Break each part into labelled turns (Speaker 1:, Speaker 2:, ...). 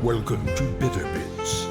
Speaker 1: Welcome to Bitter Bits.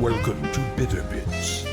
Speaker 1: Welcome to Bitter Bits.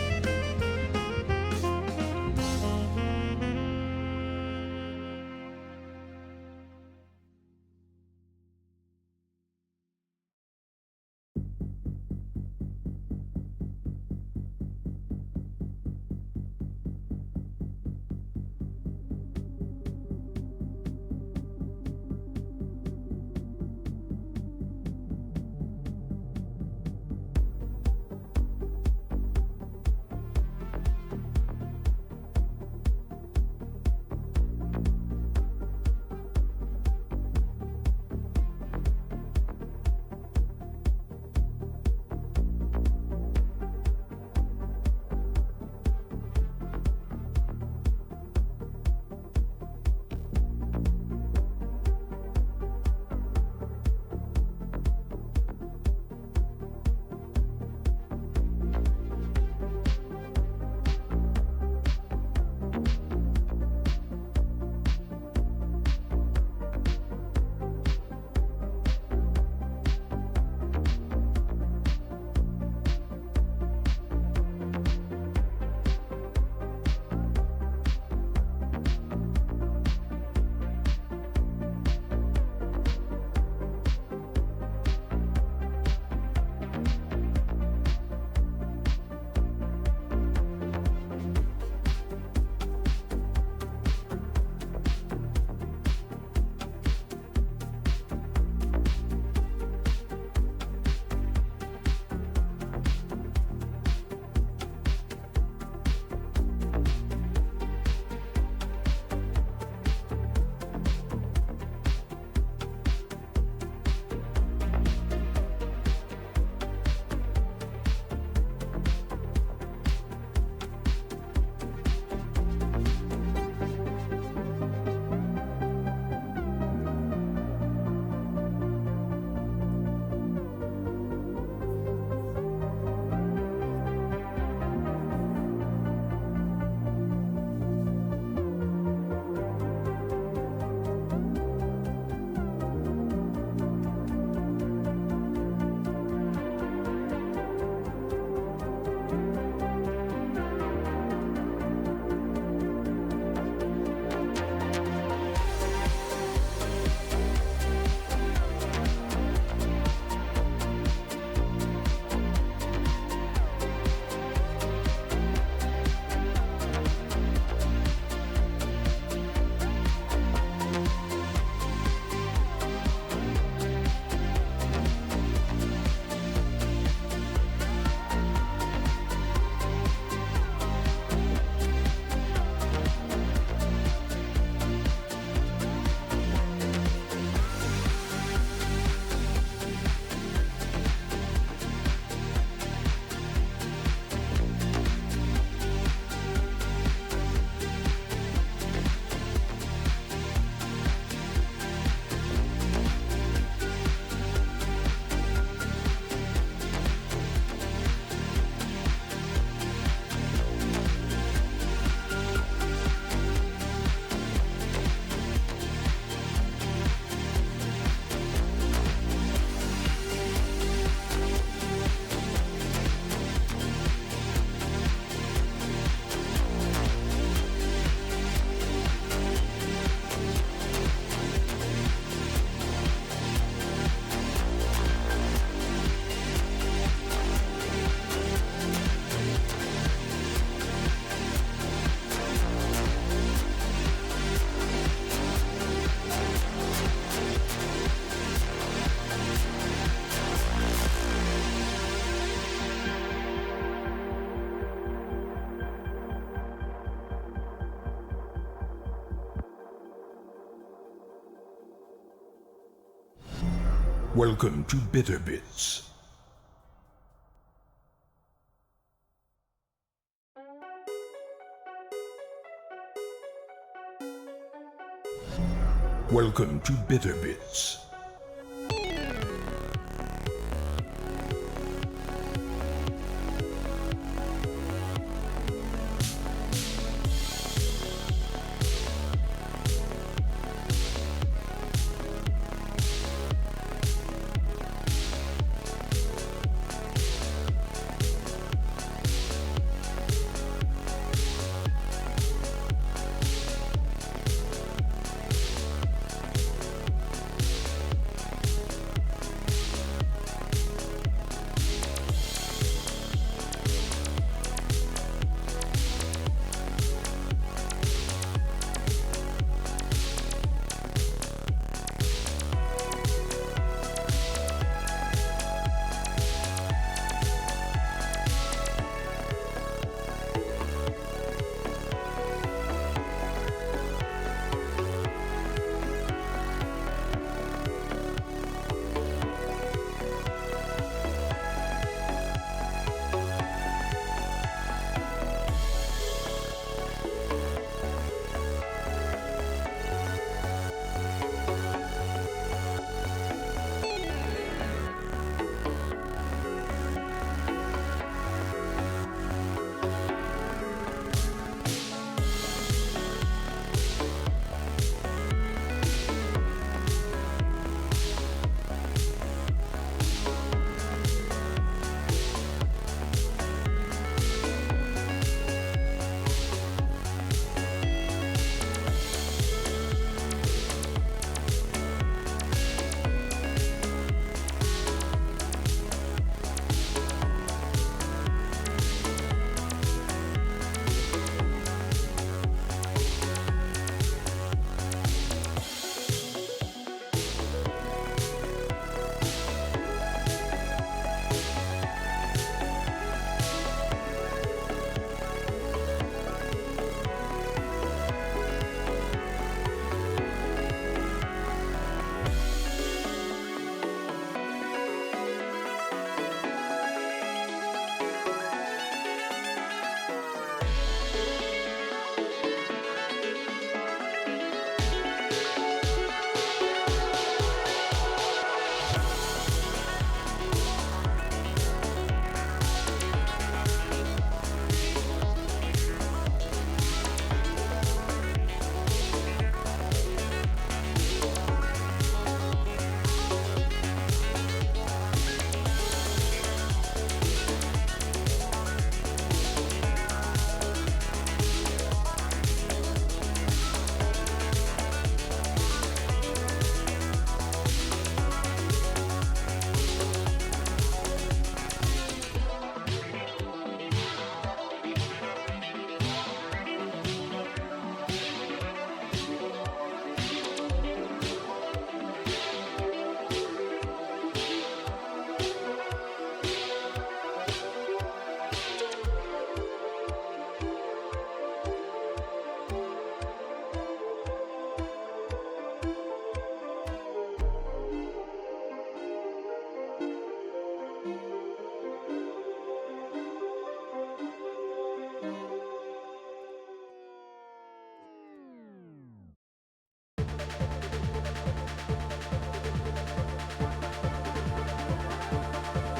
Speaker 1: Welcome to Bitter Bits. Welcome to Bitter Bits.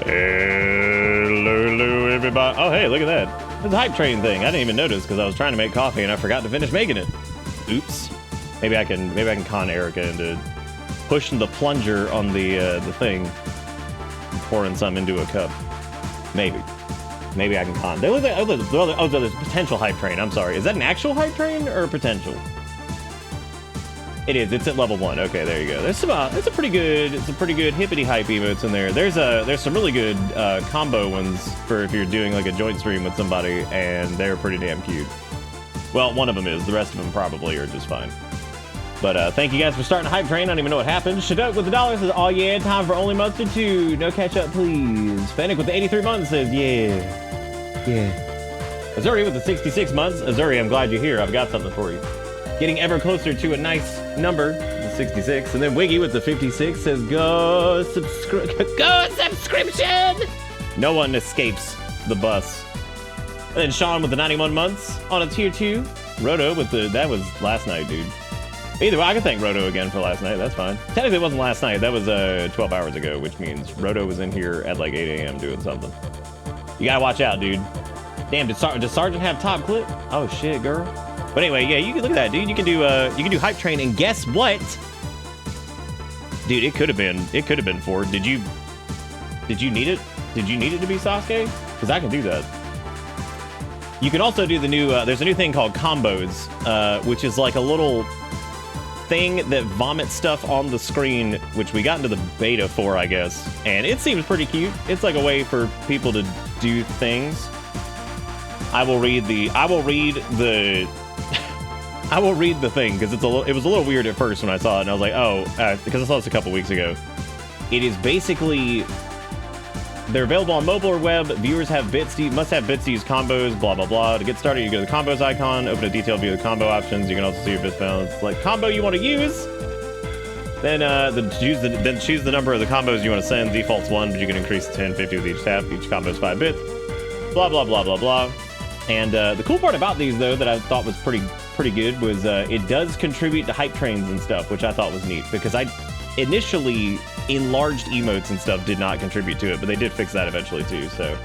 Speaker 2: Hello, everybody. Oh, hey, look at that. It's a hype train thing. I didn't even notice because I was trying to make coffee and I forgot to finish making it. Oops. Maybe I can con Erica into pushing the plunger on the thing and pouring some into a cup. Maybe I can con. They look like, oh, there's a potential hype train. I'm sorry. Is that an actual hype train or a potential? It is. It's at level 1. Okay, there you go. There's some. It's a pretty good hippity hype emotes in there. There's some really good combo ones for if you're doing like a joint stream with somebody, and they're pretty damn cute. Well, one of them is. The rest of them probably are just fine. But thank you guys for starting a hype train. I don't even know what happened. Shadok with the $1 says, "Oh yeah, time for Only Mustard 2. No catch up, please." Fennec with the 83 months says, "Yeah." Azuri with the 66 months. Azuri, I'm glad you're here. I've got something for you. Getting ever closer to a nice number, the 66. And then Wiggy with the 56 says, go subscription! No one escapes the bus. And then Sean with the 91 months on a tier 2. Roto with the, that was last night, dude. Either way, I can thank Roto again for last night. That's fine. Technically, it wasn't last night. That was 12 hours ago, which means Roto was in here at like 8 a.m. doing something. You gotta watch out, dude. Damn, does Sergeant have top clip? Oh shit, girl. But anyway, yeah, you can look at that, dude. You can do hype train, and guess what? Dude, it could have been 4. Did you need it? Did you need it to be Sasuke? Because I can do that. You can also do the new, there's a new thing called combos, which is like a little thing that vomits stuff on the screen, which we got into the beta for, I guess. And it seems pretty cute. It's like a way for people to do things. I will read the thing, because it was a little weird at first when I saw it, and I was like, oh, because I saw this a couple weeks ago. It is basically, they're available on mobile or web. Viewers must have bits to use combos, blah, blah, blah. To get started, you go to the combos icon, open a detailed view of the combo options. You can also see your bits balance. Like combo you want to use, then choose the number of the combos you want to send. Default's 1, but you can increase to 10, 50 with each tap. Each combo is 5 bits. Blah, blah, blah, blah, blah. And the cool part about these, though, that I thought was pretty good was it does contribute to hype trains and stuff, which I thought was neat, because I initially enlarged emotes and stuff did not contribute to it, but they did fix that eventually too. So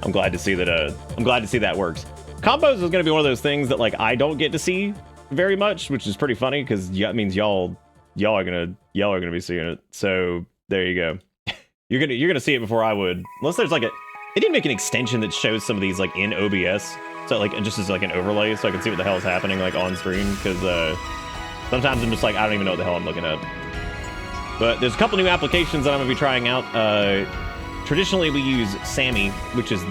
Speaker 2: I'm glad to see that. I'm glad to see that works. Combos is going to be one of those things that like I don't get to see very much, which is pretty funny because that means y'all are gonna be seeing it. So there you go. you're gonna see it before I would, unless there's like they didn't make an extension that shows some of these like in OBS, so like just as like an overlay, so I can see what the hell is happening like on screen, because sometimes I'm just like I don't even know what the hell I'm looking at. But there's a couple new applications that I'm gonna be trying out. Traditionally we use Sammy, which is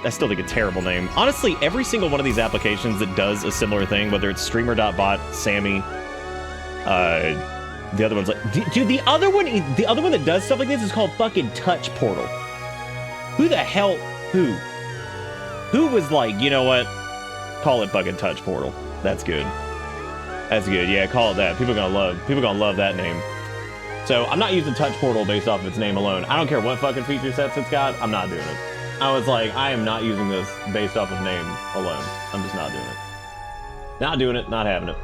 Speaker 2: I still think a terrible name. Honestly, every single one of these applications that does a similar thing, whether it's streamer.bot, Sammy, the other one's like, dude, the other one that does stuff like this is called fucking Touch Portal. Who the hell, who was like, you know what? Call it fucking Touch Portal. That's good. That's good. Yeah, call it that. People gonna love that name. So I'm not using Touch Portal based off of its name alone. I don't care what fucking feature sets it's got. I'm not doing it. I was like, I am not using this based off of name alone. I'm just not doing it. Not doing it. Not having it.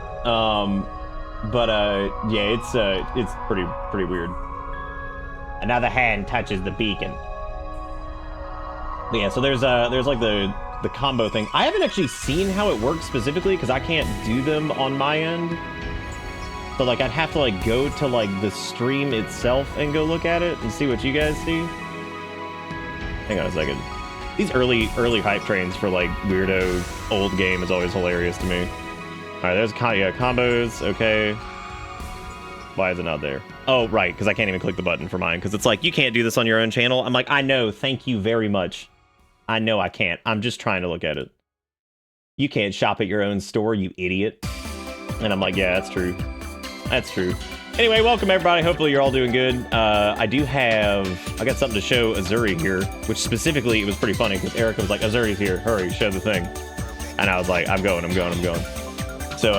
Speaker 2: Yeah, it's pretty weird. Another hand touches the beacon. But yeah, so there's like the combo thing. I haven't actually seen how it works specifically because I can't do them on my end. So like I'd have to like go to like the stream itself and go look at it and see what you guys see. Hang on a second. These early hype trains for like weirdo old game is always hilarious to me. All right, there's combos. Okay. Why is it not there? Oh, right, because I can't even click the button for mine because it's like you can't do this on your own channel. I'm like, I know. Thank you very much. I know I can't. I'm just trying to look at it. You can't shop at your own store, you idiot. And I'm like, yeah, that's true. That's true. Anyway, welcome everybody. Hopefully you're all doing good. I got something to show Azuri here, which specifically it was pretty funny because Erica was like, Azuri's here, hurry, show the thing. And I was like, I'm going. So,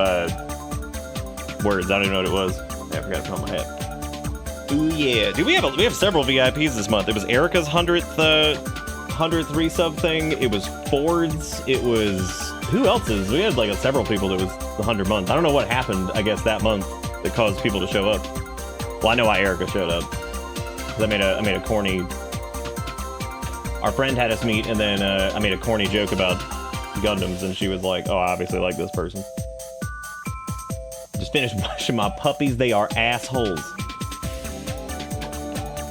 Speaker 2: words, I don't even know what it was. Yeah, I forgot to put on my hat. Ooh yeah, dude, we have several VIPs this month. It was Erica's 100th resub thing. It was Ford's. It was, who else's? We had like several people that was the 100 month. I don't know what happened, I guess, that month that caused people to show up. Well, I know why Erica showed up. I made a corny, our friend had us meet, and then I made a corny joke about Gundams, and she was like, oh, I obviously like this person. Just finished washing my puppies. They are assholes.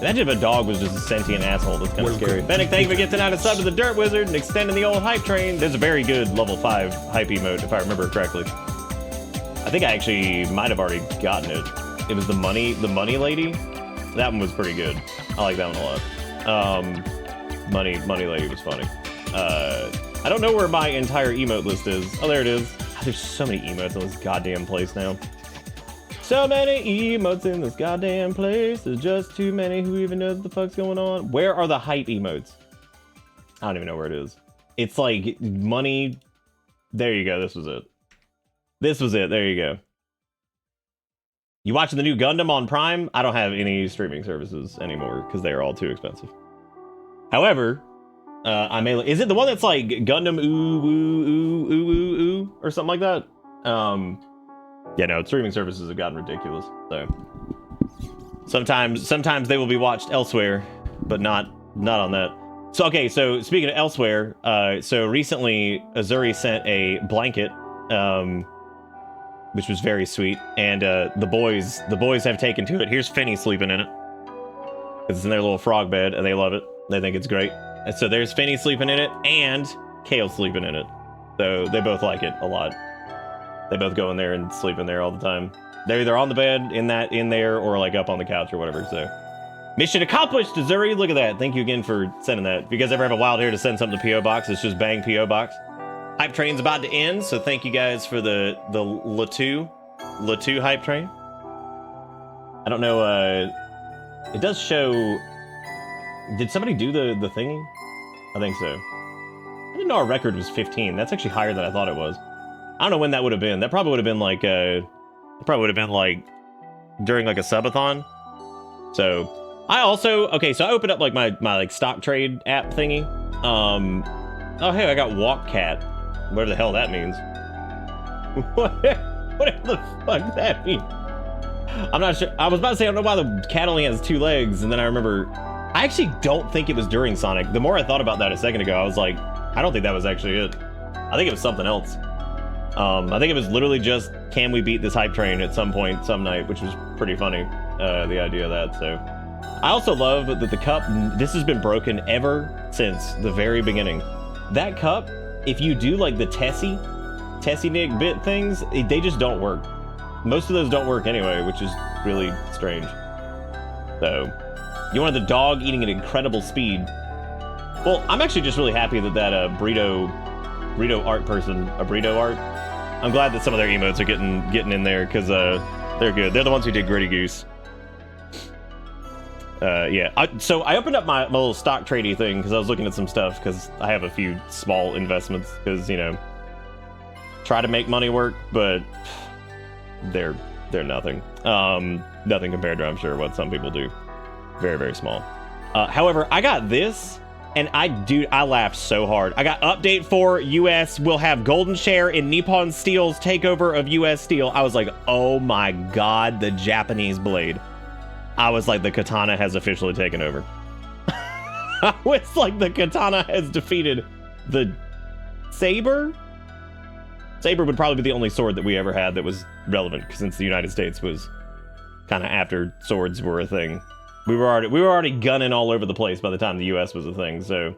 Speaker 2: Imagine if a dog was just a sentient asshole. That's kind of scary. Fennec, thank you for getting out of sub to the Dirt Wizard and extending the old hype train. There's a very good level 5 hype emote, if I remember correctly. I think I actually might have already gotten it. It was the money lady. That one was pretty good. I like that one a lot. Money lady was funny. I don't know where my entire emote list is. Oh, there it is. God, there's so many emotes in this goddamn place now. So many emotes in this goddamn place. There's just too many. Who even knows what the fuck's going on? Where are the hype emotes? I don't even know where it is. It's like money. There you go. This was it. There you go. You watching the new Gundam on Prime? I don't have any streaming services anymore because they are all too expensive. However, I may. Is it the one that's like Gundam ooh ooh ooh ooh ooh ooh or something like that? Yeah, no, streaming services have gotten ridiculous. So sometimes they will be watched elsewhere, but not on that. So okay, so speaking of elsewhere, so recently Azuri sent a blanket, which was very sweet, and the boys have taken to it. Here's Finny sleeping in it. It's in their little frog bed, and they love it. They think it's great. And so there's Finny sleeping in it, and Kale sleeping in it. So they both like it a lot. They both go in there and sleep in there all the time. They're either on the bed, in there, or like up on the couch or whatever. So mission accomplished, Azuri. Look at that. Thank you again for sending that. If you guys ever have a wild hair to send something to P.O. Box, it's just bang P.O. Box. Hype train's about to end, so thank you guys for the Latu hype train. I don't know. It does show. Did somebody do the thingy? I think so. I didn't know our record was 15. That's actually higher than I thought it was. I don't know when that would have been. That probably would have been like it probably would have been like during like a subathon. So I also so I opened up like my like stock trade app thingy. Oh hey, I got Walk Cat. Whatever the hell that means. Whatever the fuck that means. I'm not sure. I was about to say I don't know why the cat only has 2 legs, and then I remember I actually don't think it was during Sonic. The more I thought about that a second ago, I was like, I don't think that was actually it. I think it was something else. I think it was literally just, can we beat this hype train at some point, some night, which was pretty funny, the idea of that. So I also love that the cup, this has been broken ever since the very beginning. That cup, if you do like the Tessie Nick bit things, they just don't work. Most of those don't work anyway, which is really strange. So you wanted the dog eating at incredible speed. Well, I'm actually just really happy that burrito art person, a burrito art. I'm glad that some of their emotes are getting in there because they're good. They're the ones who did Gritty Goose. Yeah. So I opened up my little stock tradey thing because I was looking at some stuff because I have a few small investments because try to make money work, but they're nothing. Nothing compared to I'm sure what some people do. Very, very small. However, I got this. And I laughed so hard. I got update for US will have golden share in Nippon Steel's takeover of US Steel. I was like, oh my god, the Japanese blade. I was like, the katana has officially taken over. I was like, the katana has defeated the saber? Saber would probably be the only sword that we ever had that was relevant, since the United States was kind of after swords were a thing. We were already gunning all over the place by the time the U.S. was a thing. So,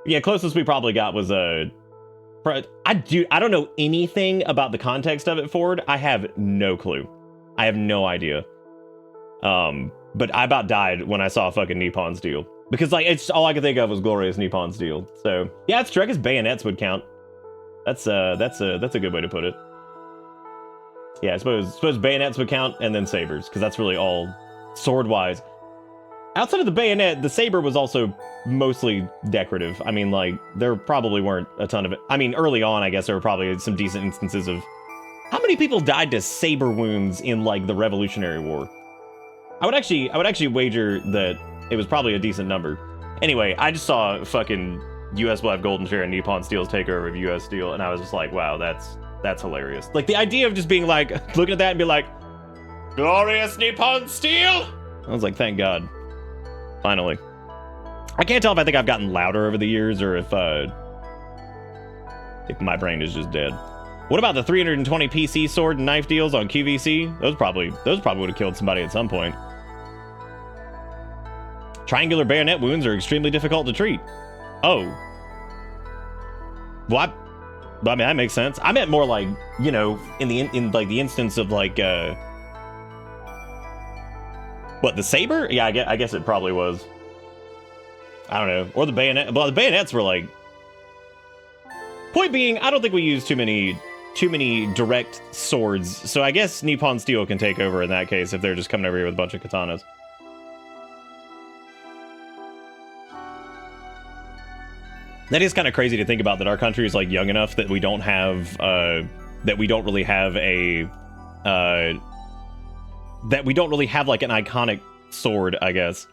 Speaker 2: yeah, closest we probably got was I don't know anything about the context of it, Ford. I have no clue. I have no idea. But I about died when I saw fucking Nippon Steel because like it's all I could think of was glorious Nippon Steel. So yeah, it's true. I guess bayonets would count. That's a good way to put it. Yeah, I suppose bayonets would count, and then sabers because that's really all sword wise. Outside of the bayonet, the saber was also mostly decorative. I mean, like, there probably weren't a ton of it. I mean, early on, I guess there were probably some decent instances of... How many people died to saber wounds in, like, the Revolutionary War? I would actually wager that it was probably a decent number. Anyway, I just saw fucking US will have golden share and Nippon Steel's takeover of US Steel, and I was just like, wow, that's hilarious. Like, the idea of just being like, looking at that and be like, glorious Nippon Steel! I was like, thank God. Finally. I can't tell if I think I've gotten louder over the years or if my brain is just dead. What about the 320 PC sword and knife deals on QVC? Those probably would have killed somebody at some point. Triangular bayonet wounds are extremely difficult to treat. Oh. Well, I mean, that makes sense. I meant more like, in like the instance of like what, the saber? Yeah, I guess it probably was. I don't know. Or the bayonet. Well, the bayonets were like... Point being, I don't think we use too many direct swords. So I guess Nippon Steel can take over in that case if they're just coming over here with a bunch of katanas. That is kind of crazy to think about, that our country is like young enough that we don't have... that we don't really have a... that we don't really have like an iconic sword, I guess.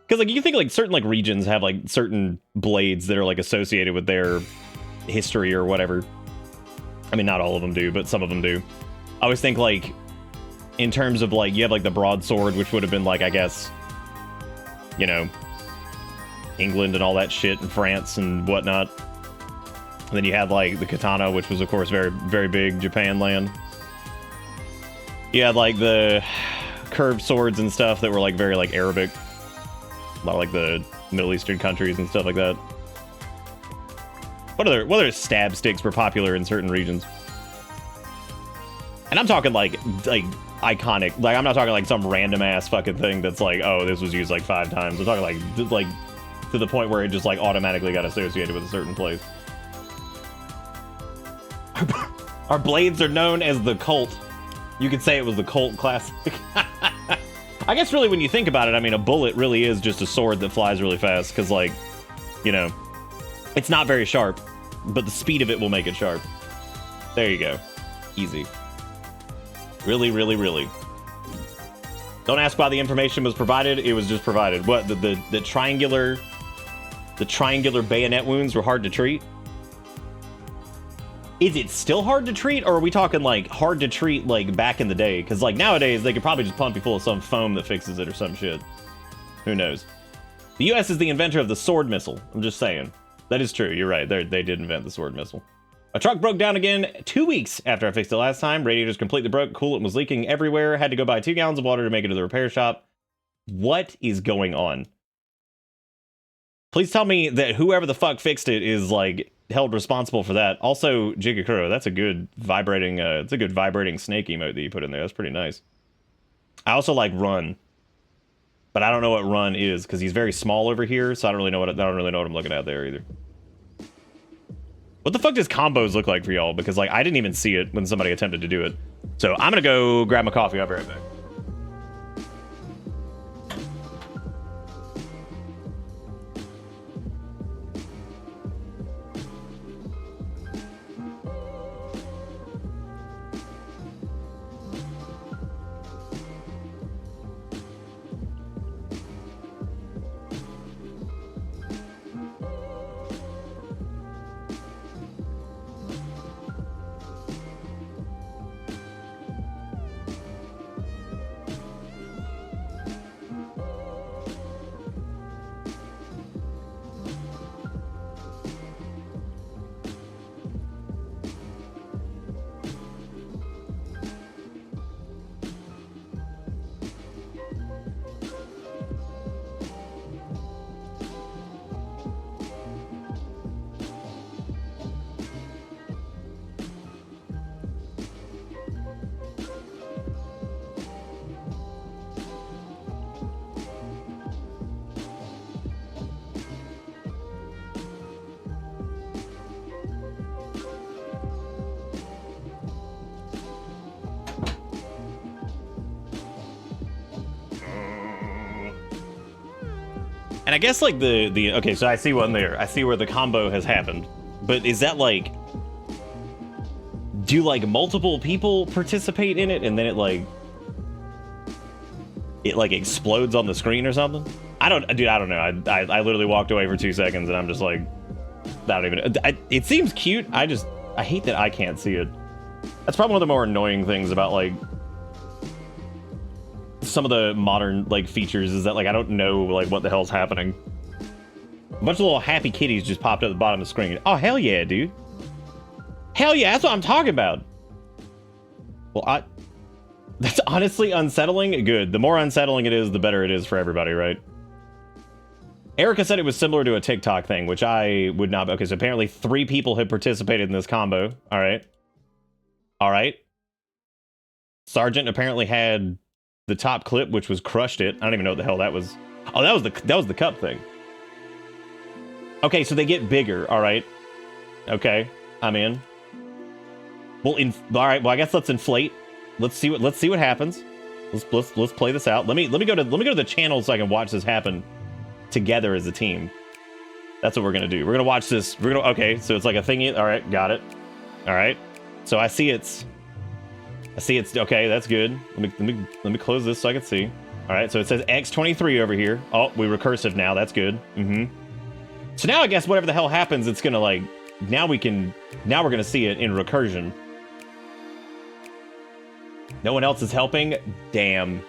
Speaker 2: Because like you can think like certain like regions have like certain blades that are like associated with their history or whatever. I mean, not all of them do, but some of them do. I always think like in terms of like you have like the broadsword, which would have been like, I guess, you know, England and all that shit, and France and whatnot. And then you had like the katana, which was of course very, very big Japan land. You had like the curved swords and stuff that were like very like Arabic. A lot of like the Middle Eastern countries and stuff like that. What other stab sticks were popular in certain regions? And I'm talking like iconic. Like I'm not talking like some random ass fucking thing that's like, oh, this was used like 5 times. I'm talking like to the point where it just like automatically got associated with a certain place. Our blades are known as the Colt. You could say it was the Colt Classic. I guess really when you think about it, I mean, a bullet really is just a sword that flies really fast because, like, you know, it's not very sharp, but the speed of it will make it sharp. There you go. Easy. Really, really, really. Don't ask why the information was provided. It was just provided. What, the triangular bayonet wounds were hard to treat? Is it still hard to treat, or are we talking like hard to treat like back in the day? Because like nowadays they could probably just pump you full of some foam that fixes it or some shit. Who knows? The U.S. is the inventor of the sword missile. I'm just saying. That is true. You're right. They did invent the sword missile. A truck broke down again 2 weeks after I fixed it last time. Radiators completely broke. Coolant was leaking everywhere. Had to go buy 2 gallons of water to make it to the repair shop. What is going on? Please tell me that whoever the fuck fixed it is like held responsible for that. Also, Jigakuro, that's a good vibrating it's a good vibrating snake emote that you put in there. That's pretty nice. I also like Run, but I don't know what Run is because he's very small over here, so I don't really know what I'm looking at there either. What the fuck does combos look like for y'all? Because like I didn't even see it when somebody attempted to do it. So I'm gonna go grab my coffee. I'll be right back. And I guess like the okay, so I see one there. I see where the combo has happened. But is that like, do like multiple people participate in it and then it like explodes on the screen or something? I don't know. I literally walked away for 2 seconds and I'm just like, I don't even. It seems cute. I hate that I can't see it. That's probably one of the more annoying things about like some of the modern like features is that like I don't know like what the hell's happening. A bunch of little happy kitties just popped up at the bottom of the screen. Oh hell yeah, dude. Hell yeah, that's what I'm talking about. Well, that's honestly unsettling. Good. The more unsettling it is, the better it is for everybody, right? Erica said it was similar to a TikTok thing, which I would not. Okay, so apparently 3 people have participated in this combo. All right. All right. Sergeant apparently had the top clip, which was crushed it. I don't even know what the hell that was. Oh, that was the cup thing. Okay, so they get bigger. All right. Okay, I'm in. Well, all right. Well, I guess let's inflate. Let's see what happens. Let's play this out. Let me go to the channel so I can watch this happen together as a team. That's what we're gonna do. We're gonna watch this. Okay, so it's like a thingy. All right, got it. All right. So I see it's I see it's okay. That's good. Let me close this so I can see. All right, so it says X23 over here. Oh, we recursive now. That's good. So now I guess whatever the hell happens, it's gonna like now we're gonna see it in recursion. No one else is helping. Damn.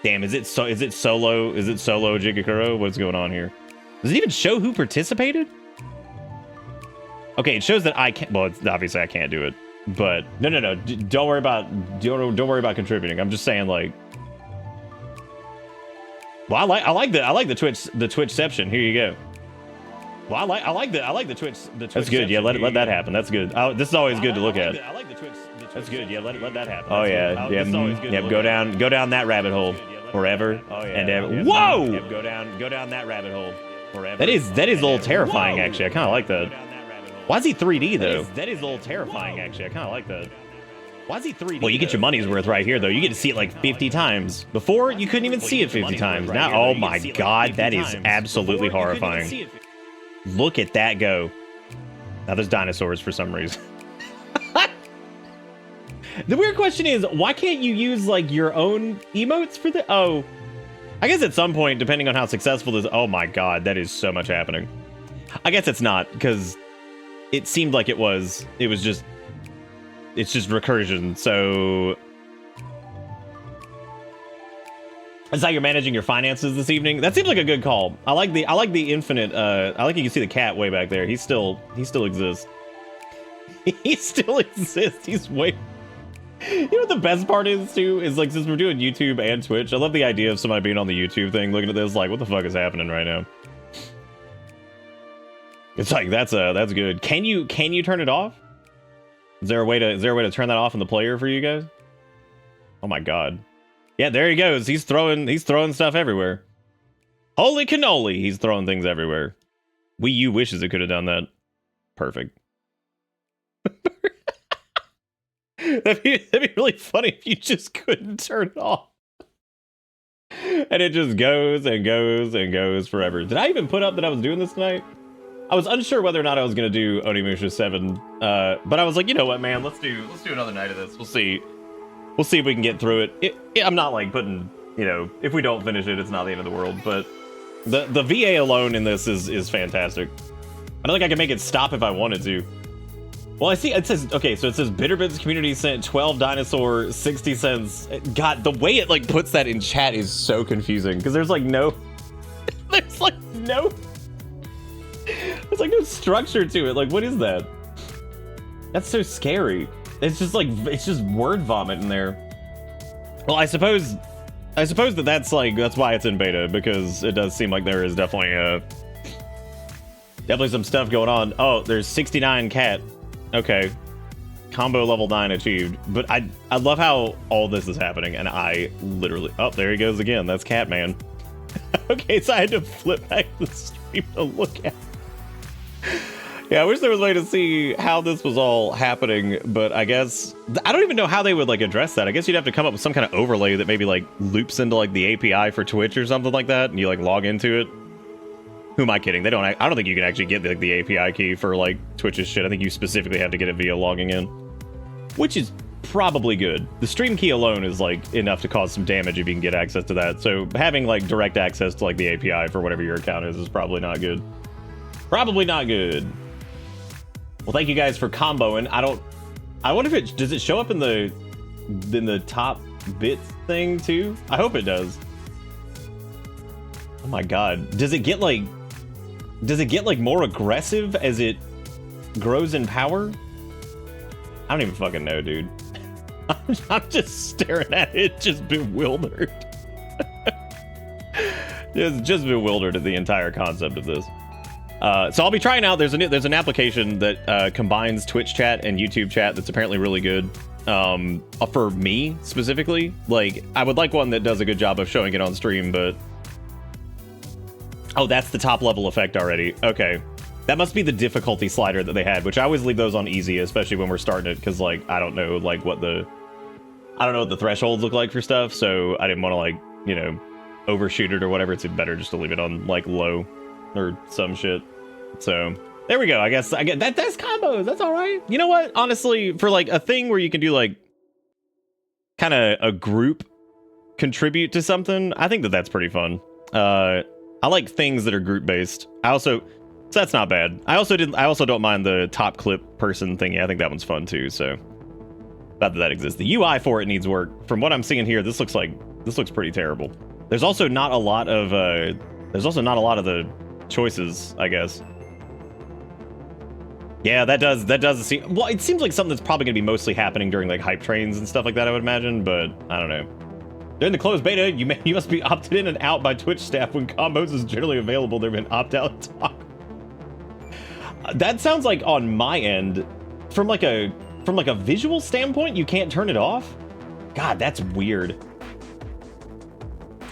Speaker 2: Is it solo Jigakuro? What's going on here? Does it even show who participated? Okay, it shows that I can't. Well, obviously I can't do it. But no. Don't worry about contributing. I'm just saying like. Well, I like the Twitchception. Here you go. Well, I like the Twitch. That's good. Yeah, let that happen. That's good. This is always good to look at. I like the Twitch. That's good. Yeah, let that happen. Oh yeah, yeah. Go down that rabbit hole forever and ever. Whoa! Go down that rabbit hole forever. That is a little terrifying. Actually, I kind of like that. Why is he 3D though? That is a little terrifying. Actually, I kind of like that. Why is he 3D? Well, you get your money's worth right here, though. You get to see it like 50 times. Before, you couldn't even see it 50 times. Now, oh my god, that is absolutely horrifying. Look at that go. Now there's dinosaurs for some reason. The weird question is, why can't you use like your own emotes for the? Oh, I guess at some point, depending on how successful this. Oh my god, that is so much happening. I guess it's not because it seemed like it was. It's just recursion. So that's how you're managing your finances this evening. That seems like a good call. I like the infinite. I like you can see the cat way back there. He still exists. He still exists. He's way. You know what the best part is too? Is like since we're doing YouTube and Twitch, I love the idea of somebody being on the YouTube thing, looking at this like, what the fuck is happening right now? It's like that's good. Can you turn it off? Is there a way to turn that off in the player for you guys? Oh my god. Yeah, there he goes. He's throwing stuff everywhere. Holy cannoli, he's throwing things everywhere. Wii U wishes it could have done that. Perfect. That'd be really funny if you just couldn't turn it off. And it just goes and goes and goes forever. Did I even put up that I was doing this tonight? I was unsure whether or not I was gonna do Onimusha 7, but I was like, you know what, man, let's do another night of this. We'll see if we can get through it. I'm not like putting, you know, if we don't finish it, it's not the end of the world. But the VA alone in this is fantastic. I don't think I can make it stop if I wanted to. Well, I see it says okay, so it says Bitterbits community sent 12 dinosaur 60 cents. God, the way it like puts that in chat is so confusing because there's like no structure to it. Like, what is that? That's so scary. It's just word vomit in there. Well, I suppose that's why it's in beta, because it does seem like there is definitely some stuff going on. Oh, there's 69 cat. Okay. Combo level 9 achieved. But I love how all this is happening, and I literally... Oh, there he goes again. That's Catman. Okay, so I had to flip back the stream to look at it. Yeah, I wish there was a way to see how this was all happening, but I guess... I don't even know how they would, like, address that. I guess you'd have to come up with some kind of overlay that maybe, like, loops into, like, the API for Twitch or something like that, and you, like, log into it. Who am I kidding? I don't think you can actually get, like, the API key for, like, Twitch's shit. I think you specifically have to get it via logging in. Which is probably good. The stream key alone is, like, enough to cause some damage if you can get access to that. So having, like, direct access to, like, the API for whatever your account is probably not good. Probably not good. Well, thank you guys for comboing. I wonder if does it show up in the top bits thing too? I hope it does. Oh my god. Does it get like more aggressive as it grows in power? I don't even fucking know, dude. I'm just staring at it, just bewildered. just bewildered at the entire concept of this. So I'll be trying out. There's an application that combines Twitch chat and YouTube chat that's apparently really good. For me specifically, like I would like one that does a good job of showing it on stream, but oh, that's the top level effect already. Okay, that must be the difficulty slider that they had, which I always leave those on easy, especially when we're starting it, because like I don't know what the thresholds look like for stuff, so I didn't want to like, you know, overshoot it or whatever. It's better just to leave it on like low or some shit. So there we go. I guess that's combos. That's all right. You know what? Honestly, for like a thing where you can do like kind of a group contribute to something, I think that that's pretty fun. I like things that are group based. So that's not bad. I also don't mind the top clip person thingy. I think that one's fun too. So not that exists. The UI for it needs work. From what I'm seeing here, this looks pretty terrible. There's also not a lot of the choices, I guess. Yeah, that does seem... Well, it seems like something that's probably going to be mostly happening during, like, hype trains and stuff like that, I would imagine, but I don't know. During the closed beta, you must be opted in and out by Twitch staff. When combos is generally available, they've been opt-out talk. That sounds like, on my end, from like a visual standpoint, you can't turn it off? God, that's weird.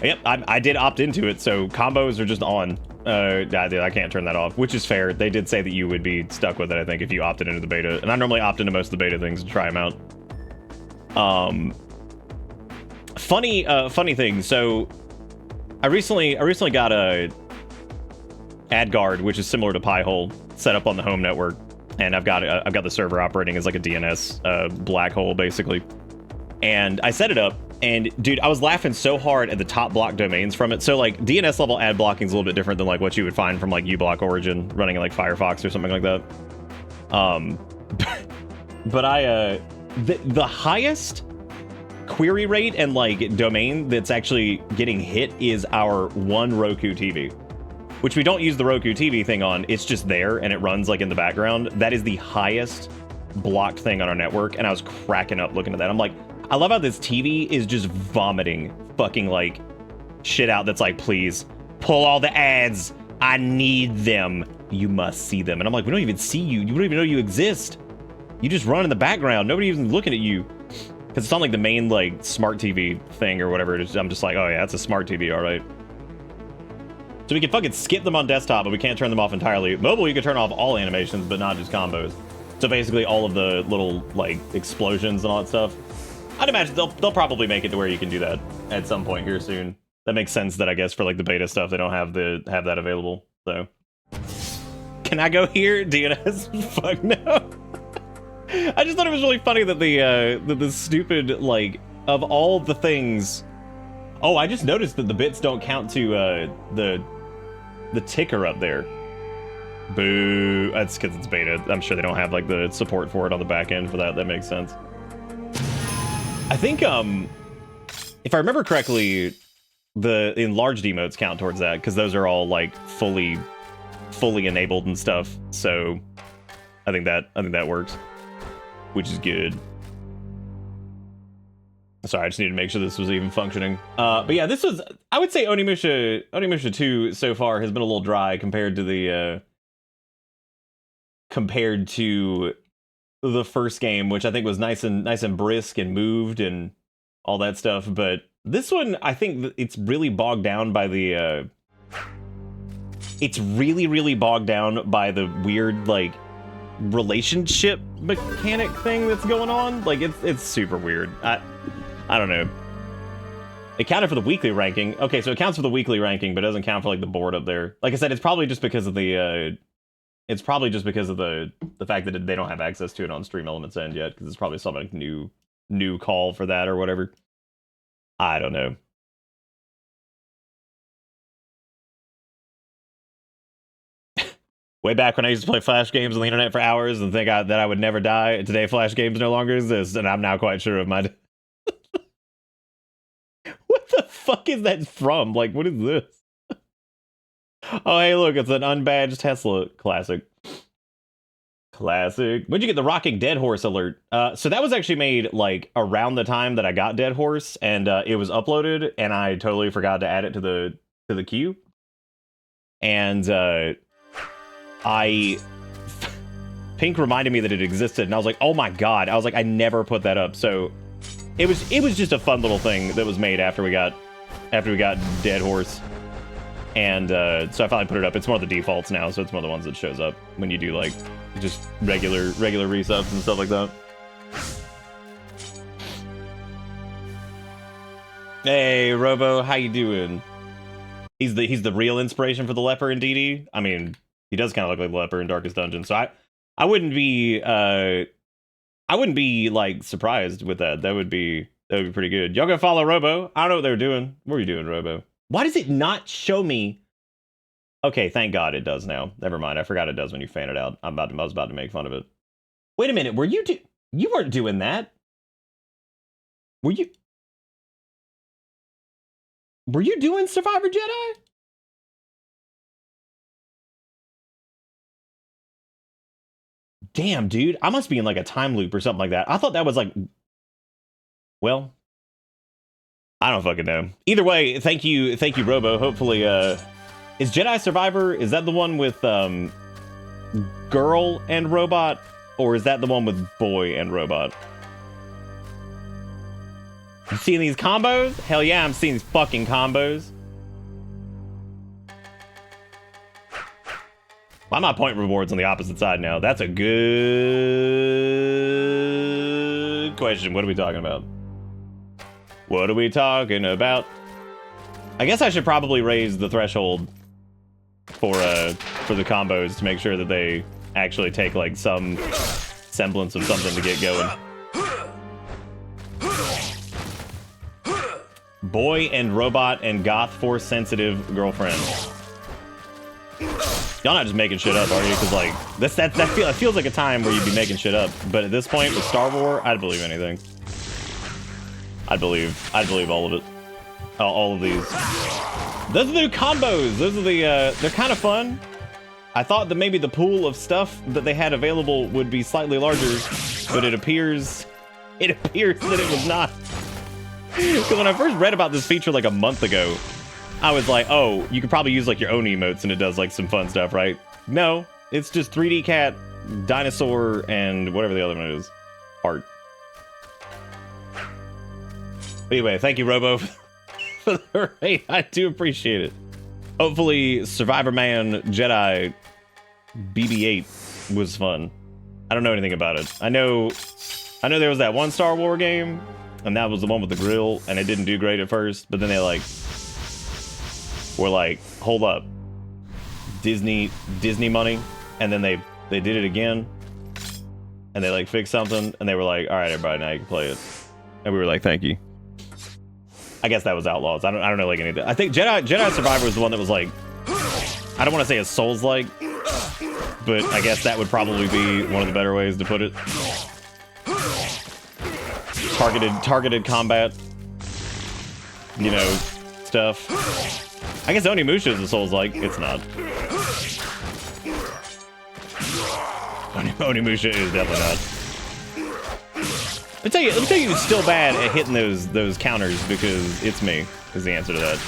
Speaker 2: Yep, I did opt into it, so combos are just on. I can't turn that off, which is fair. They did say that you would be stuck with it, I think, if you opted into the beta. And I normally opt into most of the beta things to try them out. Funny thing. So, I recently got a AdGuard, which is similar to Pi-hole, set up on the home network, and I've got the server operating as like a DNS black hole, basically. And I set it up. And dude, I was laughing so hard at the top block domains from it. So like DNS level ad blocking is a little bit different than like what you would find from like uBlock Origin running in like Firefox or something like that. But the highest query rate and like domain that's actually getting hit is our one Roku TV, which we don't use the Roku TV thing on. It's just there and it runs like in the background. That is the highest blocked thing on our network. And I was cracking up looking at that. I'm like, I love how this TV is just vomiting fucking like shit out that's like, please pull all the ads. I need them. You must see them. And I'm like, we don't even see you. You don't even know you exist. You just run in the background. Nobody even looking at you. Because it's on like the main like smart TV thing or whatever it is. I'm just like, oh yeah, that's a smart TV, all right. So we can fucking skip them on desktop, but we can't turn them off entirely. Mobile, you can turn off all animations, but not just combos. So basically all of the little like explosions and all that stuff. I'd imagine they'll probably make it to where you can do that at some point here soon. That makes sense that I guess for like the beta stuff, they don't have that available. So can I go here? DNS? Fuck no. I just thought it was really funny that the stupid, like, of all the things. Oh, I just noticed that the bits don't count to the ticker up there. Boo. That's because it's beta. I'm sure they don't have like the support for it on the back end for that. That makes sense. I think, if I remember correctly, the enlarged emotes count towards that, because those are all, like, fully enabled and stuff, so I think that works, which is good. Sorry, I just needed to make sure this was even functioning. But yeah, this was, I would say Onimusha 2 so far has been a little dry compared to the first game, which I think was nice and brisk and moved and all that stuff. But this one, I think it's really bogged down by the really bogged down by the weird like relationship mechanic thing that's going on. Like it's super weird. I don't know. It counted for the weekly ranking. Okay, so it counts for the weekly ranking, but it doesn't count for like the board up there. Like I said, it's probably just because of the fact that they don't have access to it on Stream Elements end yet, because it's probably some like new call for that or whatever. I don't know. Way back when I used to play Flash games on the internet for hours and think that I would never die, today Flash games no longer exist, and I'm now quite sure of my... What the fuck is that from? Like, what is this? Oh, hey, look, it's an unbadged Tesla classic. Classic. When'd you get the Rocking Dead Horse alert? So that was actually made, like, around the time that I got Dead Horse, and it was uploaded, and I totally forgot to add it to the queue. And, Pink reminded me that it existed, and I was like, oh my god. I was like, I never put that up. So it was just a fun little thing that was made after we got Dead Horse. And so I finally put it up. It's one of the defaults now, so it's one of the ones that shows up when you do like just regular resubs and stuff like that. Hey Robo, how you doing? He's the real inspiration for the leper in DD. I mean, he does kind of look like the leper in Darkest Dungeon, so I wouldn't be like surprised with that. That'd be That would be pretty good. Y'all gonna follow Robo? I don't know what they're doing. What are you doing, Robo? Why does it not show me? Okay, thank God it does now. Never mind. I forgot it does when you fan it out. I was about to make fun of it. Wait a minute. Were you you weren't doing that? Were you doing Survivor Jedi? Damn, dude. I must be in like a time loop or something like that. I thought that was like, well, I don't fucking know. Either way, thank you, Robo. Hopefully, is Jedi Survivor, is that the one with girl and robot, or is that the one with boy and robot? You seeing these combos? Hell yeah, I'm seeing these fucking combos. Why am I point rewards on the opposite side now? That's a good question. What are we talking about? What are we talking about? I guess I should probably raise the threshold for the combos to make sure that they actually take like some semblance of something to get going. Boy and robot and goth force sensitive girlfriend. Y'all not just making shit up, are you? Because like that feels like a time where you'd be making shit up. But at this point with Star Wars, I'd believe anything. I'd believe all of it. All of these. Those are the new combos. Those are the they're kind of fun. I thought that maybe the pool of stuff that they had available would be slightly larger, but it appears that it was not. Because when I first read about this feature like a month ago, I was like, oh, you could probably use like your own emotes and it does like some fun stuff, right? No, it's just 3D cat, dinosaur, and whatever the other one is. Art. But anyway, thank you, Robo, for the rate. I do appreciate it. Hopefully, Survivor Man Jedi BB-8 was fun. I don't know anything about it. I know there was that one Star Wars game, and that was the one with the grill, and it didn't do great at first, but then they like were like, hold up, Disney money, and then they did it again, and they like fixed something, and they were like, all right, everybody, now you can play it, and we were like, thank you. I guess that was Outlaws. I don't know like anything. I think Jedi Survivor was the one that was like, I don't want to say it's Souls-like, but I guess that would probably be one of the better ways to put it. Targeted combat, you know, stuff. I guess Onimusha is a Souls-like. It's not. Onimusha is definitely not. Let me tell you, it's still bad at hitting those counters because it's me is the answer to that.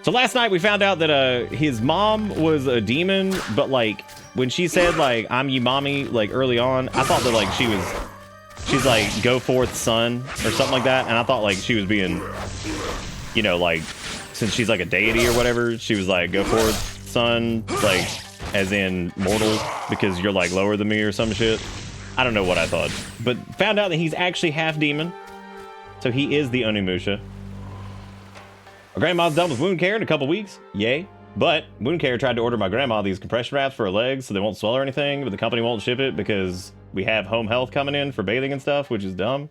Speaker 2: So last night we found out that his mom was a demon, but like when she said like I'm you mommy like early on, I thought that like she's like go forth son or something like that, and I thought like she was being, you know, like since she's like a deity or whatever, she was like go forth son, like as in mortal because you're like lower than me or some shit. I don't know what I thought, but found out that he's actually half demon, so he is the Onimusha. Our grandma's done with wound care in a couple weeks, yay. But wound care tried to order my grandma these compression wraps for her legs so they won't swell or anything, but the company won't ship it because we have home health coming in for bathing and stuff, which is dumb.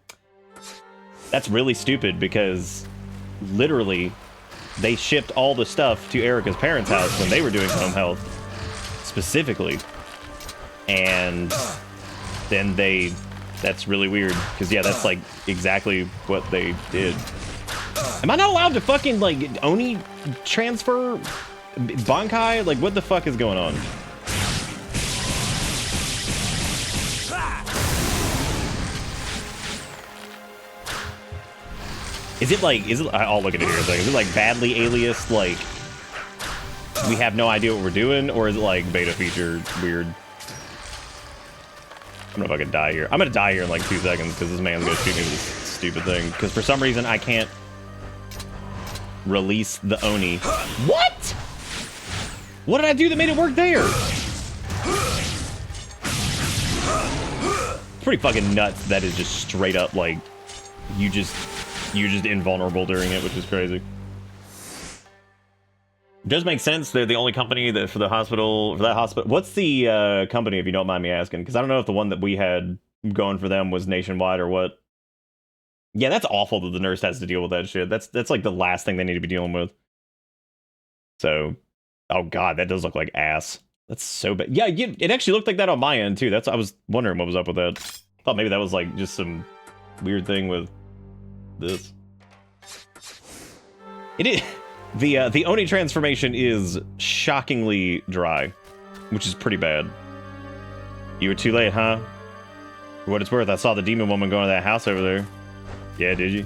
Speaker 2: That's really stupid because literally they shipped all the stuff to Erica's parents' house when they were doing home health specifically, and then that's really weird because yeah, that's like exactly what they did. Am I not allowed to fucking like Oni transfer Bankai? Like what the fuck is going on? Is it I'll look at it here. Is it like badly aliased, like we have no idea what we're doing, or is it like beta feature weird? I don't know if I can die here. I'm gonna die here in like 2 seconds because this man's gonna shoot me with this stupid thing. Because for some reason I can't release the Oni. What? What did I do that made it work there? It's pretty fucking nuts. That is just straight up like you're just invulnerable during it, which is crazy. It does make sense. They're the only company that for that hospital. What's the company, if you don't mind me asking? Because I don't know if the one that we had going for them was nationwide or what. Yeah, that's awful that the nurse has to deal with that shit. That's like the last thing they need to be dealing with. So, oh god, that does look like ass. That's so bad. Yeah, it actually looked like that on my end too. I was wondering what was up with that. Thought maybe that was like just some weird thing with this. It is the Oni transformation is shockingly dry, which is pretty bad. You were too late, huh? For what it's worth, I saw the demon woman going to that house over there. Yeah, did you?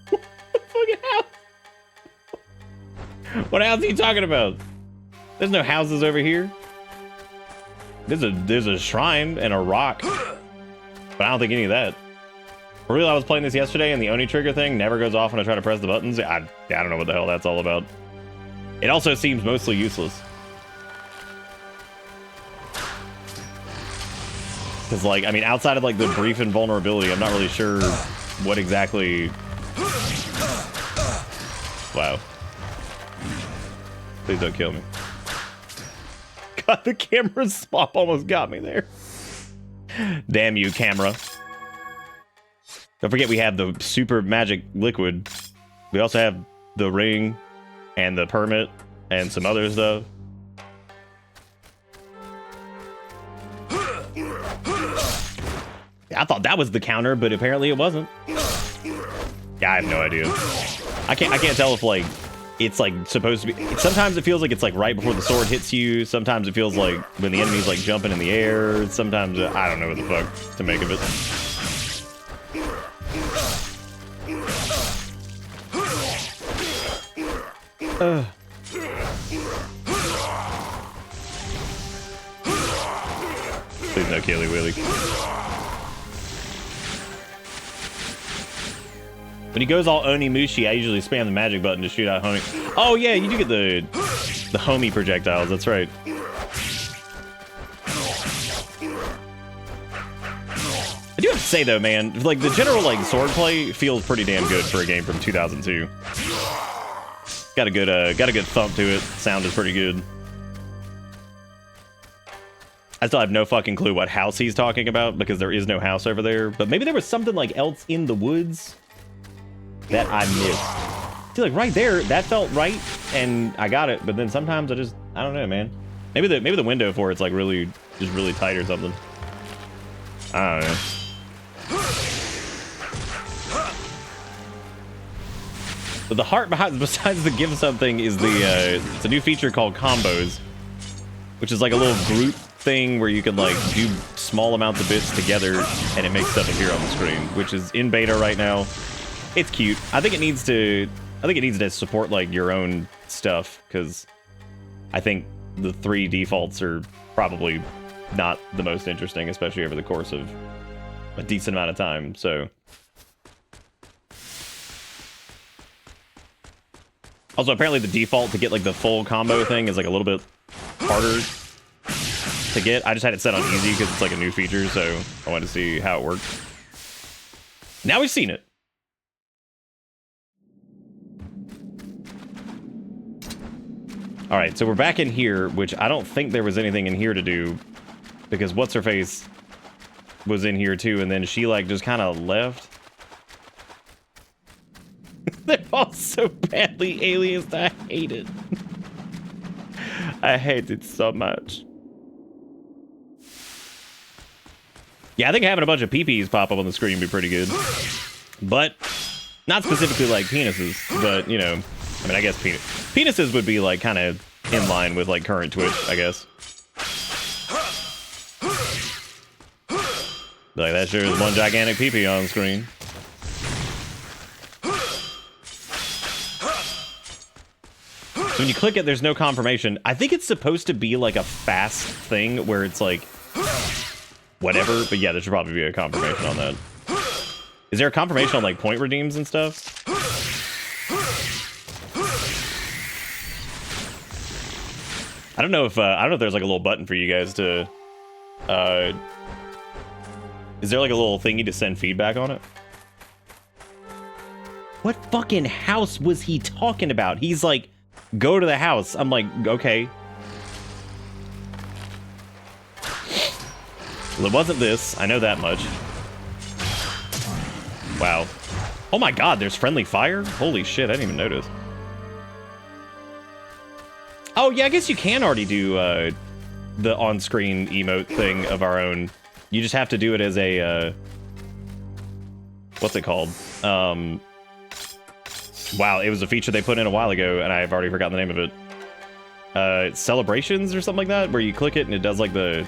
Speaker 2: Fucking house. What house are you talking about? There's no houses over here. There's a shrine and a rock, but I don't think any of that. Really, I was playing this yesterday, and the Oni trigger thing never goes off when I try to press the buttons. I don't know what the hell that's all about. It also seems mostly useless. Because, like, I mean, outside of, like, the brief invulnerability, I'm not really sure what exactly... Wow. Please don't kill me. God, the camera swap almost got me there. Damn you, camera. Don't forget we have the super magic liquid. We also have the ring and the permit and some other stuff. I thought that was the counter, but apparently it wasn't. Yeah, I have no idea. I can't tell if like it's like supposed to be. Sometimes it feels like it's like right before the sword hits you. Sometimes it feels like when the enemy's like jumping in the air. Sometimes I don't know what the fuck to make of it. Please no Killy Willy. When he goes all Onimusha, I usually spam the magic button to shoot out homie. Oh yeah, you do get the homie projectiles. That's right. I do have to say though, man, like the general like swordplay feels pretty damn good for a game from 2002. Got a good thump to it. Sound is pretty good. I still have no fucking clue what house he's talking about because there is no house over there. But maybe there was something like else in the woods that I missed. See, like right there, that felt right, and I got it. But then sometimes I don't know, man. Maybe the window for it's like really tight or something. I don't know. But the heart behind, besides the give something, is it's a new feature called combos, which is like a little group thing where you can like do small amounts of bits together, and it makes stuff appear on the screen, which is in beta right now. It's cute. I think it needs to support like your own stuff, because I think the 3 defaults are probably not the most interesting, especially over the course of a decent amount of time. So. Also, apparently the default to get like the full combo thing is like a little bit harder to get. I just had it set on easy because it's like a new feature, so I wanted to see how it worked. Now we've seen it. All right, so we're back in here, which I don't think there was anything in here to do because what's-her-face was in here too, and then she like just kind of left. They're all so badly aliased. I hate it. I hate it so much. Yeah, I think having a bunch of PPs pop up on the screen would be pretty good. But not specifically like penises, but you know, I mean, I guess penises would be like kind of in line with like current Twitch, I guess. Like that sure is one gigantic PP on screen. So when you click it, there's no confirmation. I think it's supposed to be like a fast thing where it's like whatever, but yeah, there should probably be a confirmation on that. Is there a confirmation on like point redeems and stuff? I don't know if there's like a little button for you guys to is there like a little thingy to send feedback on it? What fucking house was he talking about? He's like, go to the house. I'm like, okay. Well, it wasn't this. I know that much. Wow. Oh my god, there's friendly fire? Holy shit, I didn't even notice. Oh yeah, I guess you can already do the on-screen emote thing of our own. You just have to do it as a what's it called? Wow, it was a feature they put in a while ago, and I've already forgotten the name of it. Celebrations or something like that, where you click it and it does like the...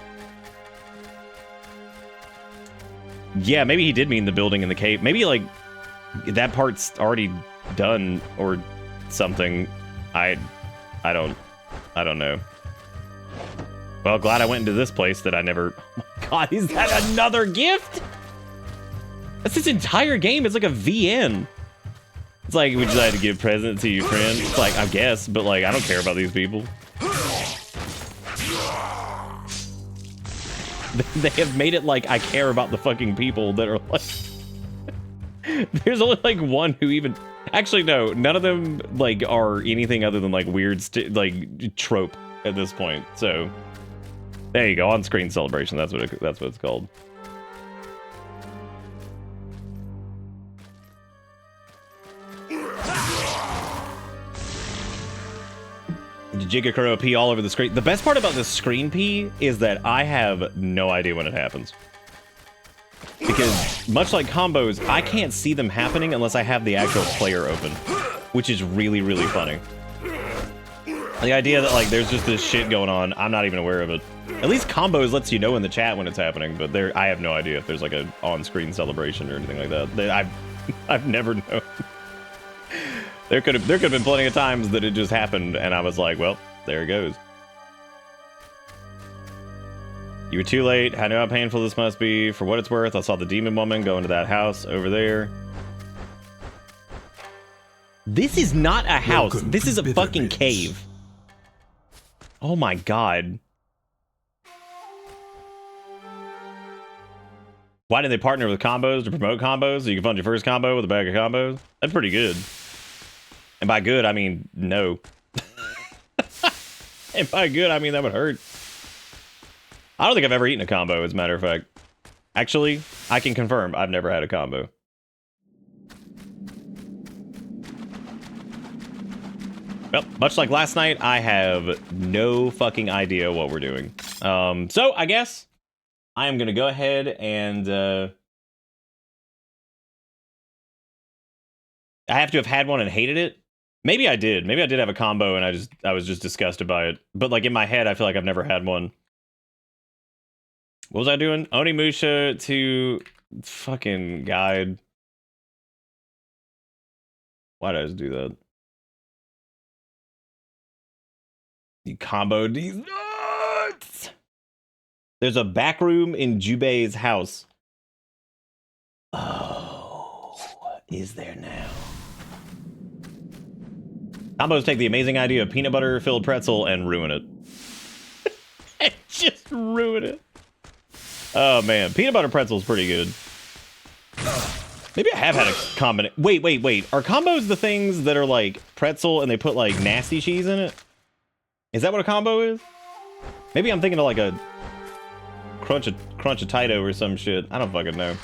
Speaker 2: Yeah, maybe he did mean the building in the cave. Maybe like that part's already done or something. I don't know. Well, glad I went into this place that I never... Oh my god, is that another gift? That's this entire game. It's like a VN. It's like, would you like to give a present to your friend? It's like, I guess, but like, I don't care about these people. They have made it like I care about the fucking people that are like... There's only like one who even... Actually, no, none of them like are anything other than like weird like trope at this point. So there you go, on-screen celebration. That's what it's called. Jigakuro pee all over the screen. The best part about this screen pee is that I have no idea when it happens. Because, much like combos, I can't see them happening unless I have the actual player open. Which is really, really funny. The idea that, like, there's just this shit going on, I'm not even aware of it. At least combos lets you know in the chat when it's happening, but I have no idea if there's, like, an on-screen celebration or anything like that. I've never known. There could have been plenty of times that it just happened, and I was like, well, there it goes. You were too late. I know how painful this must be. For what it's worth, I saw the demon woman go into that house over there. This is not a house.
Speaker 1: Welcome
Speaker 2: this is a fucking
Speaker 1: Bitterbits.
Speaker 2: cave. Oh my god. Why did they partner with combos to promote combos so you can fund your first combo with a bag of combos? That's pretty good. And by good, I mean no. And by good, I mean that would hurt. I don't think I've ever eaten a combo, as a matter of fact. Actually, I can confirm I've never had a combo. Well, much like last night, I have no fucking idea what we're doing. So I guess I am gonna go ahead and I have to have had one and hated it. Maybe I did. Maybe I did have a combo and I was just disgusted by it. But like in my head, I feel like I've never had one. What was I doing? Onimusha to fucking guide. Why did I just do that? You comboed these nuts! There's a back room in Jubei's house. Oh, is there now? Combos take the amazing idea of peanut butter filled pretzel and ruin it. Just ruin it. Oh man, peanut butter pretzel is pretty good. Maybe I have had a combination. Wait. Are combos the things that are like pretzel and they put like nasty cheese in it? Is that what a combo is? Maybe I'm thinking of like a crunch a Tito or some shit. I don't fucking know.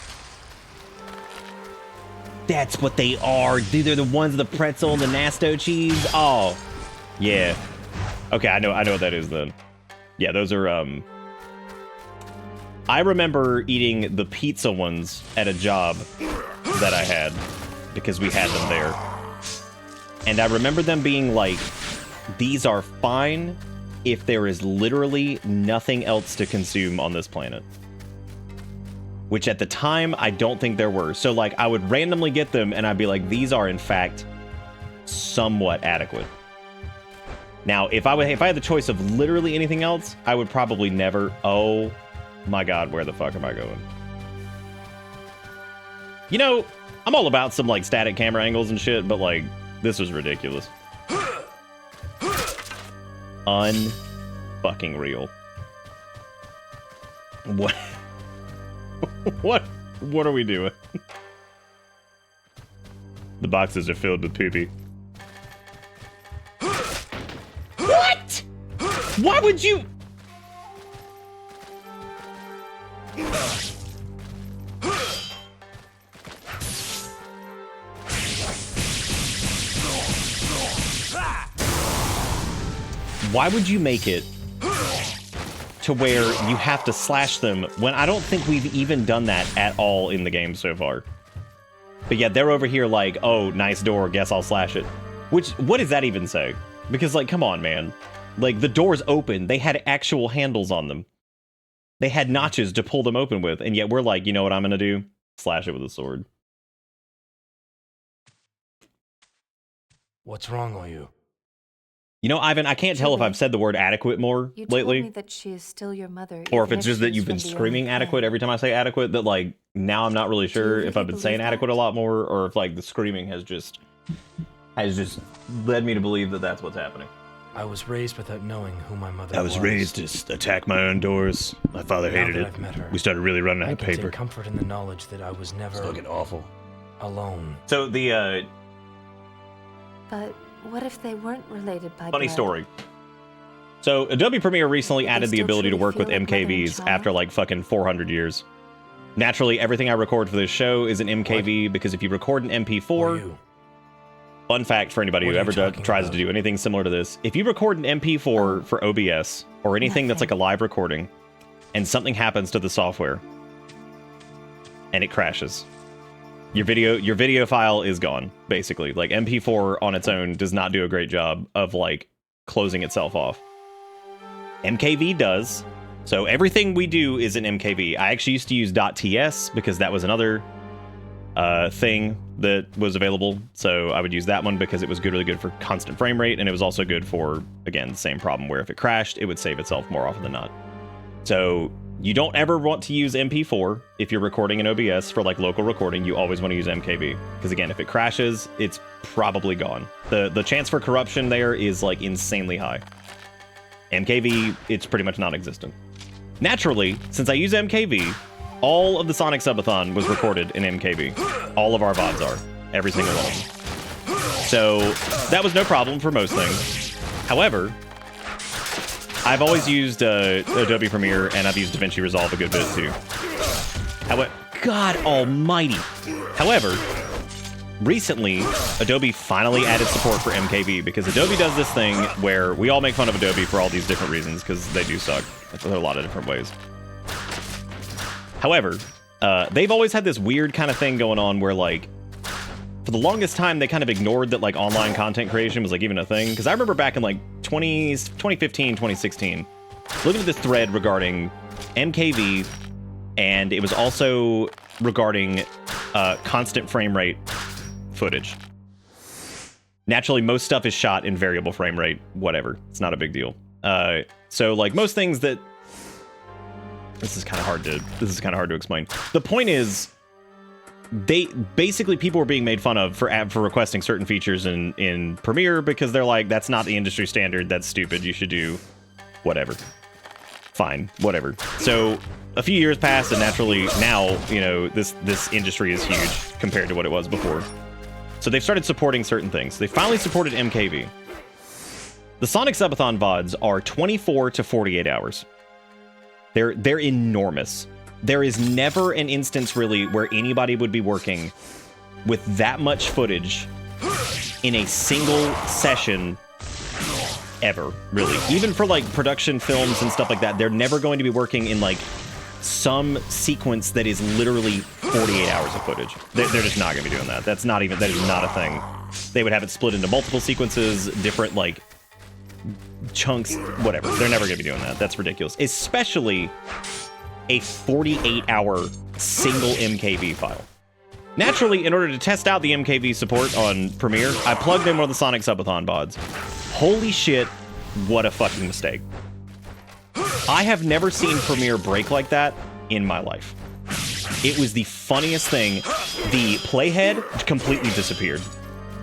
Speaker 2: That's what they are. Dude, they're the ones with the pretzel and the nasto cheese. Oh, yeah. Okay, I know what that is then. Yeah, those are I remember eating the pizza ones at a job that I had because we had them there. And I remember them being like, these are fine if there is literally nothing else to consume on this planet. Which at the time, I don't think there were. So like, I would randomly get them and I'd be like, these are in fact somewhat adequate. Now, if I had the choice of literally anything else, I would probably never. Oh my God, where the fuck am I going? You know, I'm all about some like static camera angles and shit, but like, this was ridiculous. Unfucking real. What? What are we doing? The boxes are filled with poopy. What? Why would you? Why would you make it to where you have to slash them when I don't think we've even done that at all in the game so far? But yeah, they're over here like, oh, nice door, guess I'll slash it. Which, what does that even say? Because, like, come on, man. Like, the doors open, they had actual handles on them. They had notches to pull them open with, and yet we're like, you know what I'm gonna do? Slash it with a sword.
Speaker 3: What's wrong with you?
Speaker 2: You know, Ivan, I can't tell if I've said the word adequate more
Speaker 4: You
Speaker 2: lately.
Speaker 4: told me that she is still your mother,
Speaker 2: Or if
Speaker 4: even
Speaker 2: it's just that
Speaker 4: she's
Speaker 2: you've been
Speaker 4: from the
Speaker 2: screaming
Speaker 4: only
Speaker 2: adequate every time I say adequate, that, like, now I'm not really sure
Speaker 4: really
Speaker 2: if I've been saying
Speaker 4: believe
Speaker 2: adequate a
Speaker 4: that?
Speaker 2: lot more, or if, like, the screaming has just led me to believe that that's what's happening.
Speaker 3: I was raised without knowing who my mother was.
Speaker 2: I was raised to attack my own doors. My father
Speaker 3: Now
Speaker 2: hated
Speaker 3: that
Speaker 2: it.
Speaker 3: I've met her,
Speaker 2: We started really running out
Speaker 3: I
Speaker 2: of
Speaker 3: can
Speaker 2: paper.
Speaker 3: take comfort in the knowledge that I was never
Speaker 2: awful.
Speaker 3: alone.
Speaker 2: So the
Speaker 4: But what if they weren't related by
Speaker 2: funny
Speaker 4: blood?
Speaker 2: story. So Adobe Premiere recently
Speaker 4: They
Speaker 2: added the
Speaker 4: still
Speaker 2: ability to
Speaker 4: truly
Speaker 2: work with
Speaker 4: feel like mother and
Speaker 2: MKVs
Speaker 4: child?
Speaker 2: after like fucking 400 years. Naturally, everything I record for this show is an MKV because if you record an
Speaker 3: Who are
Speaker 2: MP4,
Speaker 3: you?
Speaker 2: fun fact for anybody
Speaker 3: What
Speaker 2: who
Speaker 3: are
Speaker 2: ever
Speaker 3: you talking
Speaker 2: tries to
Speaker 3: about?
Speaker 2: do anything similar to this, if you record an MP4 for OBS or anything that's like a
Speaker 4: Nothing.
Speaker 2: live recording and something happens to the software and it crashes, your video file is gone, basically. Like MP4 on its own does not do a great job of like closing itself off. MKV does. So everything we do is an MKV. I actually used to use .ts because that was another thing that was available. So I would use that one because it was good, really good for constant frame rate, and it was also good for, again, the same problem where if it crashed, it would save itself more often than not. So you don't ever want to use MP4 if you're recording in OBS for like local recording. You always want to use MKV because again, if it crashes, it's probably gone. The chance for corruption there is like insanely high. MKV, it's pretty much non-existent. Naturally, since I use MKV, all of the Sonic Subathon was recorded in MKV. All of our VODs are. Every single one of them. So that was no problem for most things. However, I've always used Adobe Premiere, and I've used DaVinci Resolve a good bit too. God almighty. However, recently, Adobe finally added support for MKV because Adobe does this thing where we all make fun of Adobe for all these different reasons because they do suck in a lot of different ways. However, they've always had this weird kind of thing going on where, like, for the longest time, they kind of ignored that, like, online content creation was, like, even a thing. Because I remember back in, like, 2015, 2016, looking at this thread regarding MKV, and it was also regarding constant frame rate footage. Naturally, most stuff is shot in variable frame rate, whatever. It's not a big deal. So, like, most things that... This is kind of hard to explain. The point is, people were being made fun of for requesting certain features in Premiere because they're like, that's not the industry standard, that's stupid, you should do whatever. Fine, whatever. So a few years passed, and naturally now, you know, this industry is huge compared to what it was before. So they've started supporting certain things. They finally supported MKV. The Sonic Subathon VODs are 24 to 48 hours. They're enormous. There is never an instance, really, where anybody would be working with that much footage in a single session ever, really. Even for, like, production films and stuff like that, they're never going to be working in, like, some sequence that is literally 48 hours of footage. They're just not going to be doing that. That is not a thing. They would have it split into multiple sequences, different, like, chunks, whatever. They're never going to be doing that. That's ridiculous. Especially a 48-hour single MKV file. Naturally, in order to test out the MKV support on Premiere, I plugged in one of the Sonic Subathon VODs. Holy shit, what a fucking mistake. I have never seen Premiere break like that in my life. It was the funniest thing. The playhead completely disappeared.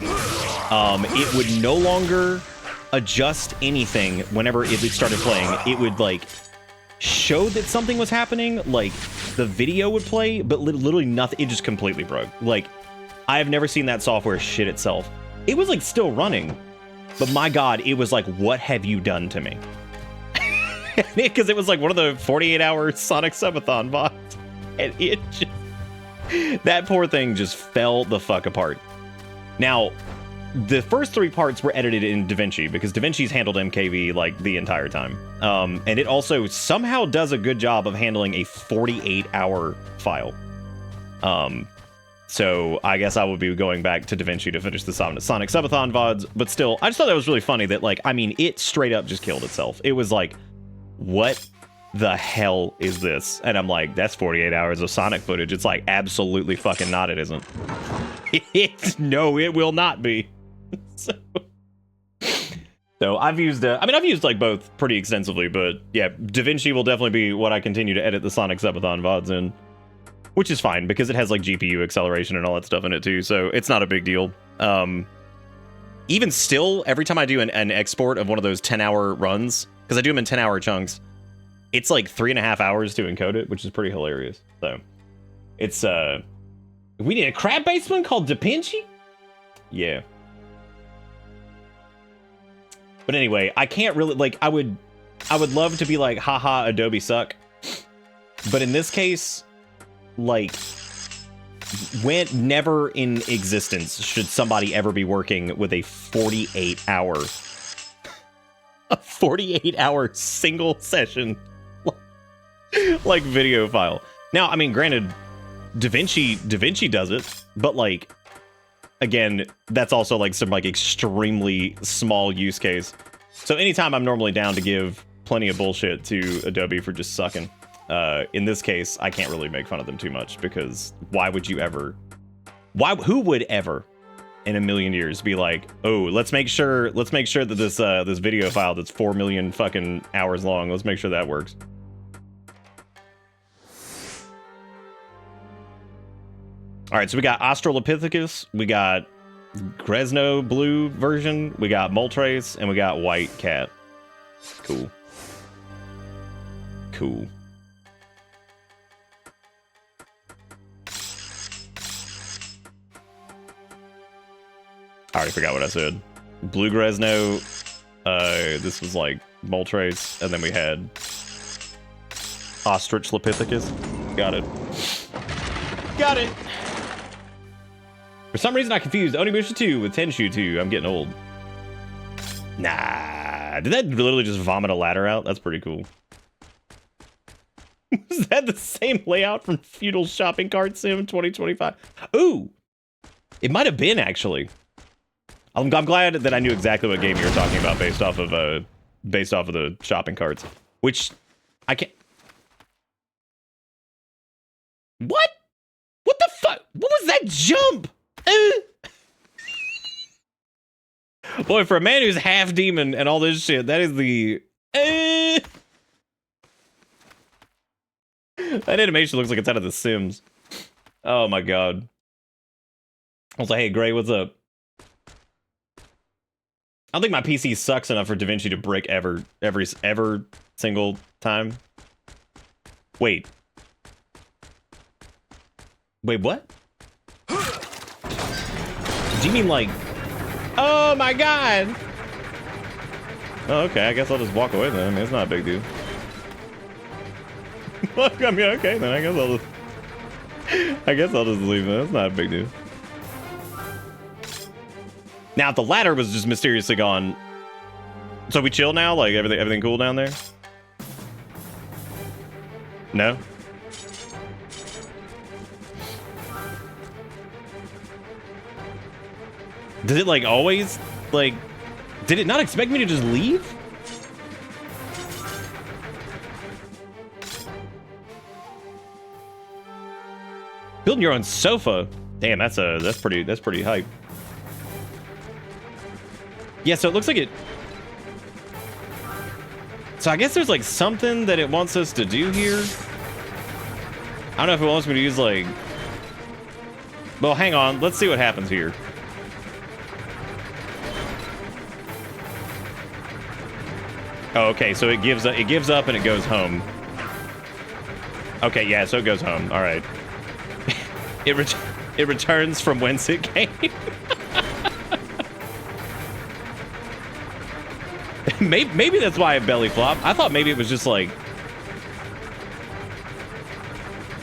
Speaker 2: It would no longer adjust anything whenever it started playing. It would, like, show that something was happening, like the video would play, but literally nothing. It just completely broke. Like, I have never seen that software shit itself. It was, like, still running, but my god, it was like, what have you done to me? Because it was like one of the 48-hour Sonic Subathon VODs, and it just, that poor thing just fell the fuck apart. Now, the first 3 parts were edited in DaVinci because DaVinci's handled MKV like the entire time. And it also somehow does a good job of handling a 48-hour file. So I guess I would be going back to DaVinci to finish the Sonic Subathon VODs, but still, I just thought that was really funny that, like, I mean, it straight up just killed itself. It was like, what the hell is this? And I'm like, that's 48 hours of Sonic footage. It's like, absolutely fucking not, it isn't. No, it will not be. So I've used, I've used like both pretty extensively, but yeah, DaVinci will definitely be what I continue to edit the Sonic Subathon VODs in, which is fine because it has like GPU acceleration and all that stuff in it too, so it's not a big deal. Even still, every time I do an export of one of those 10-hour runs, because I do them in 10-hour chunks, it's like 3.5 hours to encode it, which is pretty hilarious. So it's we need a crab-based one called DaPinci? Yeah. But anyway, I can't really, like, I would love to be like, haha, Adobe suck. But in this case, like, never in existence should somebody ever be working with a 48-hour single session like video file. Now, I mean, granted, DaVinci does it, but like, again, that's also like some like extremely small use case. So anytime I'm normally down to give plenty of bullshit to Adobe for just sucking. In this case, I can't really make fun of them too much because why would you ever? Who would ever, in a million years, be like, oh, let's make sure that this video file that's 4 million fucking hours long, let's make sure that works. All right, so we got Australopithecus, we got Gresno blue version, we got Moltres, and we got White Cat. Cool. Cool. I already forgot what I said. Blue Gresno, this was like Moltres, and then we had Australopithecus. Got it. Got it! For some reason, I confused Onimusha 2 with Tenshu 2. I'm getting old. Nah. Did that literally just vomit a ladder out? That's pretty cool. Was that the same layout from Feudal Shopping Cart Sim 2025? Ooh! It might have been, actually. I'm glad that I knew exactly what game you were talking about based off of the shopping carts. Which, I can't... What? What the fuck? What was that jump? Boy, for a man who's half demon and all this shit, that is the... That animation looks like it's out of The Sims. Oh my god. I was like, hey, Gray, what's up? I don't think my PC sucks enough for DaVinci to break every single time. Wait. Wait, what? Do you mean like... Oh my god! Oh, okay, I guess I'll just walk away then. I mean, it's not a big deal. I mean, okay, then I guess I'll just leave it. It's not a big deal. Now, if the ladder was just mysteriously gone... So we chill now? Like, everything cool down there? No? Did it, like, always, like... Did it not expect me to just leave? Building your own sofa? Damn, that's pretty hype. Yeah, so it looks like it... So I guess there's, like, something that it wants us to do here. I don't know if it wants me to use, like... Well, hang on. Let's see what happens here. Oh, okay, so it gives up and it goes home. Okay, yeah, so it goes home. All right. It returns from whence it came. Maybe that's why it belly flopped. I thought maybe it was just like...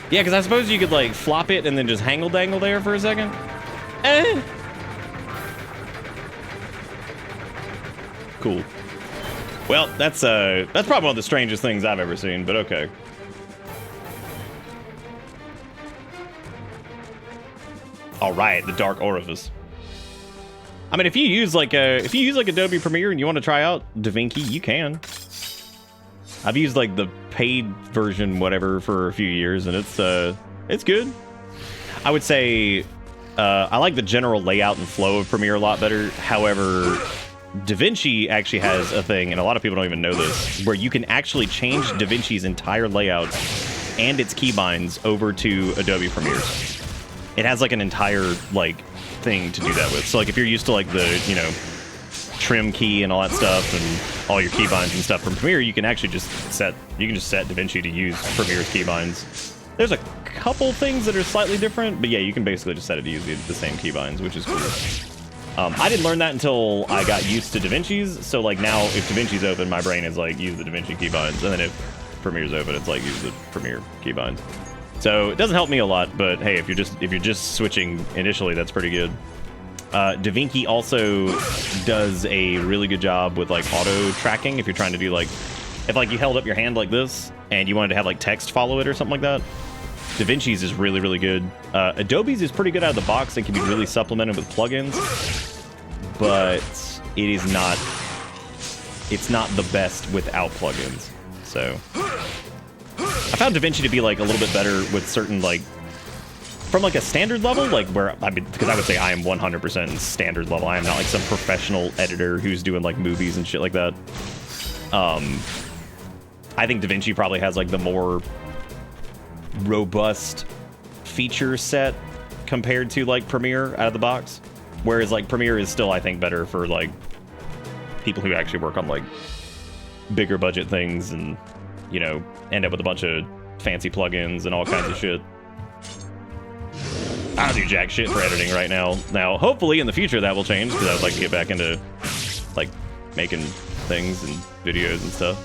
Speaker 2: Yeah, because I suppose you could like flop it and then just hangle dangle there for a second. cool. Well, that's probably one of the strangest things I've ever seen, but okay. All right, the Dark Orifice. I mean, if you use like Adobe Premiere and you want to try out DaVinci, you can. I've used like the paid version, whatever, for a few years, and it's good. I would say I like the general layout and flow of Premiere a lot better. However, DaVinci actually has a thing, and a lot of people don't even know this, where you can actually change DaVinci's entire layout and its keybinds over to Adobe Premiere. It has like an entire like thing to do that with. So like if you're used to like the, you know, trim key and all that stuff and all your keybinds and stuff from Premiere, you can actually just set DaVinci to use Premiere's keybinds. There's a couple things that are slightly different, but yeah, you can basically just set it to use the same keybinds, which is cool. I didn't learn that until I got used to DaVinci's, so like now if DaVinci's open, my brain is like, use the DaVinci keybinds, and then if Premiere's open, it's like, use the Premiere keybinds. So it doesn't help me a lot, but hey, if you're just switching initially, that's pretty good. DaVinci also does a really good job with like auto tracking. If you're trying to do like, if like you held up your hand like this and you wanted to have like text follow it or something like that, DaVinci's is really, really good. Adobe's is pretty good out of the box. It can be really supplemented with plugins, but it's not the best without plugins. So I found DaVinci to be like a little bit better with certain like, from like a standard level, like where, I mean, because I would say I am 100% standard level. I am not like some professional editor who's doing like movies and shit like that. I think DaVinci probably has like the more robust feature set compared to like Premiere out of the box. Whereas like Premiere is still, I think, better for like people who actually work on like bigger budget things and, you know, end up with a bunch of fancy plugins and all kinds of shit. I don't do jack shit for editing right now. Now, hopefully in the future that will change, because I would like to get back into like making things and videos and stuff.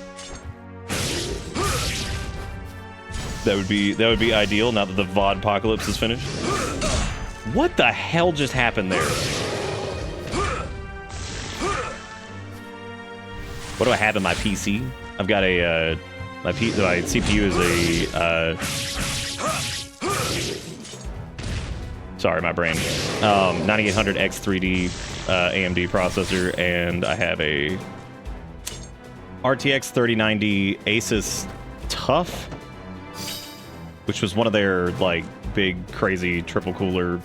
Speaker 2: That would be ideal now that the VOD apocalypse is finished. What the hell just happened there? What do I have in my PC? I've got a my CPU is a sorry, my brain. 9800X3D AMD processor, and I have a RTX 3090 Asus TUF, which was one of their like big crazy triple cooler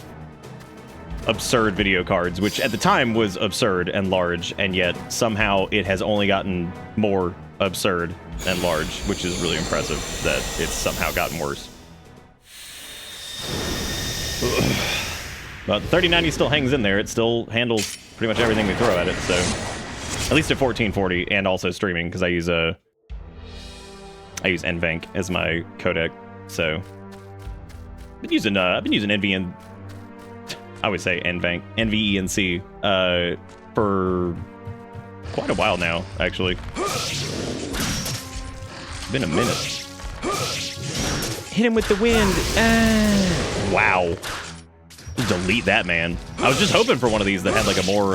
Speaker 2: absurd video cards, which at the time was absurd and large, and yet somehow it has only gotten more absurd and large, which is really impressive that it's somehow gotten worse. But the 3090 still hangs in there. It still handles pretty much everything we throw at it, so at least at 1440, and also streaming, because I use NVENC as my codec. So I've been using NVENC, I would say NVENC for quite a while now, actually. Been a minute. Hit him with the wind. Wow. Delete that, man. I was just hoping for one of these that had like a more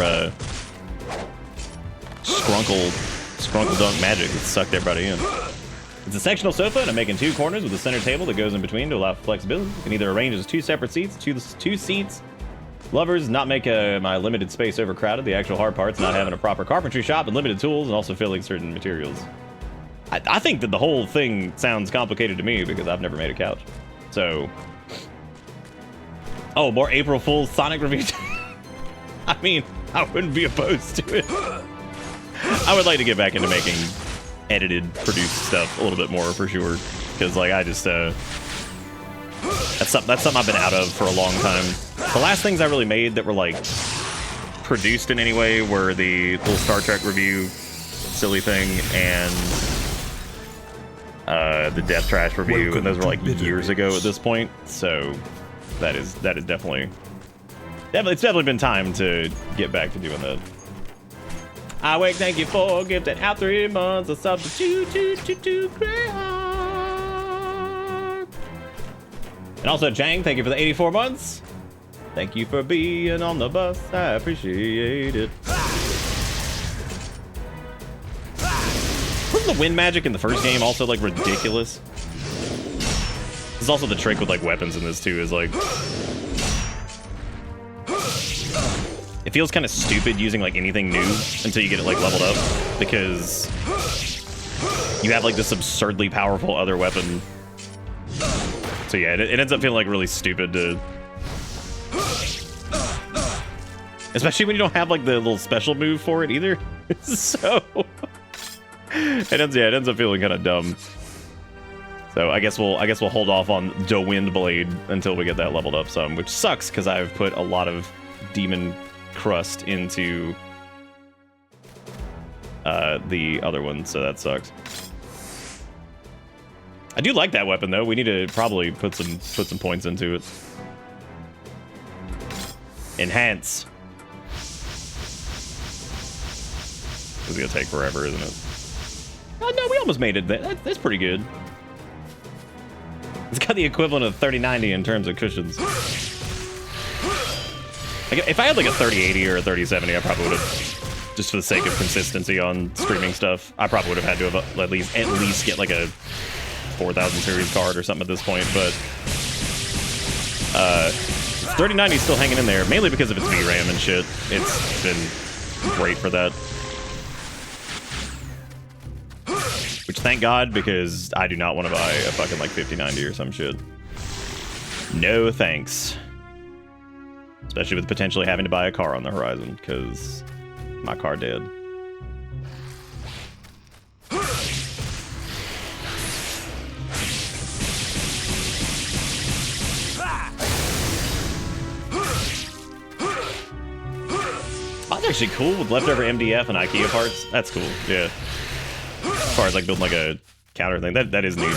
Speaker 2: scrunkle dunk magic that sucked everybody in. It's a sectional sofa, and I'm making two corners with a center table that goes in between to allow for flexibility. You can either arrange as two separate seats, two seats. Lovers, not make my limited space overcrowded. The actual hard part's not having a proper carpentry shop and limited tools, and also filling certain materials. I think that the whole thing sounds complicated to me because I've never made a couch. So, oh, more April Fool's Sonic reviews. I mean, I wouldn't be opposed to it. I would like to get back into making edited, produced stuff a little bit more for sure, because like I just that's something I've been out of for a long time. The last things I really made that were like produced in any way were the little Star Trek review silly thing and the Death Trash review.
Speaker 1: Welcome
Speaker 2: and those were like
Speaker 1: to
Speaker 2: years ago at this point, so that is definitely it's definitely been time to get back to doing that. I wake, thank you for gifting out 3 months of substitute to Greyheart. And also, Jang, thank you for the 84 months. Thank you for being on the bus. I appreciate it. Wasn't the wind magic in the first game also like ridiculous? There's also the trick with like weapons in this too, is like it feels kind of stupid using like anything new until you get it like leveled up, because you have like this absurdly powerful other weapon. So yeah, it ends up feeling like really stupid to, especially when you don't have like the little special move for it either. So it ends up feeling kind of dumb. So I guess we'll hold off on the Wind Blade until we get that leveled up some, which sucks because I've put a lot of demon crust into the other one, so that sucks. I do like that weapon though. We need to probably put some points into it. Enhance. It's gonna take forever, isn't it? Oh no, we almost made it. That's pretty good. It's got the equivalent of 3090 in terms of cushions. Like, if I had like a 3080 or a 3070, I probably would have, just for the sake of consistency on streaming stuff, I probably would have had to have at least get like a 4000 series card or something at this point. But 3090 is still hanging in there, mainly because of its VRAM and shit. It's been great for that. Which, thank God, because I do not want to buy a fucking like 5090 or some shit. No thanks. Especially with potentially having to buy a car on the horizon, because my car dead. Oh, that's actually cool with leftover MDF and IKEA parts. That's cool, yeah. As far as like building like a counter thing, that is neat.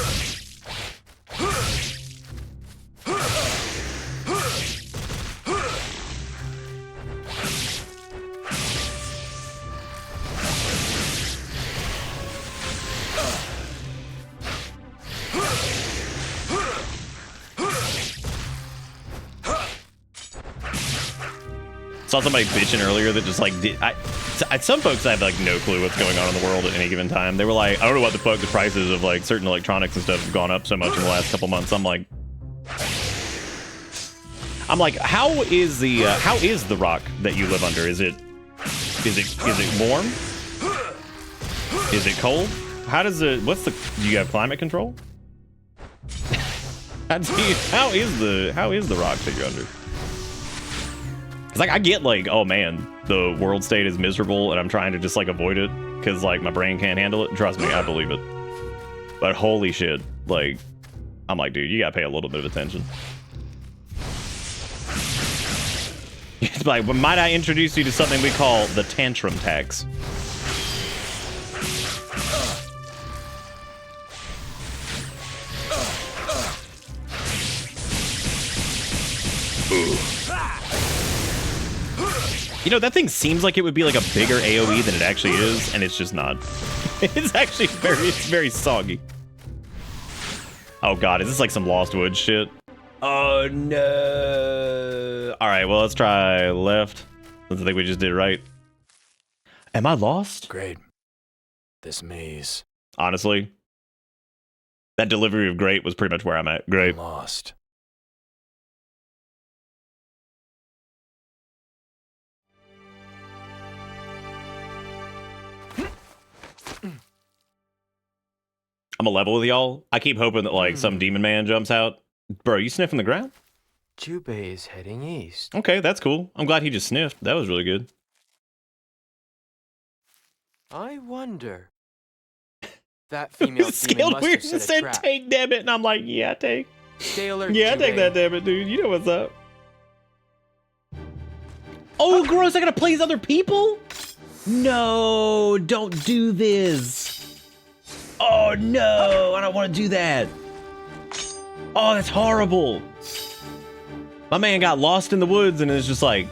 Speaker 2: Saw somebody bitching earlier that just like some folks have like no clue what's going on in the world at any given time. They were like, I don't know what the fuck the prices of like certain electronics and stuff have gone up so much in the last couple months. I'm like, how is the rock that you live under? Is it warm? Is it cold? How does it? Do you have climate control? How is the rock that you're under? It's like, I get like, oh man, the world state is miserable and I'm trying to just like avoid it because like my brain can't handle it. Trust me, I believe it. But holy shit, like, I'm like, dude, you gotta pay a little bit of attention. It's like, well, might I introduce you to something we call the tantrum tax? Ooh. You know, that thing seems like it would be like a bigger AoE than it actually is, and it's just not. It's actually very soggy. Oh god, is this like some Lost Woods shit? Oh no. Alright, well, let's try left. I think we just did right. Am I lost?
Speaker 3: Great. This maze.
Speaker 2: Honestly, that delivery of great was pretty much where I'm at. Great.
Speaker 3: I'm lost.
Speaker 2: I'm a level with y'all. I keep hoping that like some demon man jumps out. Bro, you sniffing the ground?
Speaker 3: Jubei is heading east.
Speaker 2: Okay, that's cool. I'm glad he just sniffed. That was really good.
Speaker 3: I wonder. That female demon
Speaker 2: Scaled
Speaker 3: must
Speaker 2: weird
Speaker 3: have
Speaker 2: and
Speaker 3: set a
Speaker 2: said
Speaker 3: trap.
Speaker 2: take, damn it. And I'm like, yeah, take.
Speaker 3: Stay alert,
Speaker 2: Yeah, I take
Speaker 3: Jubei.
Speaker 2: that, damn it, dude. You know what's up. Oh, gross. I gotta play as other people? No, don't do this. Oh, no. I don't want to do that. Oh, that's horrible. My man got lost in the woods and is just like,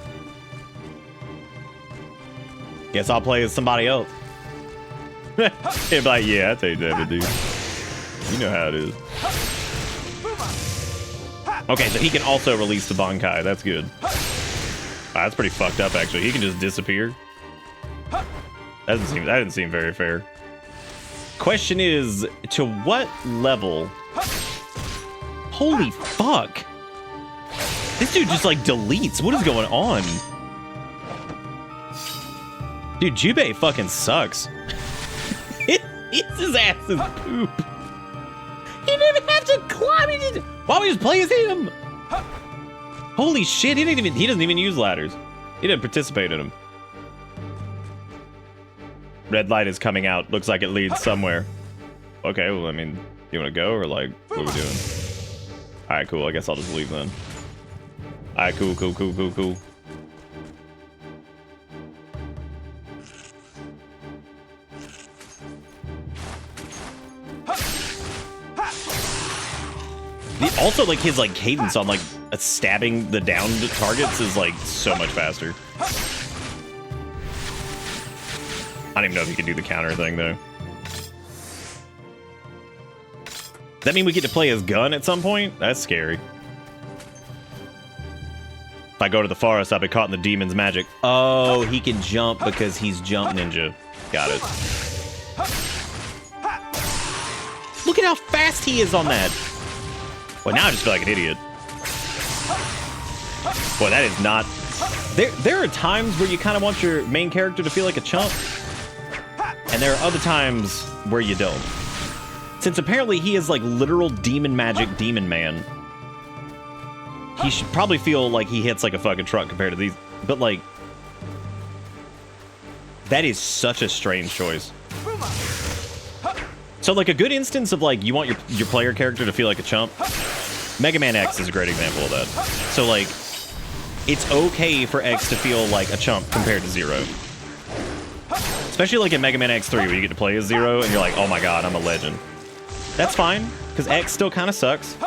Speaker 2: guess I'll play as somebody else. He'd be like, yeah, I take that, dude. You know how it is. Okay, so he can also release the Bankai. That's good. That's pretty fucked up, actually. He can just disappear. That didn't seem very fair. Question is, to what level? Holy fuck. This dude just like deletes. What is going on? Dude, Jubei fucking sucks. It's his ass is poop. He didn't even have to climb. Why don't we just play as him? Holy shit, he doesn't even use ladders. He didn't participate in them. Red light is coming out. Looks like it leads somewhere. Okay, well, I mean, you want to go or like, what are we doing? All right, cool. I guess I'll just leave then. All right, cool. Also, like his like cadence on like stabbing the downed targets is like so much faster. I don't even know if he can do the counter thing though. Does that mean we get to play as Gun at some point? That's scary. If I go to the forest, I'll be caught in the demon's magic. Oh, he can jump because he's Jump Ninja. Got it. Look at how fast he is on that. Well, now I just feel like an idiot. Boy, that is not... There are times where you kind of want your main character to feel like a chump. And there are other times where you don't. Since apparently he is like literal demon magic demon man, he should probably feel like he hits like a fucking truck compared to these. But like, that is such a strange choice. So like a good instance of like you want your player character to feel like a chump. Mega Man X is a great example of that. So like, it's okay for X to feel like a chump compared to Zero. Especially like in Mega Man X3 where you get to play as Zero and you're like, oh my god, I'm a legend. That's fine, because X still kind of sucks.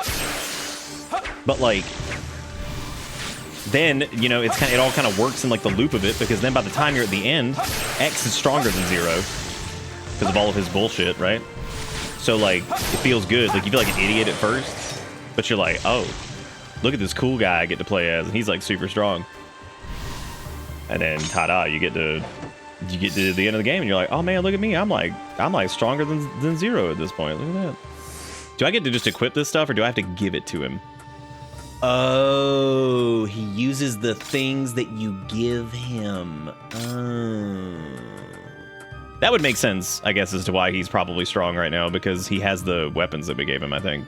Speaker 2: But like, then, you know, it all kind of works in like the loop of it, because then by the time you're at the end, X is stronger than Zero. Because of all of his bullshit, right? So like, it feels good. Like you feel like an idiot at first, but you're like, oh, look at this cool guy I get to play as, and he's like super strong. And then ta-da, you get to the end of the game and you're like, oh man, look at me, I'm like stronger than Zero at this point. Look at that. Do I get to just equip this stuff or do I have to give it to him? Oh, he uses the things that you give him. Oh. That would make sense, I guess, as to why he's probably strong right now, because he has the weapons that we gave him, I think.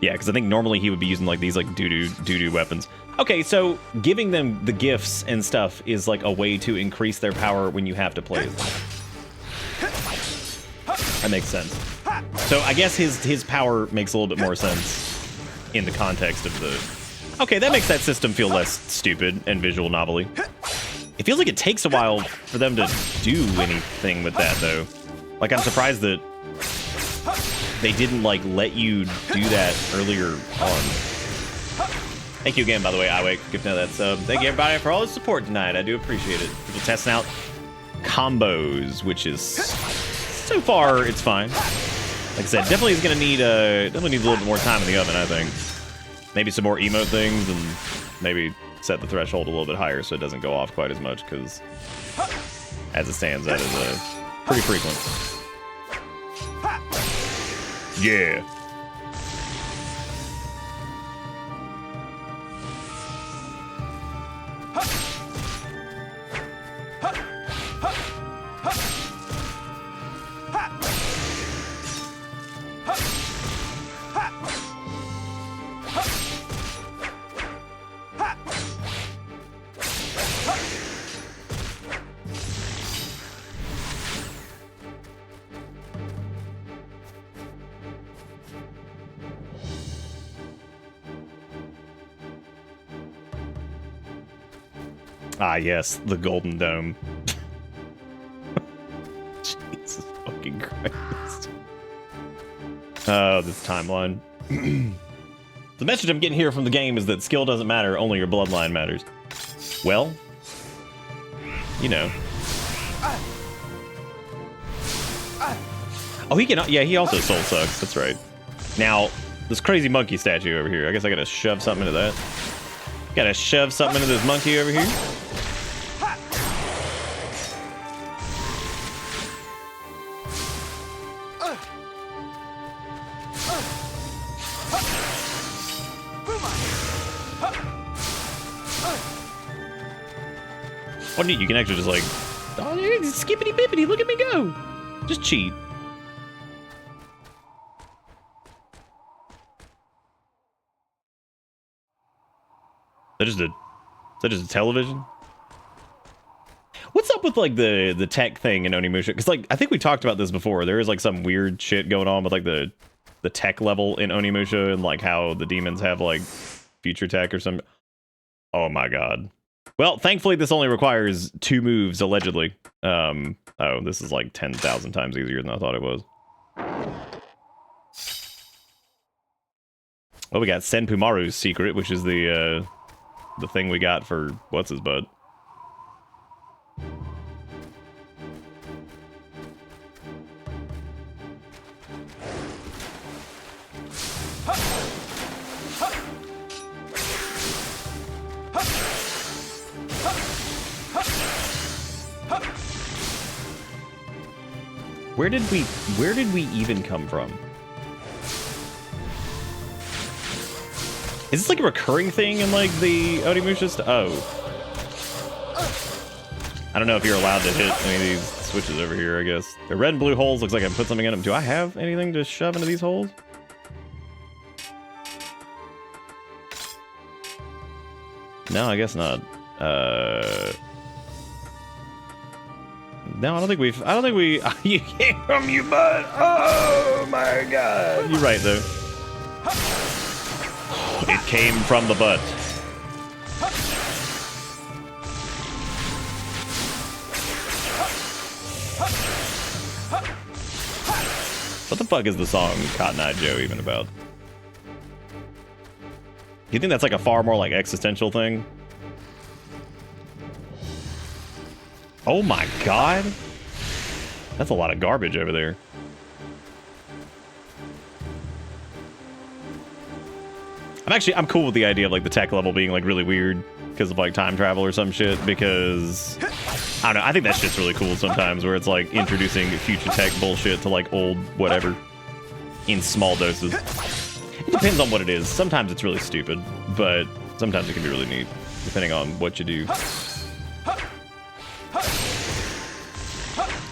Speaker 2: Yeah, because I think normally he would be using like these like doo-doo weapons. Okay, so giving them the gifts and stuff is like a way to increase their power when you have to play them. That makes sense. So I guess his power makes a little bit more sense in the context of the... Okay, that makes that system feel less stupid and visual novelty. It feels like it takes a while for them to do anything with that, though. Like, I'm surprised that they didn't, like, let you do that earlier on. Thank you again, by the way, Iwake, for giving that sub. Thank you, everybody, for all the support tonight. I do appreciate it. People testing out combos, which is... So far, it's fine. Like I said, definitely is going to need a little bit more time in the oven, I think. Maybe some more emote things, and maybe set the threshold a little bit higher so it doesn't go off quite as much, because as it stands, that is pretty frequent. Yeah. Ah, yes, the Golden Dome. Jesus fucking Christ. Oh, this timeline. The message I'm getting here from the game is that skill doesn't matter, only your bloodline matters. Well, you know. Oh, he can. Yeah, he also soul sucks. That's right. Now, this crazy monkey statue over here. I guess I gotta shove something into that. Gotta shove something into this monkey over here. Oh, neat, you can actually just like, oh, skippity bippity, look at me go. Just cheat. Is that just a television? What's up with like the tech thing in Onimusha? Because like I think we talked about this before. There is like some weird shit going on with like the tech level in Onimusha and like how the demons have like future tech or some. Oh my god. Well, thankfully this only requires 2 moves allegedly. Oh, this is like 10,000 times easier than I thought it was. Oh, we got Senpumaru's secret, which is the thing we got for what's his butt. Where did we even come from? Is this like a recurring thing in like the Onimusha stuff? Oh. I don't know if you're allowed to hit any of these switches over here, I guess. The red and blue holes, looks like I can put something in them. Do I have anything to shove into these holes? No, I guess not. No, I don't think we, you came from you butt. Oh my god. You're right though. It came from the butt. What the fuck is the song Cotton Eye Joe even about? Do you think that's like a far more like existential thing? Oh my god! That's a lot of garbage over there. I'm cool with the idea of like the tech level being like really weird because of like time travel or some shit, because I don't know, I think that shit's really cool sometimes where it's like introducing future tech bullshit to like old whatever in small doses. It depends on what it is. Sometimes it's really stupid, but sometimes it can be really neat depending on what you do.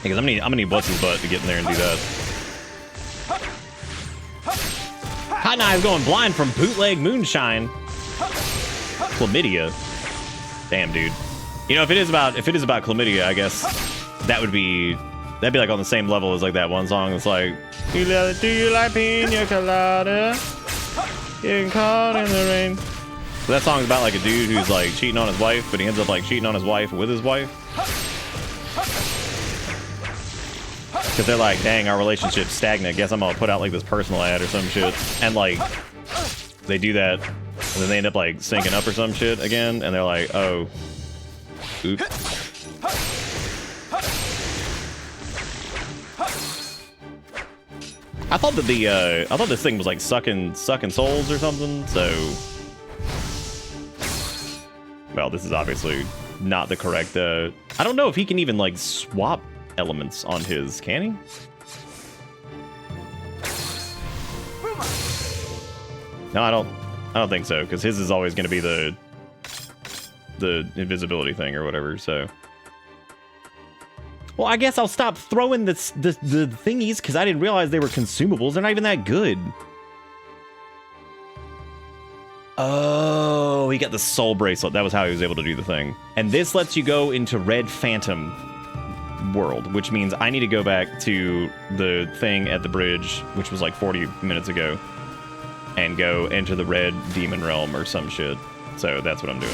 Speaker 2: Because I'm gonna need what's his butt to get in there and do that. Cotton Eye is going blind from bootleg moonshine. Chlamydia. Damn, dude. You know, if it is about chlamydia, I guess that'd be like on the same level as like that one song. It's like, do you like pina colada? Getting caught in the rain. So that song's about like a dude who's like cheating on his wife, but he ends up like cheating on his wife with his wife. Because they're like, dang, our relationship's stagnant. Guess I'm gonna put out like this personal ad or some shit. And like, they do that, and then they end up like syncing up or some shit again, and they're like, oh, oops. I thought that I thought this thing was like sucking souls or something. So, well, this is obviously not the correct. I don't know if he can even like swap elements on his, can he? No, I don't think so, because his is always going to be the invisibility thing or whatever. So, well, I guess I'll stop throwing the thingies because I didn't realize they were consumables. They're not even that good. Oh, he got the soul bracelet. That was how he was able to do the thing. And this lets you go into Red Phantom world, which means I need to go back to the thing at the bridge, which was like 40 minutes ago, and go into the red demon realm or some shit. So that's what I'm doing.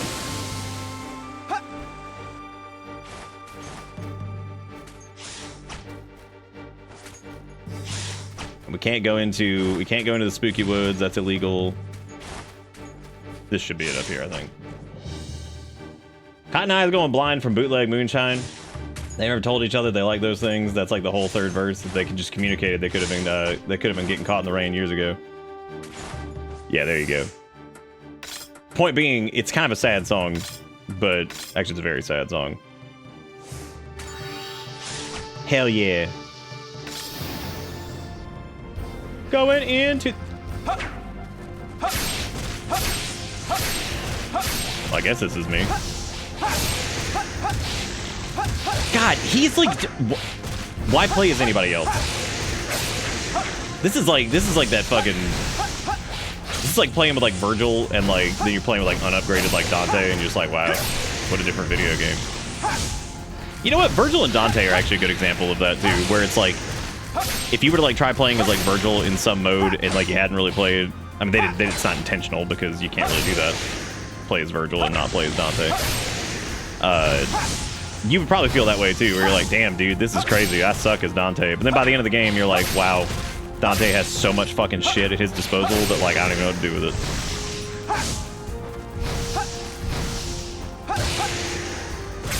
Speaker 2: We can't go into the spooky woods. That's illegal. This should be it up here, I think. Cotton Eye is going blind from bootleg moonshine. They never told each other they like those things. That's like the whole third verse. That they could just communicate. They could have been getting caught in the rain years ago. Yeah, there you go. Point being, it's kind of a sad song, but actually it's a very sad song. Hell yeah. Going into... I guess this is me. God, he's like, why play as anybody else? This is like that fucking. This is like playing with like Virgil and like then you're playing with like unupgraded like Dante and you're just like, wow, what a different video game. You know what? Virgil and Dante are actually a good example of that too, where it's like, if you were to like try playing as like Virgil in some mode and like you hadn't really played, I mean, it's not intentional because you can't really do that. Play as Virgil and not play as Dante. You would probably feel that way too, where you're like, damn, dude, this is crazy. I suck as Dante. But then by the end of the game, you're like, wow, Dante has so much fucking shit at his disposal that like I don't even know what to do with it.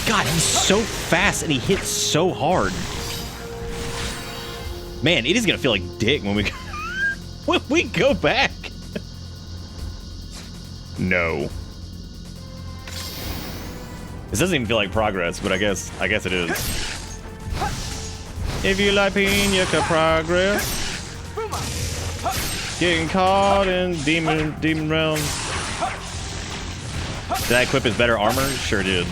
Speaker 2: God, he's so fast and he hits so hard. Man, it is gonna feel like dick when we go back. No. This doesn't even feel like progress, but I guess it is. If you like pina progress. Getting caught in demon realm. Did I equip his better armor? Sure did.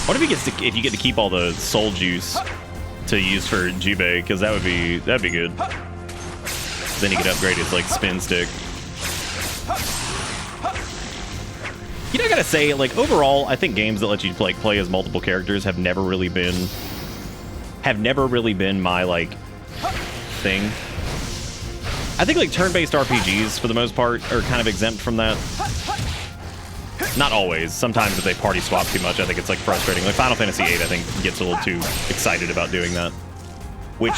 Speaker 2: What if he gets to, if you get to keep all the soul juice to use for Jubei, because that'd be good. Then he could upgrade his like spin stick. You know, I gotta say, like overall, I think games that let you like play as multiple characters have never really been my like thing. I think like turn-based RPGs for the most part are kind of exempt from that. Not always. Sometimes if they party swap too much, I think it's like frustrating. Like Final Fantasy VIII, I think gets a little too excited about doing that, which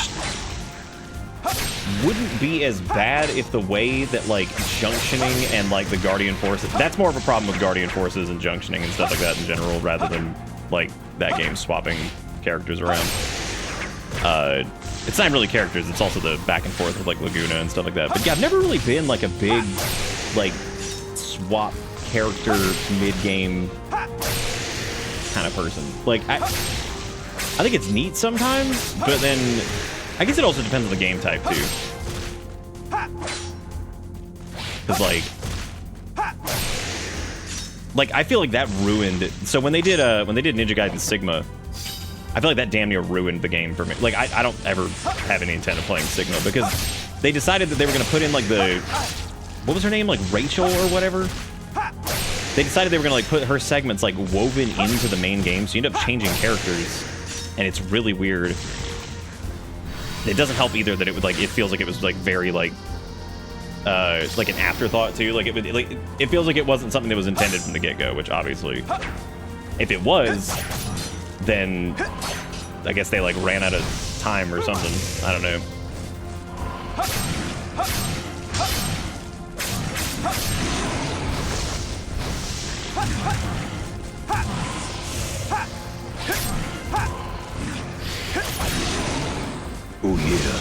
Speaker 2: wouldn't be as bad if the way that like junctioning and like the Guardian Forces, that's more of a problem with Guardian Forces and junctioning and stuff like that in general, rather than like that game swapping characters around. It's not really characters, it's also the back and forth with like Laguna and stuff like that. But yeah, I've never really been like a big like swap character mid-game kind of person. Like I think it's neat sometimes, but then I guess it also depends on the game type too. Cause like I feel like that ruined it. So when they did Ninja Gaiden Sigma, I feel like that damn near ruined the game for me. Like I don't ever have any intent of playing Sigma because they decided that they were gonna put in like the, what was her name, like Rachel or whatever. They decided they were gonna like put her segments like woven into the main game, so you end up changing characters, and it's really weird. It doesn't help either that it would like, it feels like it was like very like an afterthought too. Like it feels like it wasn't something that was intended from the get-go, which obviously, if it was, then I guess they like ran out of time or something. I don't know.
Speaker 1: Oh yeah.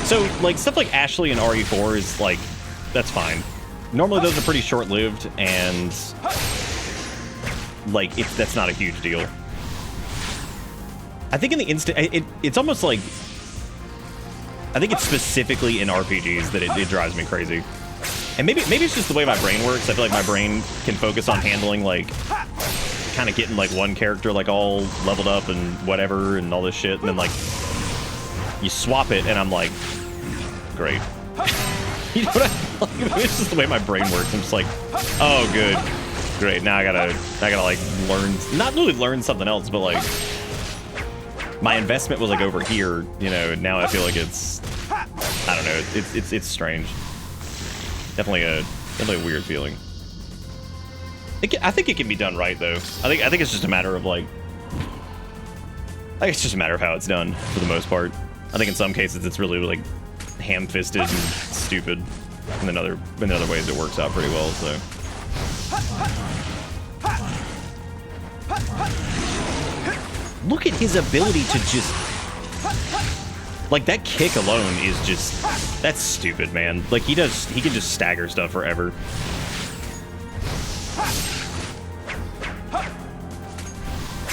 Speaker 2: So like stuff like Ashley and RE4 is like, that's fine. Normally those are pretty short-lived, and like that's not a huge deal. I think in the instant, it's almost like, I think it's specifically in RPGs that it drives me crazy. And maybe it's just the way my brain works. I feel like my brain can focus on handling like kind of getting like one character like all leveled up and whatever and all this shit, and then like you swap it and I'm like, great. You know what I mean? It's just the way my brain works. I'm just like, oh good, great, now I gotta like learn, not really learn something else, but like my investment was like over here, you know, now I feel like it's, I don't know, it's strange. Definitely a weird feeling. I think it can be done right though. I think it's just a matter of like, I think it's just a matter of how it's done for the most part. I think in some cases it's really like ham-fisted and stupid, and in other ways it works out pretty well. So. Look at his ability to just Like, that kick alone is just... That's stupid, man. Like, he can just stagger stuff forever.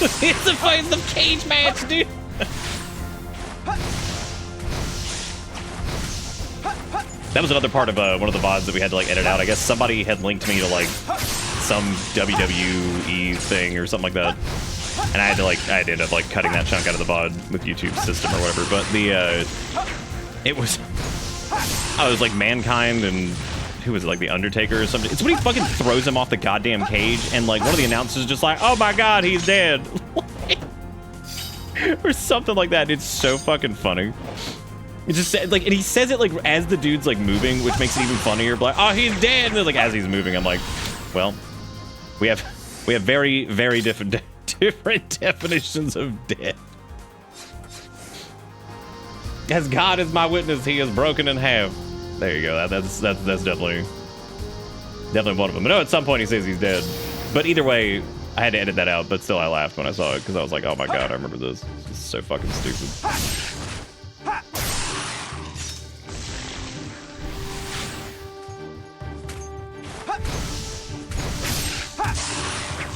Speaker 2: It's a cage match, dude! That was another part of one of the VODs that we had to, like, edit out. I guess somebody had linked me to, like, some WWE thing or something like that. And I had to end up, like, cutting that chunk out of the VOD with YouTube's system or whatever. But it was... I was, like, Mankind and... Who was it, like, The Undertaker or something? It's when he fucking throws him off the goddamn cage, and, like, one of the announcers is just like, oh my god, he's dead. Or something like that. It's so fucking funny. It's just, like, and he says it, like, as the dude's, like, moving, which makes it even funnier. But, like, oh, he's dead. And then, like, as he's moving, I'm like, well, we have very, very different definitions of death. As God is my witness, he is broken in half. There you go. That's definitely one of them. But no, at some point he says he's dead. But either way, I had to edit that out. But still, I laughed when I saw it because I was like, oh my god, I remember this. This is so fucking stupid.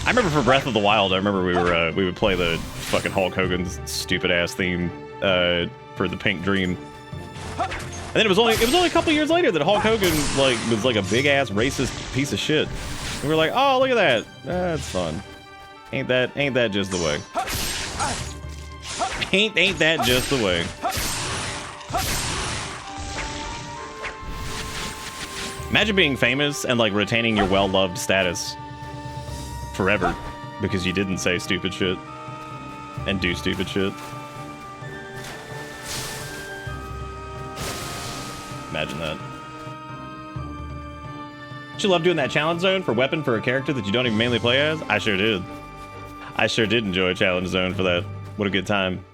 Speaker 2: I remember for Breath of the Wild, I remember we would play the fucking Hulk Hogan's stupid ass theme for the Pink Dream. And then it was only a couple years later that Hulk Hogan was like a big ass racist piece of shit. And we were like, oh, look at that. That's fun. Ain't that just the way? Ain't that just the way? Imagine being famous and, like, retaining your well-loved status forever because you didn't say stupid shit and do stupid shit. Imagine that. Did you love doing that challenge zone for weapon for a character that you don't even mainly play as? I sure did. I sure did enjoy challenge zone for that. What a good time.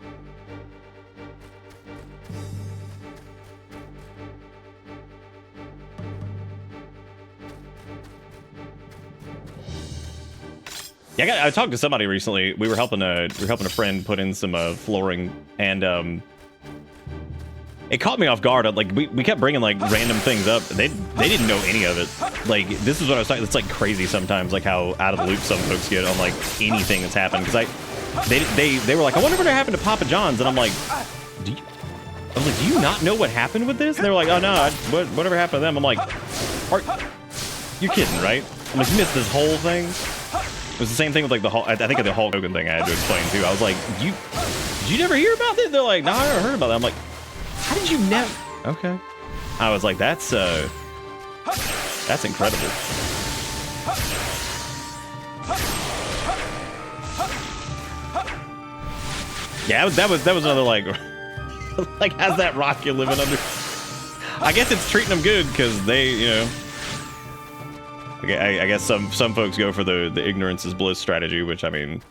Speaker 2: Yeah, I talked to somebody recently. We were helping a friend put in some flooring, and it caught me off guard. Like we kept bringing like random things up. They didn't know any of it. Like, this is what I was talking. It's like crazy sometimes, like how out of the loop some folks get on like anything that's happened. Because they were like, I wonder what happened to Papa John's, and I'm like, do you not know what happened with this? And they were like, oh no, whatever happened to them. I'm like, you're kidding, right? I'm like, you missed this whole thing. It was the same thing with like the Hulk. I think the Hulk Hogan thing I had to explain too. I was like, did you never hear about this? They're like, no, I never heard about that. I'm like, how did you never? Okay. I was like, that's incredible. Yeah, that was another like, like, how's that rock you're living under? I guess it's treating them good because they, you know. I guess some folks go for the ignorance is bliss strategy, which, I mean,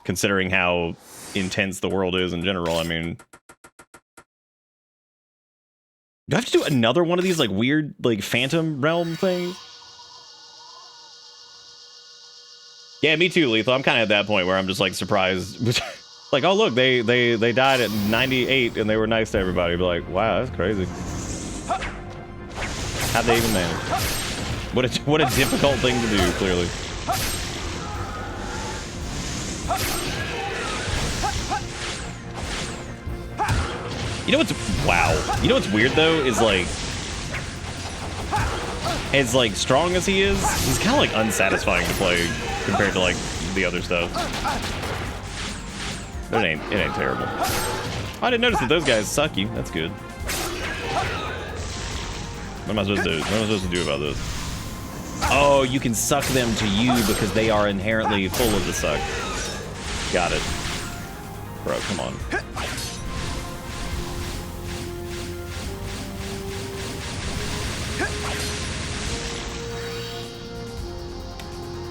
Speaker 2: considering how intense the world is in general, I mean, do I have to do another one of these like weird like Phantom Realm things? Yeah, me too, Lethal. I'm kind of at that point where I'm just like surprised. Like, oh look, they died at 98 and they were nice to everybody. Be like, wow, that's crazy. How'd they even manage? What a difficult thing to do, clearly. You know what's wow? You know what's weird though is like, as like strong as he is, he's kind of like unsatisfying to play compared to like the other stuff. But it ain't terrible. I didn't notice that those guys suck you. That's good. What am I supposed to do about this? Oh, you can suck them to you because they are inherently full of the suck. Got it. Bro, come on.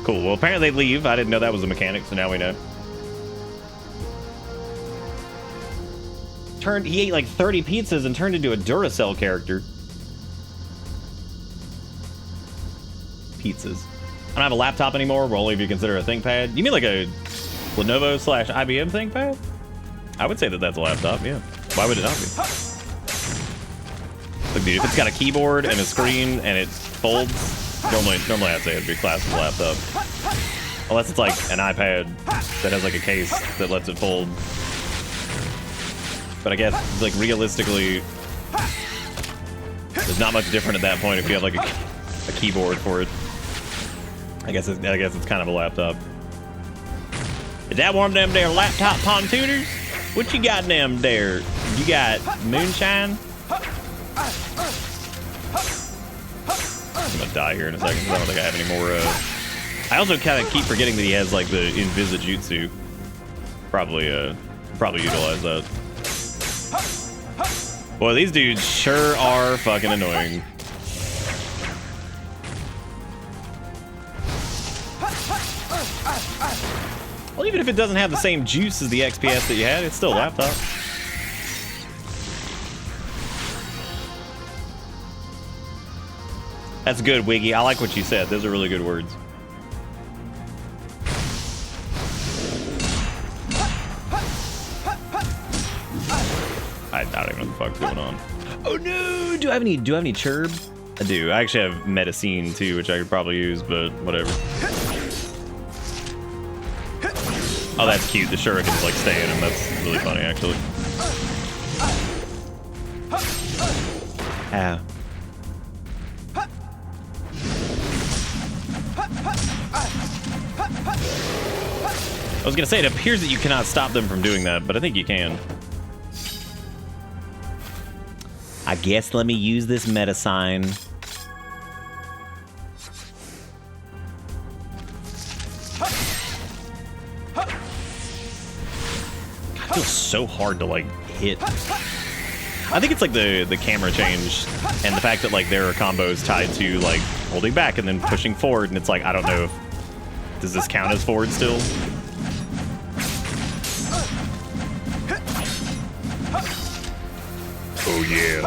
Speaker 2: Cool, well apparently they leave. I didn't know that was a mechanic, so now we know. He ate like 30 pizzas and turned into a Duracell character. Pizzas. I don't have a laptop anymore, but only if you consider a ThinkPad. You mean like a Lenovo / IBM ThinkPad? I would say that that's a laptop, yeah. Why would it not be? Look, dude, if it's got a keyboard and a screen and it folds, normally I'd say it'd be classed as a laptop. Unless it's like an iPad that has like a case that lets it fold. But I guess, like, realistically, there's not much different at that point if you have like a keyboard for it. I guess it's kind of a laptop. Is that one of them there laptop pontooners? What you got in them there? You got moonshine? I'm gonna die here in a second because I don't think I have any more. I also kind of keep forgetting that he has like the Invisijutsu. Probably utilize that. Boy, these dudes sure are fucking annoying. Well, even if it doesn't have the same juice as the XPS that you had, it's still a laptop. That's good, Wiggy. I like what you said. Those are really good words. I don't even know what the fuck's going on. Oh no! Do I have any chirb? I do. I actually have medicine too, which I could probably use, but whatever. Oh, that's cute. The shurikens like stay in him. That's really funny, actually. Ow. I was gonna say, it appears that you cannot stop them from doing that, but I think you can. I guess let me use this meta sign. God, it feels so hard to like hit. I think it's like the camera change and the fact that like there are combos tied to like holding back and then pushing forward, and it's like I don't know if does this count as forward still? Oh yeah.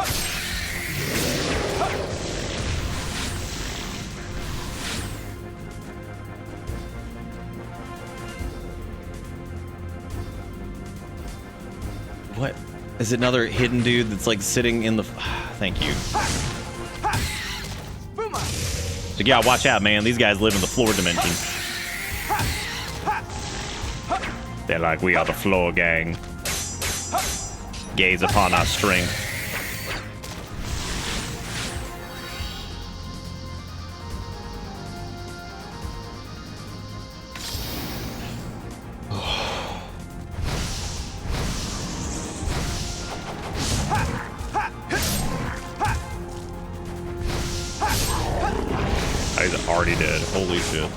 Speaker 2: What? Is it another hidden dude that's like sitting in the... Thank you. So yeah, watch out, man. These guys live in the floor dimension. They're like, we are the floor gang. Gaze upon our strength. He's already dead. Holy shit.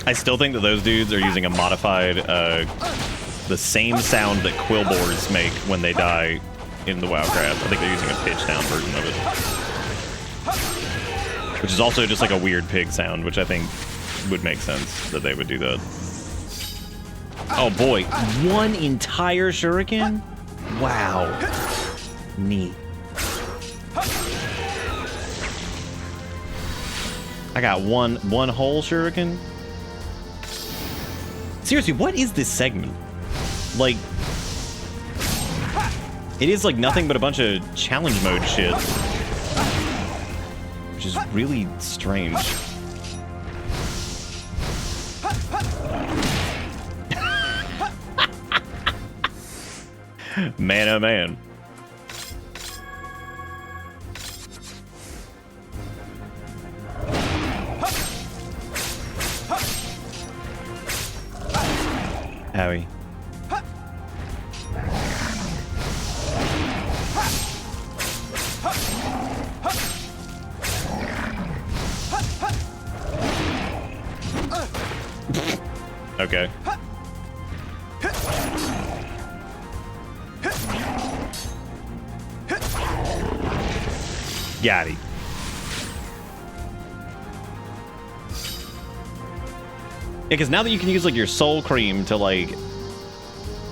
Speaker 2: I still think that those dudes are using a modified, the same sound that quillboars make when they die in the WoWcraft. I think they're using a pitch down version of it. Which is also just like a weird pig sound, which I think would make sense that they would do that. Oh boy, one entire shuriken? Wow. Neat. I got one whole shuriken. Seriously, what is this segment? Like, it is like nothing but a bunch of challenge mode shit. Which is really strange. Man, oh man. Howie. Okay. Got it. Yeah, because now that you can use like your soul cream to like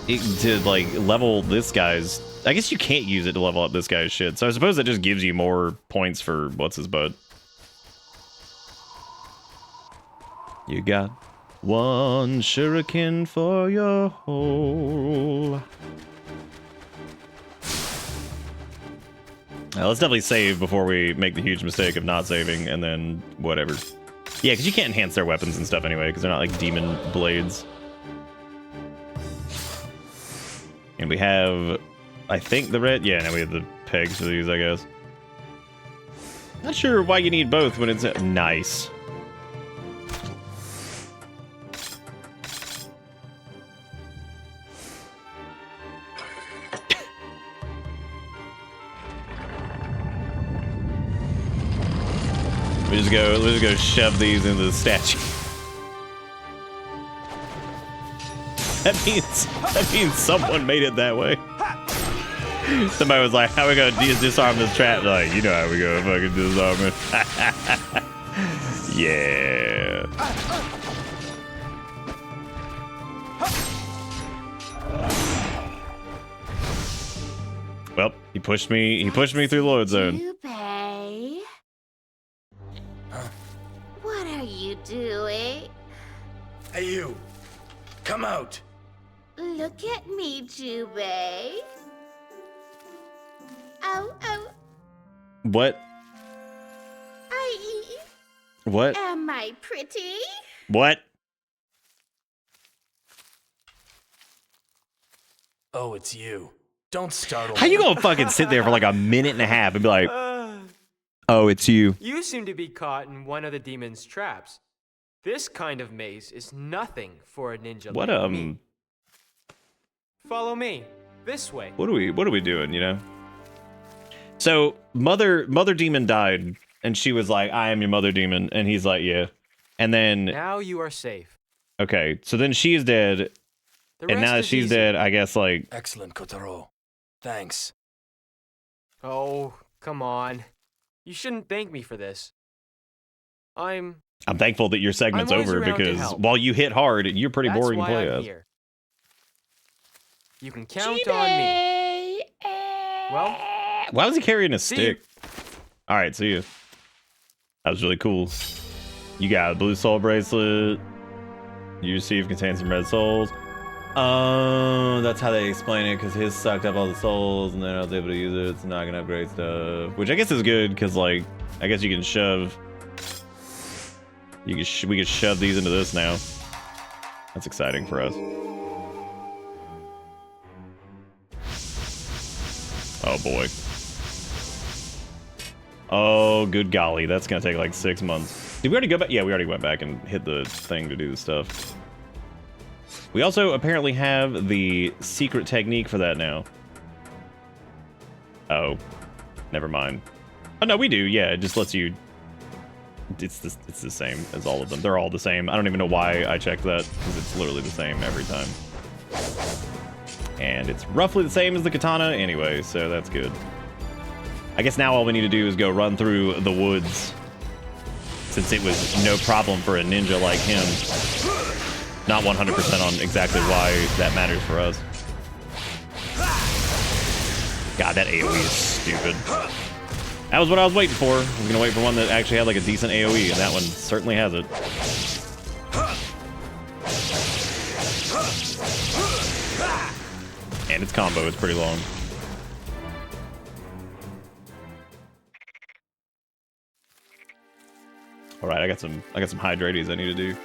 Speaker 2: level this guy's I guess you can't use it to level up this guy's shit. So I suppose that just gives you more points for what's his butt. You got one shuriken for your hole. Let's definitely save before we make the huge mistake of not saving and then whatever. Yeah, because you can't enhance their weapons and stuff anyway, because they're not like demon blades. And we have, I think, the red. Yeah, now we have the pegs for these, I guess. Not sure why you need both when it's nice. Let's just go shove these into the statue. That means someone made it that way. Somebody was like, how we gonna disarm this trap? Like, you know how we gonna fucking disarm it. Yeah. Well, he pushed me through the load zone.
Speaker 5: Jubei? What are you doing?
Speaker 6: Hey, you! Come out!
Speaker 5: Look at me, Jubei. Oh,
Speaker 2: What? What?
Speaker 5: am I pretty?
Speaker 2: What?
Speaker 6: Oh, it's you. Don't startle
Speaker 2: How
Speaker 6: me.
Speaker 2: you gonna fucking sit there for like a minute and a half and be like, oh, it's you?
Speaker 3: You seem to be caught in one of the demon's traps. This kind of maze is nothing for a ninja
Speaker 2: What
Speaker 3: like me. Follow me. This way.
Speaker 2: What are we doing, you know? So mother demon died, and she was like, I am your mother demon, and he's like, yeah. And then
Speaker 3: Now you are safe.
Speaker 2: okay, so then she is dead,
Speaker 3: The
Speaker 2: and
Speaker 3: rest
Speaker 2: now that
Speaker 3: is
Speaker 2: she's
Speaker 3: easy.
Speaker 2: dead, I guess like
Speaker 6: Excellent, Kotaro. Thanks.
Speaker 3: Oh, come on. You shouldn't thank me for this. I'm
Speaker 2: thankful that your segment's
Speaker 3: I'm always
Speaker 2: over
Speaker 3: around to
Speaker 2: because
Speaker 3: help.
Speaker 2: while you hit hard, you're pretty
Speaker 3: That's
Speaker 2: boring to
Speaker 3: why
Speaker 2: play
Speaker 3: I'm
Speaker 2: as.
Speaker 3: here. You can count on me. Well,
Speaker 2: Why was he carrying a
Speaker 3: See
Speaker 2: stick? All right, see you. That was really cool. You got a blue soul bracelet. You receive contains some red souls. Oh, that's how they explain it, because his sucked up all the souls, and then I was able to use it. It's not gonna upgrade stuff, which I guess is good, because like I guess you can shove. We could shove these into this now. That's exciting for us. Oh boy. Oh, good golly, that's gonna take like 6 months. Did we already go back? Yeah, we already went back and hit the thing to do the stuff. We also apparently have the secret technique for that now. Oh, never mind. Oh no, we do. Yeah, it just lets you. It's the same as all of them. They're all the same. I don't even know why I checked that, because it's literally the same every time. And it's roughly the same as the katana anyway, so that's good. I guess now all we need to do is go run through the woods, since it was no problem for a ninja like him. Not 100% on exactly why that matters for us. God, that AoE is stupid. That was what I was waiting for. I was gonna wait for one that actually had like a decent AoE, and that one certainly has it. And its combo is pretty long. All right, I got some hydrates I need to do.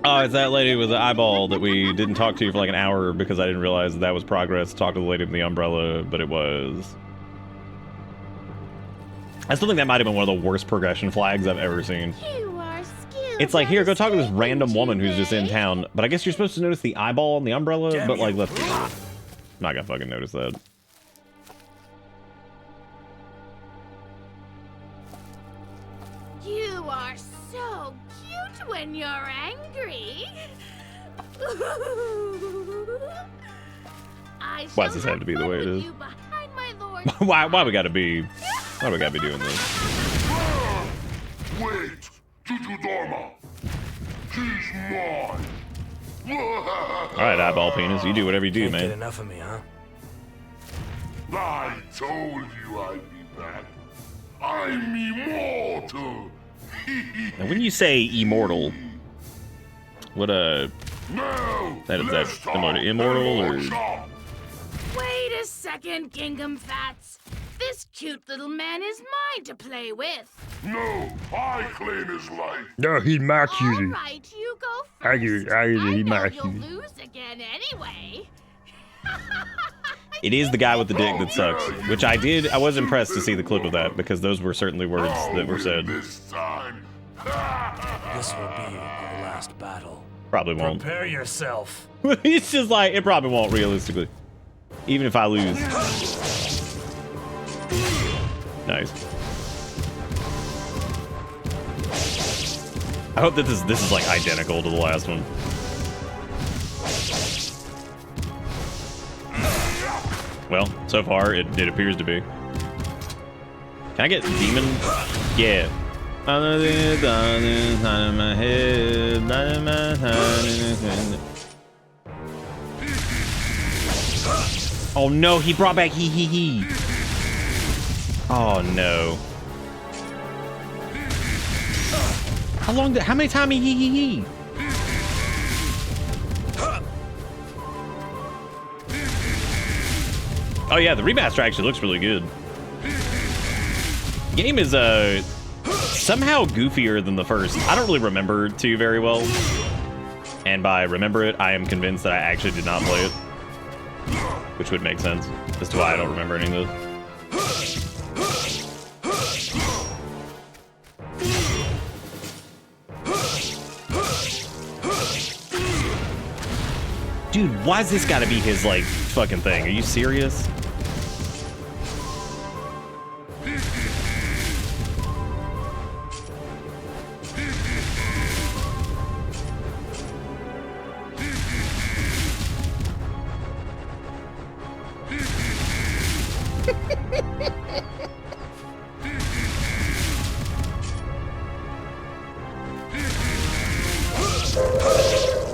Speaker 2: Oh, it's that lady with the eyeball that we didn't talk to for like an hour because I didn't realize that was progress. Talk to the lady with the umbrella, but it was. I still think that might have been one of the worst progression flags I've ever seen.
Speaker 5: You are skilled.
Speaker 2: It's like, here, go talk to this
Speaker 5: at
Speaker 2: random woman who's just in
Speaker 5: Jubei.
Speaker 2: town. But I guess you're supposed to notice the eyeball on the umbrella,
Speaker 6: Damn
Speaker 2: but like,
Speaker 6: you.
Speaker 2: let's be real. I'm not gonna fucking notice that.
Speaker 5: You are so cute when you're angry. I
Speaker 2: Why does
Speaker 5: shall
Speaker 2: this have to be the way it
Speaker 5: fun
Speaker 2: is?
Speaker 5: with you behind my lord's
Speaker 2: why we
Speaker 5: back.
Speaker 2: gotta be doing this?
Speaker 1: Wait! Jujudorma!
Speaker 2: All right, eyeball penis, you do whatever you do,
Speaker 6: Can't get
Speaker 2: man.
Speaker 6: enough of me, huh?
Speaker 7: I told you I'd be back. I'm immortal.
Speaker 2: And when you say immortal, what
Speaker 7: No,
Speaker 2: that is that
Speaker 7: let's
Speaker 2: similar to
Speaker 7: talk
Speaker 2: immortal or?
Speaker 7: shop.
Speaker 5: Wait a second, Gingham Fats. This cute little man is mine to play with.
Speaker 7: No, I claim his life.
Speaker 8: No, he's my
Speaker 5: All
Speaker 8: cutie.
Speaker 5: right, you go
Speaker 8: I
Speaker 5: first.
Speaker 8: he's
Speaker 5: I know
Speaker 8: my
Speaker 5: you'll
Speaker 8: cutie.
Speaker 5: lose again anyway.
Speaker 2: It is the guy with the dick that sucks, which I was impressed to see the clip of that because those were certainly words that were said.
Speaker 7: This time.
Speaker 6: This will be our last battle.
Speaker 2: Probably won't.
Speaker 6: Prepare yourself.
Speaker 2: It's just like, it probably won't realistically. Even if I lose. Nice. I hope that this is like identical to the last one. Well, so far it appears to be. Can I get demon? Yeah. Oh no, he brought back he. Oh no. How many times he? Oh yeah, the remaster actually looks really good. Game is somehow goofier than the first. I don't really remember 2 very well. And by remember it, I am convinced that I actually did not play it. Which would make sense as to why I don't remember any of those. Dude, why's this gotta be his, like, fucking thing? Are you serious?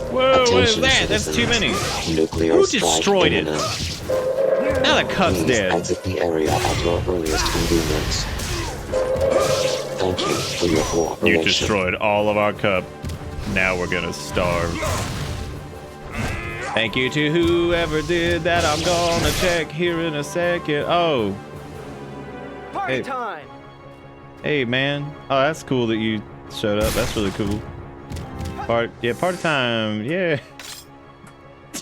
Speaker 2: Whoa, what is that? That's too many.
Speaker 9: Nuclear
Speaker 2: Who
Speaker 9: strike
Speaker 2: destroyed it?
Speaker 9: imminent.
Speaker 2: Now the cup's
Speaker 9: Please
Speaker 2: dead.
Speaker 9: exit the area at your earliest convenience. Thank you for your cooperation.
Speaker 2: You destroyed all of our cup. Now we're gonna starve. Thank you to whoever did that. I'm gonna check here in a second. Oh.
Speaker 3: Party time!
Speaker 2: Hey, man. Oh, that's cool that you showed up. That's really cool. Party time. Yeah.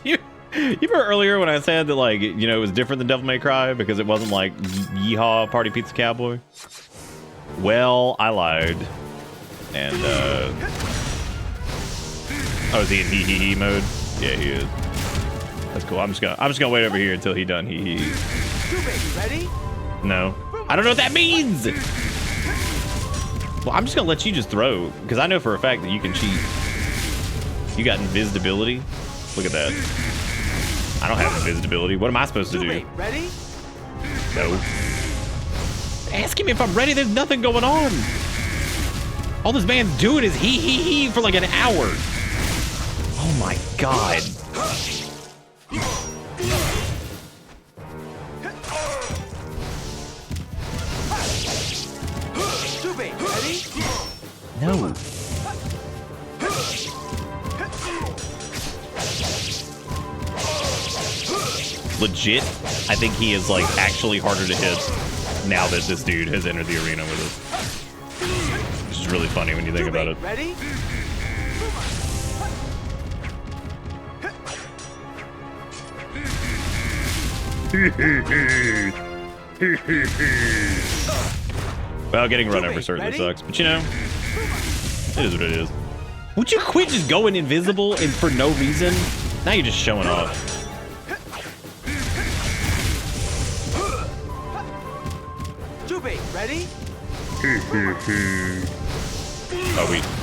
Speaker 2: You remember earlier when I said that, like, you know, it was different than Devil May Cry because it wasn't like Yeehaw Party Pizza Cowboy? Well, I lied. And, oh, is he in hee mode? Yeah, he is. That's cool. I'm just gonna wait over here until he done hee.
Speaker 3: Ready?
Speaker 2: No. I don't know what that means! Well, I'm just gonna let you just throw, because I know for a fact that you can cheat. You got invisibility? Look at that. I don't have invisibility. What am I supposed to do?
Speaker 3: Ready?
Speaker 2: No. Asking me if I'm ready, there's nothing going on. All this man's doing is hee for like an hour. Oh my god.
Speaker 3: Ready?
Speaker 2: No. Legit, I think he is like actually harder to hit now that this dude has entered the arena with us. Which is really funny when you think about it.
Speaker 3: Ready?
Speaker 2: Well, getting run over certainly sucks, but you know, it is what it is. Would you quit just going invisible and for no reason? Now you're just showing off.
Speaker 3: Ready?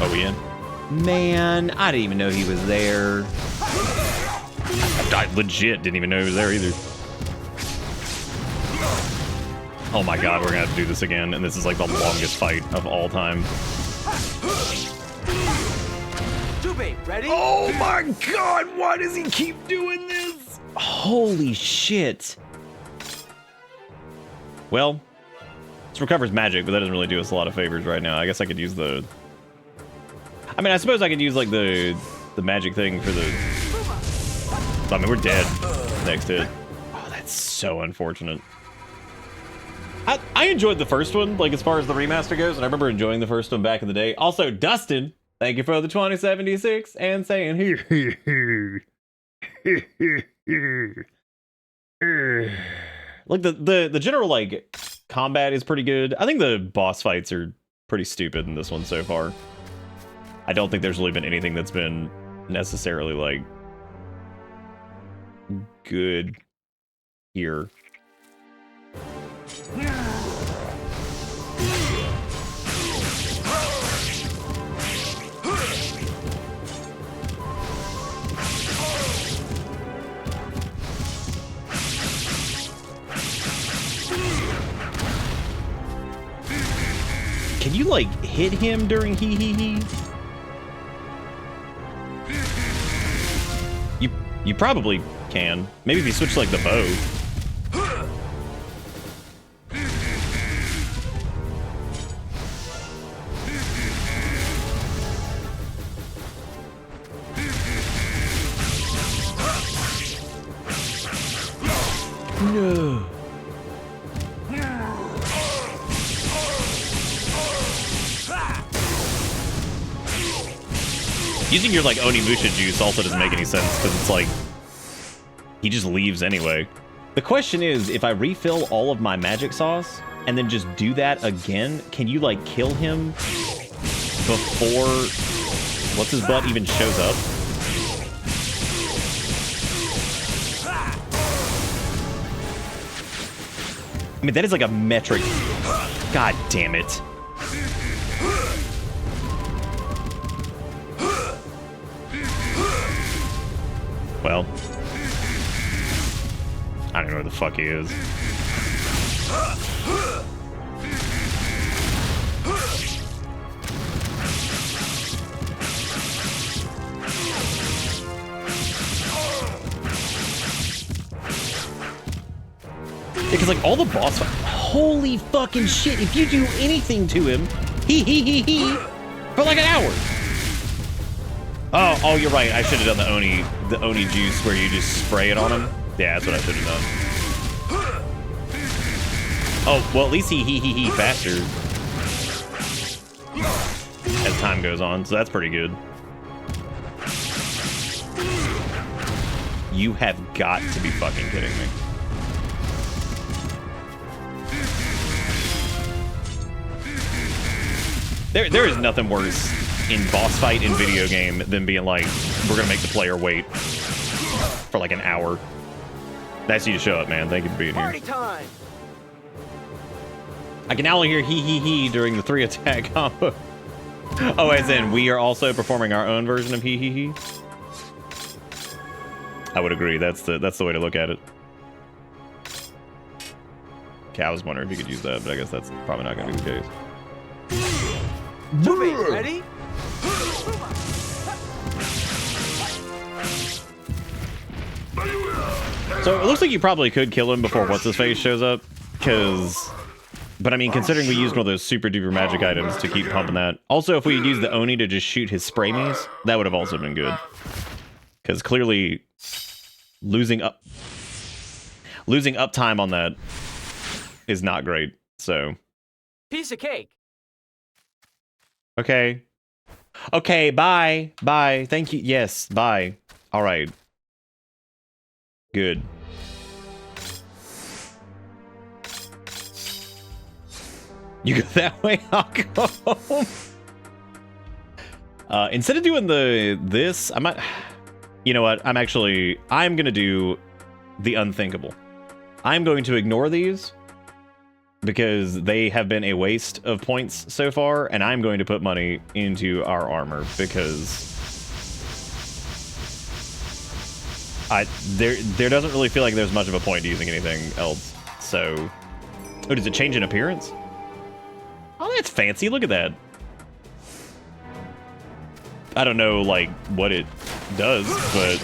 Speaker 2: Are we in? Man, I didn't even know he was there. I legit didn't even know he was there either. Oh my god, we're gonna have to do this again, and this is like the longest fight of all time.
Speaker 3: Jubei, ready?
Speaker 2: Oh my god, why does he keep doing this? Holy shit. Well, this recovers magic, but that doesn't really do us a lot of favors right now. I guess I could use the... I mean, I suppose I could use, like, the magic thing for the... I mean, we're dead next hit. Oh, that's so unfortunate. I enjoyed the first one, like, as far as the remaster goes, and I remember enjoying the first one back in the day. Also, Dustin, thank you for the 2076, and saying here. Like, the general, like, combat is pretty good. I think the boss fights are pretty stupid in this one so far. I don't think there's really been anything that's been necessarily, like, good here. Can you, like, hit him during he? You probably can. Maybe if you switch, like, the bow. No. Using your, like, Onimusha juice also doesn't make any sense, because it's like, he just leaves anyway. The question is, if I refill all of my magic sauce, and then just do that again, can you, like, kill him before what's-his-butt even shows up? I mean, that is like a metric. God damn it. Well, I don't know where the fuck he is. Because, like, all the boss fights... Holy fucking shit, if you do anything to him, he, for like an hour. Oh, you're right. I should have done the Oni juice where you just spray it on him. Yeah, that's what I should have done. Oh, well, at least he faster as time goes on, so that's pretty good. You have got to be fucking kidding me. There is nothing worse in boss fight in video game than being like, we're gonna make the player wait for like an hour. Nice of you to show up, man. Thank you for being here.
Speaker 3: Party time.
Speaker 2: I can now only hear he during the 3 attack combo. Oh, as in we are also performing our own version of he. I would agree. That's the way to look at it. Okay, I was wondering if you could use that, but I guess that's probably not gonna be the case.
Speaker 3: Jubei, ready?
Speaker 2: So it looks like you probably could kill him before what's-his-face shows up, but I mean, considering we used one of those super duper magic items to keep pumping that. Also, if we had used the Oni to just shoot his spray me's, that would have also been good. Because clearly, losing uptime on that is not great, so...
Speaker 3: Piece of cake.
Speaker 2: Okay. Okay, bye. Bye. Thank you. Yes, bye. All right. Good. You go that way, I'll go home. Instead of doing this, I might... You know what? I'm going to do the unthinkable. I'm going to ignore these because they have been a waste of points so far, and I'm going to put money into our armor because there doesn't really feel like there's much of a point to using anything else. So, oh, does it change in appearance? Oh, that's fancy. Look at that. I don't know like what it does, but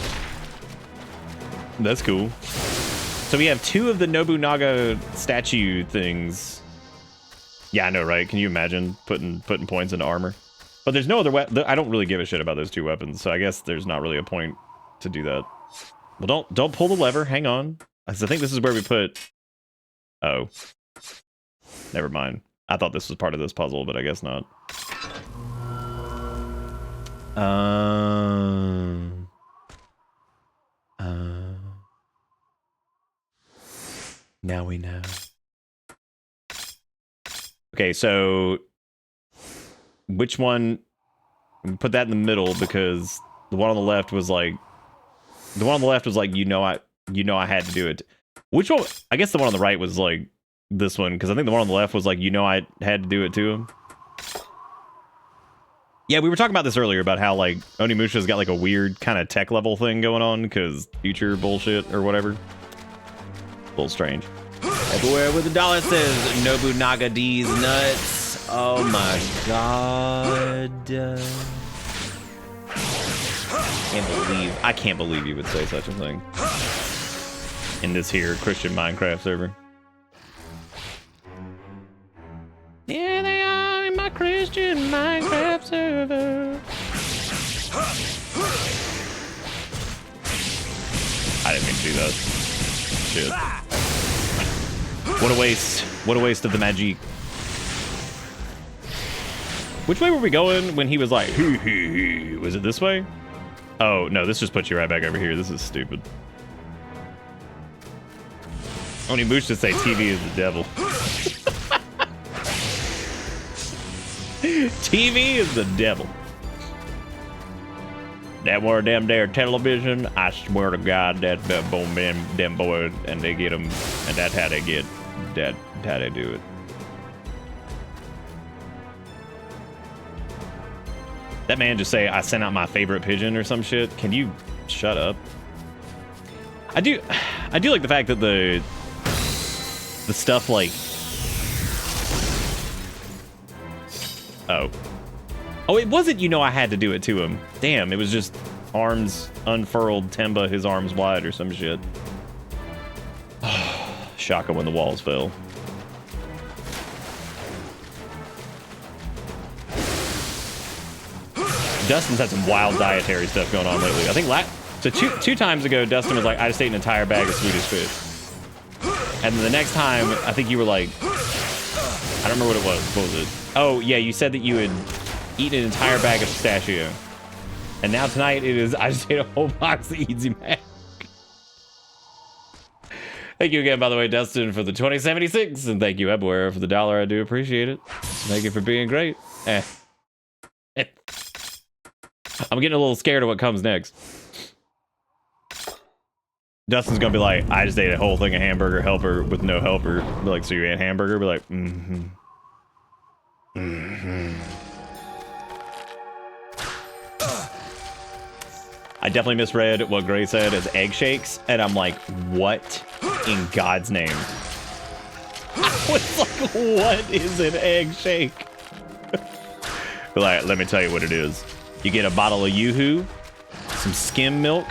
Speaker 2: that's cool. So we have 2 of the Nobunaga statue things. Yeah, I know, right? Can you imagine putting points into armor? But there's no other weapon. I don't really give a shit about those 2 weapons, so I guess there's not really a point to do that. Well, don't pull the lever. Hang on. I think this is where we put. Oh, never mind. I thought this was part of this puzzle, but I guess not. Now we know. Okay, so which one? Put that in the middle because the one on the left was like, you know I had to do it. Which one? I guess the one on the right was like this one because I think the one on the left was like, you know I had to do it to him. Yeah, we were talking about this earlier about how like Onimusha's got like a weird kind of tech level thing going on because future bullshit or whatever. A little strange. Everywhere with the dollar says Nobunaga D's nuts. Oh my god. I can't believe you would say such a thing. In this here Christian Minecraft server. Here they are in my Christian Minecraft server. I didn't mean to do that. Shit. What a waste. What a waste of the magic. Which way were we going when he was like, hee hee hee? Was it this way? Oh, no, this just puts you right back over here. This is stupid. Onimusha say TV is the devil. TV is the devil. That were them there television. I swear to God, that's the them boys, and they get them, and that's how they get. That's how they do it. That man just say I sent out my favorite pigeon or some shit. Can you shut up? I do like the fact that the stuff like oh, it wasn't, you know, I had to do it to him. Damn, it was just arms unfurled, Temba his arms wide or some shit. Shaka when the walls fell. Dustin's had some wild dietary stuff going on lately. I think so two times ago, Dustin was like, I just ate an entire bag of Swedish fish. And then the next time, I think you were like, I don't remember what it was. What was it? Oh, yeah, you said that you had eaten an entire bag of pistachio. And now tonight it is, I just ate a whole box of Easy Mac. Thank you again, by the way, Dustin, for the 2076. And thank you, Ebware, for the $1. I do appreciate it. Thank you for being great. I'm getting a little scared of what comes next. Dustin's gonna be like, I just ate a whole thing of hamburger helper with no helper. Be like, so you ate hamburger? Be like, mm-hmm. Mm-hmm. I definitely misread what Gray said as egg shakes, and I'm like, what in God's name? I was like, what is an egg shake? Like, let me tell you what it is. You get a bottle of Yoo-Hoo, some skim milk,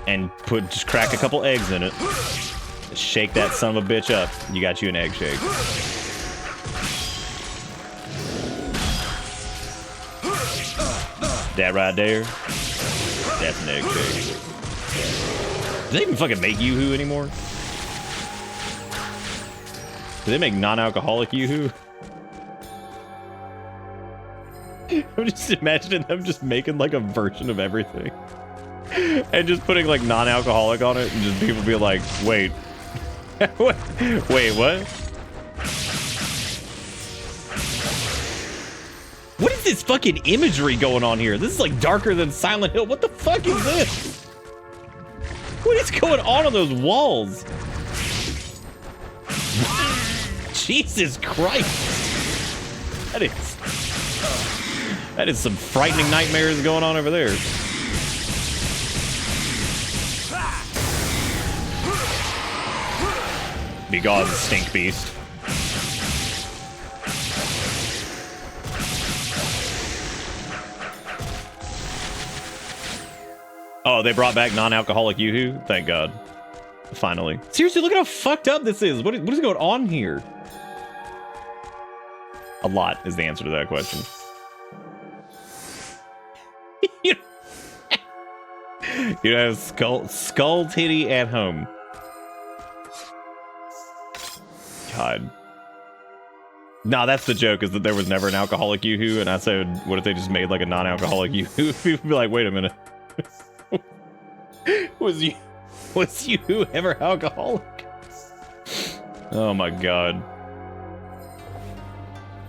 Speaker 2: and just crack a couple eggs in it. Shake that son of a bitch up. You got you an egg shake. That right there, that's an egg shake. Do they even fucking make Yoo-Hoo anymore? Do they make non-alcoholic Yoo-Hoo? I'm just imagining them just making like a version of everything. And just putting like non-alcoholic on it and just people be like, wait. Wait, what? What is this fucking imagery going on here? This is like darker than Silent Hill. What the fuck is this? What is going on those walls? Jesus Christ. That is some frightening nightmares going on over there. Be gone, stink beast. Oh, they brought back non-alcoholic Yoo-hoo? Thank God. Finally. Seriously, look at how fucked up this is. What is going on here? A lot is the answer to that question. You have skull titty at home. God. Nah, that's the joke, is that there was never an alcoholic Yoo-hoo, and I said, what if they just made like a non-alcoholic Yoo-hoo? People would be like, wait a minute. Was you ever alcoholic? Oh my God.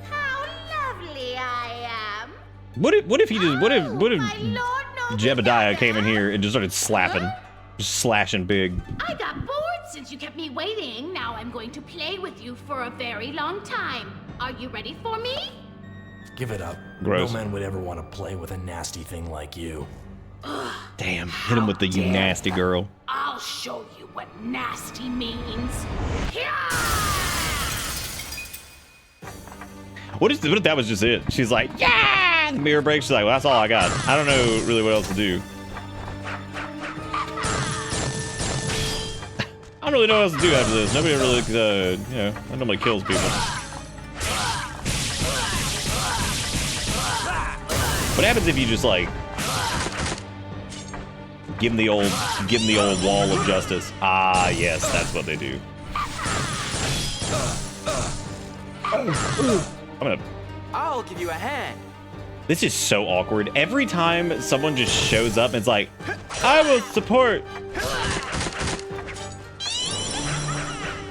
Speaker 5: How lovely I am.
Speaker 2: What if he just what if
Speaker 5: My lord knows
Speaker 2: Jebediah came in here and just started slapping, just slashing big?
Speaker 5: I got bored since you kept me waiting. Now I'm going to play with you for a very long time. Are you ready for me?
Speaker 6: Give it up.
Speaker 2: Gross.
Speaker 6: No man would ever want to play with a nasty thing like you.
Speaker 2: Damn, hit him with the you nasty girl.
Speaker 5: I'll show you what nasty means. Yeah!
Speaker 2: What if that was just it? She's like, yeah! And the mirror breaks. She's like, well, that's all I got. I don't know really what else to do. I don't really know what else to do after this. Nobody really, you know, that normally kills people. What happens if you just like give him the old wall of justice? Ah, yes, that's what they do.
Speaker 3: I'll give you a hand.
Speaker 2: This is so awkward. Every time someone just shows up and it's like, I will support.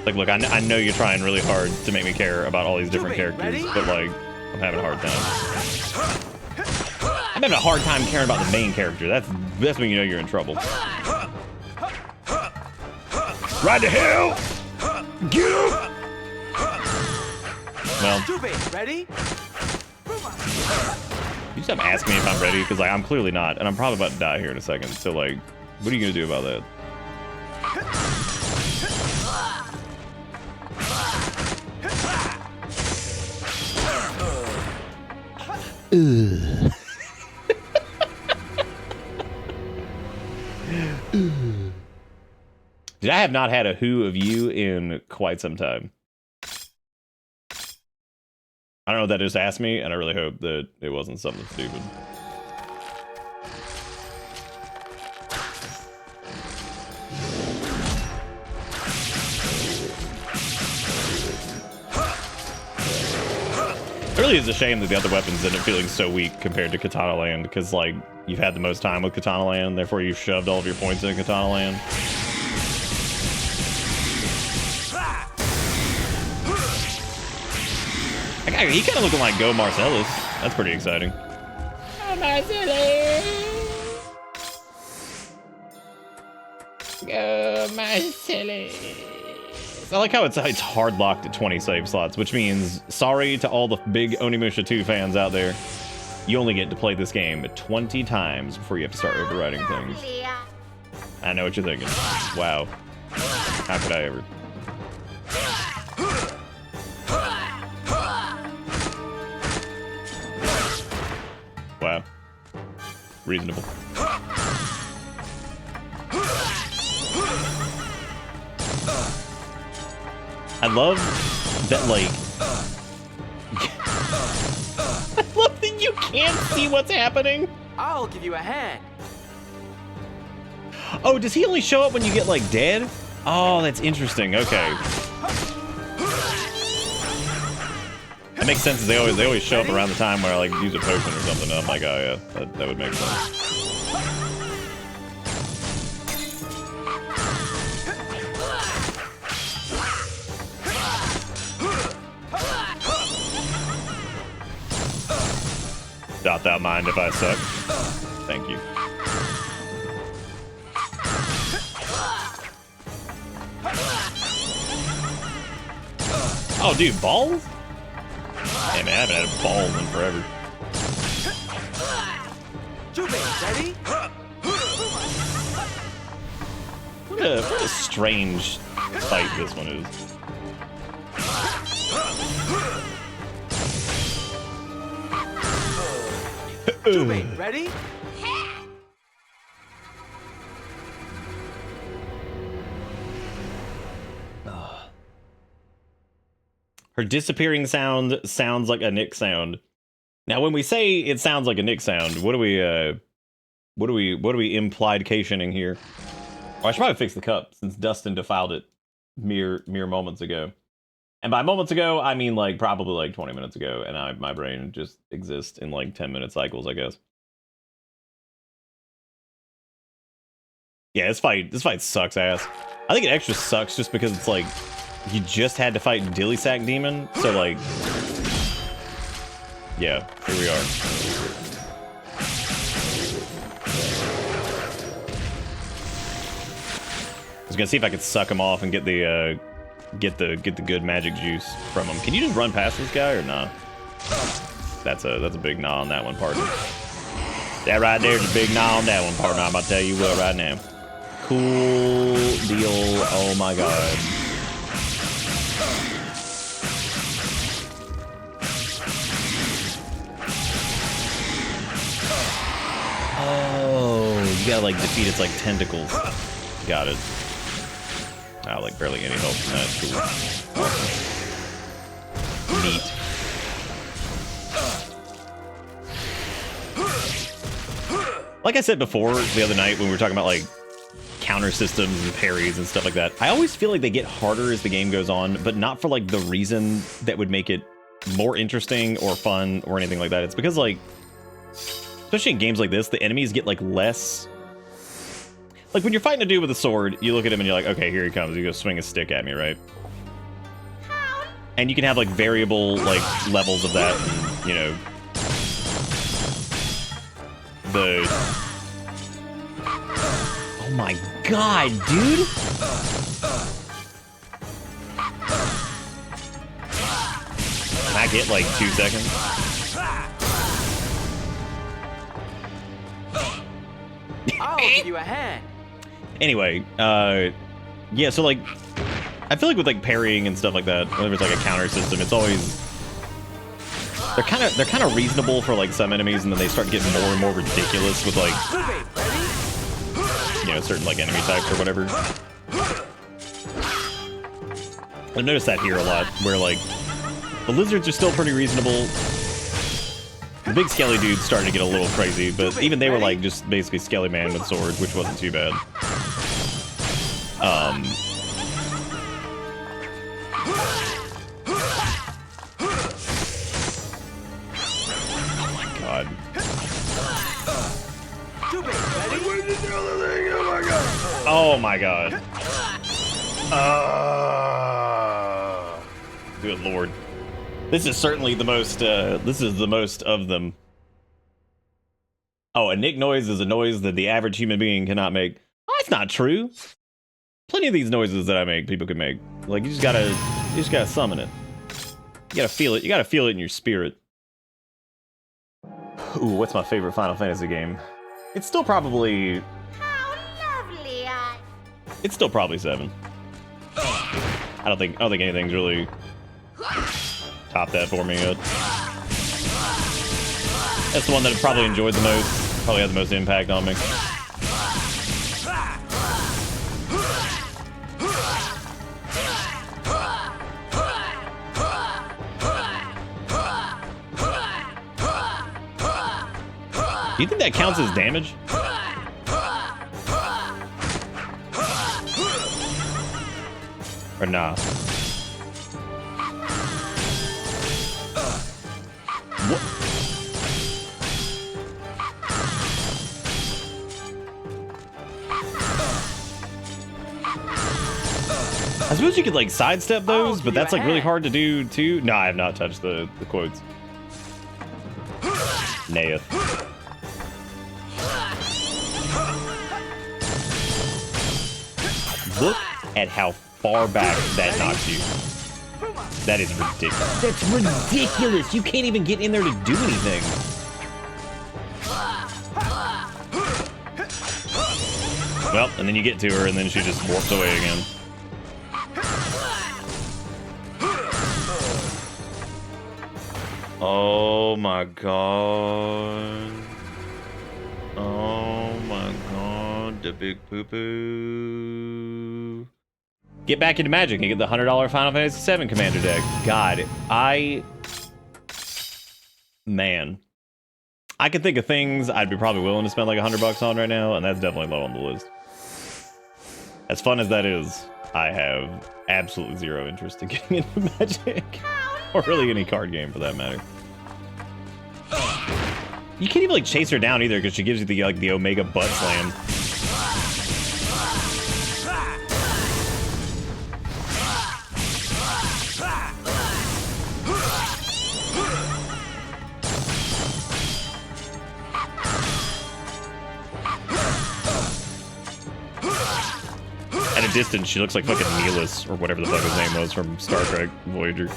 Speaker 2: Like, look, I know you're trying really hard to make me care about all these different characters, but like, I'm having a hard time. I'm having a hard time caring about the main character. That's when you know you're in trouble. Ride to hell! Get him! Well,
Speaker 3: Ready?
Speaker 2: you just have to ask me if I'm ready, because like I'm clearly not, and I'm probably about to die here in a second. So like, what are you gonna do about that? Dude, I have not had a who of you in quite some time. I don't know what that just asked me, and I really hope that it wasn't something stupid. It really is a shame that the other weapons end up feeling so weak compared to Katana Land, because like you've had the most time with Katana Land, therefore you've shoved all of your points into Katana Land. He kind of looking like Go Marcellus. That's pretty exciting. Go Marcellus! Go Marcellus! I like how it's hard locked at 20 save slots, which means, sorry to all the big Onimusha 2 fans out there, you only get to play this game 20 times before you have to start overriding things. I know what you're thinking. Wow. How could I ever? Wow. Reasonable. I love that, like... I love that you can't see what's happening.
Speaker 3: I'll give you a hand.
Speaker 2: Oh, does he only show up when you get, like, dead? Oh, that's interesting. Okay. That makes sense. They always show up around the time where I like use a potion or something. And I'm like, oh yeah, that would make sense. Doth thou mind if I suck? Thank you. Oh, dude, balls? Hey man, I haven't had a ball in forever.
Speaker 3: Ready?
Speaker 2: What a strange fight this one is.
Speaker 3: Ready?
Speaker 2: Her disappearing sound sounds like a Nick sound. Now, when we say it sounds like a Nick sound, what are we implied-cationing here? Oh, I should probably fix the cup since Dustin defiled it mere moments ago. And by moments ago, I mean like probably like 20 minutes ago, and my brain just exists in like 10-minute cycles, I guess. Yeah, this fight sucks ass. I think it extra sucks just because it's like you just had to fight Dilly Sack Demon, so like, yeah, here we are. I was gonna see if I could suck him off and get the good magic juice from him. Can you just run past this guy or not? That's a big nah on that one, partner. That right there's a big nah on that one, partner. I'm about to tell you what right now. Cool deal. Oh my god. Oh, you gotta like defeat its like tentacles. Got it. Oh, like barely any help from that. Cool. Awesome. Neat. Like I said before the other night when we were talking about like counter systems and parries and stuff like that, I always feel like they get harder as the game goes on, but not for like the reason that would make it more interesting or fun or anything like that. It's because like, especially in games like this, the enemies get like less. Like when you're fighting a dude with a sword, you look at him and you're like, okay, here he comes. He goes swing a stick at me, right? And you can have like variable like levels of that, and, you know, oh my god, dude! Can I get like 2 seconds?
Speaker 3: I'll give you a hand.
Speaker 2: Anyway, yeah, so like, I feel like with like parrying and stuff like that, whenever it's like a counter system, it's always they're kind of reasonable for like some enemies, and then they start getting more and more ridiculous with like, you know, certain like enemy types or whatever. I noticed that here a lot, where like the lizards are still pretty reasonable. The big skelly dudes starting to get a little crazy, but even they were like just basically skelly man with swords, which wasn't too bad. Oh my god. Oh my god. Good lord. This is certainly the most, this is the most of them. Oh, a Nick noise is a noise that the average human being cannot make. Oh, that's not true. Plenty of these noises that I make, people can make. Like, you just gotta summon it. You gotta feel it. You gotta feel it in your spirit. Ooh, what's my favorite Final Fantasy game? It's still probably...
Speaker 5: How lovely
Speaker 2: It's still probably 7. I don't think anything's really topped that for me yet. That's the one that I probably enjoyed the most. Probably had the most impact on me. Do you think that counts as damage? Or nah? What? I suppose you could like sidestep those, but that's like really hard to do too. No, I have not touched the quotes. Nayeth. Look at how far back that knocks you. That is ridiculous. That's ridiculous. You can't even get in there to do anything. Well, and then you get to her, and then she just warps away again. Oh my god. Oh my god, the big poo-poo. Get back into Magic and get the $100 Final Fantasy VII Commander deck. God, man. I could think of things I'd be probably willing to spend like $100 on right now, and that's definitely low on the list. As fun as that is, I have absolutely zero interest in getting into Magic. Or really any card game for that matter. You can't even like chase her down either because she gives you the like the Omega butt slam. At a distance, she looks like fucking Neelis, or whatever the fuck his name was from Star Trek Voyager.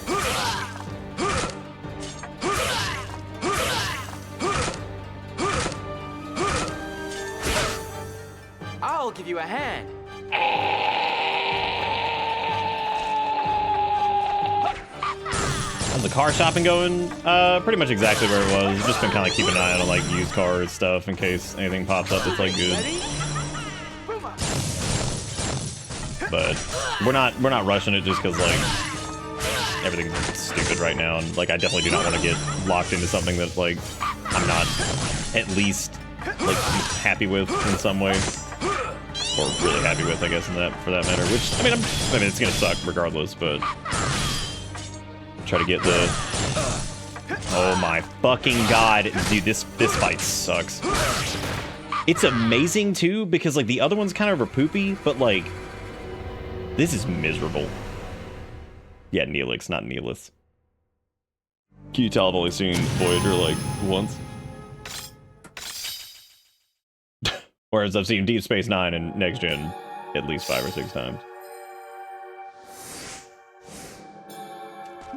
Speaker 3: I'll give you a hand.
Speaker 2: How's the car shopping going? Pretty much exactly where it was. Just been kind of keeping an eye on like used car stuff in case anything pops up that's like good. But we're not rushing it just because like everything's stupid right now, and like I definitely do not want to get locked into something that like I'm not at least like happy with in some way, or really happy with, I guess, in that for that matter. Which I mean it's gonna suck regardless, but try to get the. Oh my fucking god, dude! This fight sucks. It's amazing too because like the other one's kind of a poopy, but like. This is miserable. Yeah, Neelix, not Neelis. Can you tell I've only seen Voyager like once? Whereas I've seen Deep Space Nine and Next Gen at least 5 or 6 times.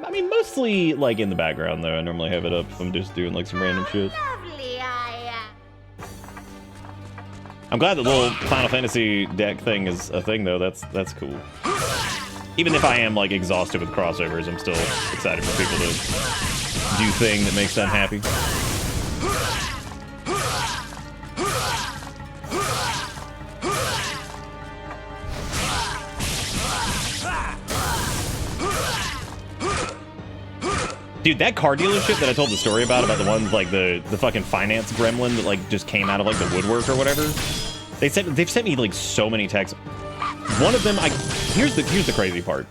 Speaker 2: I mean, mostly like in the background though. I normally have it up if I'm just doing like some random shit. I'm glad the little Final Fantasy deck thing is a thing, though. That's cool. Even if I am, like, exhausted with crossovers, I'm still excited for people to do thing that makes them happy. Dude, that car dealership that I told the story about the ones like the fucking finance gremlin that like just came out of like the woodwork or whatever. They've sent me like so many texts. One of them, here's the crazy part.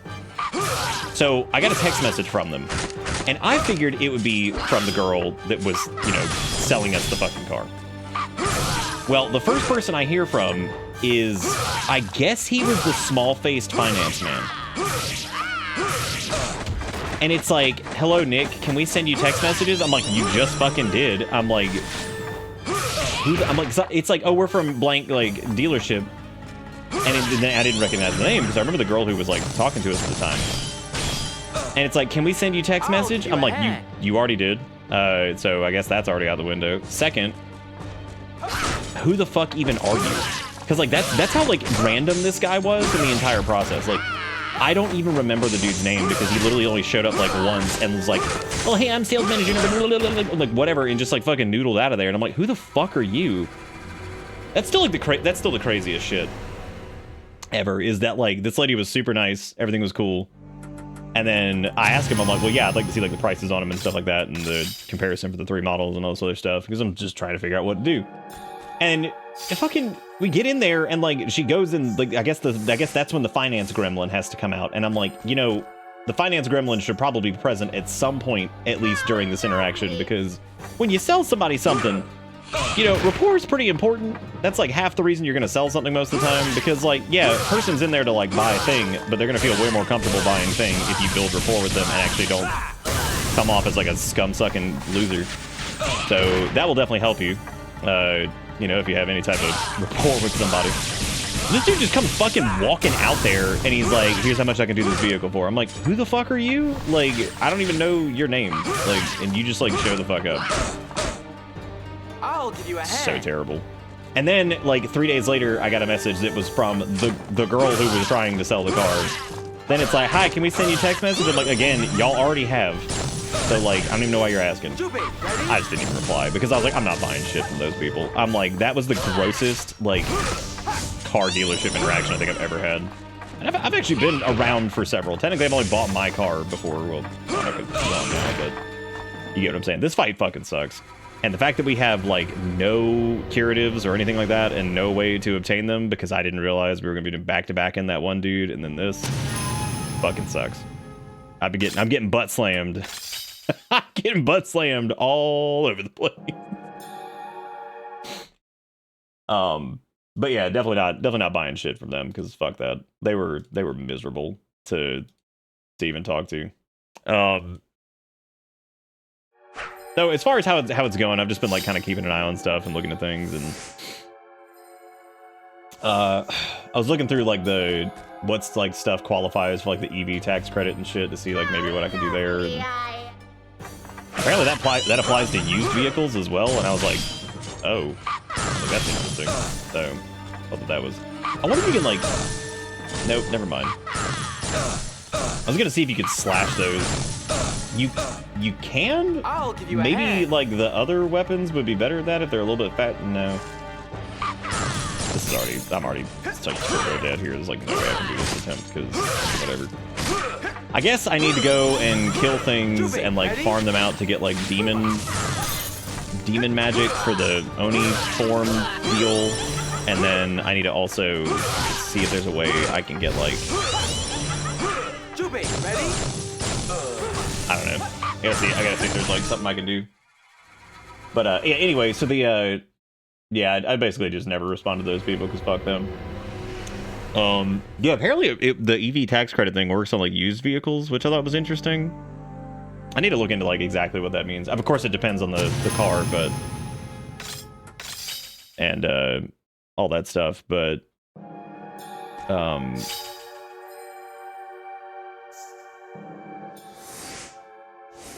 Speaker 2: So I got a text message from them, and I figured it would be from the girl that was, you know, selling us the fucking car. Well, the first person I hear from is, I guess he was the small-faced finance man. And it's like, hello, Nick, can we send you text messages? I'm like, you just fucking did. I'm like, it's like, oh, we're from blank, like, dealership. And I didn't recognize the name because I remember the girl who was, like, talking to us at the time. And it's like, can we send you text message? I'm like, you already did. So I guess that's already out the window. Second, who the fuck even are you? Because, like, that's how, like, random this guy was in the entire process. Like, I don't even remember the dude's name because he literally only showed up like once and was like, oh, hey, I'm sales manager, like whatever, and just like fucking noodled out of there. And I'm like, who the fuck are you? That's still like the craziest shit ever, is that like this lady was super nice, everything was cool. And then I asked him, I'm like, well, yeah, I'd like to see like the prices on them and stuff like that and the comparison for the 3 models and all this other stuff because I'm just trying to figure out what to do. And fucking, we get in there and like she goes and like I guess that's when the finance gremlin has to come out, and I'm like, you know, the finance gremlin should probably be present at some point, at least during this interaction, because when you sell somebody something, you know, rapport is pretty important. That's like half the reason you're gonna sell something most of the time, because like, yeah, a person's in there to like buy a thing, but they're gonna feel way more comfortable buying a thing if you build rapport with them and actually don't come off as like a scum-sucking loser. So that will definitely help you. You know, if you have any type of rapport with somebody. This dude just comes fucking walking out there, and he's like, here's how much I can do this vehicle for. I'm like, who the fuck are you? Like, I don't even know your name. Like, and you just, like, show the fuck up.
Speaker 3: I'll give you a hand.
Speaker 2: So terrible. And then, like, 3 days later, I got a message that was from the girl who was trying to sell the car. Then it's like, hi, can we send you text message? I'm like, again, y'all already have. So, like, I don't even know why you're asking. I just didn't even reply because I was like, I'm not buying shit from those people. I'm like, that was the grossest, like, car dealership interaction I think I've ever had. And I've actually been around for several. Technically, I've only bought my car before. Well, I could sell now, but you get what I'm saying. This fight fucking sucks. And the fact that we have, like, no curatives or anything like that and no way to obtain them because I didn't realize we were going to be doing back-to-back in that one dude and then this fucking sucks. I'm getting butt slammed. I'm getting butt slammed all over the place. But yeah, definitely not buying shit from them because fuck that. They were miserable to even talk to. So as far as how it's going, I've just been like kind of keeping an eye on stuff and looking at things, and I was looking through like what's like stuff qualifies for like the EV tax credit and shit to see like maybe what I can do there. And apparently that applies to used vehicles as well, and I was like, oh, that's interesting. So I thought that was. I wonder if you can like. Nope, never mind. I was gonna see if you could slash those. You can?
Speaker 3: I'll give you a
Speaker 2: Maybe
Speaker 3: hand.
Speaker 2: like the other weapons would be better at that if they're a little bit fat. No. This is already. I'm already like turbo dead here. There's like no way I can do this attempt because whatever. I guess I need to go and kill things and like farm them out to get like demon magic for the Oni form deal, and then I need to also see if there's a way I can get like.
Speaker 3: Jubei, ready?
Speaker 2: I don't know. I gotta see if there's like something I can do. But yeah, anyway, so the yeah, I basically just never respond to those people because fuck them. Yeah, apparently the EV tax credit thing works on like used vehicles, which I thought was interesting. I need to look into like exactly what that means. Of course, it depends on the car, but and all that stuff, but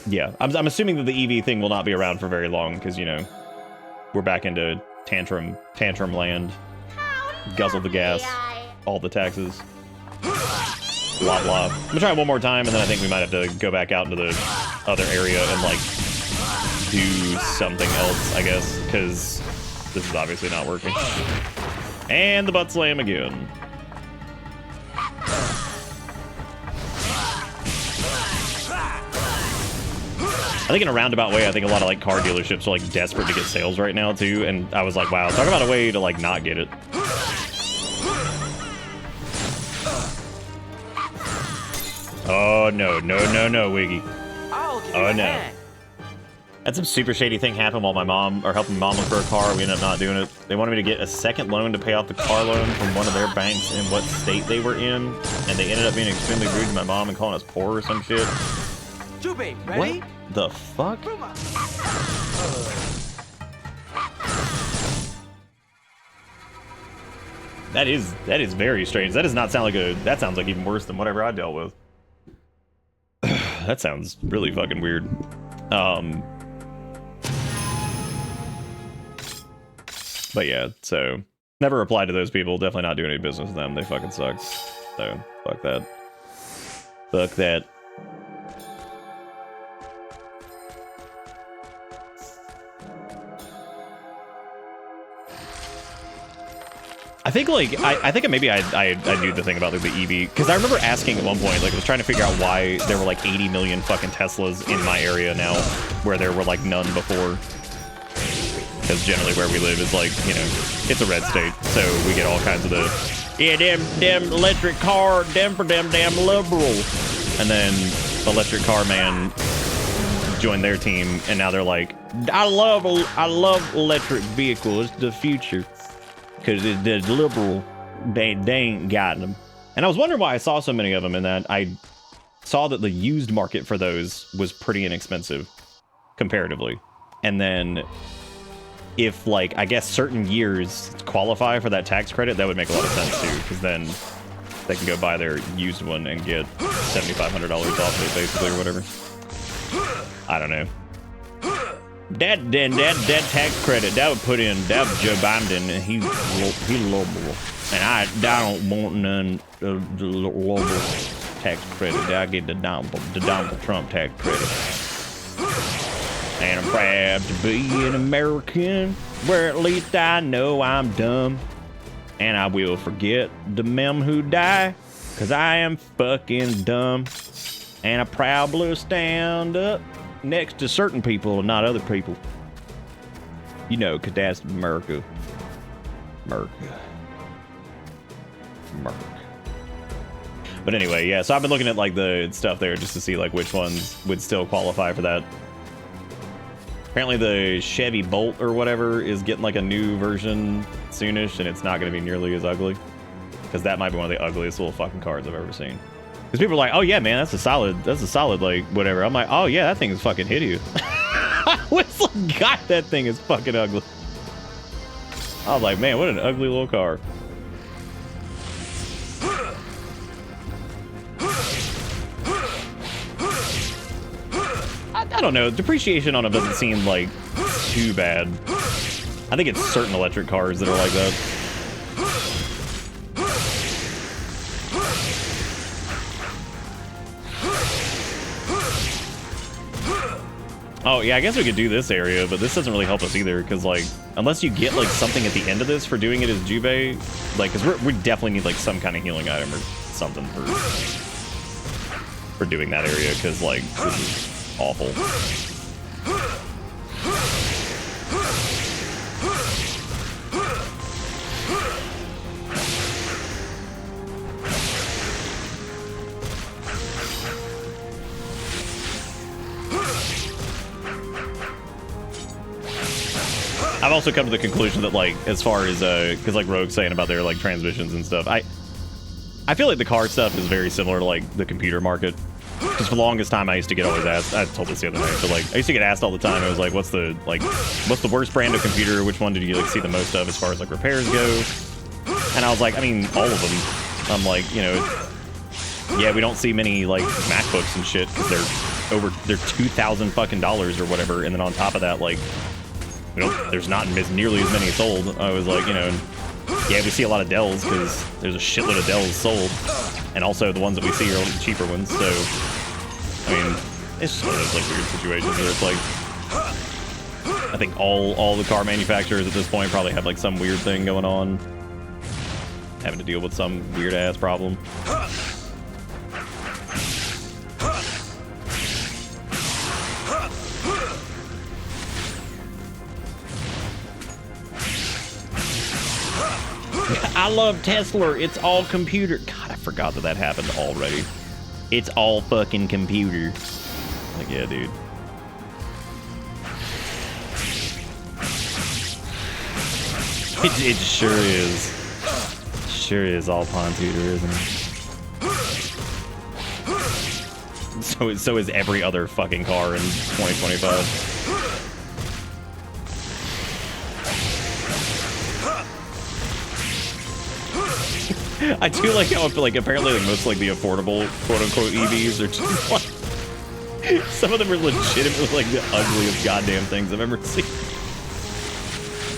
Speaker 2: yeah, I'm assuming that the EV thing will not be around for very long because, you know, we're back into tantrum land. Guzzle the gas, all the taxes. Blah, blah. I'm gonna try it one more time, and then I think we might have to go back out into the other area and, like, do something else, I guess, because this is obviously not working. And the butt slam again. I think in a roundabout way, I think a lot of like car dealerships are like desperate to get sales right now too, and I was like, wow, talk about a way to like not get it. Oh no, Wiggy. Oh no. Had some super shady thing happen while helping mom look for a car. We ended up not doing it. They wanted me to get a second loan to pay off the car loan from one of their banks in what state they were in, and they ended up being extremely rude to my mom and calling us poor or some shit.
Speaker 3: Jubei, ready?
Speaker 2: What the fuck? That is very strange. That does not sound like that sounds like even worse than whatever I dealt with. That sounds really fucking weird. But yeah, so never replied to those people. Definitely not doing any business with them. They fucking suck. So fuck that. Fuck that. I think like I think maybe I knew the thing about like, the EV because I remember asking at one point, like I was trying to figure out why there were like 80 million fucking Teslas in my area now where there were like none before. Because generally where we live is like, you know, it's a red state, so we get all kinds of them electric car, them damn liberal. And then the electric car man joined their team, and now they're like, I love electric vehicles, it's the future. Because the liberal, they ain't got them. And I was wondering why I saw so many of them, and that I saw that the used market for those was pretty inexpensive, comparatively. And then if, like, I guess certain years qualify for that tax credit, that would make a lot of sense, too. Because then they can go buy their used one and get $7,500 off it, basically, or whatever. I don't know. That tax credit that would put in that was Joe Biden, and he liberal, and I don't want none of the liberal tax credit. I get the Donald Trump tax credit, and I'm proud to be an American, where at least I know I'm dumb, and I will forget the men who die Cause I am fucking dumb. And I probably stand up next to certain people and not other people. You know, cause that's America. America. But anyway, yeah, so I've been looking at like the stuff there just to see like which ones would still qualify for that. Apparently the Chevy Bolt or whatever is getting like a new version soonish, and it's not going to be nearly as ugly. Because that might be one of the ugliest little fucking cars I've ever seen. Because people are like, oh yeah, man, that's a solid like whatever. I'm like, oh yeah, that thing is fucking hideous. What's like, God, that thing is fucking ugly. I was like, man, what an ugly little car. I don't know. Depreciation on them doesn't seem like too bad. I think it's certain electric cars that are like that. Oh yeah, I guess we could do this area, but this doesn't really help us either, because like, unless you get like something at the end of this for doing it as Jubei, like, because we definitely need like some kind of healing item or something for doing that area, because like, this is awful. I've also come to the conclusion that like, as far as because like Rogue's saying about their like transmissions and stuff, I feel like the car stuff is very similar to like the computer market. Because for the longest time, I used to get always asked. I told this the other night, but like I used to get asked all the time. It was like, what's the worst brand of computer? Which one did you like see the most of as far as like repairs go? And I was like, I mean, all of them. I'm like, you know, yeah, we don't see many like MacBooks and shit because they're $2,000 fucking dollars or whatever. And then on top of that, like, there's not nearly as many sold. I was like, you know, yeah, we see a lot of Dells because there's a shitload of Dells sold. And also the ones that we see are the cheaper ones, so I mean, it's just one of those like weird situations where it's like, I think all the car manufacturers at this point probably have like some weird thing going on, having to deal with some weird ass problem. I love Tesla. It's all computer. God, I forgot that happened already. It's all fucking computer. Like, yeah, dude. It sure is. Sure is all Pontutor, isn't it? So is every other fucking car in 2025. I do like how apparently like most like the affordable quote unquote EVs are just like some of them are legitimately like the ugliest goddamn things I've ever seen.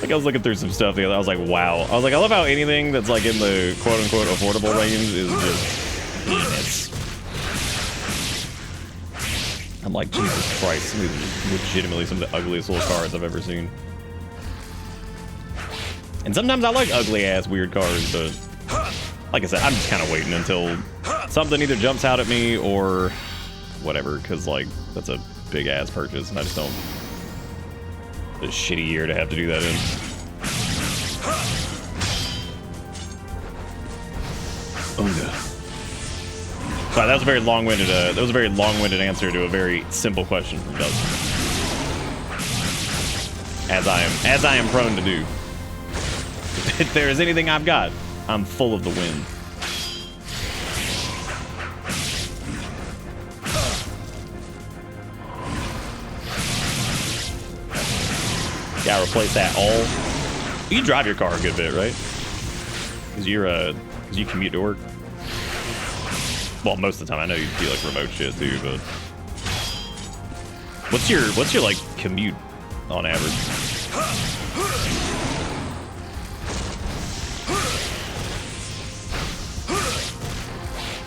Speaker 2: Like I was looking through some stuff the other, I was like, wow. I was like, I love how anything that's like in the quote unquote affordable range is just heinous. I'm like, Jesus Christ, these are legitimately some of the ugliest little cars I've ever seen. And sometimes I like ugly ass weird cars, but like I said, I'm just kind of waiting until something either jumps out at me or whatever, because like that's a big ass purchase and I just don't. It's a shitty year to have to do that in. Oh no. Sorry, that was a very long-winded. That was a very long-winded answer to a very simple question from Doug. As I am prone to do. If there is anything I've got, I'm full of the wind. Yeah, replace that all. You drive your car a good bit, right? Cause you commute to work. Well, most of the time I know you do like remote shit too, but what's your like commute on average?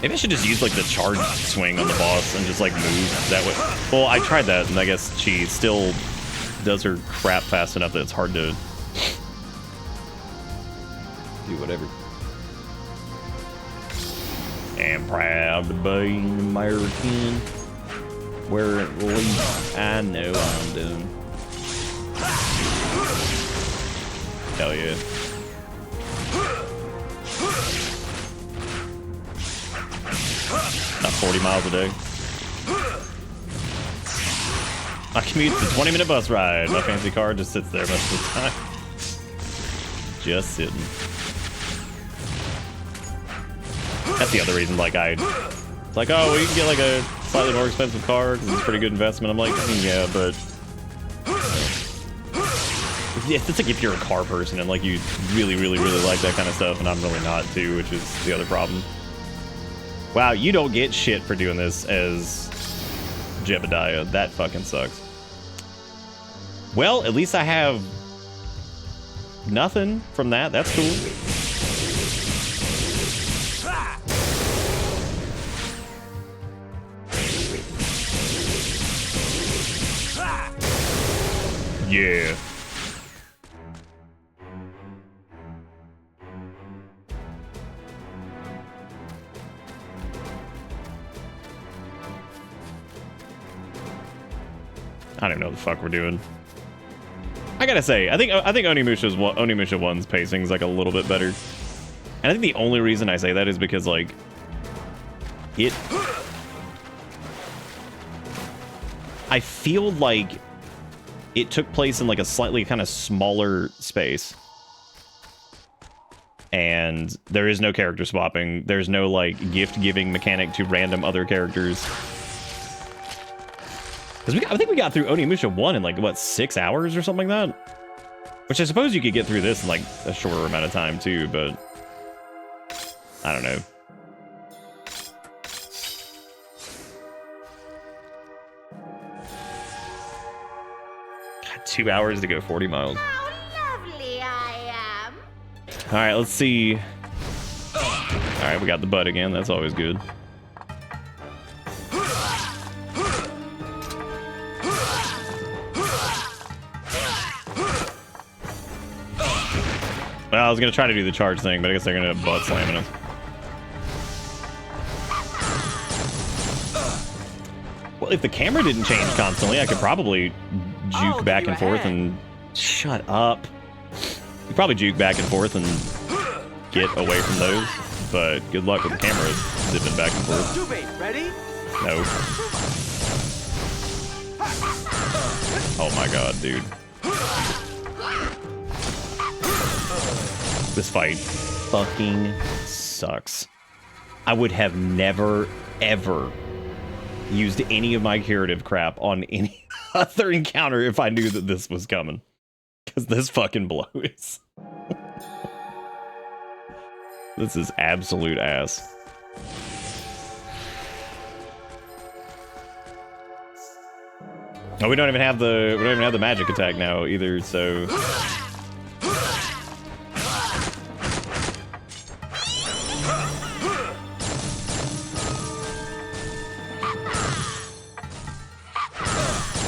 Speaker 2: Maybe I should just use like the charge swing on the boss and just like move that way. Well, I tried that and I guess she still does her crap fast enough that it's hard to do whatever. am proud to be an American. Where at least I know I'm doing. Hell yeah. Not 40 miles a day. My commute's a 20-minute bus ride. My fancy car just sits there most of the time. Just sitting. That's the other reason, like, it's like, oh, well, you can get, like, a slightly more expensive car because it's a pretty good investment. I'm like, yeah, but... It's like if you're a car person and, like, you really, really, really like that kind of stuff, and I'm really not, too, which is the other problem. Wow, you don't get shit for doing this as Jebediah. That fucking sucks. Well, at least I have nothing from that. That's cool. Yeah. I don't know what the fuck we're doing. I gotta say, I think Onimusha's Onimusha 1's pacing is like a little bit better. And I think the only reason I say that is because like I feel like it took place in like a slightly kind of smaller space. And there is no character swapping. There's no like gift giving mechanic to random other characters. Because I think we got through Onimusha 1 in like, what, 6 hours or something like that? Which I suppose you could get through this in like a shorter amount of time too, but I don't know. God, 2 hours to go 40 miles.
Speaker 5: How lovely I am.
Speaker 2: All right, let's see. All right, we got the butt again. That's always good. Well, I was gonna try to do the charge thing, but I guess they're gonna butt slamming us. Well, if the camera didn't change constantly, I could probably juke back and forth and... Shut up. You could probably juke back and forth and get away from those, but good luck with the camera zipping back and forth.
Speaker 3: Ready?
Speaker 2: No. Oh my god, dude. This fight fucking sucks. I would have never, ever used any of my curative crap on any other encounter if I knew that this was coming. Because this fucking blows. This is absolute ass. Oh, we don't even have the magic attack now either, so...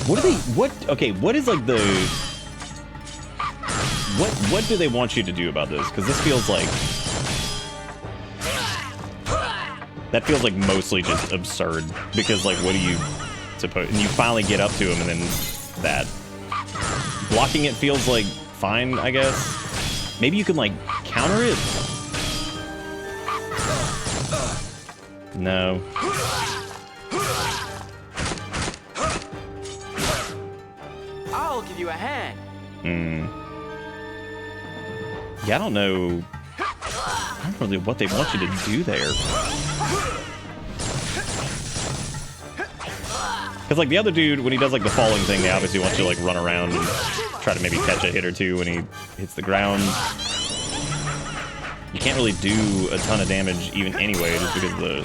Speaker 2: What is like the... What do they want you to do about this? Because this feels like... That feels like mostly just absurd. Because like, what do you suppose... And you finally get up to him and then that. Blocking it feels like fine, I guess. Maybe you can like counter it? No.
Speaker 3: I'll give you a hand.
Speaker 2: Yeah, I don't know really what they want you to do there. Because like the other dude, when he does like the falling thing, they obviously want you to like run around and try to maybe catch a hit or two when he hits the ground. You can't really do a ton of damage even anyway, just because the...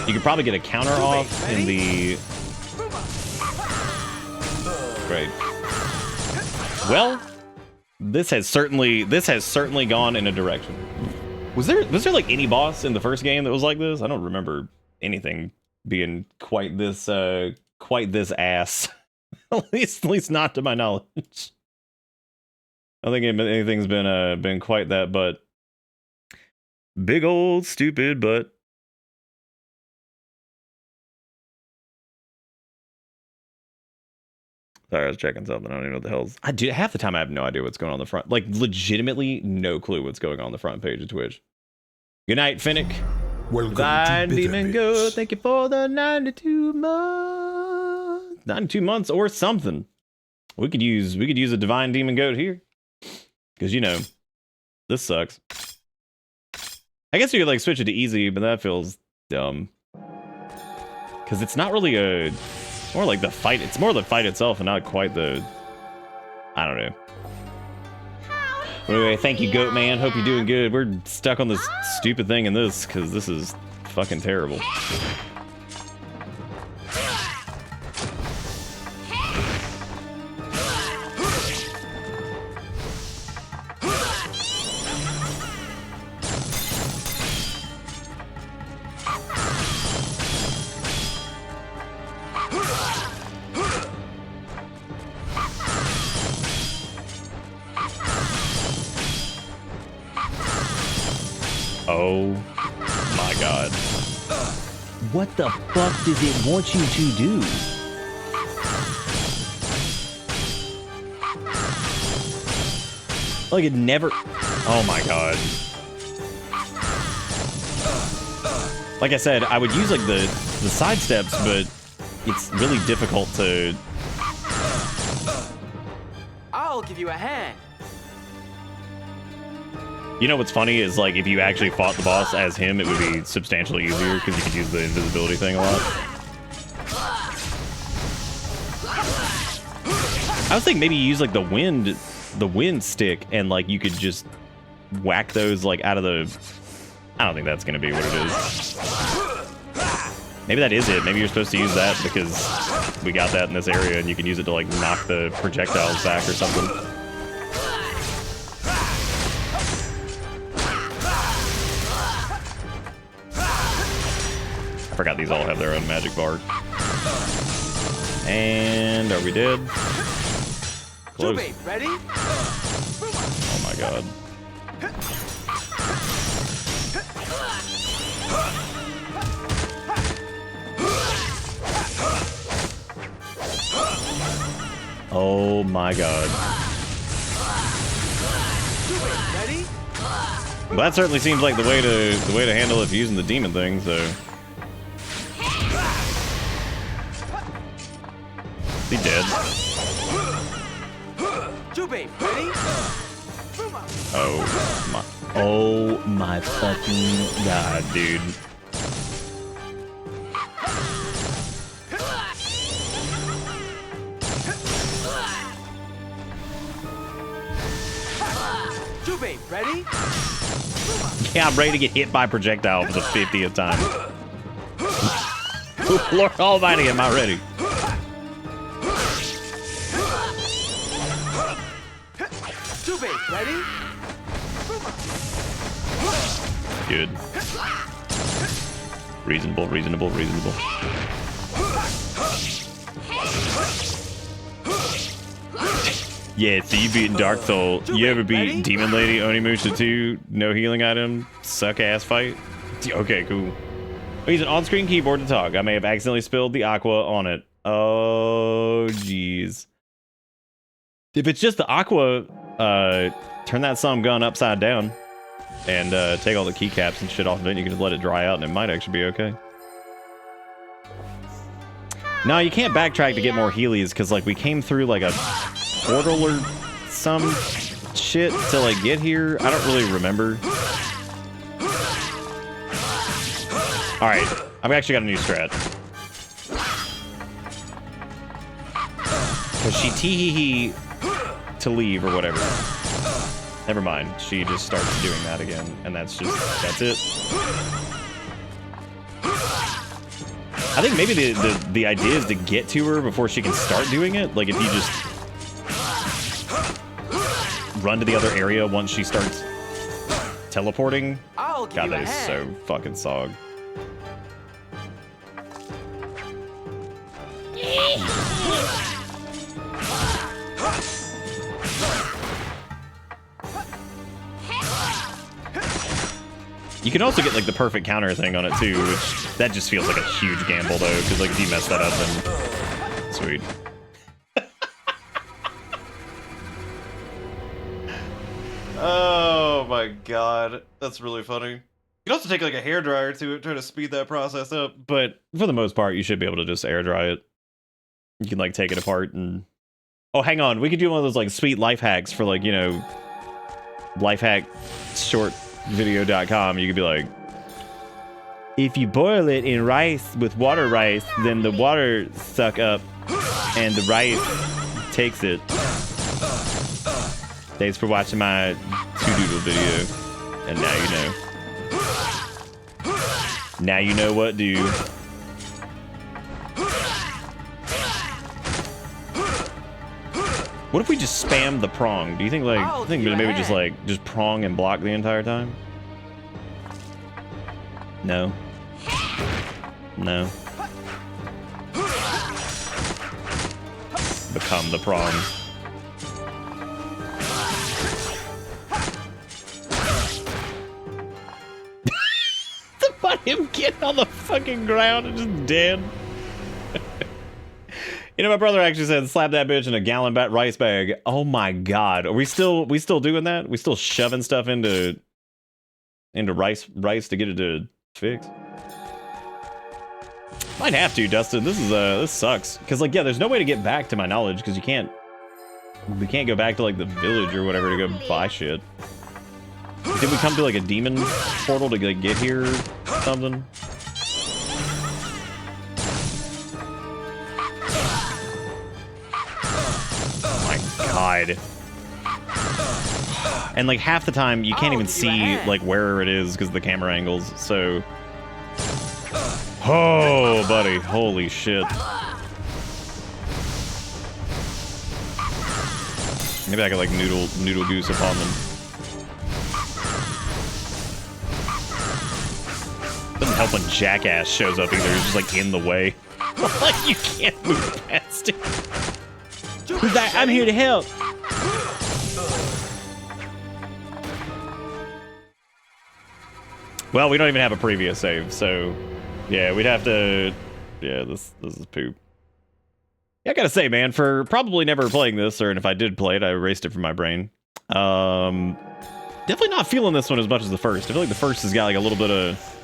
Speaker 2: You could probably get a counter off in the... Great. Well, this has certainly gone in a direction. Was there like any boss in the first game that was like this? I don't remember anything being quite this quite this ass. at least not to my knowledge. I don't think anything's been quite that, but big old stupid butt. Sorry, I was checking something. I don't even know what the hell's. I do half the time I have no idea what's going on the front. Like legitimately no clue what's going on the front page of Twitch. Good night, Finnick.
Speaker 1: Welcome
Speaker 2: Divine
Speaker 1: to
Speaker 2: Demon
Speaker 1: Bitterbits.
Speaker 2: Go. Thank you for the 92 months. 92 months or something. We could use a Divine Demon Goat here. Because you know, this sucks. I guess you could like switch it to easy, but that feels dumb. Because it's not really a more like the fight. It's more the fight itself and not quite the I don't know. Anyway, thank you, Goat Man. Hope you're doing good. We're stuck on this stupid thing in this because this is fucking terrible. Oh my god. What the fuck does it want you to do? Like it never... Oh my god. Like I said, I would use like the side steps, but it's really difficult to...
Speaker 3: I'll give you a hand.
Speaker 2: You know what's funny is like if you actually fought the boss as him, it would be substantially easier because you could use the invisibility thing a lot. I was thinking maybe you use like the wind stick and like you could just whack those like out of the... I don't think that's gonna be what it is. Maybe that is it. Maybe you're supposed to use that because we got that in this area and you can use it to like knock the projectiles back or something. I forgot these all have their own magic bar. And are we dead? Close.
Speaker 3: Jubei, ready?
Speaker 2: Oh my god. Oh my god.
Speaker 3: Jubei, ready?
Speaker 2: Well, that certainly seems like the way to handle it if you're using the demon thing, so. Is he dead?
Speaker 3: Jubei, ready?
Speaker 2: Oh my fucking god, dude.
Speaker 3: Jubei, ready?
Speaker 2: Yeah, I'm ready to get hit by a projectile for the 50th time. Lord Almighty, am I ready?
Speaker 3: Jubei, ready?
Speaker 2: Good. Reasonable, reasonable, reasonable. Yeah, so you beating Dark Soul. You ever beat Demon Lady Onimusha 2? No healing item? Suck ass fight? Okay, cool. Oh, use an on-screen keyboard to talk. I may have accidentally spilled the aqua on it. Oh, jeez. If it's just the aqua, turn that some gun upside down and take all the keycaps and shit off of it. And you can just let it dry out and it might actually be okay. No, you can't backtrack to get more Heelys because like we came through like a portal or some shit to like get here. I don't really remember. All right, I've actually got a new strat. Cause she tee-hee-hee to leave or whatever. Never mind. She just starts doing that again, and that's it. I think maybe the idea is to get to her before she can start doing it. Like if you just run to the other area once she starts teleporting.
Speaker 3: I'll give
Speaker 2: God,
Speaker 3: you
Speaker 2: that
Speaker 3: a
Speaker 2: is
Speaker 3: hand.
Speaker 2: so fucking sog. You can also get like the perfect counter thing on it too, which that just feels like a huge gamble though, because like if you mess that up, then sweet. Oh my god, that's really funny. You can also take like a hairdryer to it, try to speed that process up, but for the most part, you should be able to just air dry it. You can like take it apart and... Oh, hang on, we could do one of those like sweet life hacks for like, you know, lifehackshortvideo.com. You could be like, if you boil it in rice with water rice, then the water suck up and the rice takes it. Thanks for watching my two-doodle video. And now you know. Now you know what do. What if we just spam the prong? Do you think like, I think maybe just prong and block the entire time? No. No. Become the prong. Him getting on the fucking ground and just dead. You know, my brother actually said, slap that bitch in a gallon rice bag. Oh my god. Are we still doing that? We still shoving stuff into rice to get it to fix? Might have to, Dustin. This sucks. Cause like, yeah, there's no way to get back to my knowledge because we can't go back to like the village or whatever to go buy shit. Did we come to like a demon portal to like get here or something? Oh my god. And like half the time you can't even see like where it is because of the camera angles, so... Oh, buddy, holy shit. Maybe I could like noodle goose upon them. Doesn't help when Jackass shows up either. He's just like in the way. Like you can't move past him. He's like, I'm here to help. Well, we don't even have a previous save, so yeah, we'd have to. Yeah, this is poop. Yeah, I gotta say, man, for probably never playing this, or if I did play it, I erased it from my brain. Definitely not feeling this one as much as the first. I feel like the first has got like a little bit of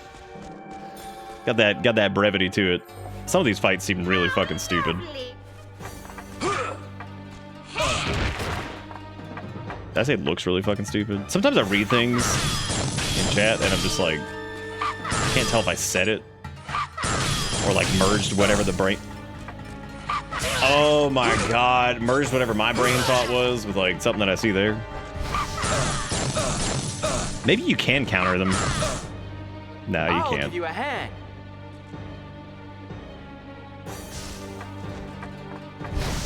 Speaker 2: got that brevity to it. Some of these fights seem really fucking stupid. Did I say it looks really fucking stupid? Sometimes I read things in chat and I'm just like, I can't tell if I said it or like merged whatever the brain. Oh my god, merged whatever my brain thought was with like something that I see there. Maybe you can counter them. No, you can't.
Speaker 3: I'll give you a hand.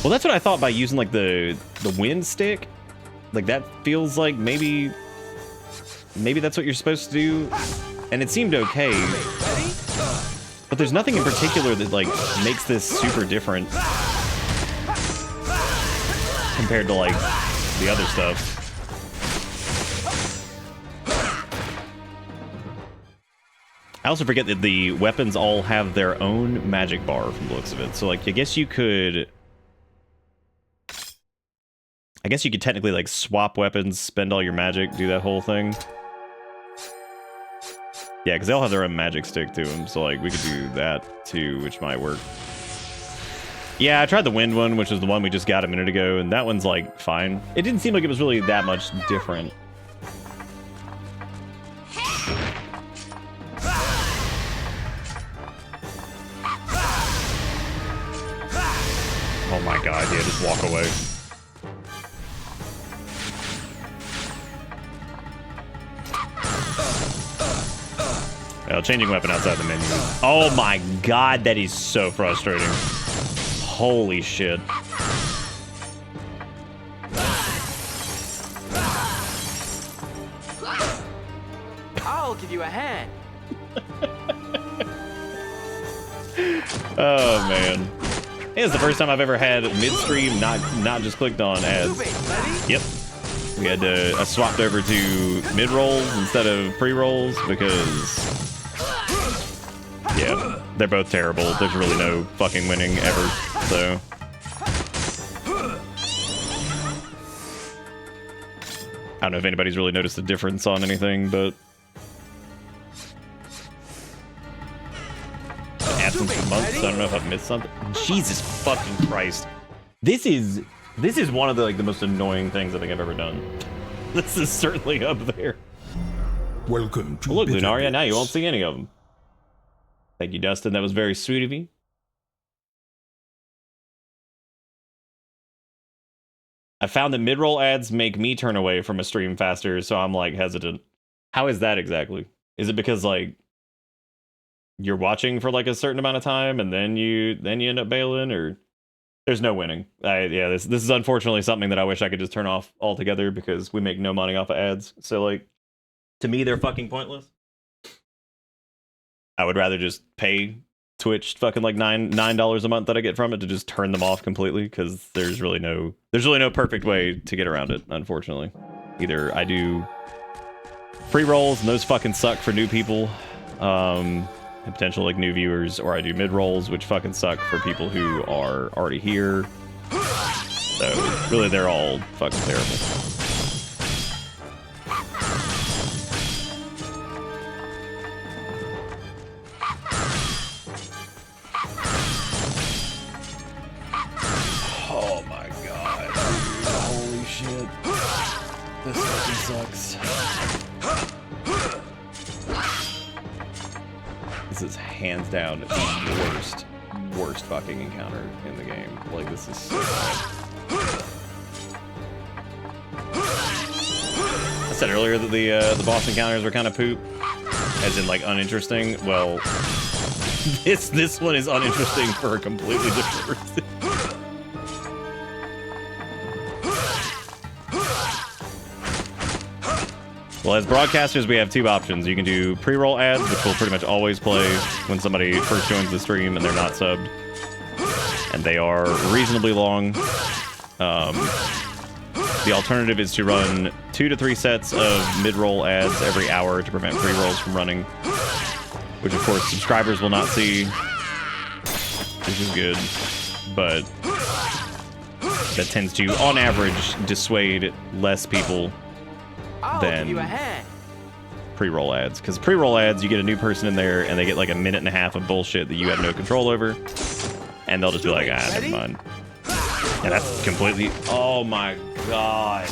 Speaker 2: Well, that's what I thought by using like the wind stick. Like that feels like maybe that's what you're supposed to do, and it seemed okay. But there's nothing in particular that like makes this super different compared to like the other stuff. I also forget that the weapons all have their own magic bar from the looks of it. So like I guess you could technically like swap weapons, spend all your magic, do that whole thing. Yeah, because they all have their own magic stick to them, so like we could do that too, which might work. Yeah, I tried the wind one, which is the one we just got a minute ago, and that one's like fine. It didn't seem like it was really that much different. Oh my god, yeah, just walk away. Changing weapon outside the menu. Oh my god, that is so frustrating. Holy shit.
Speaker 3: I'll give you a hand.
Speaker 2: Oh man. It's the first time I've ever had midstream not just clicked on ads. Yep. We had to I swapped over to mid rolls instead of pre rolls because yeah, they're both terrible. There's really no fucking winning ever. So I don't know if anybody's really noticed a difference on anything, but absence of months. I don't know if I've missed something. Jesus fucking Christ! This is one of the the most annoying things I think I've ever done. This is certainly up there.
Speaker 1: Welcome to
Speaker 2: Well, look,
Speaker 1: Bitter
Speaker 2: Lunaria, now you
Speaker 1: Bits.
Speaker 2: won't see any of them. Thank you, Dustin. That was very sweet of you. I found that mid-roll ads make me turn away from a stream faster, so I'm like hesitant. How is that exactly? Is it because like you're watching for like a certain amount of time and then you end up bailing, or there's no winning? Yeah, this is unfortunately something that I wish I could just turn off altogether because we make no money off of ads. So like to me they're fucking pointless. I would rather just pay Twitch fucking like $9 a month that I get from it to just turn them off completely, because there's really no perfect way to get around it, unfortunately. Either I do pre-rolls and those fucking suck for new people, and potential like new viewers, or I do mid-rolls, which fucking suck for people who are already here. So really they're all fucking terrible. Oh my god. Holy shit. This fucking sucks. This is hands down the worst fucking encounter in the game. Like, this is so bad. I said earlier that the boss encounters were kind of poop, as in like uninteresting. Well, this one is uninteresting for a completely different reason. Well, as broadcasters, we have two options. You can do pre-roll ads, which will pretty much always play when somebody first joins the stream and they're not subbed. And they are reasonably long. The alternative is to run 2 to 3 sets of mid-roll ads every hour to prevent pre-rolls from running. Which, of course, subscribers will not see, which is good. But that tends to, on average, dissuade less people than pre-roll ads, because pre-roll ads, you get a new person in there and they get like a minute and a half of bullshit that you have no control over, and they'll just be like, never mind. And that's completely, oh my god,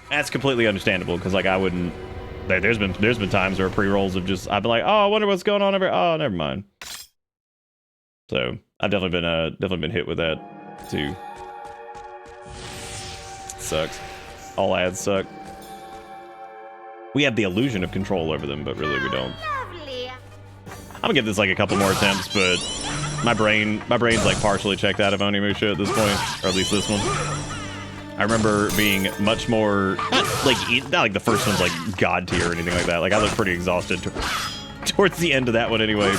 Speaker 2: that's completely understandable, because like I wouldn't, there's been times where pre-rolls have just, I've been like, oh, I wonder what's going on over, oh, never mind. So I've definitely been hit with that too. Sucks. All ads suck. We have the illusion of control over them, but really we don't. I'm gonna give this like a couple more attempts, but my brain's like partially checked out of Onimusha at this point, or at least this one. I remember being much more not like the first one's like god tier or anything like that. Like I looked pretty exhausted towards the end of that one anyway.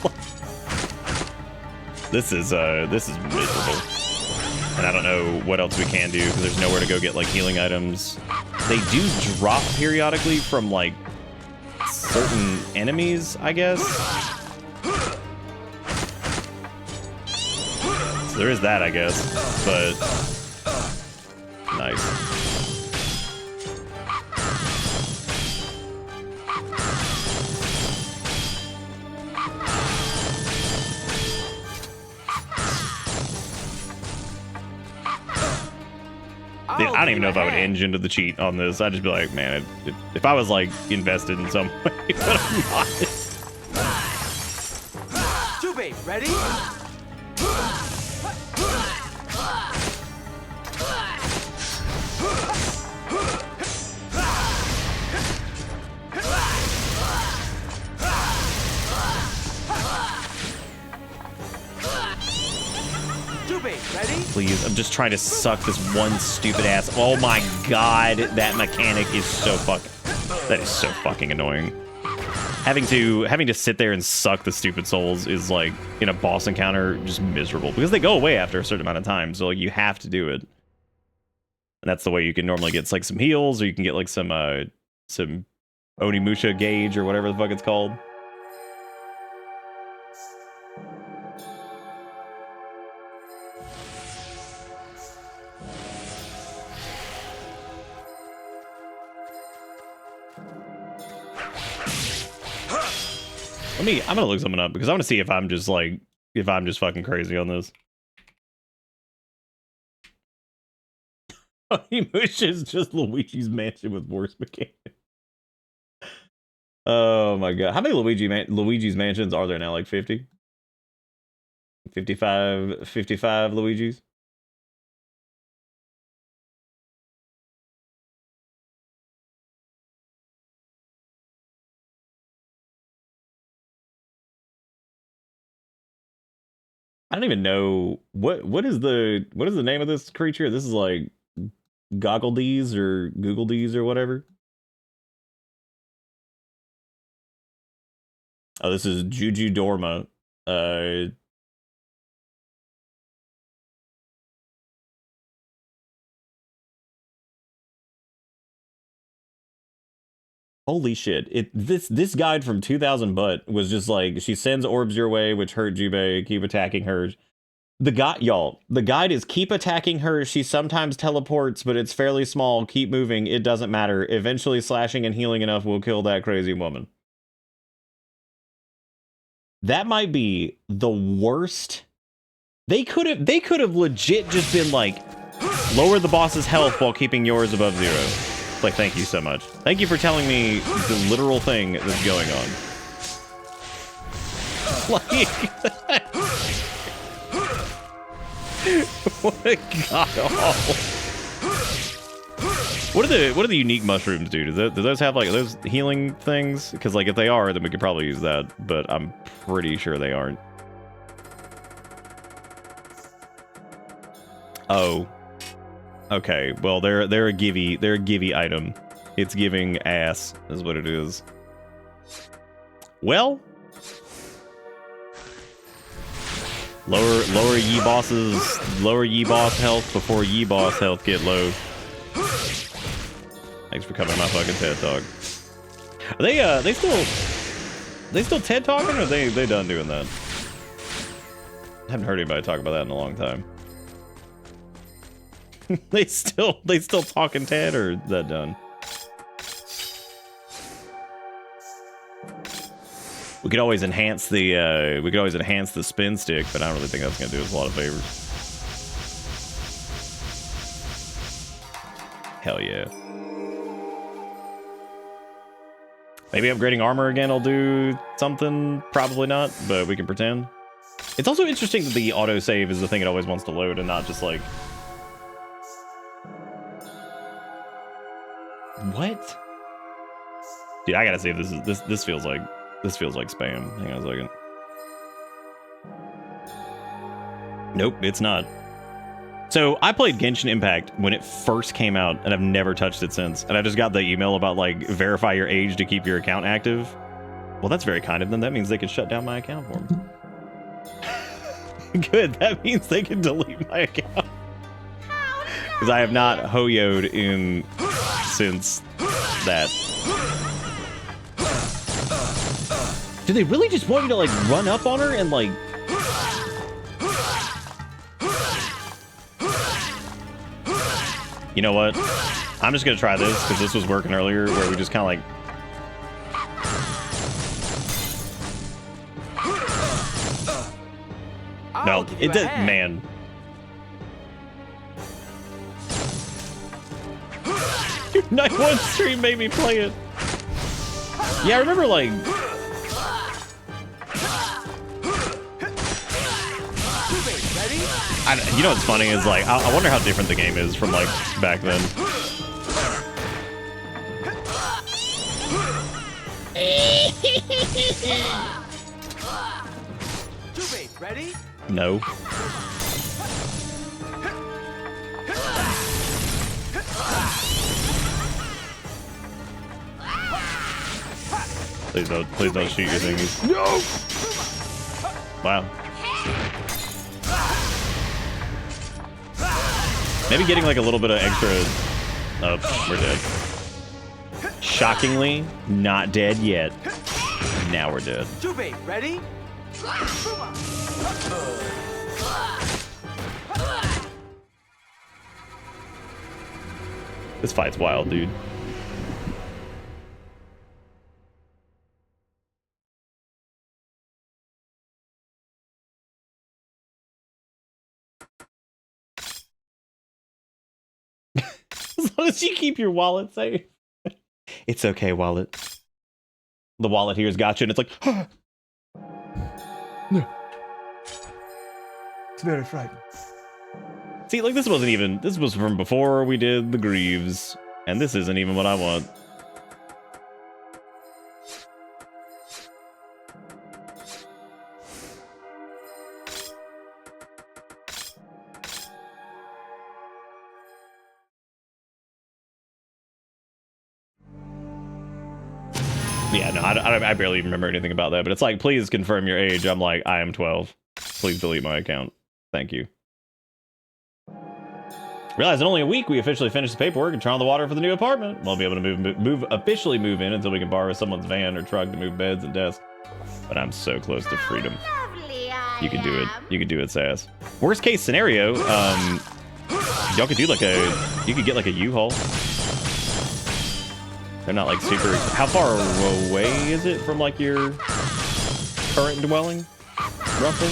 Speaker 2: But this is miserable. And I don't know what else we can do, because there's nowhere to go get like healing items. They do drop periodically from like certain enemies, I guess. So there is that, I guess. But nice. I don't even know if I would hinge into the cheat on this. I'd just be like, man, if I was like invested in some way, but I'm not.
Speaker 3: Jubei, ready? Ready?
Speaker 2: Please, I'm just trying to suck this one stupid ass. Oh my god, that mechanic is so fucking annoying. Having to sit there and suck the stupid souls is like in a boss encounter just miserable, because they go away after a certain amount of time, so like you have to do it. And that's the way you can normally get like some heals, or you can get like some Onimusha gauge or whatever the fuck it's called. I'm gonna look something up because I want to see if I'm just fucking crazy on this. Onimusha is just Luigi's Mansion with worse mechanics. Oh my god. How many Luigi's Mansions are there now? Like 50? 55 Luigi's? I don't even know what is the name of this creature? This is like Goggle-Dees or Google-Dees or whatever. Oh, this is Juju Dorma. Holy shit. This guide from 2000 Butt was just like, she sends orbs your way, which hurt Jubei, keep attacking her. The guide is keep attacking her. She sometimes teleports, but it's fairly small. Keep moving. It doesn't matter. Eventually slashing and healing enough will kill that crazy woman. That might be the worst. They could have legit just been like, lower the boss's health while keeping yours above 0. Like, thank you so much. Thank you for telling me the literal thing that's going on. Like, what a god awful. What are the unique mushrooms do? Do those have like those healing things? Because like if they are, then we could probably use that. But I'm pretty sure they aren't. Oh. Okay. Well, they're a givey item. It's giving ass is what it is. Well. Lower ye boss health before ye boss health get low. Thanks for coming to my fucking TED Talk. Are they still TED talking, or are they done doing that? I haven't heard anybody talk about that in a long time. they still talking TED, or is that done? We could always enhance the spin stick, but I don't really think that's gonna do us a lot of favors. Hell yeah. Maybe upgrading armor again will do something. Probably not, but we can pretend. It's also interesting that the autosave is the thing it always wants to load and not just like... What? Dude, I gotta see if this feels like spam. Hang on a second. Nope, it's not. So I played Genshin Impact when it first came out, and I've never touched it since. And I just got the email about like verify your age to keep your account active. Well, that's very kind of them. That means they could shut down my account for me. Good. That means they can delete my account. Because I have not hoyoed in since that. Do they really just want you to like run up on her and like... You know what? I'm just gonna try this because this was working earlier where we just kind of like... No, it did, man. Night One stream made me play it. Yeah, I remember like... you know what's funny is like I wonder how different the game is from like back then.
Speaker 3: Ready?
Speaker 2: No. Please don't shoot your thingies.
Speaker 7: No!
Speaker 2: Wow. Maybe getting like a little bit of extra. Oh, we're dead. Shockingly, not dead yet. Now we're dead.
Speaker 3: Jubei, ready?
Speaker 2: This fight's wild, dude. As long as you keep your wallet safe. It's okay, wallet. The wallet here's got you, and it's like,
Speaker 1: No. It's very frightening.
Speaker 2: see, like this wasn't even. This was from before we did the Greaves, and this isn't even what I want. Yeah, no, I barely even remember anything about that, but it's like, please confirm your age. I'm like, I am 12. Please delete my account. Thank you. Realize in only a week we officially finished the paperwork and turn on the water for the new apartment. We'll be able to officially move in until we can borrow someone's van or truck to move beds and desks. But I'm so close to freedom. You can do it. You can do it, Sass. Worst case scenario, y'all could do like you could get like a U-Haul. They're not like super. How far away is it from like your current dwelling, roughly?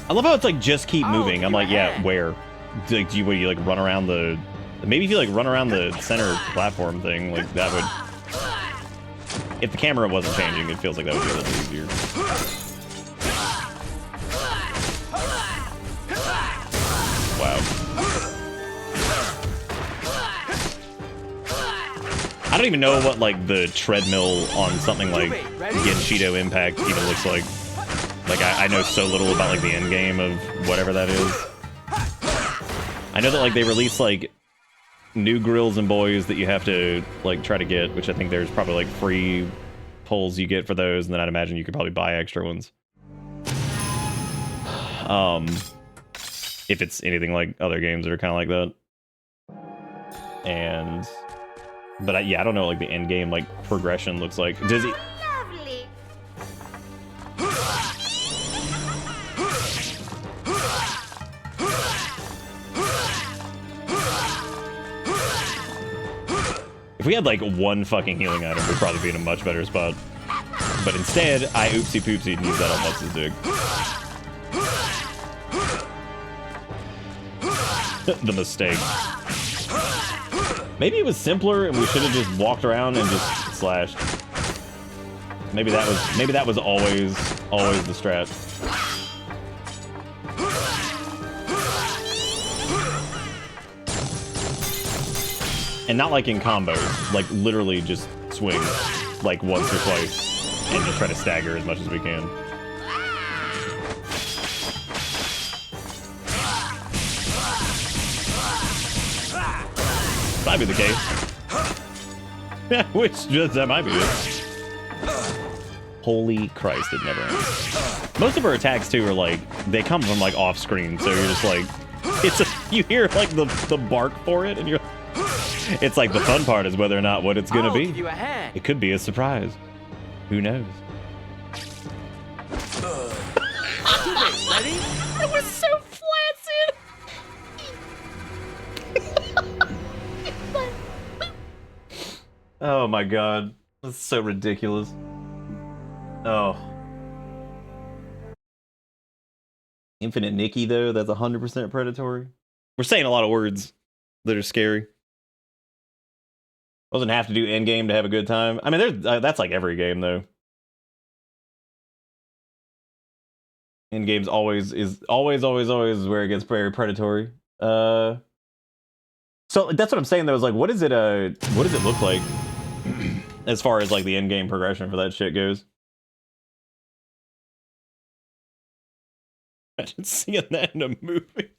Speaker 2: I love how it's like just keep moving. I'm like, yeah, where? Like, do you like run around the? Maybe if you like run around the center platform thing, like that would. If the camera wasn't changing, it feels like that would be a little easier. Wow. I don't even know what like the treadmill on something like Genshido Impact even looks like. Like I know so little about like the end game of whatever that is. I know that like they release like new grills and boys that you have to like try to get, which I think there's probably like free pulls you get for those, and then I'd imagine you could probably buy extra ones. If it's anything like other games that are kind of like that. And but yeah, I don't know like the end game like progression looks like. Does he?
Speaker 5: Lovely.
Speaker 2: If we had like one fucking healing item, we'd probably be in a much better spot. But instead, I oopsie poopsie and use that on What's-His Dig. The mistake. Maybe it was simpler and we should have just walked around and just slashed. Maybe that was always the strat. And not like in combos, like literally just swing like once or twice and just try to stagger as much as we can. Might be the case. Which just that might be it. Holy Christ, it never ends. Most of her attacks too are like they come from like off screen, so you're just like you hear like the bark for it and you're it's like the fun part is whether or not what it's gonna
Speaker 3: I'll
Speaker 2: be.
Speaker 3: give you a hand.
Speaker 2: It could be a surprise. Who knows?
Speaker 3: Ready?
Speaker 5: It was so flaccid.
Speaker 2: Oh my god. That's so ridiculous. Oh. Infinite Nikki though, that's 100% predatory. We're saying a lot of words that are scary. Doesn't have to do endgame to have a good time. I mean, that's like every game though. Endgame's always where it gets very predatory. So that's what I'm saying though, is like what does it look like as far as like the end game progression for that shit goes? Imagine seeing that in a movie.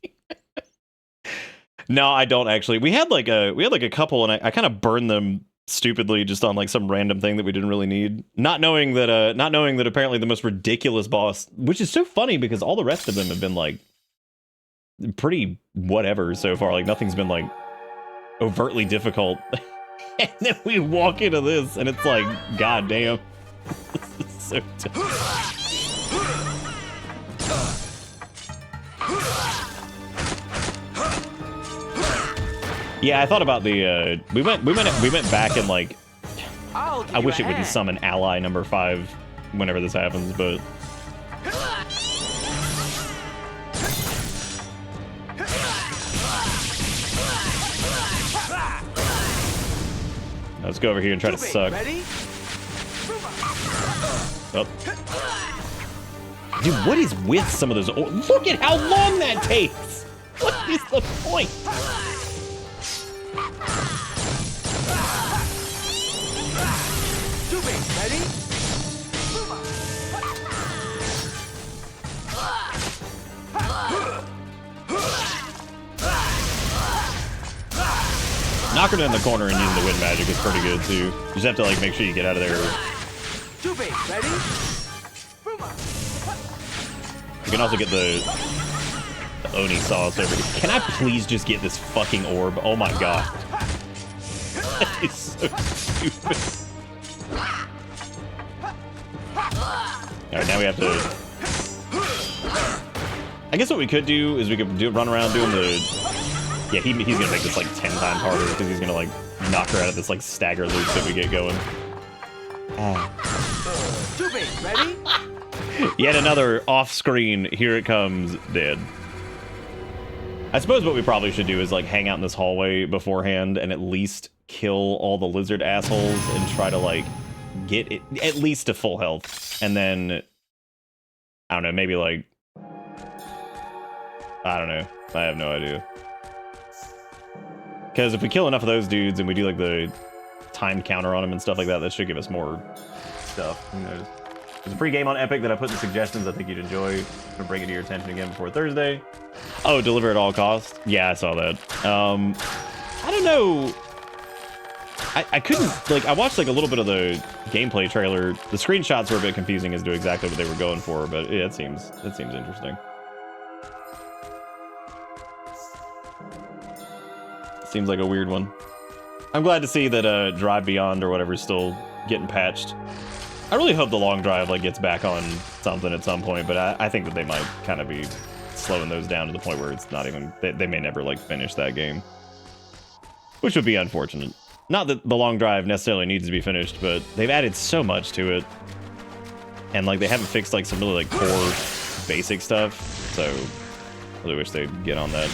Speaker 2: No, I don't actually. We had like a couple, and I kind of burned them stupidly just on like some random thing that we didn't really need. Not knowing that apparently the most ridiculous boss, which is so funny because all the rest of them have been like pretty whatever so far. Like nothing's been like overtly difficult. And then we walk into this and it's like, god damn. This is so tough. Yeah, I thought about the we went back and like I wish it would summon ally number 5 whenever this happens, but let's go over here and try to suck. Oh. Dude, what is with some of those? Look at how long that takes! What is the point?
Speaker 3: Ready?
Speaker 2: Knocking it in the corner and using the wind magic is pretty good too. You just have to like make sure you get out of there.
Speaker 3: Ready?
Speaker 2: You can also get the Oni sauce over here. Can I please just get this fucking orb? Oh my god. That is so stupid. Alright, now we have to... I guess what we could do is we could run around doing the... Yeah, he's gonna make this like 10 times harder because he's gonna like knock her out of this like stagger loop that we get going.
Speaker 3: Ready?
Speaker 2: Yet another off-screen, here it comes, dead. I suppose what we probably should do is like hang out in this hallway beforehand and at least kill all the lizard assholes and try to like get it at least to full health. And then, I don't know, maybe like, I don't know. I have no idea. Because if we kill enough of those dudes and we do like the timed counter on them and stuff like that, that should give us more stuff. Who knows? There's a free game on Epic that I put in the suggestions I think you'd enjoy. I'm gonna bring it to your attention again before Thursday. Oh, deliver at all costs? Yeah, I saw that. I don't know. I couldn't, like, I watched like a little bit of the gameplay trailer. The screenshots were a bit confusing as to exactly what they were going for, but yeah, it seems interesting. Seems like a weird one. I'm glad to see that Drive Beyond or whatever is still getting patched. I really hope the long drive like gets back on something at some point, but I think that they might kind of be slowing those down to the point where it's not even, they may never like finish that game, which would be unfortunate. Not that the long drive necessarily needs to be finished, but they've added so much to it, and like they haven't fixed like some really like core basic stuff, so I really wish they'd get on that.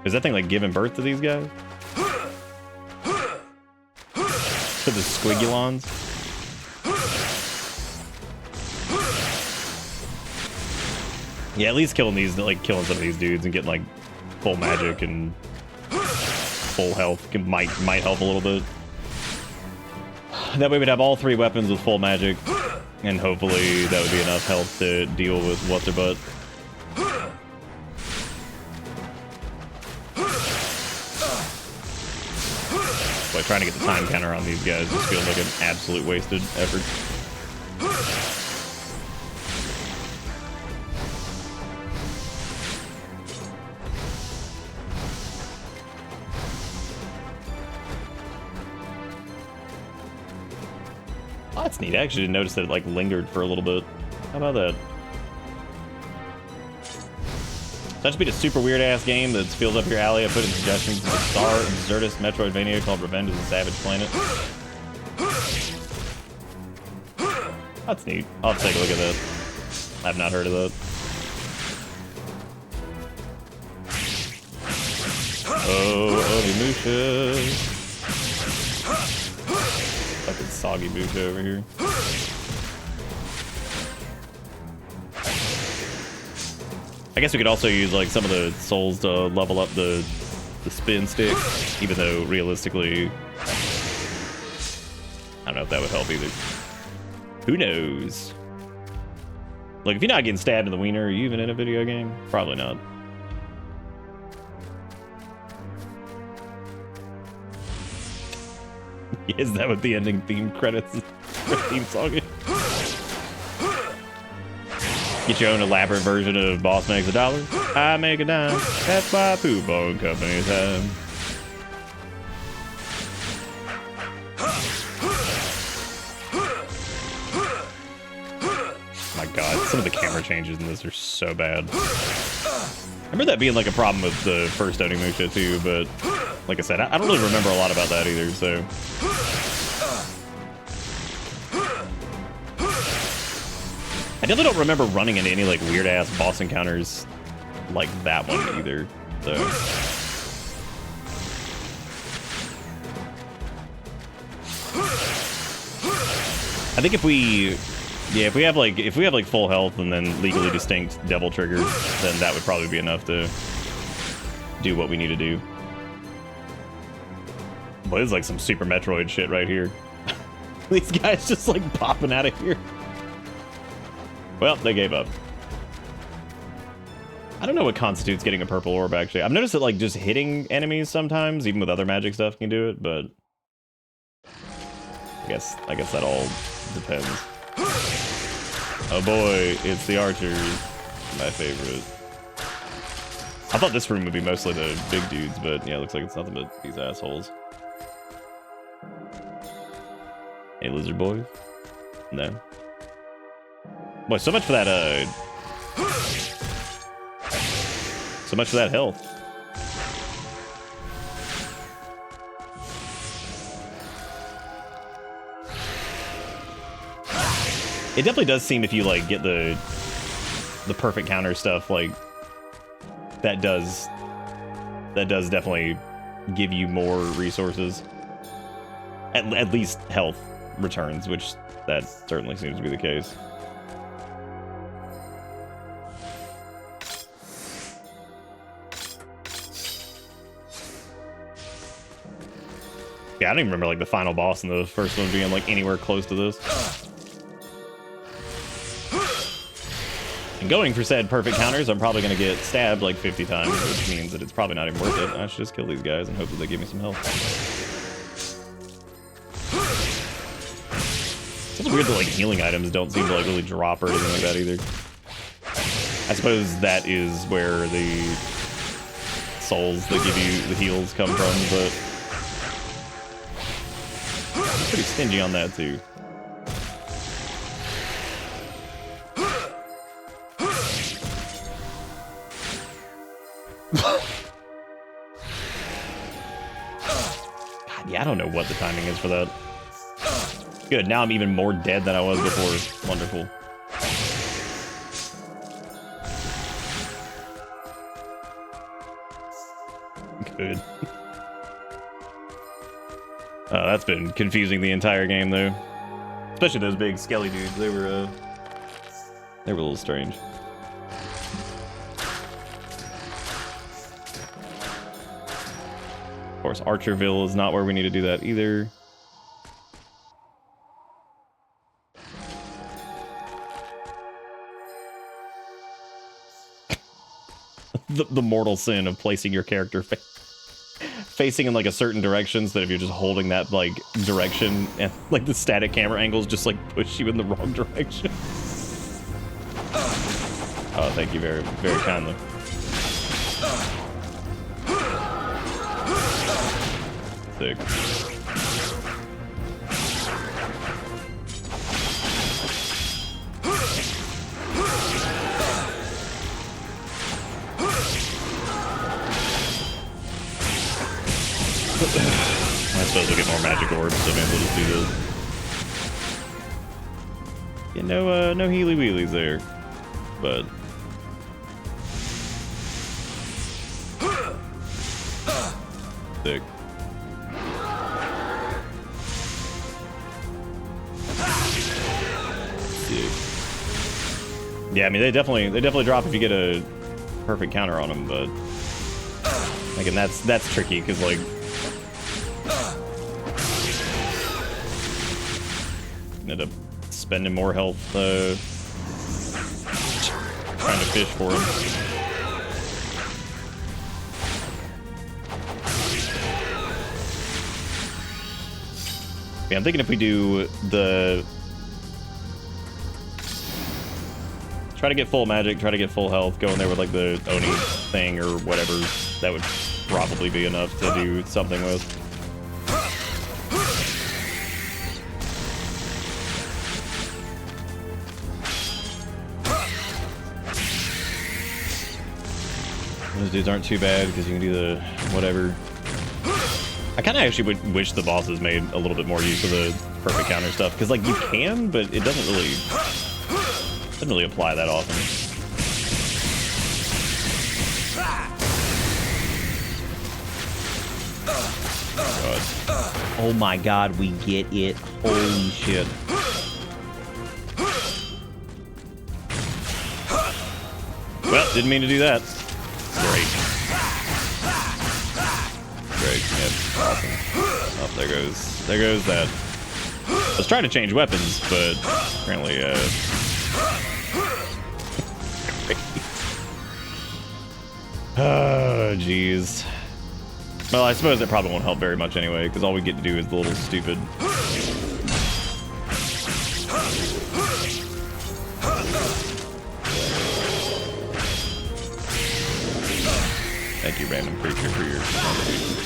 Speaker 2: Is that thing like giving birth to these guys? To the squigulons? Yeah, at least killing these, like killing some of these dudes and getting like full magic and full health might help a little bit. That way we'd have all 3 weapons with full magic, and hopefully that would be enough health to deal with what's her butt. Boy, trying to get the time counter on these guys just feels like an absolute wasted effort. Oh, that's neat. I actually didn't notice that it like lingered for a little bit. How about that? That should be a super weird ass game that feels up your alley. I put in suggestions. It's a Star and Zertis Metroidvania called Revenge of the Savage Planet. That's neat. I'll have to take a look at that. I have not heard of that. Oh, Onimusha. Fucking soggy Musha over here. I guess we could also use like some of the souls to level up the spin stick, even though realistically, I don't know if that would help either. Who knows? Like, if you're not getting stabbed in the wiener, are you even in a video game? Probably not. Is that what the ending theme credits theme song is? Get your own elaborate version of Boss Makes a Dollar. I make a dime. That's why Poop Bone Company's time. My God, some of the camera changes in this are so bad. I remember that being like a problem with the first Onimusha too, but like I said, I don't really remember a lot about that either, so. I definitely don't remember running into any like weird ass boss encounters like that one either, so. I think if we have like full health and then legally distinct devil triggers, then that would probably be enough to do what we need to do. But it's like some Super Metroid shit right here. These guys just like popping out of here. Well, they gave up. I don't know what constitutes getting a purple orb, actually. I've noticed that like just hitting enemies sometimes, even with other magic stuff, can do it, but I guess that all depends. Oh boy, it's the archers, my favorite. I thought this room would be mostly the big dudes, but yeah, it looks like it's nothing but these assholes. Hey, lizard boys? No. Boy, so much for that, so much for that health. It definitely does seem, if you like get the perfect counter stuff, like that does definitely give you more resources. At least health returns, which that certainly seems to be the case. Yeah, I don't even remember like the final boss in the first one being like anywhere close to this. And going for said perfect counters, I'm probably gonna get stabbed like 50 times, which means that it's probably not even worth it. I should just kill these guys and hope that they give me some health. It's weird that like healing items don't seem to like really drop or anything like that either. I suppose that is where the souls that give you the heals come from, but I'm pretty stingy on that too. God, yeah, I don't know what the timing is for that. Good, now I'm even more dead than I was before. Wonderful. Good. That's been confusing the entire game, though. Especially those big skelly dudes. They were a little strange. Of course, Archerville is not where we need to do that either. The mortal sin of placing your character facing in like a certain direction, so that if you're just holding that like direction and like the static camera angles just like push you in the wrong direction. Oh, thank you very, very kindly. Sick. I suppose we'll get more magic orbs, so maybe we'll just do this. Yeah, no healy wheelies there, but sick. Yeah, I mean they definitely drop if you get a perfect counter on them, but like, and that's tricky because like end up spending more health trying to fish for him. Yeah, I'm thinking if we do the Try to get full magic, try to get full health, go in there with like the Oni thing or whatever. That would probably be enough to do something with. Those dudes aren't too bad because you can do the whatever. I kind of actually would wish the bosses made a little bit more use of the perfect counter stuff because like you can, but it doesn't really apply that often. Oh my god, we get it. Holy shit. Well, didn't mean to do that. Great. Great. Yep. Awesome. Oh, there goes that. I was trying to change weapons, but apparently, oh, jeez. Well, I suppose it probably won't help very much anyway, because all we get to do is the little stupid. Thank you, random creature, for your contribution.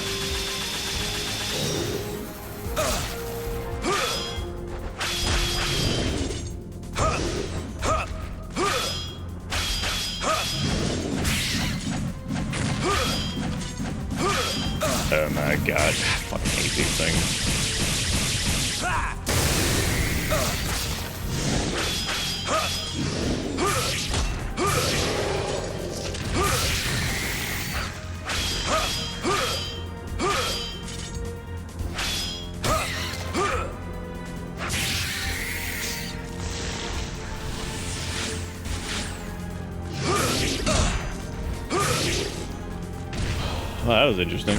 Speaker 2: Oh my god, I fucking hate these things. Well, that was interesting.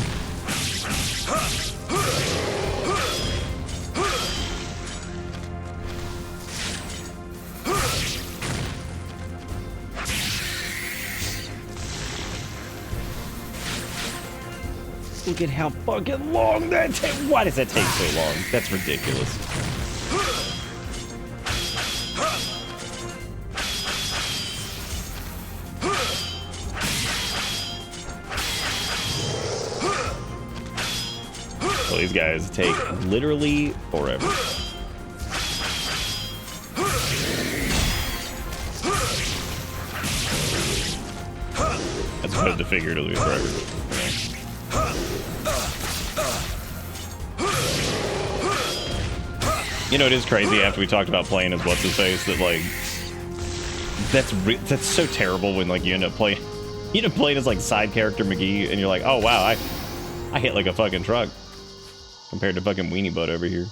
Speaker 2: Look at how fucking long that takes. Why does that take so long? That's ridiculous. Well, these guys take literally forever. As opposed to figuratively forever. You know, it is crazy after we talked about playing as what's-his-face that, like, that's so terrible when, like, you end up playing as, like, side character McGee, and you're like, oh, wow, I hit like a fucking truck compared to fucking Weenie Butt over here.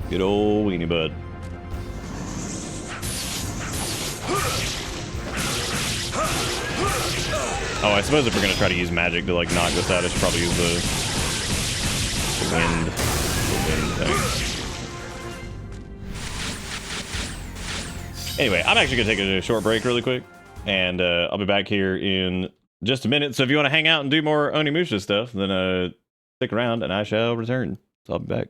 Speaker 2: Good old Weenie Butt. Oh, I suppose if we're gonna try to use magic to, like, knock this out, I should probably use the wind thing. Anyway, I'm actually gonna take a short break really quick, and I'll be back here in just a minute. So if you want to hang out and do more Onimusha stuff, then stick around and I shall return. So I'll be back.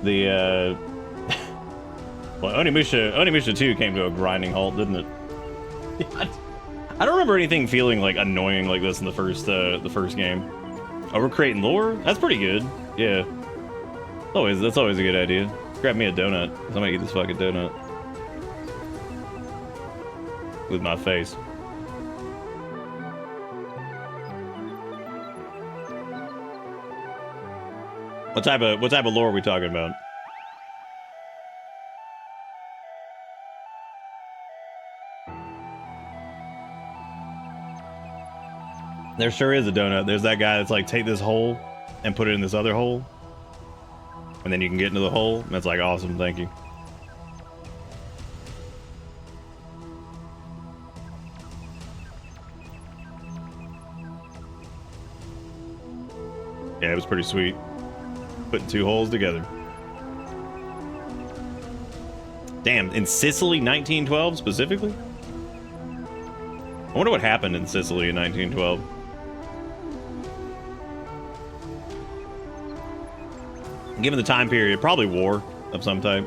Speaker 2: The well, Onimusha 2 came to a grinding halt, didn't it? I don't remember anything feeling like annoying like this in the first game. Oh, we're creating lore? That's pretty good. Yeah. That's always a good idea. Grab me a donut. I'm gonna eat this fucking donut. With my face. What type of lore are we talking about? There sure is a donut. There's that guy that's like, take this hole and put it in this other hole. And then you can get into the hole. And that's like, awesome, thank you. Yeah, it was pretty sweet. Putting two holes together. Damn, in Sicily 1912 specifically? I wonder what happened in Sicily in 1912. Given the time period, probably war of some type.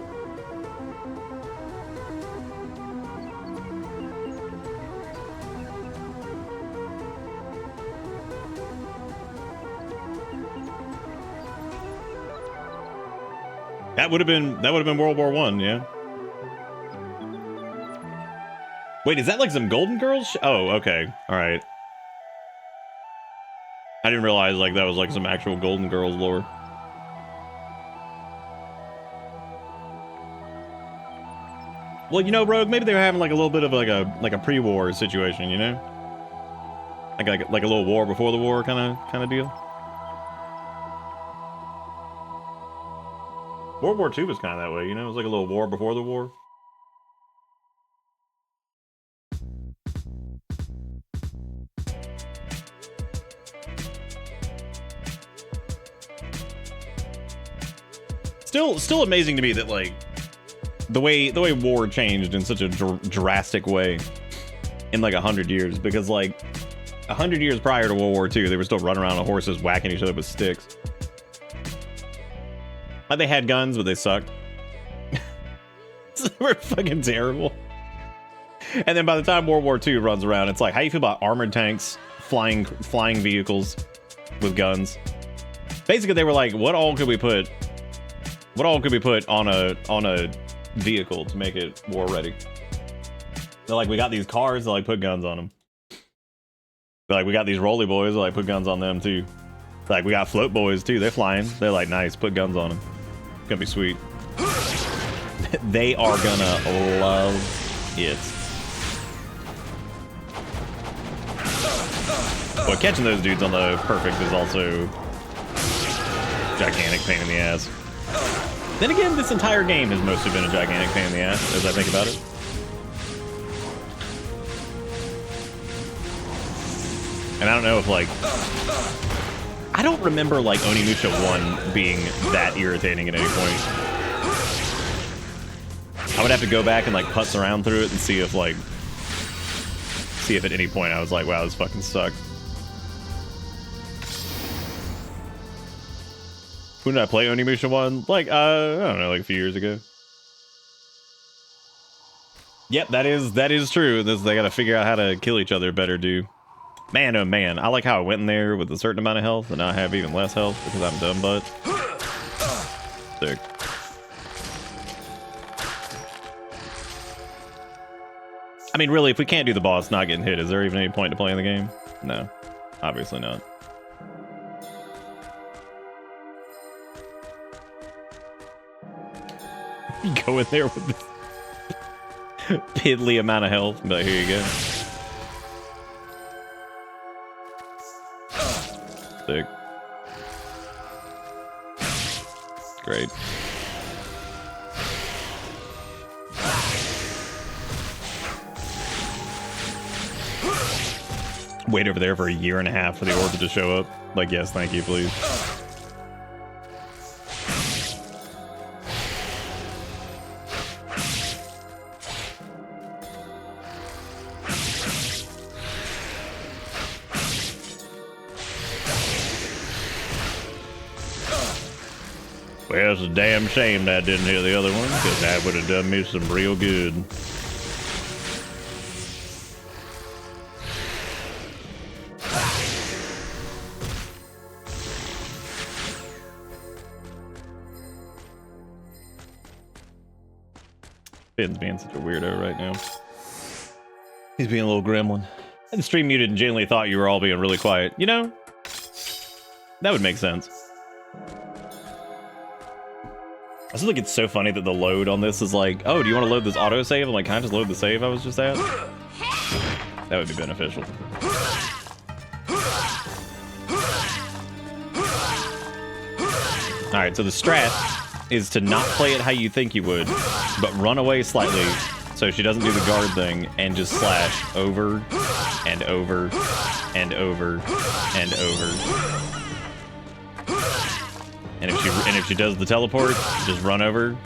Speaker 2: That would have been World War I, yeah. Wait, is that like some Golden Girls? Oh, okay. All right. I didn't realize like that was like some actual Golden Girls lore. Well, you know, Rogue, maybe they were having like a little bit of like a pre-war situation, you know? Like a little war before the war kind of deal. World War II was kind of that way, you know? It was like a little war before the war. Still amazing to me that like the way war changed in such a drastic way in like 100 years, because like 100 years prior to World War II, they were still running around on horses whacking each other with sticks. Like they had guns, but they sucked. They were fucking terrible. And then by the time World War II runs around, it's like, how do you feel about armored tanks, flying vehicles with guns? Basically, they were like, what all could we put on a vehicle to make it war ready? They're like, we got these cars, they like put guns on them. They're like, we got these rolly boys, they like put guns on them too. Like, we got float boys too, they're flying. They're like, nice, put guns on them. It's gonna be sweet. They are gonna love it. Boy, catching those dudes on the perfect is also gigantic pain in the ass. Then again, this entire game has mostly been a gigantic pain in the ass, as I think about it. And I don't know if, like... I don't remember, like, Onimusha 1 being that irritating at any point. I would have to go back and, like, putz around through it and see if, like... See if at any point I was like, wow, this fucking sucks. When did I play Onimusha 1? Like, I don't know, like a few years ago. Yep, that is true. They gotta figure out how to kill each other better, dude. Man, oh man, I like how I went in there with a certain amount of health, and now I have even less health because I'm dumb butt. Sick. I mean, really, if we can't do the boss not getting hit, is there even any point to playing the game? No, obviously not. You go in there with this piddly amount of health, but here you go. Sick. Great. Wait over there for a year and a half for the orb to show up. Like, yes, thank you, please. Well, it's a damn shame that I didn't hear the other one, because that would have done me some real good. Finn's being such a weirdo right now. He's being a little gremlin. I had the stream muted and genuinely thought you were all being really quiet. You know, that would make sense. I just think it's so funny that the load on this is like, oh, do you want to load this autosave? I'm like, can I just load the save I was just at? That would be beneficial. Alright, so the strat is to not play it how you think you would, but run away slightly so she doesn't do the guard thing and just slash over and over and over and over. And if she does the teleport, just run over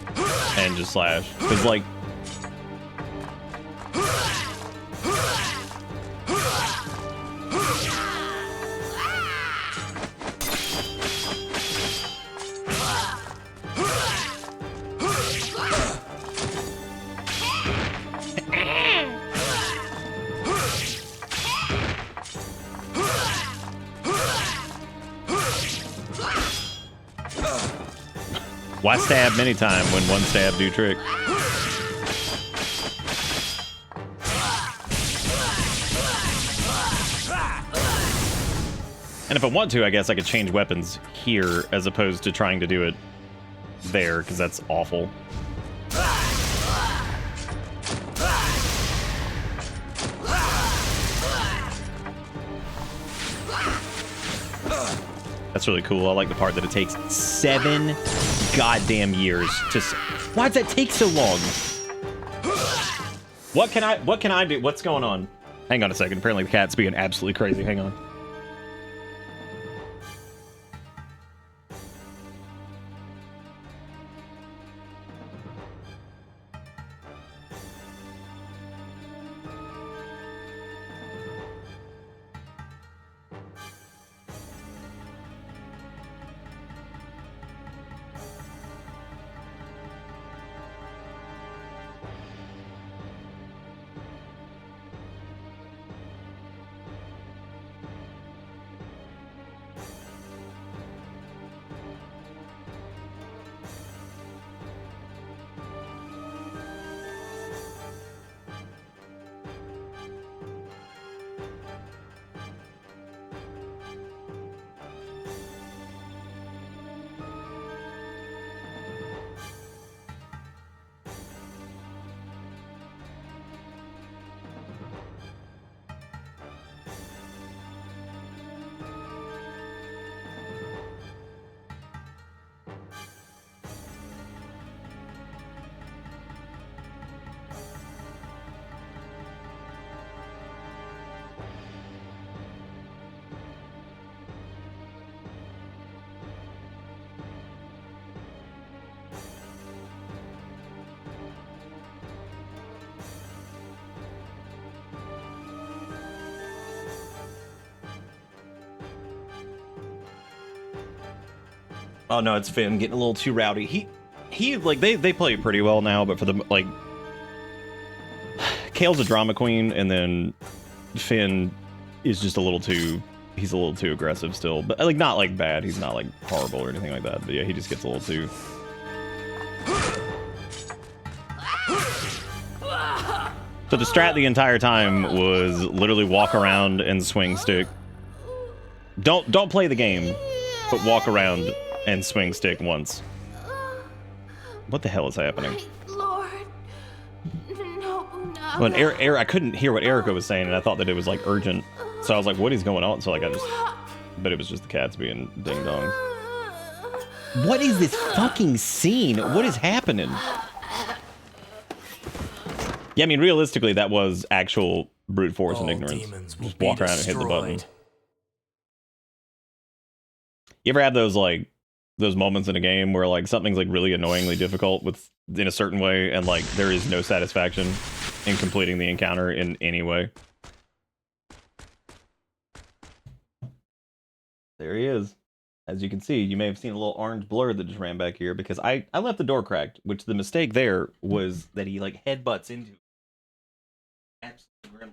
Speaker 2: and just slash. Cause like why stab many times when one stab do trick? And if I want to, I guess I could change weapons here as opposed to trying to do it there, because that's awful. That's really cool. I like the part that it takes 7 goddamn years to... Why does that take so long? What can I do? What's going on? Hang on a second. Apparently the cat's being absolutely crazy. Hang on. Oh no, it's Finn getting a little too rowdy. He like they play pretty well now, but for the like Kale's a drama queen, and then Finn is just a little too aggressive still. But like not like bad. He's not like horrible or anything like that. But yeah, he just gets a little too. So the strat the entire time was literally walk around and swing stick. Don't play the game, but walk around and swing stick once. What the hell is happening?
Speaker 5: Lord, no.
Speaker 2: Well, I couldn't hear what Erica was saying, and I thought that it was like urgent. So I was like, "What is going on?" So like but it was just the cats being ding dongs. What is this fucking scene? What is happening? Yeah, I mean, realistically, that was actual brute force and ignorance. Just walk around and hit the button. You ever have those like those moments in a game where like something's like really annoyingly difficult in a certain way, and like there is no satisfaction in completing the encounter in any way? There he is. As you can see, you may have seen a little orange blur that just ran back here because I left the door cracked, which the mistake there was that he like headbutts into absolute gremlin.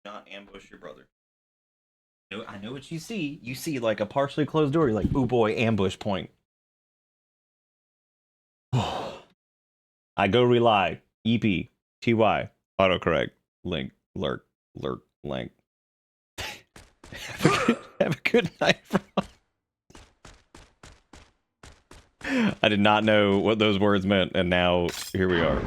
Speaker 2: Not ambush your brother. No, I know what you see. You see like a partially closed door. You're like, "Ooh boy, ambush point." I go rely. EP. TY. Autocorrect. Link. Lurk. Lurk. Link. Have a good night, bro. I did not know what those words meant, and now here we are.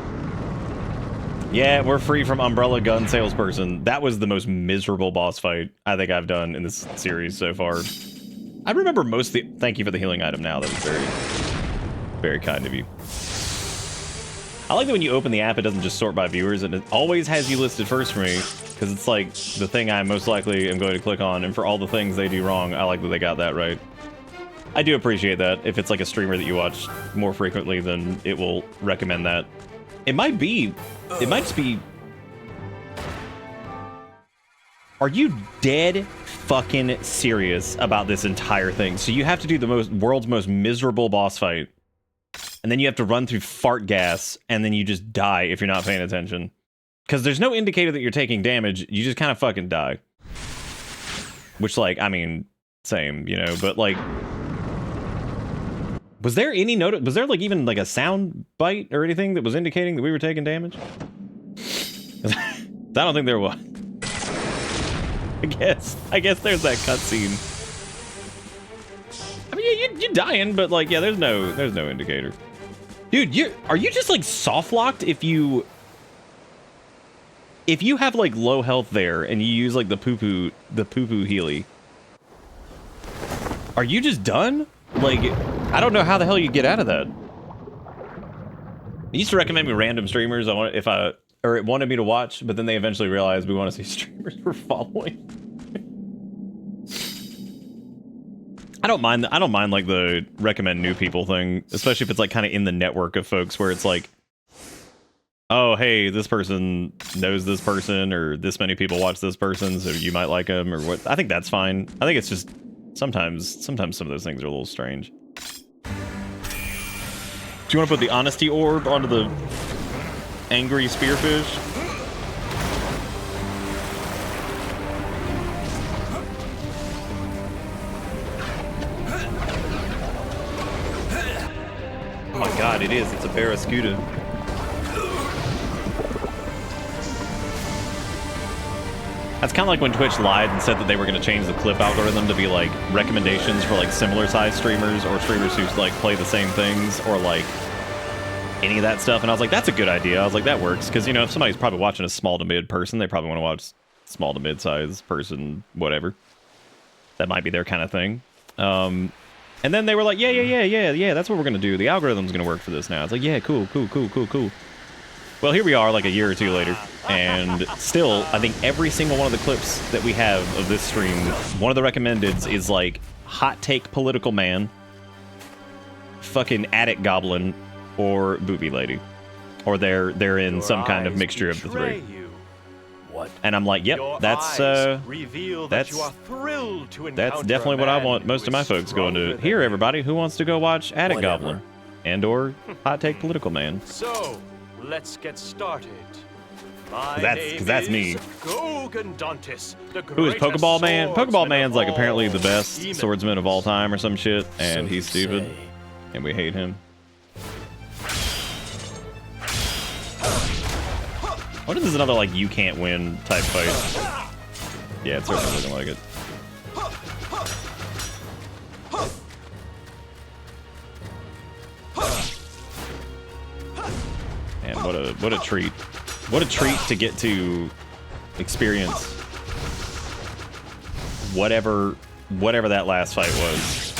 Speaker 2: Yeah, we're free from Umbrella Gun Salesperson. That was the most miserable boss fight I think I've done in this series so far. I remember most of the... Thank you for the healing item now. That was very, very kind of you. I like that when you open the app, it doesn't just sort by viewers, and it always has you listed first for me, because it's like the thing I most likely am going to click on, and for all the things they do wrong, I like that they got that right. I do appreciate that. If it's like a streamer that you watch more frequently, then it will recommend that. It might just be... Are you dead fucking serious about this entire thing? So you have to do the world's most miserable boss fight, and then you have to run through fart gas, and then you just die if you're not paying attention. Because there's no indicator that you're taking damage, you just kind of fucking die. Which, like, I mean, same, you know, but like... Was there any note? Was there like even like a sound bite or anything that was indicating that we were taking damage? I don't think there was. I guess there's that cutscene. I mean, you're dying, but like, yeah, there's no indicator. Dude, are you just like soft locked if you have like low health there and you use like the poo poo healy? Are you just done? Like, I don't know how the hell you get out of that. It used to recommend me random streamers it wanted me to watch, but then they eventually realized we want to see streamers we're following. I don't mind like the recommend new people thing, especially if it's like kind of in the network of folks where it's like, oh hey, this person knows this person, or this many people watch this person, so you might like them, or what. I think that's fine. I think it's just sometimes some of those things are a little strange. Do you want to put the honesty orb onto the angry spearfish? Oh my god, it is. It's a Barracuda. That's kind of like when Twitch lied and said that they were going to change the clip algorithm to be like recommendations for like similar sized streamers or streamers who like play the same things or like any of that stuff. And I was like, that's a good idea. I was like, that works. Because, you know, if somebody's probably watching a small to mid person, they probably want to watch small to mid size person, whatever. That might be their kind of thing. And then they were like, yeah, that's what we're going to do. The algorithm's going to work for this now. It's like, yeah, cool. Well, here we are like a year or two later, and still, I think every single one of the clips that we have of this stream, one of the recommendeds is like hot take political man, fucking attic goblin, or booby lady, or they're in some kind of mixture of the three.
Speaker 6: What?
Speaker 2: And I'm like, yep, that's definitely what I want most of my folks going to. Here, everybody, who wants to go watch Attic Goblin and or hot take political man?
Speaker 8: So. Let's get started.
Speaker 2: Because that's me.
Speaker 8: Gogandontis,
Speaker 2: who is Pokeball Man? Pokeball Man's like apparently the best swordsman of all time or some shit, and he's stupid, and we hate him. What if this is another like you can't win type fight? Yeah, it's certainly looking like it. And what a treat. What a treat to get to experience whatever that last fight was.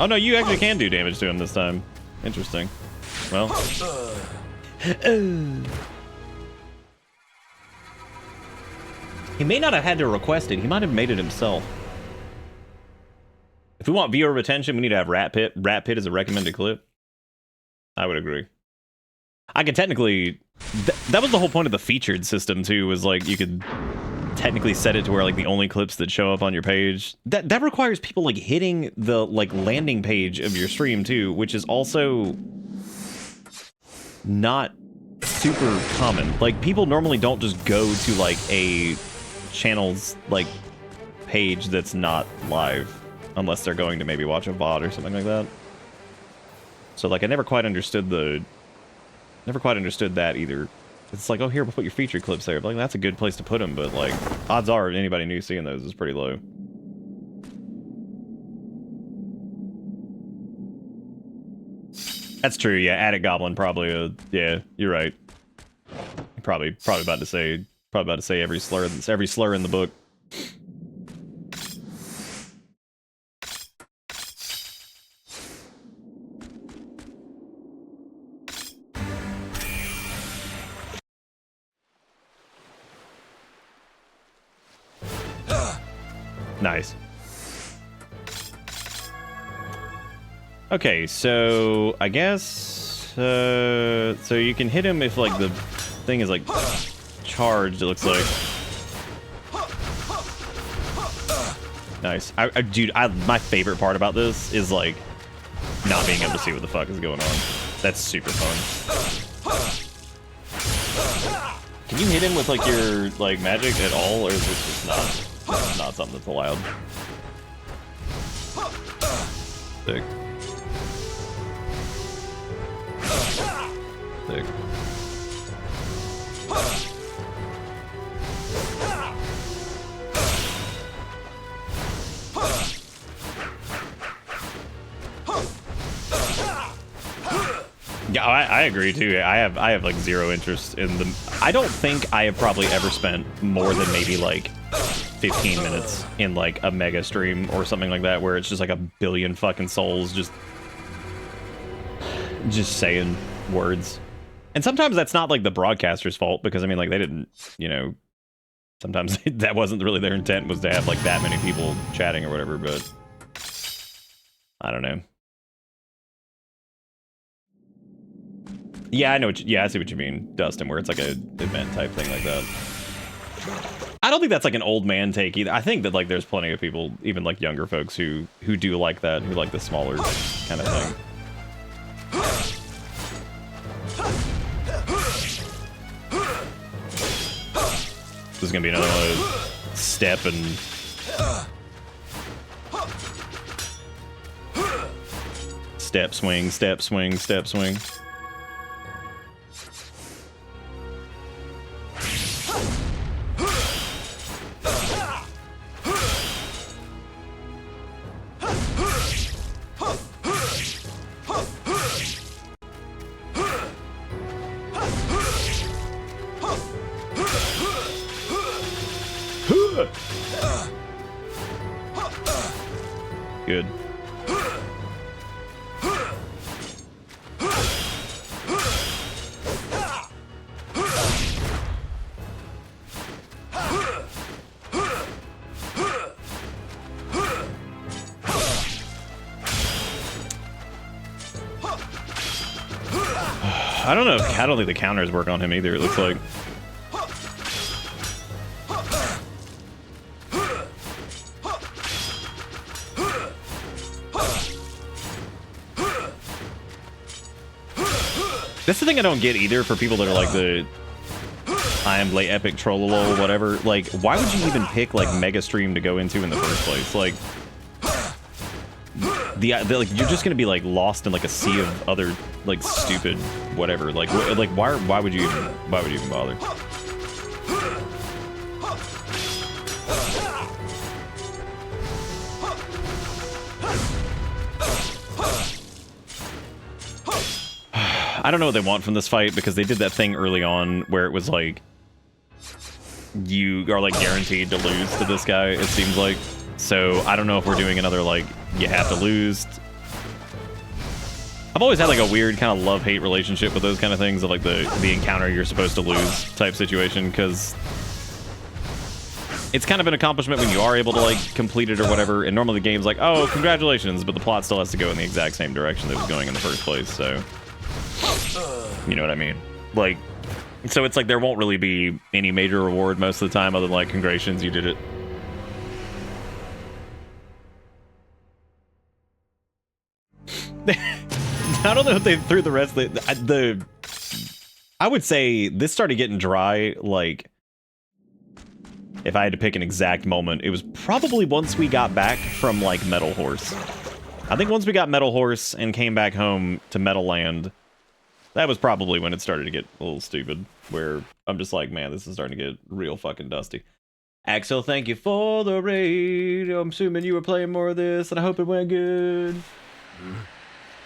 Speaker 2: Oh no, you actually can do damage to him this time. Interesting. Well. He may not have had to request it. He might have made it himself. If we want viewer retention, we need to have Rat Pit. Rat Pit is a recommended clip. I would agree. I could technically... that was the whole point of the featured system, too, was, like, you could technically set it to where, like, the only clips that show up on your page... That requires people, like, hitting the, like, landing page of your stream, too, which is also... not super common. Like, people normally don't just go to, like, a channel's, like, page that's not live, unless they're going to maybe watch a VOD or something like that. So, like, I never quite understood that either. It's like, oh, here, we'll put your featured clips there. But, like, that's a good place to put them, but, like, odds are anybody new seeing those is pretty low. That's true, yeah. Attic Goblin probably, yeah, you're right. Probably about to say every slur in the book. Nice. Okay, so I guess so you can hit him if like the thing is like charged, it looks like. Nice. Dude, my favorite part about this is like not being able to see what the fuck is going on. That's super fun. Can you hit him with like your like magic at all, or is this just not something that's allowed? Sick. Sick. Yeah, I agree too. I have like zero interest in them. I don't think I have probably ever spent more than maybe like 15 minutes in like a mega stream or something like that, where it's just like a billion fucking souls just saying words. And sometimes that's not like the broadcaster's fault, because I mean, like, they didn't, you know, sometimes that wasn't really their intent, was to have like that many people chatting or whatever, but I don't know. Yeah, I know. I see what you mean, Dustin, where it's like a event type thing like that. I don't think that's like an old man take either. I think that like there's plenty of people, even like younger folks, who do like that, who like the smaller kind of thing. This is gonna be another one of those step and step swing, step swing, step swing. Good. I don't think the counters work on him either, it looks like. That's the thing I don't get either, for people that are like the I am late epic trollolol whatever. Like, why would you even pick like mega stream to go into in the first place? Like, like you're just gonna be like lost in like a sea of other like stupid whatever. Like why would you even bother? I don't know what they want from this fight, because they did that thing early on where it was like you are like guaranteed to lose to this guy, it seems like. So I don't know if we're doing another like you have to lose. I've always had like a weird kind of love-hate relationship with those kind of things, of like the encounter you're supposed to lose type situation, because it's kind of an accomplishment when you are able to like complete it or whatever, and normally the game's like, oh, congratulations, but the plot still has to go in the exact same direction that it was going in the first place, so You know what I mean? Like, so it's like there won't really be any major reward most of the time other than like, congratulations, you did it. I don't know if they threw the rest of the I would say this started getting dry, like, if I had to pick an exact moment, it was probably once we got back from, like, Metal Horse. I think once we got Metal Horse and came back home to Metal Land, that was probably when it started to get a little stupid, where I'm just like, man, this is starting to get real fucking dusty. Axel, thank you for the raid. I'm assuming you were playing more of this, and I hope it went good.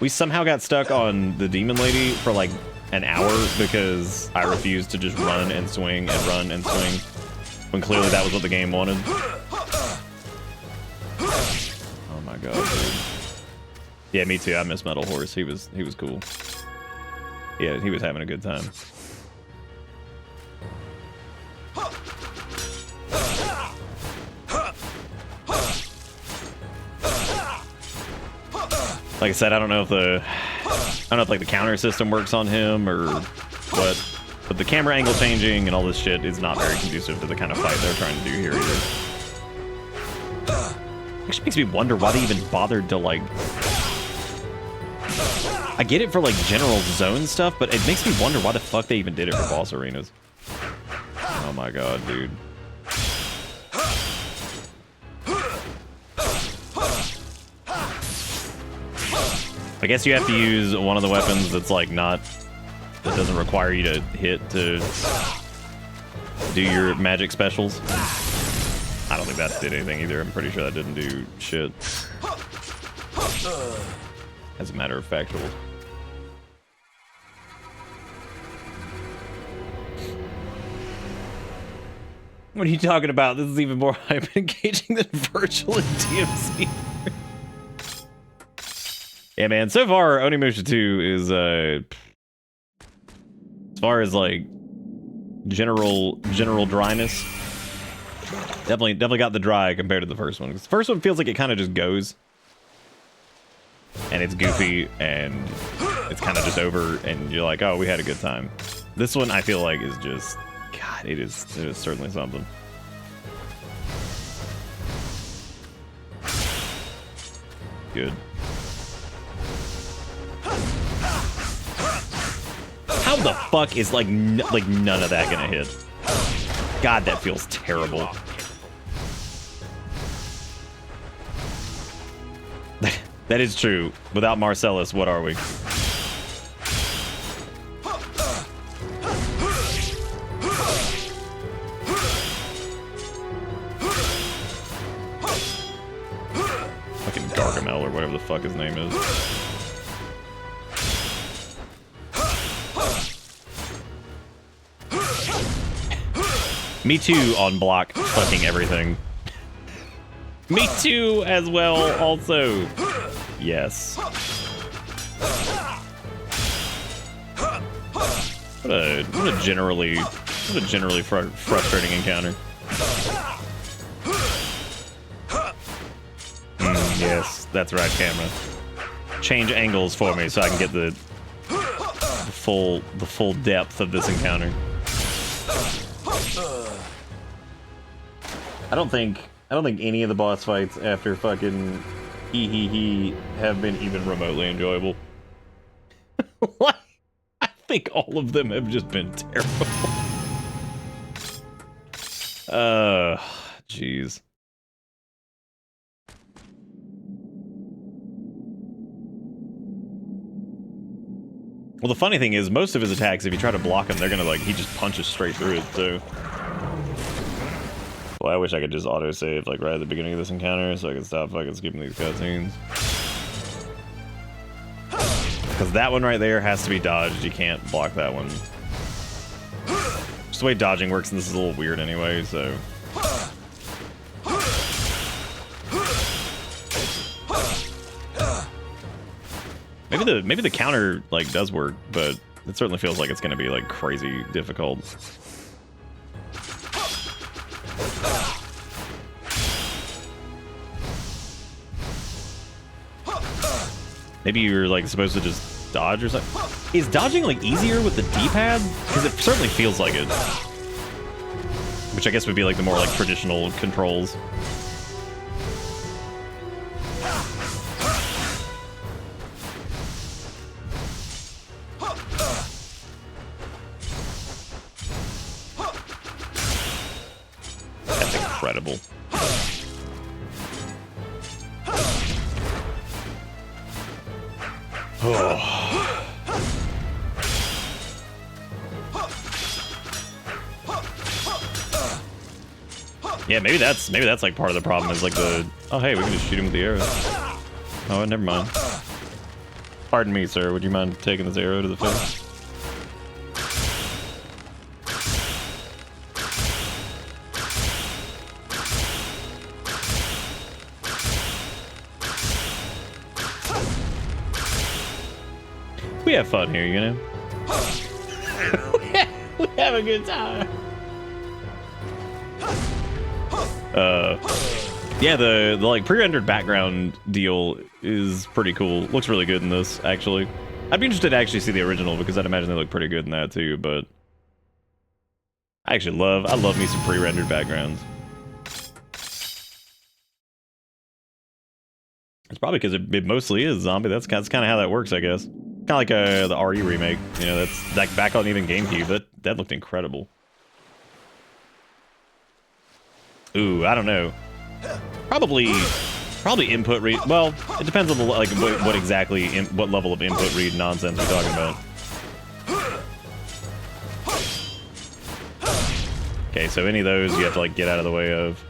Speaker 2: We somehow got stuck on the Demon Lady for, like, an hour because I refused to just run and swing and run and swing, when clearly that was what the game wanted. Oh my god, dude. Yeah, me too. I miss Metal Horse. He was cool. Yeah, he was having a good time. Like I said, I don't know if like the counter system works on him or what, but the camera angle changing and all this shit is not very conducive to the kind of fight they're trying to do here either. Actually makes me wonder why they even bothered to, like, I get it for like general zone stuff, but it makes me wonder why the fuck they even did it for boss arenas. Oh my god, dude. I guess you have to use one of the weapons that's like that doesn't require you to hit to do your magic specials. I don't think that did anything either. I'm pretty sure that didn't do shit. As a matter of factual. What are you talking about? This is even more hype engaging than virtual and DMC. Yeah, man. So far, Onimusha 2 is as far as like general dryness, definitely got the dry compared to the first one. The first one feels like it kind of just goes, and it's goofy, and it's kind of just over, and you're like, oh, we had a good time. This one, I feel like, is just, God, it is certainly something. Good. How the fuck is like none of that gonna hit? God, that feels terrible. That is true. Without Marcellus, what are we? Fucking Gargamel or whatever the fuck his name is. Me too on block fucking everything. Me too as well also. Yes. What a generally frustrating encounter. Yes, that's right, camera. Change angles for me so I can get the full depth of this encounter. I don't think any of the boss fights after fucking he have been even remotely enjoyable. What? I think all of them have just been terrible. Jeez. Well, the funny thing is, most of his attacks, if you try to block him, they're gonna, like, he just punches straight through it, so. Well, I wish I could just auto-save, like, right at the beginning of this encounter, so I could stop fucking skipping these cutscenes. Because that one right there has to be dodged, you can't block that one. Just the way dodging works, and this is a little weird anyway, so. Maybe the counter, like, does work, but it certainly feels like it's gonna be, like, crazy difficult. Maybe you're, like, supposed to just dodge or something. Is dodging like easier with the D-pad? Because it certainly feels like it. Which I guess would be like the more like traditional controls. That's incredible. Oh. Yeah, maybe that's like part of the problem is like the, oh hey, we can just shoot him with the arrow. Oh, never mind. Pardon me, sir. Would you mind taking this arrow to the face? We have fun here, you know? we have a good time. Yeah, the like pre-rendered background deal is pretty cool. Looks really good in this, actually. I'd be interested to actually see the original because I'd imagine they look pretty good in that too, but I love me some pre-rendered backgrounds. It's probably because it mostly is zombie. That's kind of how that works, I guess. Kind of like the RE remake. You know, that's like back on even GameCube. That looked incredible. Ooh, I don't know. Probably input read. Well, it depends on the like what exactly what level of input read nonsense we're talking about. Okay, so any of those you have to like get out of the way of.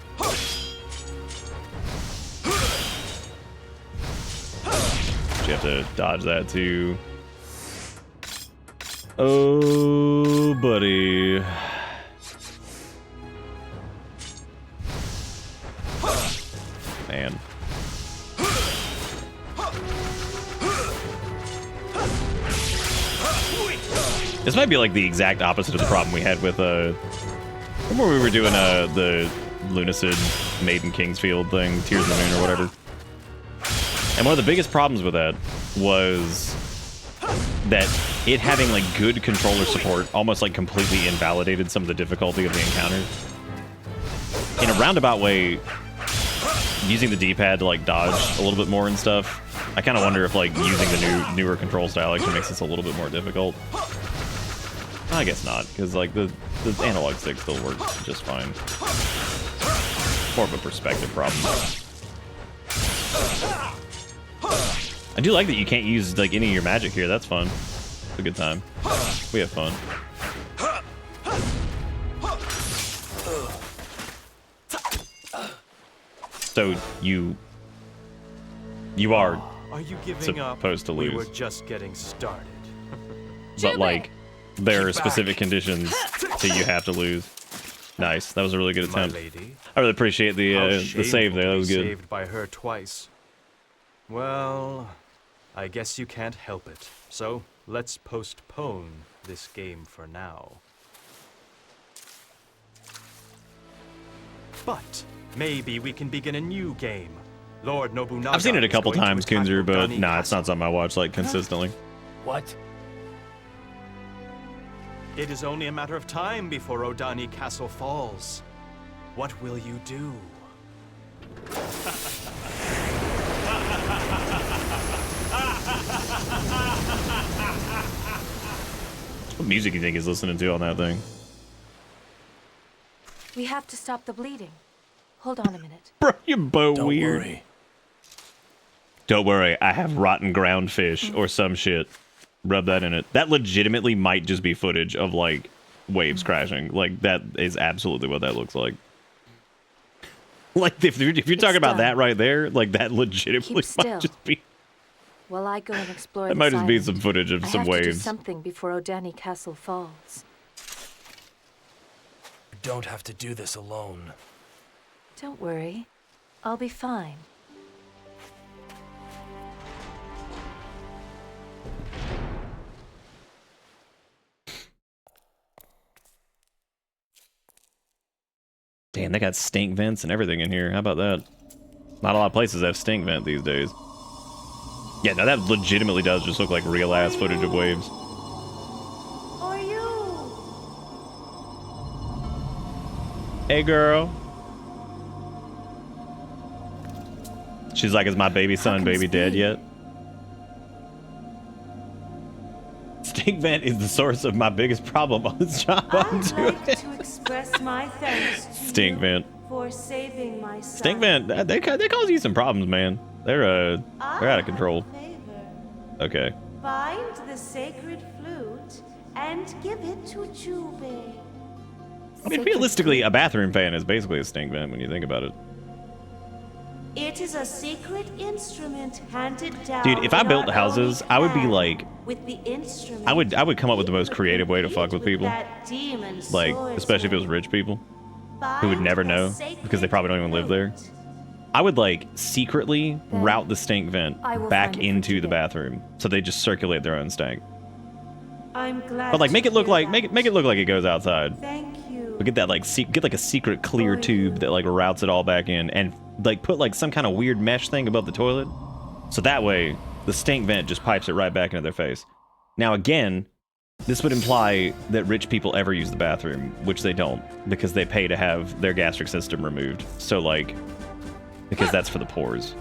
Speaker 2: You have to dodge that too. Oh, buddy. Man. This might be like the exact opposite of the problem we had with remember we were doing the Lunacid Maiden Kingsfield thing, Tears of the Moon or whatever. And one of the biggest problems with that was that it having like good controller support almost like completely invalidated some of the difficulty of the encounters. In a roundabout way, using the D-pad to like dodge a little bit more and stuff, I kind of wonder if like using the newer control style actually makes this a little bit more difficult. I guess not, because like the analog stick still works just fine. More of a perspective problem. I do like that you can't use like any of your magic here. That's fun. It's a good time. We have fun. So you are
Speaker 8: you giving
Speaker 2: supposed to lose.
Speaker 8: We were just getting started.
Speaker 2: But like there are specific conditions that you have to lose. Nice. That was a really good attempt. I really appreciate the save there. That was good.
Speaker 8: Saved by her twice. Well, I guess you can't help it. So let's postpone this game for now. But maybe we can begin a new game. Lord Nobunaga.
Speaker 2: I've seen it a couple times, Kunzer, but
Speaker 8: Odani
Speaker 2: nah, it's not
Speaker 8: Castle.
Speaker 2: something I watch like consistently.
Speaker 6: What?
Speaker 8: It is only a matter of time before Odani Castle falls. What will you do?
Speaker 2: What music do you think he's listening to on that thing?
Speaker 4: We have to stop the bleeding. Hold on a minute.
Speaker 2: Bro, you're both
Speaker 6: Don't
Speaker 2: weird.
Speaker 6: worry.
Speaker 2: Don't worry, I have rotten ground fish or some shit. Rub that in it. That legitimately might just be footage of like waves crashing. Like that is absolutely what that looks like. Like if you're talking about that right there, like that legitimately
Speaker 4: Keep
Speaker 2: might
Speaker 4: still.
Speaker 2: just be.
Speaker 4: While I go and explore
Speaker 2: That
Speaker 4: this
Speaker 2: might just be
Speaker 4: island,
Speaker 2: some footage of
Speaker 4: I
Speaker 2: some
Speaker 4: have to do
Speaker 2: waves.
Speaker 4: something before Odani Castle falls.
Speaker 6: You don't have to do this alone.
Speaker 4: Don't worry. I'll be fine.
Speaker 2: Damn, they got stink vents and everything in here. How about that? Not a lot of places have stink vent these days. Yeah, now that legitimately does just look like real ass footage of waves.
Speaker 4: Or you?
Speaker 2: Hey, girl. She's like, is my baby son baby dead yet? Stink vent is the source of my biggest problem on this job.
Speaker 4: I'd like to express my thanks to
Speaker 2: Stink
Speaker 4: you
Speaker 2: vent.
Speaker 4: for saving my son.
Speaker 2: Stink vent. They cause you some problems, man. They're out of control. Okay.
Speaker 4: Find the sacred flute and give it to Jubei.
Speaker 2: I mean, realistically, a bathroom fan is basically a stink vent when you think about it.
Speaker 4: It is a secret instrument handed down.
Speaker 2: Dude, if I
Speaker 4: in
Speaker 2: built
Speaker 4: our
Speaker 2: houses,
Speaker 4: only
Speaker 2: I would be
Speaker 4: clan.
Speaker 2: like,
Speaker 4: With the instrument,
Speaker 2: I would come up with the most creative way to fuck with people.
Speaker 4: that demon
Speaker 2: Like, especially if it was rich people who would never know because they probably don't even live there. I would like secretly route the stink vent
Speaker 4: I will
Speaker 2: back
Speaker 4: find it for
Speaker 2: into the
Speaker 4: today.
Speaker 2: bathroom so they just circulate their own stank.
Speaker 4: I'm glad.
Speaker 2: But like make
Speaker 4: to
Speaker 2: it look
Speaker 4: hear
Speaker 2: like
Speaker 4: that.
Speaker 2: make it look like it goes outside.
Speaker 4: Thank you.
Speaker 2: But get that like get like a secret clear tube that like routes it all back in and like put like some kind of weird mesh thing above the toilet. So that way the stink vent just pipes it right back into their face. Now again, this would imply that rich people ever use the bathroom, which they don't because they pay to have their gastric system removed. So like because that's for the pores.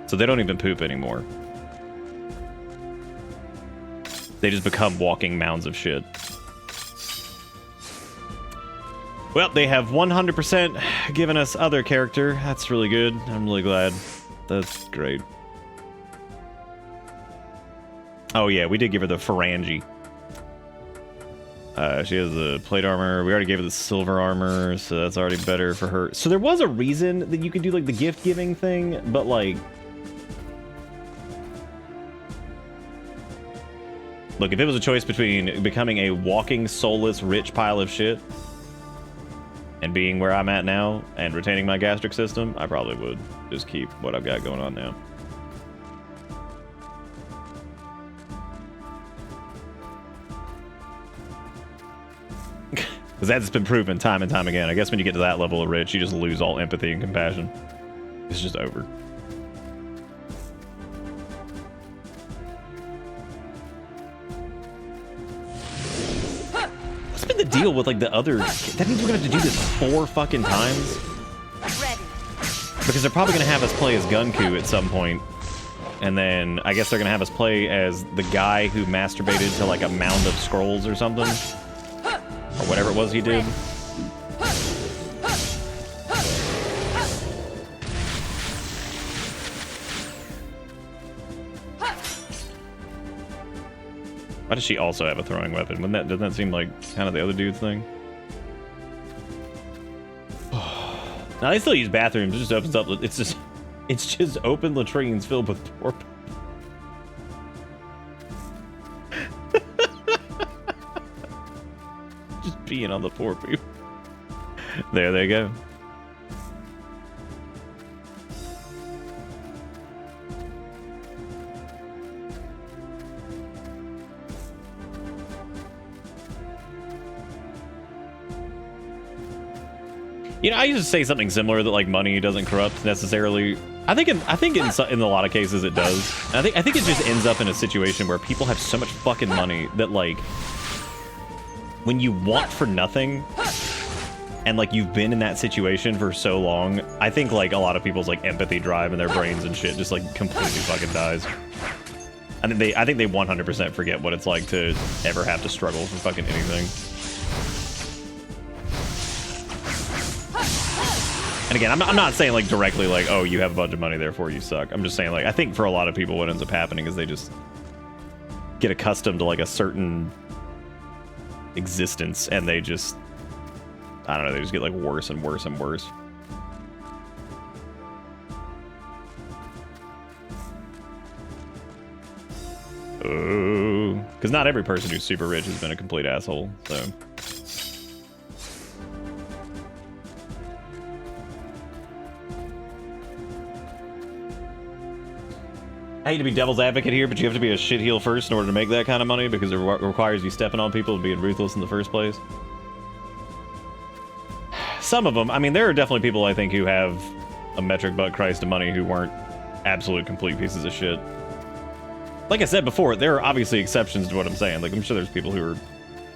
Speaker 2: So they don't even poop anymore. They just become walking mounds of shit. Well, they have 100% given us other character. That's really good. I'm really glad. That's great. Oh yeah, we did give her the phalange. She has the plate armor. We already gave her the silver armor, so that's already better for her. So there was a reason that you could do like the gift giving thing, but like, look, if it was a choice between becoming a walking soulless rich pile of shit and being where I'm at now and retaining my gastric system, I probably would just keep what I've got going on now. Because that's been proven time and time again. I guess when you get to that level of rich, you just lose all empathy and compassion. It's just over. What's been the deal with like the other... That means we're going to have to do this 4 fucking times?
Speaker 5: Ready.
Speaker 2: Because they're probably going to have us play as Gunku at some point. And then I guess they're going to have us play as the guy who masturbated to like a mound of scrolls or something. Or whatever it was he did. Why does she also have a throwing weapon? Doesn't that seem like kind of the other dude's thing? Now they still use bathrooms. It just opens up. It's just open latrines filled with poor people. Just peeing on the poor people. There they go. You know, I used to say something similar that like money doesn't corrupt necessarily. I think in a lot of cases it does. I think it just ends up in a situation where people have so much fucking money that like when you want for nothing and like you've been in that situation for so long, I think like a lot of people's like empathy drive in their brains and shit just like completely fucking dies. I think they 100% forget what it's like to ever have to struggle for fucking anything. And again, I'm not saying like directly like, oh, you have a bunch of money, therefore you suck. I'm just saying like, I think for a lot of people what ends up happening is they just get accustomed to like a certain existence and they just, I don't know, they just get like worse and worse and worse. Oh, because not every person who's super rich has been a complete asshole, so. I hate to be devil's advocate here, but you have to be a shitheel first in order to make that kind of money because it requires you stepping on people and being ruthless in the first place. Some of them, I mean, there are definitely people I think who have a metric butt Christ of money who weren't absolute complete pieces of shit. like I said before, there are obviously exceptions to what I'm saying. Like, I'm sure there's people who are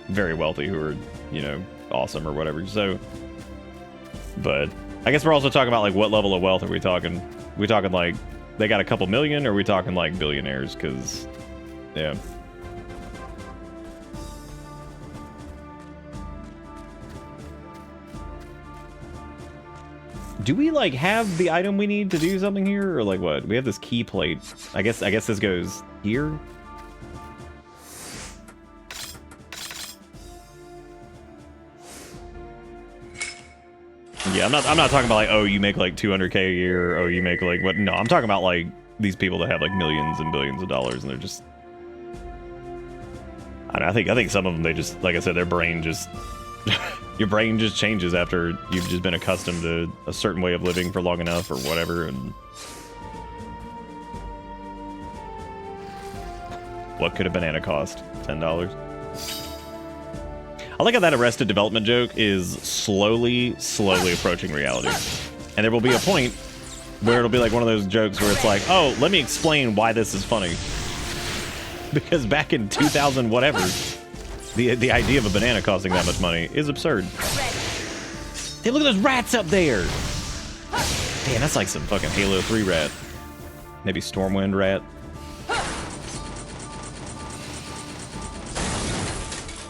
Speaker 2: very wealthy who are, you know, awesome or whatever. So, but I guess we're also talking about, like, what level of wealth are we talking? We talking, like, they got a couple million, or are we talking, like, billionaires? Because, yeah. Do we, like, have the item we need to do something here? Or, like, what? We have this key plate. I guess this goes here? Yeah, I'm not talking about, like, oh, you make, like, 200K a year, or oh, you make, like, what? No, I'm talking about, like, these people that have, like, millions and billions of dollars, and they're just... I don't know, I think some of them, they just, like I said, their brain just... Your brain just changes after you've just been accustomed to a certain way of living for long enough or whatever, and... What could a banana cost? $10? I like how that Arrested Development joke is slowly approaching reality. And there will be a point where it'll be like one of those jokes where it's like, oh, let me explain why this is funny. Because back in 2000 whatever, the idea of a banana costing that much money is absurd. Hey, look at those rats up there! Damn, that's like some fucking Halo 3 rat. Maybe Stormwind rat.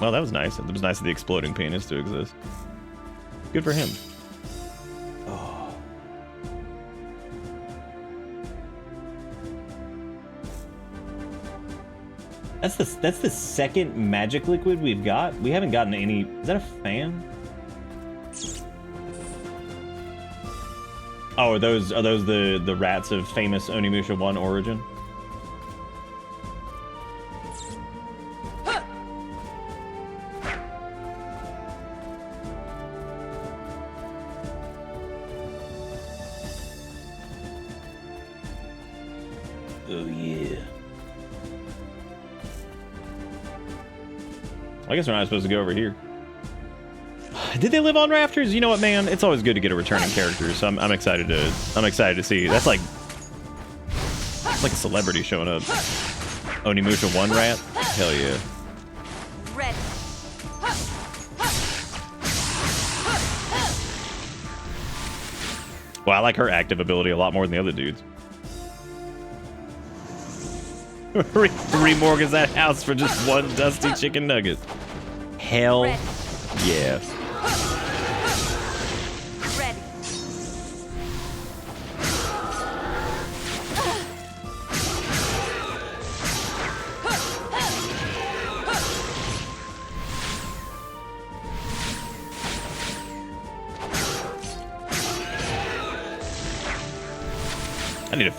Speaker 2: Well, that was nice. It was nice of the exploding penis to exist. Good for him. Oh. That's the second magic liquid we've got. We haven't gotten any. Is that a fan? Oh, are those the rats of famous Onimusha 1 origin? Oh yeah. I guess we're not supposed to go over here. Did they live on rafters? You know what, man? It's always good to get a returning character, so I'm excited to see. That's like it's like a celebrity showing up. Onimusha 1 rat? Hell yeah.
Speaker 4: Red.
Speaker 2: Well, I like her active ability a lot more than the other dudes. Remortgage that house for just one dusty chicken nugget. Hell yeah.
Speaker 4: Ready.
Speaker 2: I need to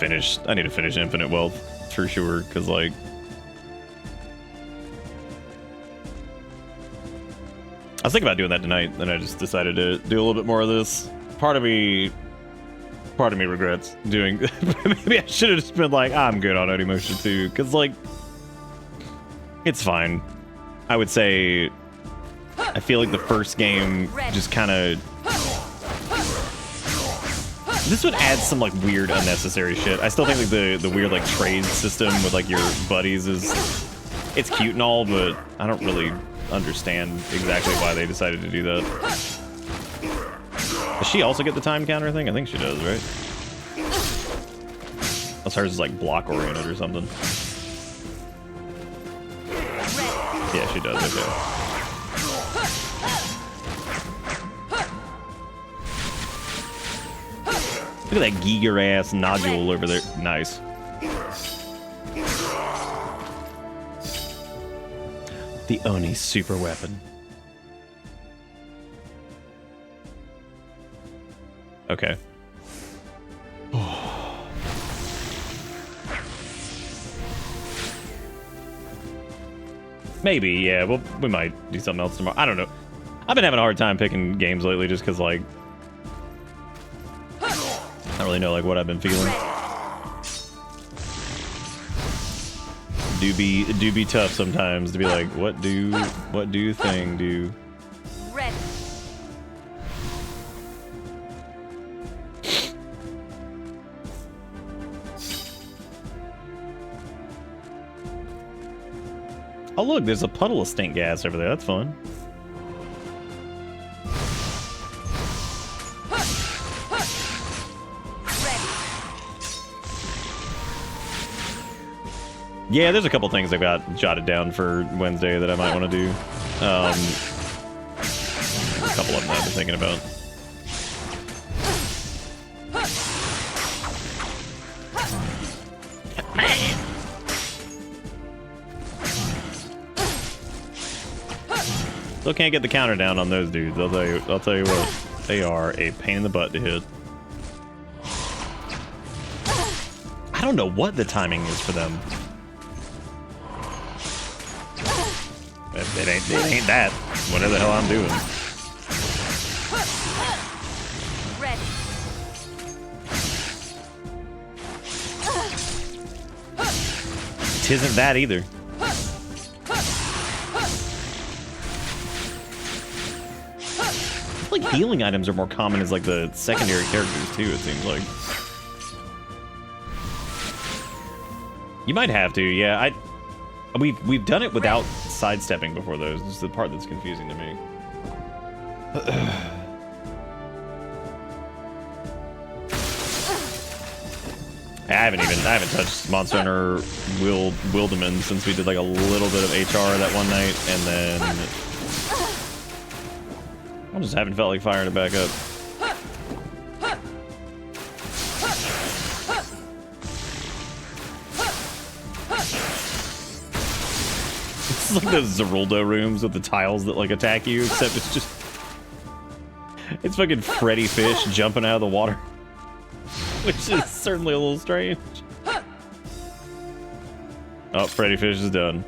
Speaker 2: finish Infinite Wealth for sure, because like I was thinking about doing that tonight, then I just decided to do a little bit more of this. Part of me regrets doing maybe I should have just been like, I'm good on Onimusha 2, because like it's fine. I would say I feel like the first game just kind of this would add some like weird unnecessary shit. I still think like the weird like trade system with like your buddies is it's cute and all, but I don't really understand exactly why they decided to do that. Does she also get the time counter thing? I think she does, right? Unless hers is like block oriented or something. Yeah, she does, okay. Look at that Giger ass nodule over there. Nice. The Oni super weapon. Okay. Maybe, yeah. Well, we might do something else tomorrow. I don't know. I've been having a hard time picking games lately just because, like, I don't really know, like, what I've been feeling. Do be tough sometimes to be like, what do thing do?
Speaker 4: Red.
Speaker 2: Oh look, there's a puddle of stink gas over there. That's fun. Yeah, there's a couple things I've got jotted down for Wednesday that I might want to do. A couple of them I've been thinking about. Still can't get the counter down on those dudes. I'll tell you what, they are a pain in the butt to hit. I don't know what the timing is for them. It ain't that. Whatever the hell I'm doing.
Speaker 4: Ready.
Speaker 2: Tisn't that either. Like healing items are more common as like the secondary characters too, it seems like. You might have to, yeah. We've done it without sidestepping before those. This is the part that's confusing to me. I haven't touched Monster Hunter Wilderman since we did like a little bit of HR that one night, and then I just haven't felt like firing it back up. It's like those Zeruldo rooms with the tiles that like attack you, except it's fucking Freddy Fish jumping out of the water. Which is certainly a little strange. Oh, Freddy Fish is done.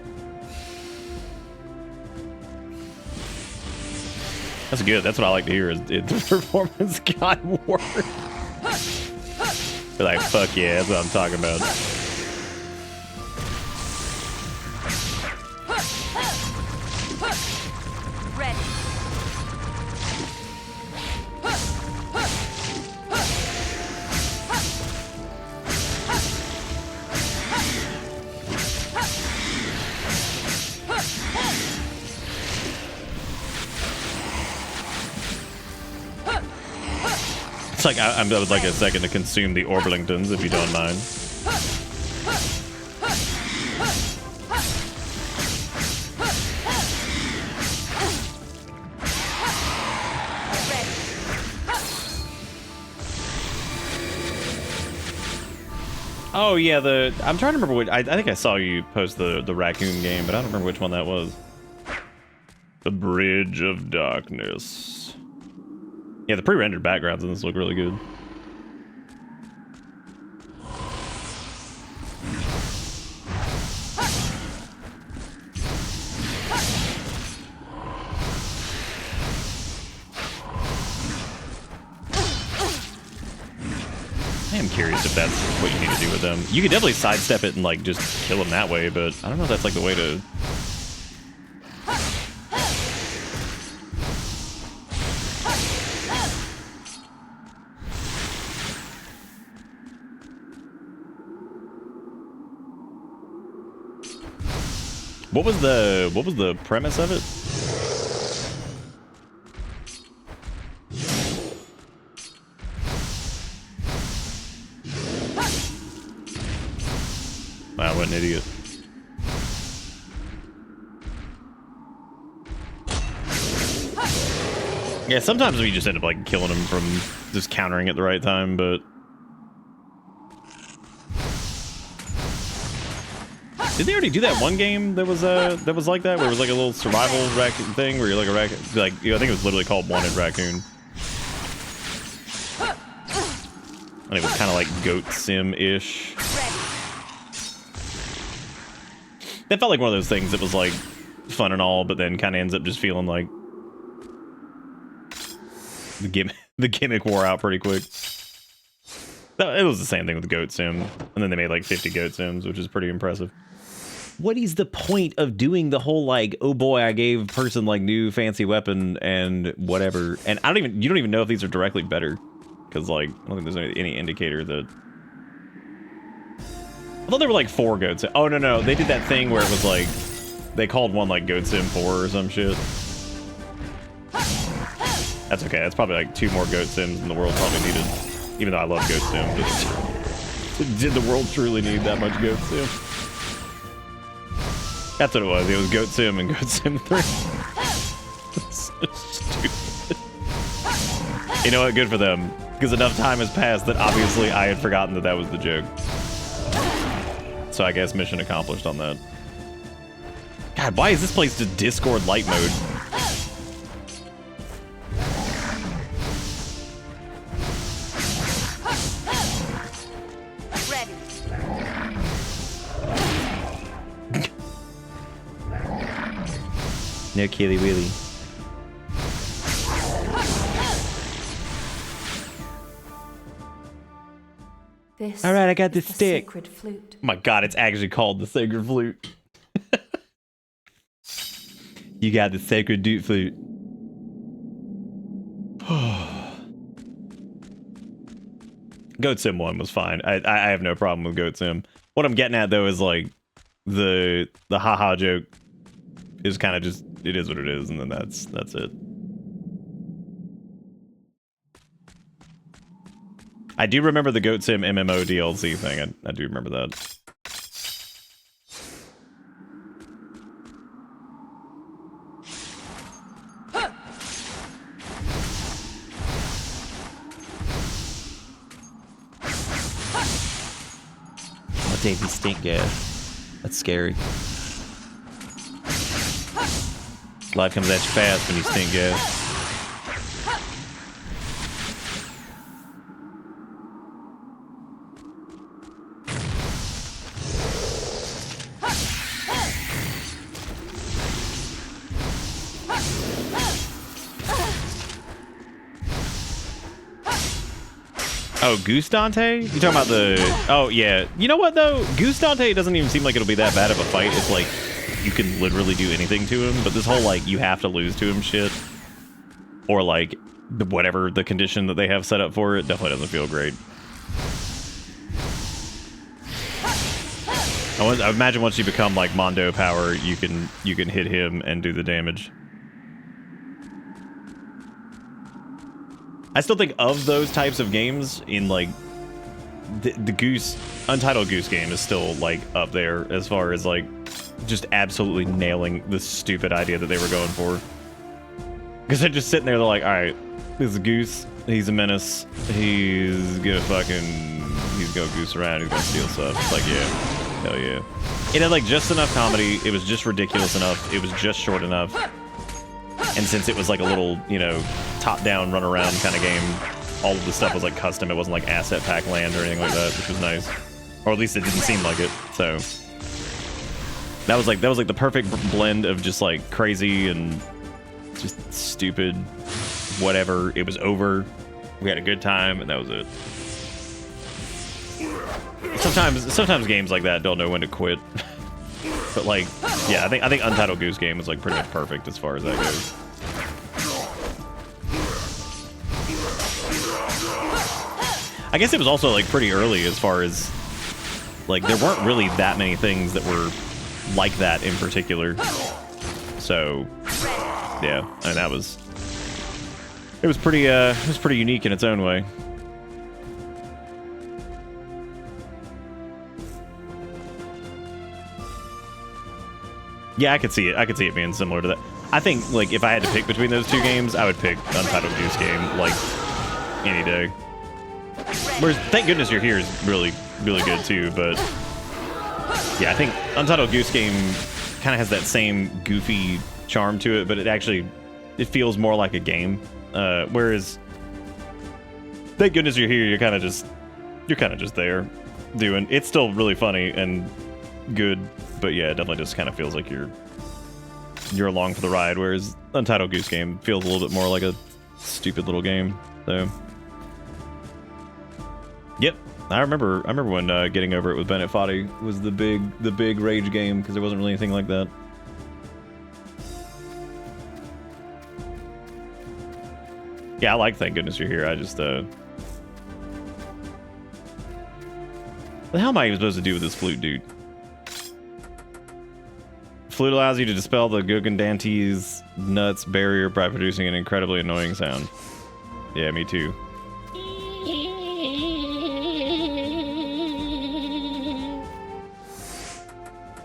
Speaker 2: That's good. That's what I like to hear, is the performance got worse. They're like, fuck yeah, that's what I'm talking about.
Speaker 4: Ready.
Speaker 2: It's like I would like a second to consume the Orblingtons, if you don't mind. Oh yeah, I'm trying to remember which. I think I saw you post the raccoon game, but I don't remember which one that was. The Bridge of Darkness. Yeah, the pre-rendered backgrounds in this look really good. I am curious if that's what you need to do with them. You could definitely sidestep it and like just kill them that way, but I don't know if that's like the way to... What was the premise of it? Wow, what an idiot. Yeah, sometimes we just end up like killing them from just countering at the right time, but did they already do that one game that was like that, where it was like a little survival raccoon thing, where you're like a raccoon, like, you know, I think it was literally called Wanted Raccoon, and it was kind of like Goat Sim-ish. That felt like one of those things that was like fun and all, but then kind of ends up just feeling like the gimmick wore out pretty quick. It was the same thing with Goat Sim, and then they made like 50 Goat Sims, which is pretty impressive. What is the point of doing the whole like, oh boy, I gave person like new fancy weapon and whatever, and you don't even know if these are directly better, because like I don't think there's any indicator that. I thought there were like 4 goats. Oh no, they did that thing where it was like they called one like Goat Sim 4 or some shit. That's okay. That's probably like 2 more Goat Sims than the world probably needed. Even though I love Goat Sim, but did the world truly need that much Goat Sim? That's what it was. It was Goat Sim and Goat Sim 3. So stupid. You know what? Good for them. Because enough time has passed that obviously I had forgotten that that was the joke. So I guess mission accomplished on that. God, why is this place just Discord light mode?
Speaker 4: Ready.
Speaker 2: No killy willy.
Speaker 4: This
Speaker 2: All right, I got this
Speaker 4: is the
Speaker 2: stick.
Speaker 4: sacred flute.
Speaker 2: Oh my god, it's actually called the Sacred Flute. You got the Sacred Dude Flute. Goat Sim 1 was fine. I have no problem with Goat Sim. What I'm getting at though is like the haha joke is kind of just, it is what it is, and then that's it. I do remember the Goat Sim MMO DLC thing. I do remember that. Oh, Davey stink gas. That's scary. Life comes at you fast when you stink gas. Oh, Goose Dante? You talking about the... Oh, yeah. You know what, though? Goose Dante doesn't even seem like it'll be that bad of a fight. It's like, you can literally do anything to him. But this whole, like, you have to lose to him shit. Or, like, whatever the condition that they have set up for it definitely doesn't feel great. I imagine once you become, like, Mondo power, you can hit him and do the damage. I still think of those types of games in like the Goose Untitled Goose game is still like up there as far as like just absolutely nailing the stupid idea that they were going for. Because they're just sitting there, they're like, all right, this is Goose. He's a menace. He's gonna goose around. He's gonna steal stuff. It's like, yeah, hell yeah. It had like just enough comedy. It was just ridiculous enough. It was just short enough. And since it was like a little, you know, top-down, run-around kind of game, all of the stuff was like custom. It wasn't like asset pack land or anything like that, which was nice. Or at least it didn't seem like it. So that was like the perfect blend of just like crazy and just stupid, whatever. It was over. We had a good time, and that was it. Sometimes games like that don't know when to quit. But like, yeah, I think Untitled Goose Game was like pretty much perfect as far as that goes. I guess it was also like pretty early as far as like there weren't really that many things that were like that in particular. So yeah, and it was pretty unique in its own way. Yeah, I could see it. I could see it being similar to that. I think, like, if I had to pick between those two games, I would pick Untitled Goose Game, like, any day. Whereas, Thank Goodness You're Here is really, really good, too, but... Yeah, I think Untitled Goose Game kind of has that same goofy charm to it, but it feels more like a game. Whereas, Thank Goodness You're Here, you're kind of just there, doing... It's still really funny and good. But yeah, it definitely just kind of feels like you're along for the ride, whereas Untitled Goose Game feels a little bit more like a stupid little game. So, yep, I remember when Getting Over It with Bennett Foddy was the big rage game because there wasn't really anything like that. Yeah, I like Thank Goodness You're Here. I just what the hell am I even supposed to do with this flute dude? flute allows you to dispel the Gugundante's nuts barrier by producing an incredibly annoying sound. Yeah, me too.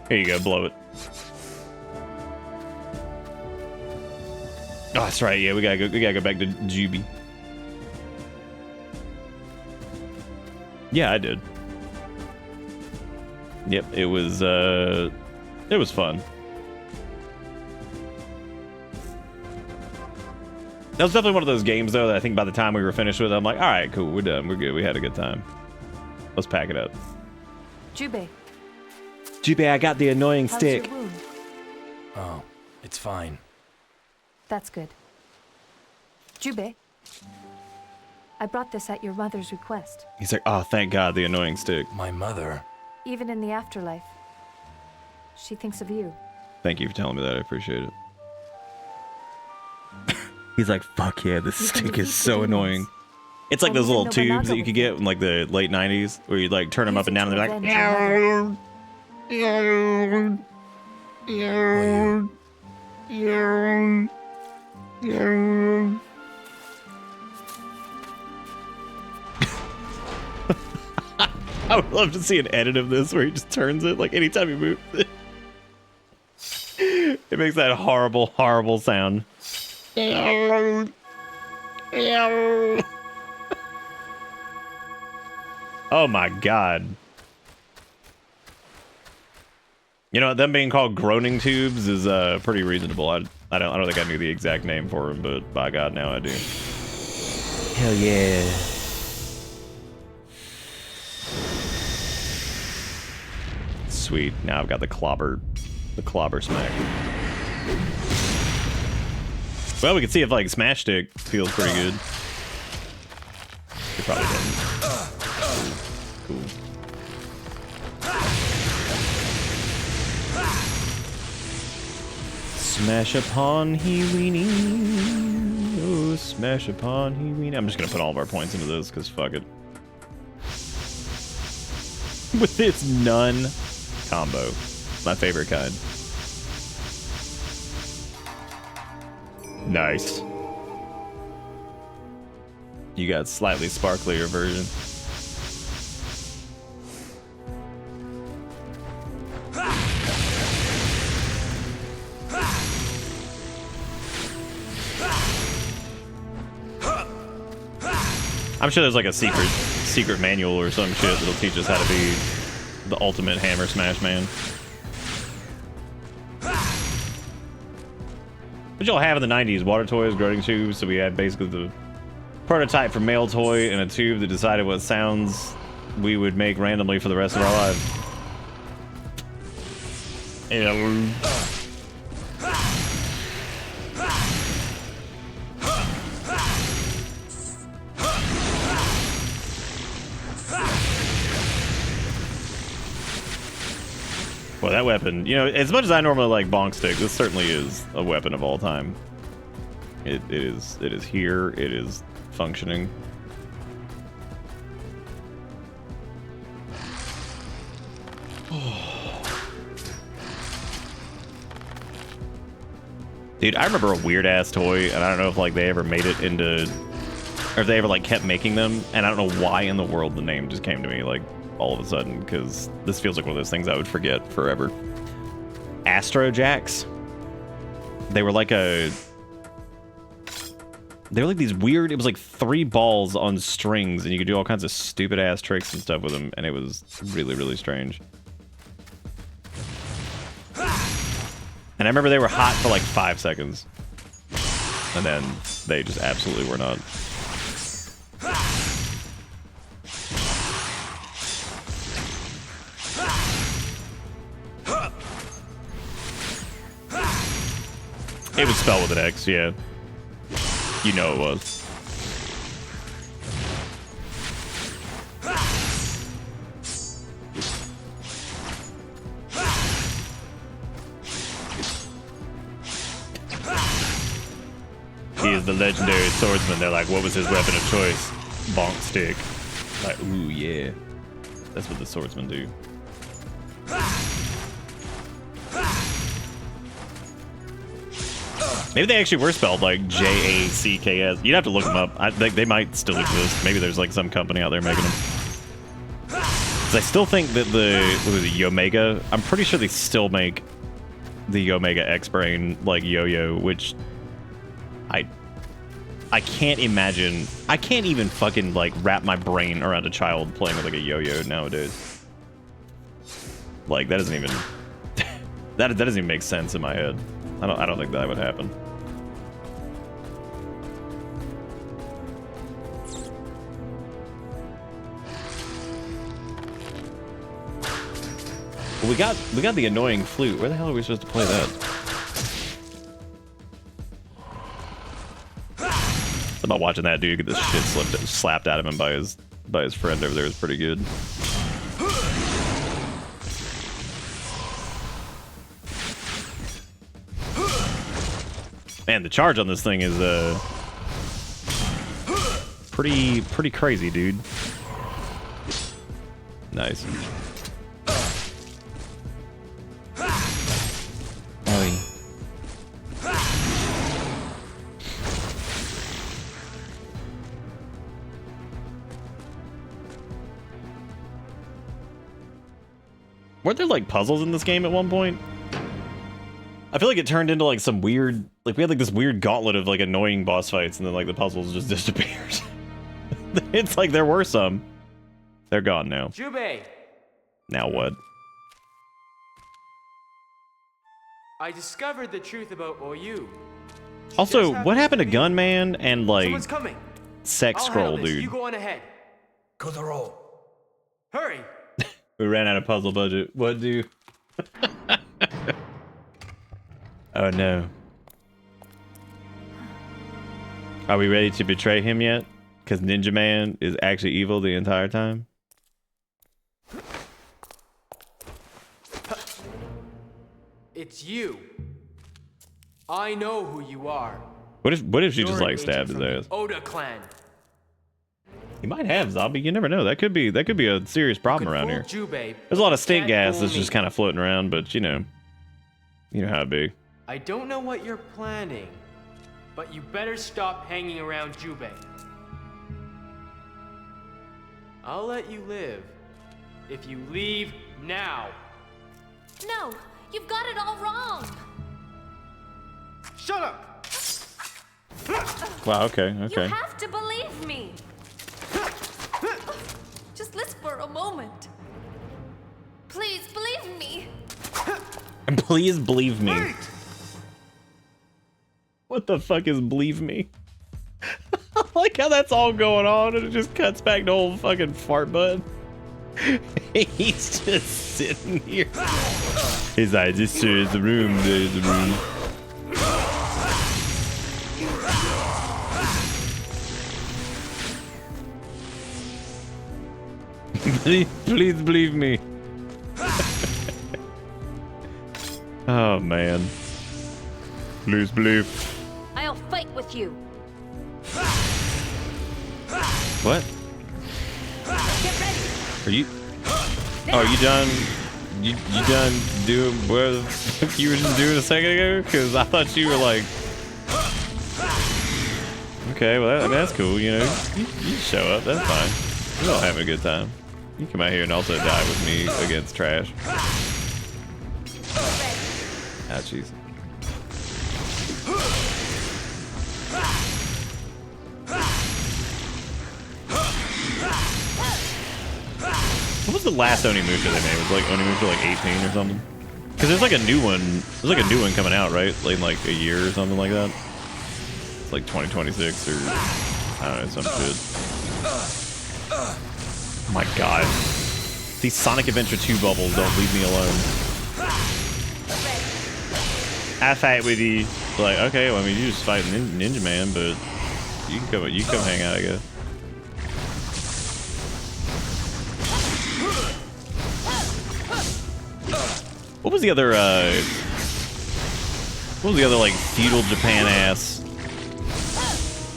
Speaker 2: Here you go, blow it. Oh, that's right. Yeah, we gotta go back to Juby. Yeah, I did. Yep, it was fun. That was definitely one of those games, though, that I think by the time we were finished with it, I'm like, all right, cool, we're done, we're good, we had a good time. Let's pack it up.
Speaker 10: Jubei,
Speaker 2: Jubei, I got the annoying
Speaker 10: how's
Speaker 2: stick.
Speaker 10: your wound?
Speaker 6: Oh, it's fine.
Speaker 10: That's good. Jubei, I brought this at your mother's request.
Speaker 2: He's like, oh, thank God, the annoying stick.
Speaker 6: My mother.
Speaker 10: Even in the afterlife, she thinks of you.
Speaker 2: Thank you for telling me that, I appreciate it. He's like, fuck yeah, this stick is so annoying. It's like those little tubes that you could get in like the late 90s, where you'd like turn them up and down and they're like, I would love to see an edit of this where he just turns it, like anytime he moves it. It makes that horrible, horrible sound. Oh my God. You know, them being called groaning tubes is pretty reasonable. I don't think I knew the exact name for them, but by God, now I do. Hell yeah. Sweet. Now I've got the clobber smack. Well, we can see if like Smash Stick feels pretty good. It probably doesn't. Cool. Smash upon he weenie. Oh, smash upon he weenie. I'm just gonna put all of our points into this because fuck it. With its none combo. My favorite kind. Nice. You got slightly sparklier version. I'm sure there's like a secret manual or some shit that'll teach us how to be the ultimate hammer smash man. What y'all have in the 90s? Water toys, groaning tubes. So we had basically the prototype for male toy and a tube that decided what sounds we would make randomly for the rest of our lives. Well, that weapon, you know, as much as I normally like bonk stick, this certainly is a weapon of all time. It is here. It is functioning. Dude, I remember a weird ass toy, and I don't know if like they ever made it into, or if they ever like kept making them, and I don't know why in the world the name just came to me like all of a sudden, because this feels like one of those things I would forget forever. Astro Jacks. They were like these weird, it was like 3 balls on strings, and you could do all kinds of stupid ass tricks and stuff with them, and it was really, really strange. And I remember they were hot for like 5 seconds. And then they just absolutely were not. It was spelled with an X, yeah. You know it was. He is the legendary swordsman. They're like, what was his weapon of choice? Bonk stick. Like, ooh, yeah. That's what the swordsmen do. Maybe they actually were spelled like J-A-C-K-S. You'd have to look them up. I think they might still exist. Maybe there's like some company out there making them. Because I still think that what was it, Yomega? I'm pretty sure they still make the Yomega X-Brain like yo-yo, which I can't imagine. I can't even fucking like wrap my brain around a child playing with like a yo-yo nowadays. Like that doesn't even that doesn't even make sense in my head. I don't think that would happen. Well, we got the annoying flute. Where the hell are we supposed to play that? About watching that dude get this shit slapped out of him by his friend over there is pretty good. Man, the charge on this thing is pretty crazy, dude. Nice. Oh. Weren't there like puzzles in this game at one point? I feel like it turned into like some weird, like we had like this weird gauntlet of like annoying boss fights and then like the puzzles just disappeared. It's like there were some. They're gone now.
Speaker 3: Jubei!
Speaker 2: Now what?
Speaker 3: I discovered the truth about Oyu.
Speaker 2: Also, what happened to Gunman and like
Speaker 3: Someone's coming.
Speaker 2: Sex
Speaker 3: I'll
Speaker 2: Scroll,
Speaker 3: handle this.
Speaker 2: dude?
Speaker 3: You go on ahead.
Speaker 6: Kotaro.
Speaker 3: Hurry!
Speaker 2: We ran out of puzzle budget. What do? Oh no. Are we ready to betray him yet? Because Ninja Man is actually evil the entire time?
Speaker 3: It's you. I know who you are.
Speaker 2: What if she
Speaker 3: You're
Speaker 2: just
Speaker 3: an
Speaker 2: like
Speaker 3: agent
Speaker 2: stabbed his
Speaker 3: from the
Speaker 2: ass?
Speaker 3: Oda clan.
Speaker 2: He might have zombie. You never know. That could be a serious problem around here.
Speaker 3: Jubei,
Speaker 2: There's a lot of
Speaker 3: but
Speaker 2: stink
Speaker 3: can't
Speaker 2: gas
Speaker 3: fool
Speaker 2: that's
Speaker 3: me.
Speaker 2: just kind of floating around, but you know how it be.
Speaker 3: I don't know what you're planning, but you better stop hanging around Jubei. I'll let you live if you leave now.
Speaker 11: No, you've got it all wrong.
Speaker 3: Shut up!
Speaker 2: Wow. Okay.
Speaker 11: You
Speaker 2: Okay.
Speaker 11: have to believe me. Just listen for a moment. Please believe me.
Speaker 2: And please believe me. What the fuck is believe me? I like how that's all going on and it just cuts back to old fucking fart butt. He's just sitting here. He's like, this is the room, there's the room. Please believe me. Oh man. Please believe.
Speaker 11: I'll fight with you.
Speaker 2: What?
Speaker 11: Get ready.
Speaker 2: Are you? Oh, are you done? You done doing what the fuck you were just doing a second ago? Because I thought you were like. Okay, well I mean, that's cool. You know, you show up. That's fine. We're all having a good time. You come out here and also die with me against trash. Ah, jeez. What was the last Onimusha they made? Was it like Onimusha like 18 or something? Because there's like a new one. There's like a new one coming out, right? Like in like a year or something like that. It's like 2026 or I don't know, some shit. Oh my god. These Sonic Adventure 2 bubbles don't leave me alone. I fight with you. Like, okay, well, I mean, you just fight Ninja Man, but you can come hang out, I guess. What was the other, like, feudal Japan ass?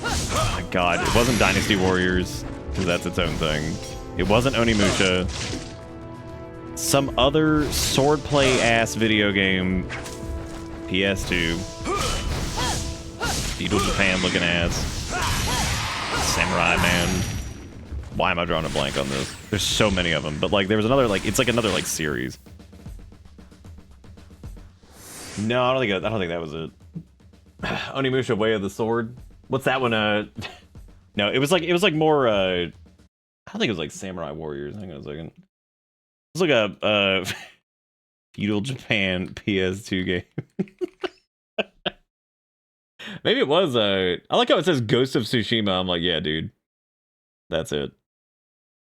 Speaker 2: Oh my god, it wasn't Dynasty Warriors, because that's its own thing. It wasn't Onimusha. Some other swordplay ass video game, PS2. Feudal Japan looking ass. Samurai Man. Why am I drawing a blank on this? There's so many of them, but like there was another like it's like another like series. No, I don't think that was it. Onimusha Way of the Sword. What's that one? No, it was like more. I don't think it was like Samurai Warriors. Hang on a second. It's like a Feudal Japan PS2 game. Maybe it was. I like how it says Ghost of Tsushima. I'm like, yeah, dude, that's it.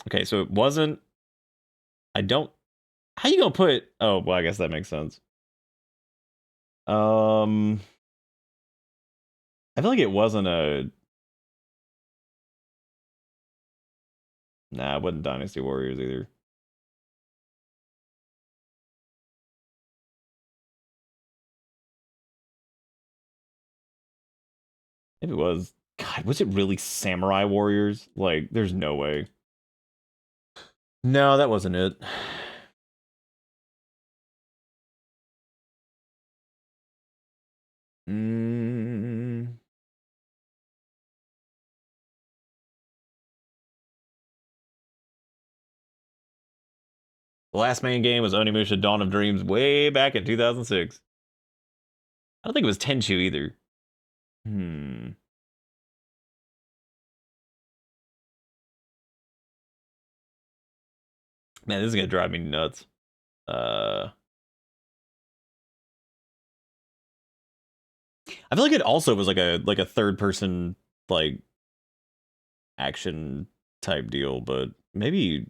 Speaker 2: Okay, so it wasn't. I don't. How you gonna put? Oh, well, I guess that makes sense. I feel like it wasn't a. Nah, it wasn't Dynasty Warriors either. If it was, God, was it really Samurai Warriors? Like, there's no way. No, that wasn't it. The last main game was Onimusha Dawn of Dreams way back in 2006. I don't think it was Tenchu either. Man, this is gonna drive me nuts. I feel like it also was like a third person like action type deal, but maybe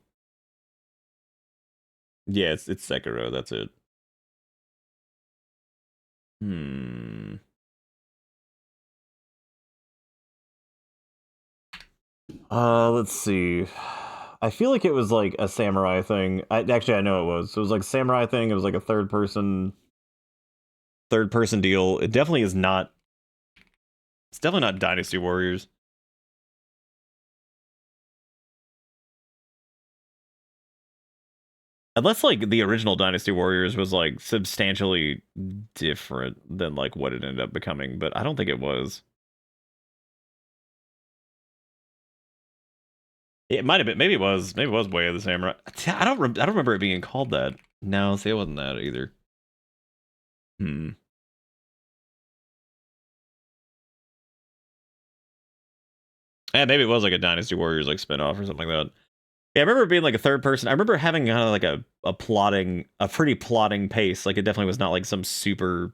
Speaker 2: yeah, it's Sekiro, that's it. Let's see. I feel like it was like a samurai thing. I know it was. It was like a samurai thing. It was like a third person deal. It definitely is not. It's definitely not Dynasty Warriors. Unless like the original Dynasty Warriors was like substantially different than like what it ended up becoming, but I don't think it was. It might have been. Maybe it was. Maybe it was Way of the Samurai. I don't remember it being called that. No, see, it wasn't that either. Yeah, maybe it was like a Dynasty Warriors like spinoff or something like that. Yeah, I remember it being like a third person. I remember having kind of like a pretty plotting pace. Like it definitely was not like some super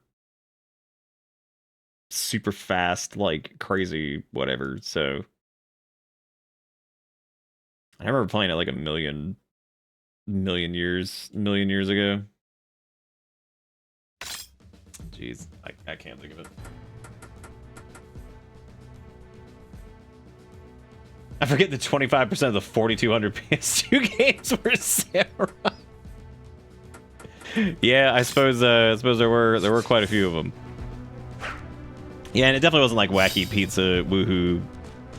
Speaker 2: fast, like crazy whatever. So I remember playing it like a million years ago. Jeez, I can't think of it. I forget that 25% of the 4,200 PS2 games were samurai. Yeah, I suppose there were quite a few of them. Yeah, and it definitely wasn't like wacky pizza, woohoo,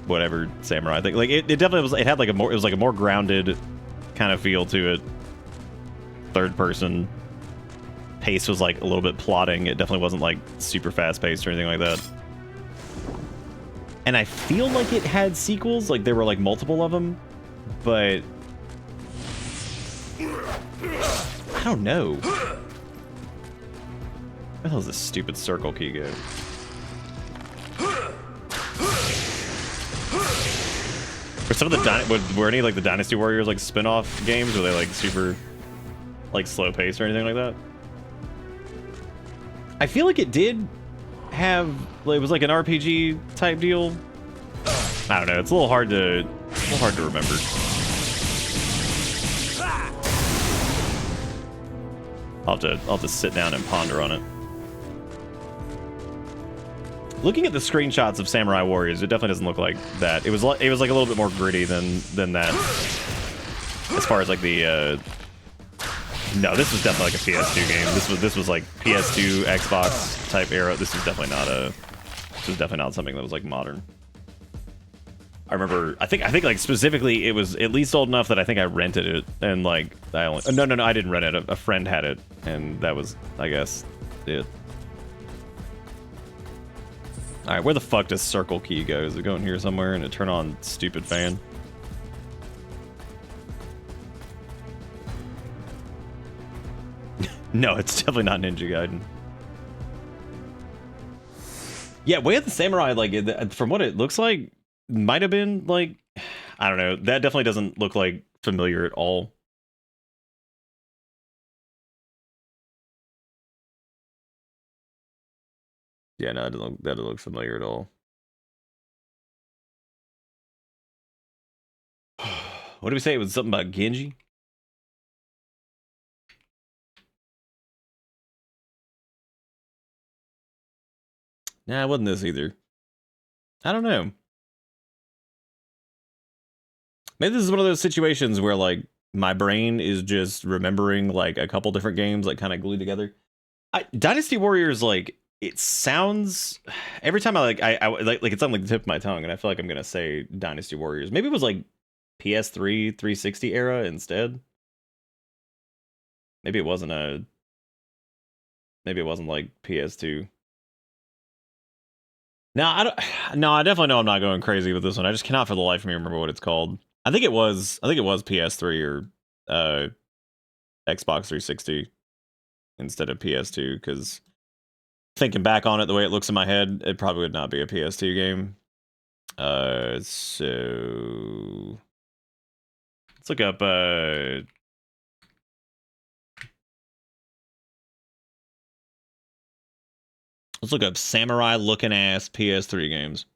Speaker 2: whatever samurai thing. Like it definitely was. It had like it was like a more grounded kind of feel to it. Third person pace was like a little bit plotting. It definitely wasn't like super fast paced or anything like that. And I feel like it had sequels, like there were like multiple of them, but I don't know. Where the hell is this stupid circle key go? Were some of the were any like the Dynasty Warriors like spin-off games? Were they like super like slow paced or anything like that? I feel like it did have like, it was like an RPG type deal. I don't know. It's a little hard to remember. I'll have to sit down and ponder on it. Looking at the screenshots of Samurai Warriors, it definitely doesn't look like that. It was like a little bit more gritty than that. As far as like the no, this was definitely like a PS2 game. This was like PS2, Xbox type era. This was definitely not something that was like modern. I remember, I think like specifically it was at least old enough that I think I rented it, and like I only no I didn't rent it. A friend had it, and that was, I guess, it. All right, where the fuck does circle key go? Does it go in here somewhere and it turn on stupid fan? No, it's definitely not Ninja Gaiden. Yeah, Way of the Samurai, like, from what it looks like, might have been, like, I don't know. That definitely doesn't look, like, familiar at all. Yeah, no, that doesn't look familiar at all. What did we say? It was something about Genji? Nah, it wasn't this either. I don't know. Maybe this is one of those situations where, like, my brain is just remembering, like, a couple different games, like, kind of glued together. Dynasty Warriors, like, it sounds... Every time I like it's on, like, the tip of my tongue, and I feel like I'm gonna say Dynasty Warriors. Maybe it was, like, PS3, 360 era instead. Maybe it wasn't like PS2. No, I definitely know I'm not going crazy with this one. I just cannot for the life of me remember what it's called. I think it was PS3 or Xbox 360 instead of PS2, because thinking back on it the way it looks in my head, it probably would not be a PS2 game. So let's look up samurai looking ass PS3 games.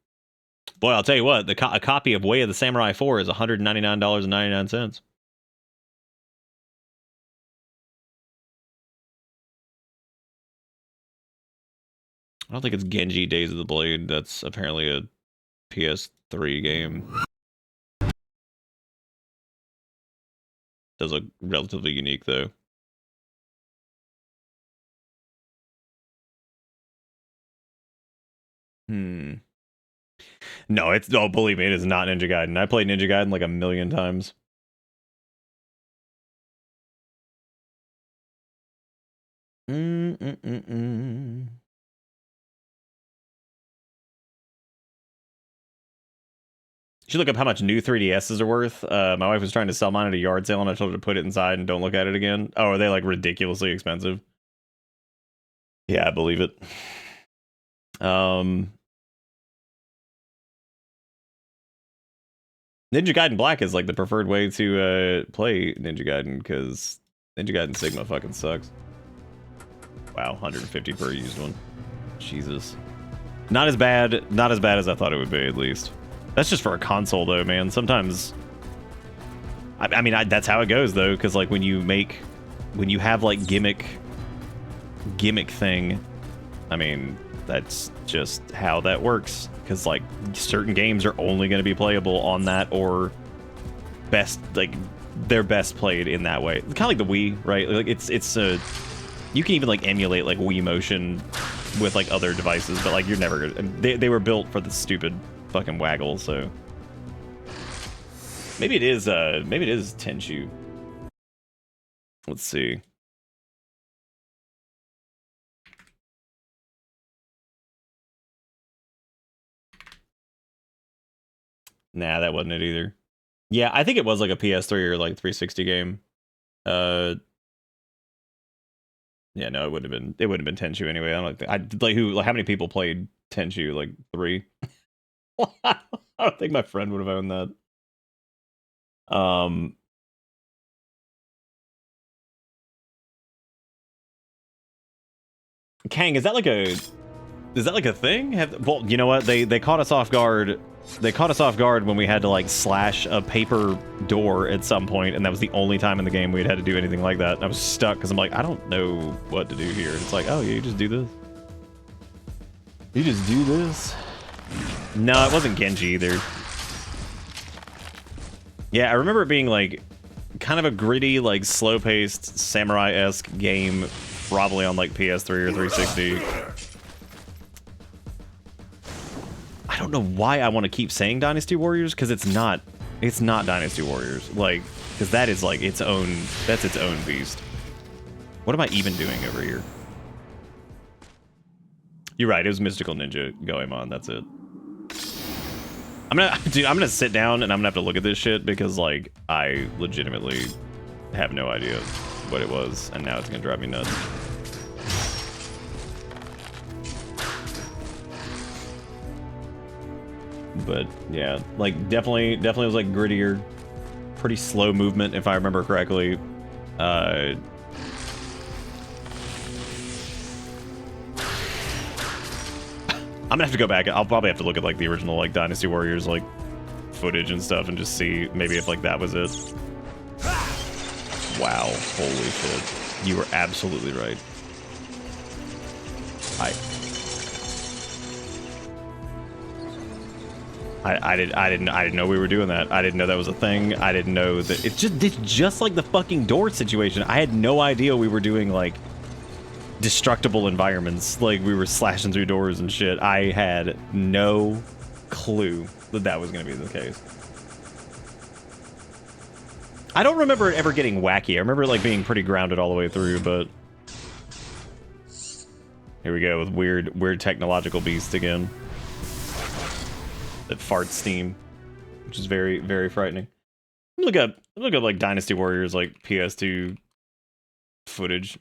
Speaker 2: Boy, I'll tell you what, a copy of Way of the Samurai 4 is $199.99. I don't think it's Genji Days of the Blade. That's apparently a PS3 game. Does look relatively unique, though. No, believe me, it is not Ninja Gaiden. I played Ninja Gaiden like a million times. You should look up how much new 3DSs are worth. My wife was trying to sell mine at a yard sale, and I told her to put it inside and don't look at it again. Oh, are they like ridiculously expensive? Yeah, I believe it. Ninja Gaiden Black is like the preferred way to play Ninja Gaiden, because Ninja Gaiden Sigma fucking sucks. Wow, 150 per used one. Jesus. Not as bad as I thought it would be, at least. That's just for a console, though, man. Sometimes... I mean, that's how it goes, though, because, like, when you have, like, gimmick thing, I mean, that's just how that works. Because, like, certain games are only going to be playable on that, or they're best played in that way. Kind of like the Wii, right? Like, it's you can even, like, emulate, like, Wii motion with, like, other devices, but, like, you're never gonna... They were built for the stupid fucking waggle, so... Maybe it is Tenchu. Let's see. Nah, that wasn't it either. Yeah, I think it was like a PS3 or like 360 game. Yeah, no, it wouldn't have been Tenchu anyway. I don't how many people played Tenchu? Like 3? I don't think my friend would have owned that. Kang, is that like a thing? Well, you know what? They caught us off guard. They caught us off guard when we had to like slash a paper door at some point, and that was the only time in the game we'd had to do anything like that. And I was stuck because I'm like, I don't know what to do here. And it's like, oh yeah, you just do this. You just do this. No, it wasn't Genji either. Yeah, I remember it being like kind of a gritty, like slow-paced samurai-esque game, probably on like PS3 or 360. I don't know why I want to keep saying Dynasty Warriors, because it's not Dynasty Warriors, like, because that is like its own beast. What am I even doing over here? You're right. It was Mystical Ninja Goemon. That's it. I'm gonna sit down and I'm gonna have to look at this shit because like I legitimately have no idea what it was, and now it's gonna drive me nuts. But yeah, like definitely was like grittier, pretty slow movement if I remember correctly. I'm gonna have to go back. I'll probably have to look at like the original like Dynasty Warriors like footage and stuff and just see maybe if like that was it. Wow, holy shit. You were absolutely right. I didn't know we were doing that. I didn't know that was a thing. I didn't know that it's just like the fucking door situation. I had no idea we were doing like destructible environments, like we were slashing through doors and shit. I had no clue that that was going to be the case. I don't remember it ever getting wacky. I remember it like being pretty grounded all the way through, but here we go with weird technological beast again that farts steam, which is very, very frightening. Look up like Dynasty Warriors like PS2 footage.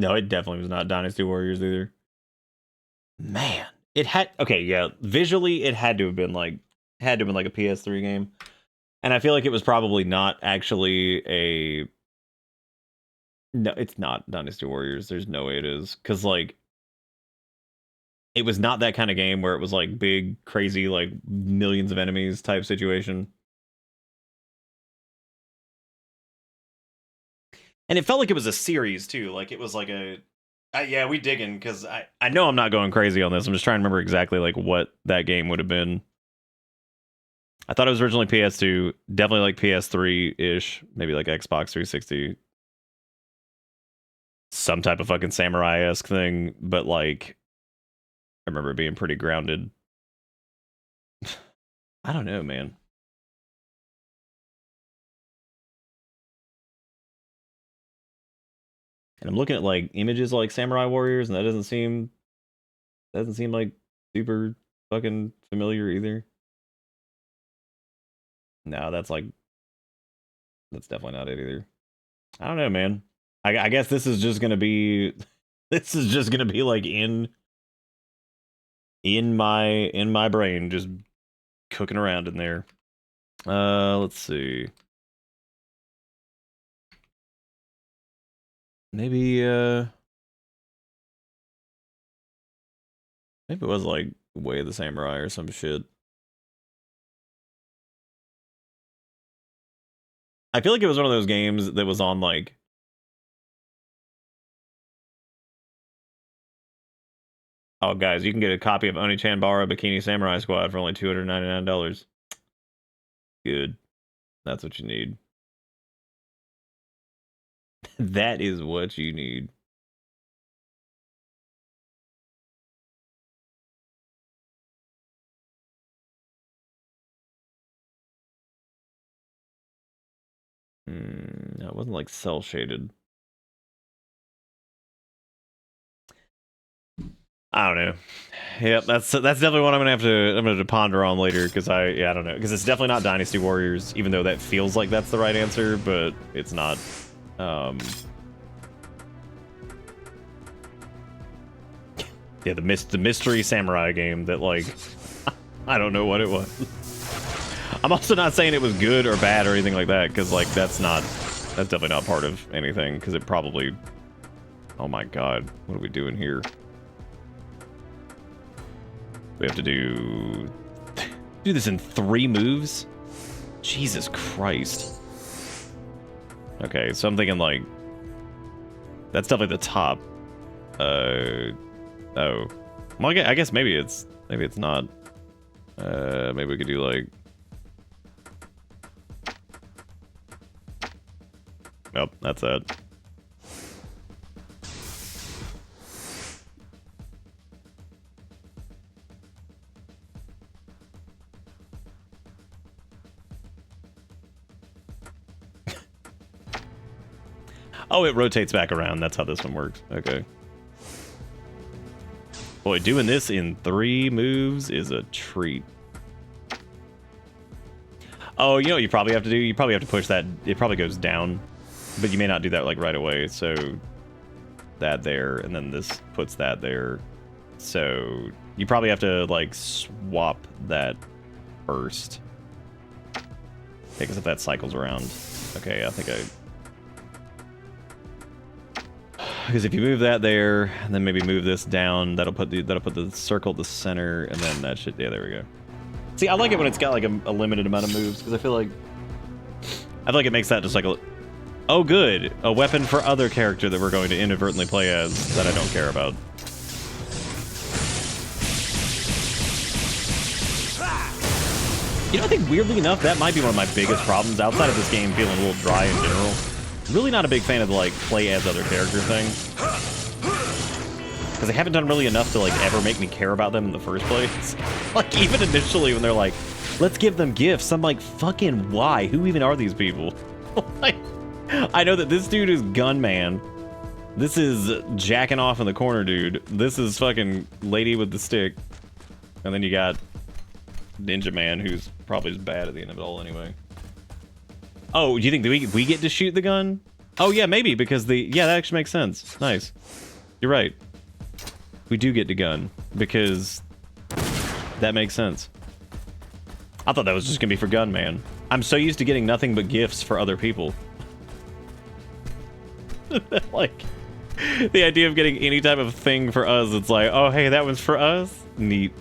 Speaker 2: No, it definitely was not Dynasty Warriors either. Man, it had okay, yeah. Visually, it had to have been like a PS3 game, and I feel like it was probably not actually a. No, it's not Dynasty Warriors. There's no way it is, because like it was not that kind of game where it was like big, crazy, like millions of enemies type situation. And it felt like it was a series too. Like it was like a, yeah, we digging because I know I'm not going crazy on this. I'm just trying to remember exactly like what that game would have been. I thought it was originally PS2, definitely like PS3 ish, maybe like Xbox 360, some type of fucking samurai-esque thing. But like, I remember it being pretty grounded. I don't know, man. And I'm looking at like images like Samurai Warriors, and that doesn't seem like super fucking familiar either. No, that's definitely not it either. I don't know, man. I guess this is just gonna be like in my brain, just cooking around in there. Let's see. Maybe maybe it was like Way of the Samurai or some shit. I feel like it was one of those games that was on like oh guys, you can get a copy of Oni-chan-Bara Bikini Samurai Squad for only $299. Good. That's what you need. That is what you need. No, it wasn't like cell shaded. I don't know. Yep, that's definitely what I'm gonna have to ponder on later because I don't know, because it's definitely not Dynasty Warriors, even though that feels like that's the right answer, but it's not. Yeah, the mystery samurai game that like I don't know what it was. I'm also not saying it was good or bad or anything like that, because like that's definitely not part of anything, because it probably. Oh my god, what are we doing here? We have to do this in 3 moves? Jesus Christ. Okay, so I'm thinking like that's definitely the top. Oh. Well, I guess maybe it's not. Maybe we could do like. Nope, that's it. Oh, it rotates back around. That's how this one works. Okay. Boy, doing this in 3 moves is a treat. Oh, you know what you probably have to do? You probably have to push that. It probably goes down. But you may not do that, like, right away. So, that there, and then this puts that there. So, you probably have to, like, swap that first. Because if that cycles around. Okay, I think because if you move that there, and then maybe move this down, that'll put the circle at the center, and then that should, yeah, there we go. See, I like it when it's got like a limited amount of moves, because I feel like it makes that just like oh good, a weapon for other character that we're going to inadvertently play as that I don't care about. You know, I think weirdly enough, that might be one of my biggest problems outside of this game feeling a little dry in general. Really not a big fan of the, like, play as other character thing. Because they haven't done really enough to, like, ever make me care about them in the first place. Like, even initially when they're like, let's give them gifts, I'm like, fucking why? Who even are these people? Like, I know that this dude is Gunman. This is jacking off in the corner dude. This is fucking lady with the stick. And then you got Ninja Man, who's probably just bad at the end of it all anyway. Oh, do you think that we get to shoot the gun? Oh yeah, maybe, because yeah, that actually makes sense. Nice. You're right. We do get to gun, because that makes sense. I thought that was just gonna be for Gunman. I'm so used to getting nothing but gifts for other people. Like, the idea of getting any type of thing for us, it's like, oh hey, that was for us? Neat.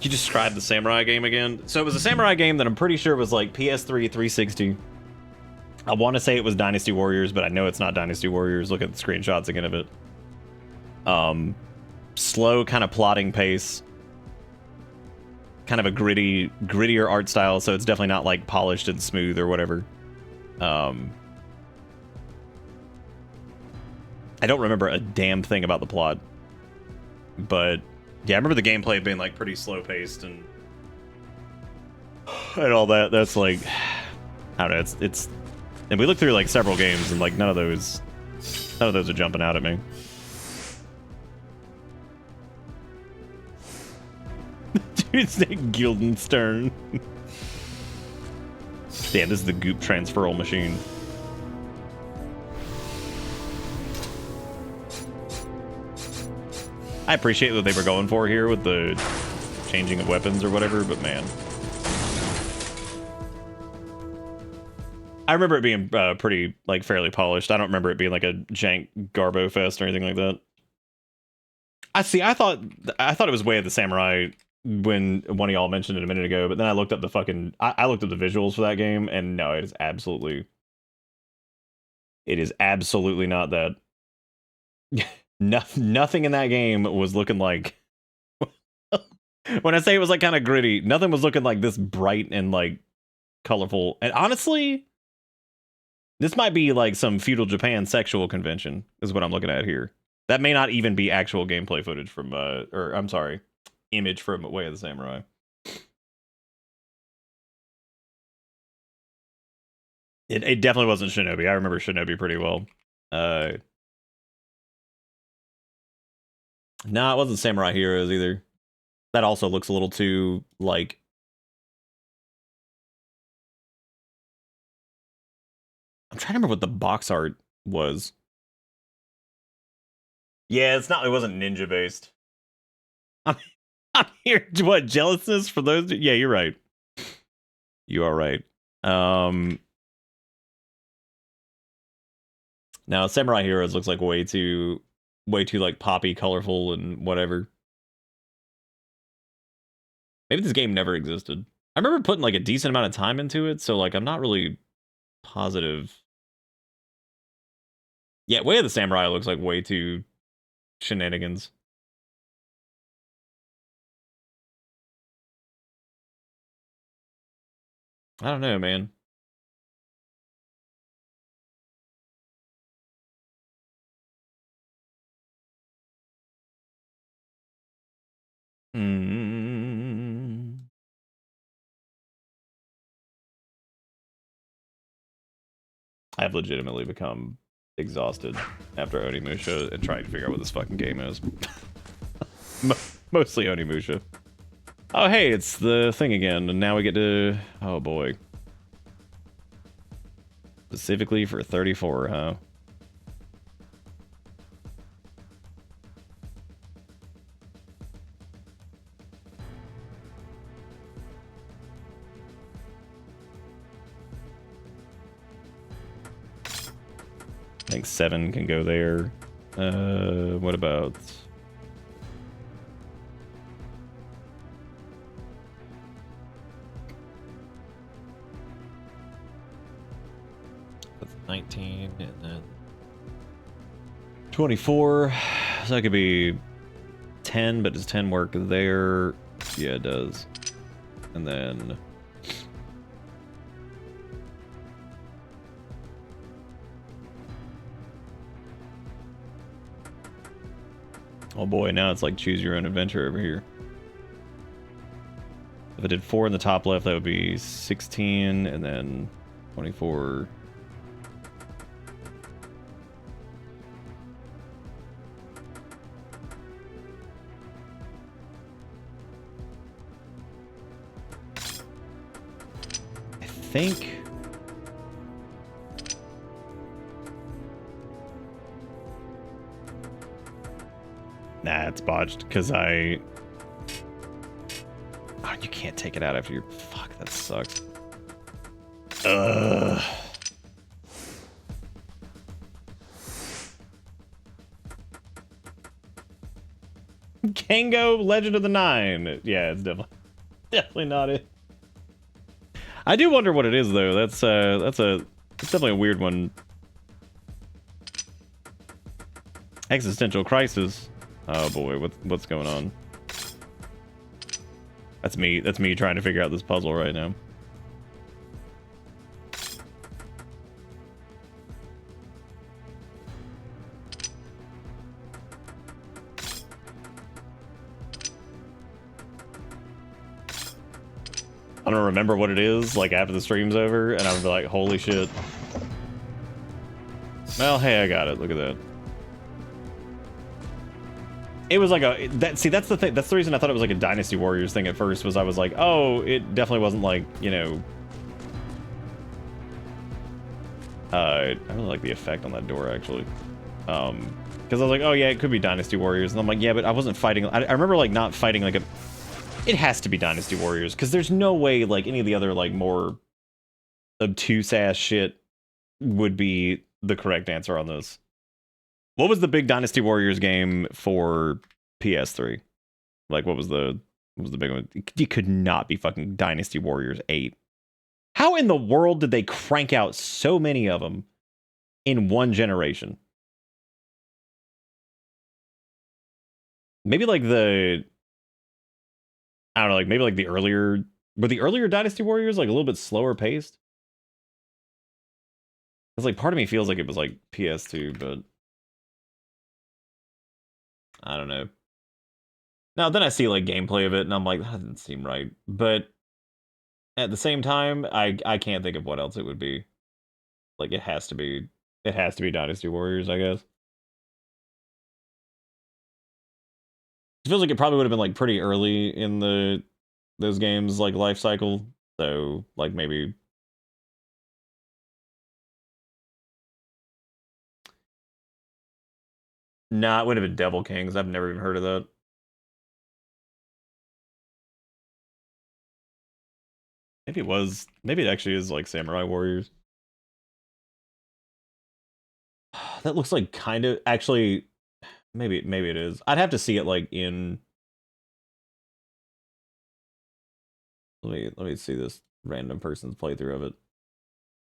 Speaker 2: Can you describe the Samurai game again? So it was a Samurai game that I'm pretty sure was like PS3, 360. I want to say it was Dynasty Warriors, but I know it's not Dynasty Warriors. Look at the screenshots again of it. Slow kind of plotting pace. Kind of a grittier art style, so it's definitely not like polished and smooth or whatever. I don't remember a damn thing about the plot. But yeah, I remember the gameplay being like pretty slow paced and all that. That's like, I don't know, it's and we looked through like several games and like none of those are jumping out at me. Dude's named Guildenstern. Damn, this is the goop transferal machine. I appreciate what they were going for here with the changing of weapons or whatever, but man. I remember it being pretty, like, fairly polished. I don't remember it being like a jank Garbo fest or anything like that. I thought it was Way of the Samurai when one of y'all mentioned it a minute ago, but then I looked up the fucking... I looked up the visuals for that game, and no, it is absolutely not that. Nothing in that game was looking like... When I say it was like kind of gritty, nothing was looking like this bright and like colorful. And honestly, this might be like some feudal Japan sexual convention is what I'm looking at here. That may not even be actual gameplay footage from or I'm sorry, image from Way of the Samurai. It definitely wasn't Shinobi. I remember Shinobi pretty well. No, it wasn't Samurai Heroes either. That also looks a little too, like... I'm trying to remember what the box art was. Yeah, it wasn't ninja-based. I'm here, what, jealousness for those? Yeah, you're right. You are right. Now, Samurai Heroes looks like way too, like, poppy, colorful, and whatever. Maybe this game never existed. I remember putting like a decent amount of time into it, so like I'm not really positive. Yeah, Way of the Samurai looks like way too shenanigans. I don't know, man. I've legitimately become exhausted after Onimusha and trying to figure out what this fucking game is. Mostly Onimusha. Oh, hey, it's the thing again, and now we get to... Oh, boy. Specifically for 34, huh? I think 7 can go there. What about... That's 19, and then... 24. So that could be 10, but does 10 work there? Yeah, it does. And then... Oh boy, now it's like choose your own adventure over here. If I did 4 in the top left, that would be 16, and then 24. I think... Nah, it's botched, because I... Oh, you can't take it out after you're... Fuck, that sucks. Ugh. Kango, Legend of the Nine. Yeah, it's definitely not it. I do wonder what it is, though. It's definitely a weird one. Existential crisis. Oh boy, what's going on? That's me trying to figure out this puzzle right now. I'm gonna remember what it is, like, after the stream's over, and I'll be like, holy shit. Well, hey, I got it. Look at that. It was like a... that's the thing. That's the reason I thought it was like a Dynasty Warriors thing at first, was I was like, oh, it definitely wasn't like, you know... I really like the effect on that door, actually. Because I was like, oh yeah, it could be Dynasty Warriors. And I'm like, yeah, but I wasn't fighting... I remember, like, not fighting, like, a... It has to be Dynasty Warriors, because there's no way, like, any of the other, like, more obtuse-ass shit would be the correct answer on this. What was the big Dynasty Warriors game for PS3? Like, what was the big one? You could not be fucking Dynasty Warriors 8. How in the world did they crank out so many of them in one generation? Maybe like the... I don't know, like maybe like the earlier... Were the earlier Dynasty Warriors like a little bit slower paced? It's like part of me feels like it was like PS2, but... I don't know. Now, then I see, like, gameplay of it, and I'm like, that doesn't seem right. But at the same time, I can't think of what else it would be. Like, it has to be Dynasty Warriors, I guess. It feels like it probably would have been, like, pretty early in those games, like, life cycle. So, like, maybe... Nah, it would have been Devil Kings. I've never even heard of that. Maybe it was... Maybe it actually is, like, Samurai Warriors. That looks like kind of... Actually, maybe it is. I'd have to see it, like, in... Let me see this random person's playthrough of it.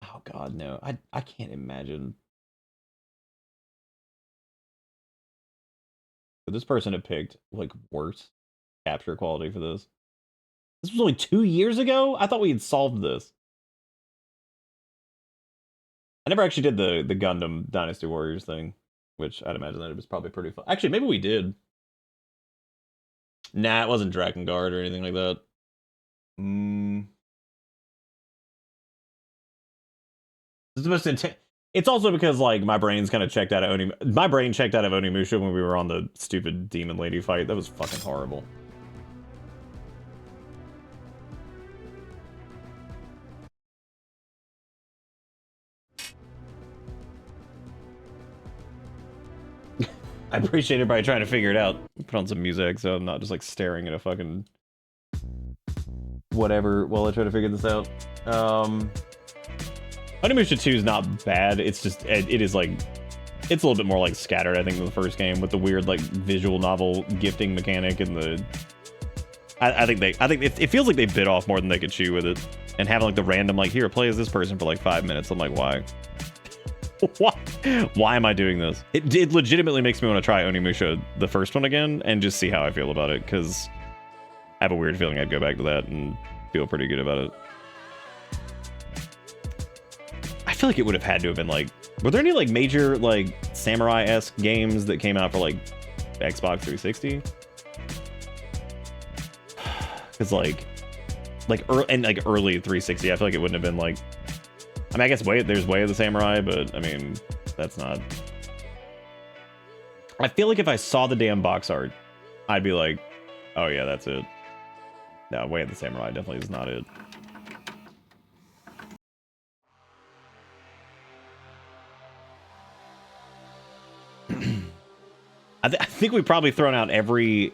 Speaker 2: Oh, God, no. I can't imagine... But this person had picked, like, worse capture quality for this. This was only 2 years ago? I thought we had solved this. I never actually did the Gundam Dynasty Warriors thing, which I'd imagine that it was probably pretty fun. Actually, maybe we did. Nah, it wasn't Drakengard or anything like that. This is the most intense... It's also because like my brain's kind of checked out of my brain checked out of Onimusha when we were on the stupid demon lady fight. That was fucking horrible. I appreciate everybody trying to figure it out. Put on some music so I'm not just like staring at a fucking whatever while I try to figure this out. Onimusha 2 is not bad. It's just it is like it's a little bit more like scattered, I think, than the first game with the weird like visual novel gifting mechanic and the. I think it feels like they bit off more than they could chew with it, and having like the random like here play as this person for like 5 minutes. I'm like, why? Why am I doing this? It legitimately makes me want to try Onimusha, the first one again, and just see how I feel about it, because I have a weird feeling I'd go back to that and feel pretty good about it. I feel like it would have had to have been like, were there any like major like samurai-esque games that came out for like Xbox 360? Because like early 360, I feel like it wouldn't have been like. I mean, I guess there's Way of the Samurai, but I mean, that's not. I feel like if I saw the damn box art, I'd be like, oh yeah, that's it. No, Way of the Samurai definitely is not it. I think we've probably thrown out every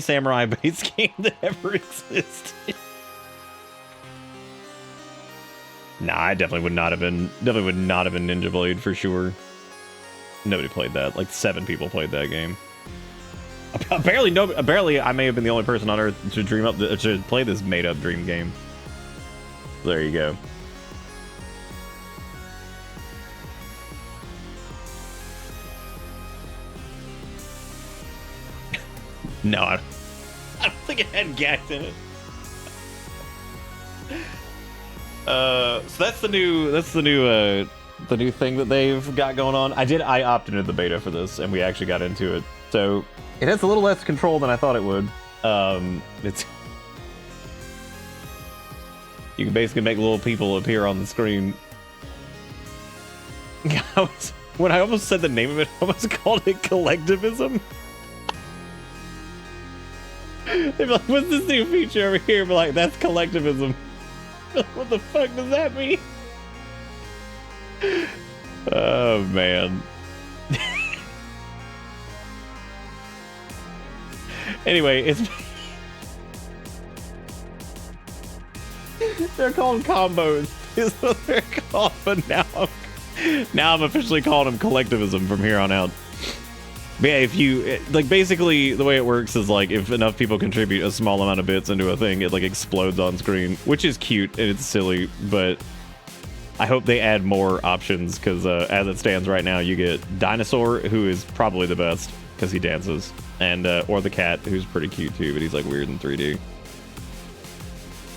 Speaker 2: samurai base game that ever existed. Nah, I definitely would not have been Ninja Blade for sure. Nobody played that. Like 7 people played that game. Apparently I may have been the only person on Earth to play this made-up dream game. There you go. No, I don't think it had gags in it. So that's the new thing that they've got going on. I opted into the beta for this, and we actually got into it. So it has a little less control than I thought it would. It's you can basically make little people appear on the screen. When I almost said the name of it, I almost called it collectivism. They'd be like, what's this new feature over here? But like, that's collectivism. What the fuck does that mean? Oh man. Anyway, they're called combos. Is what they're called, but now I'm officially calling them collectivism from here on out. But yeah, if you like, basically the way it works is like if enough people contribute a small amount of bits into a thing, it like explodes on screen, which is cute and it's silly, but I hope they add more options, because as it stands right now, you get Dinosaur, who is probably the best because he dances, and or the cat, who's pretty cute too, but he's like weird in 3D.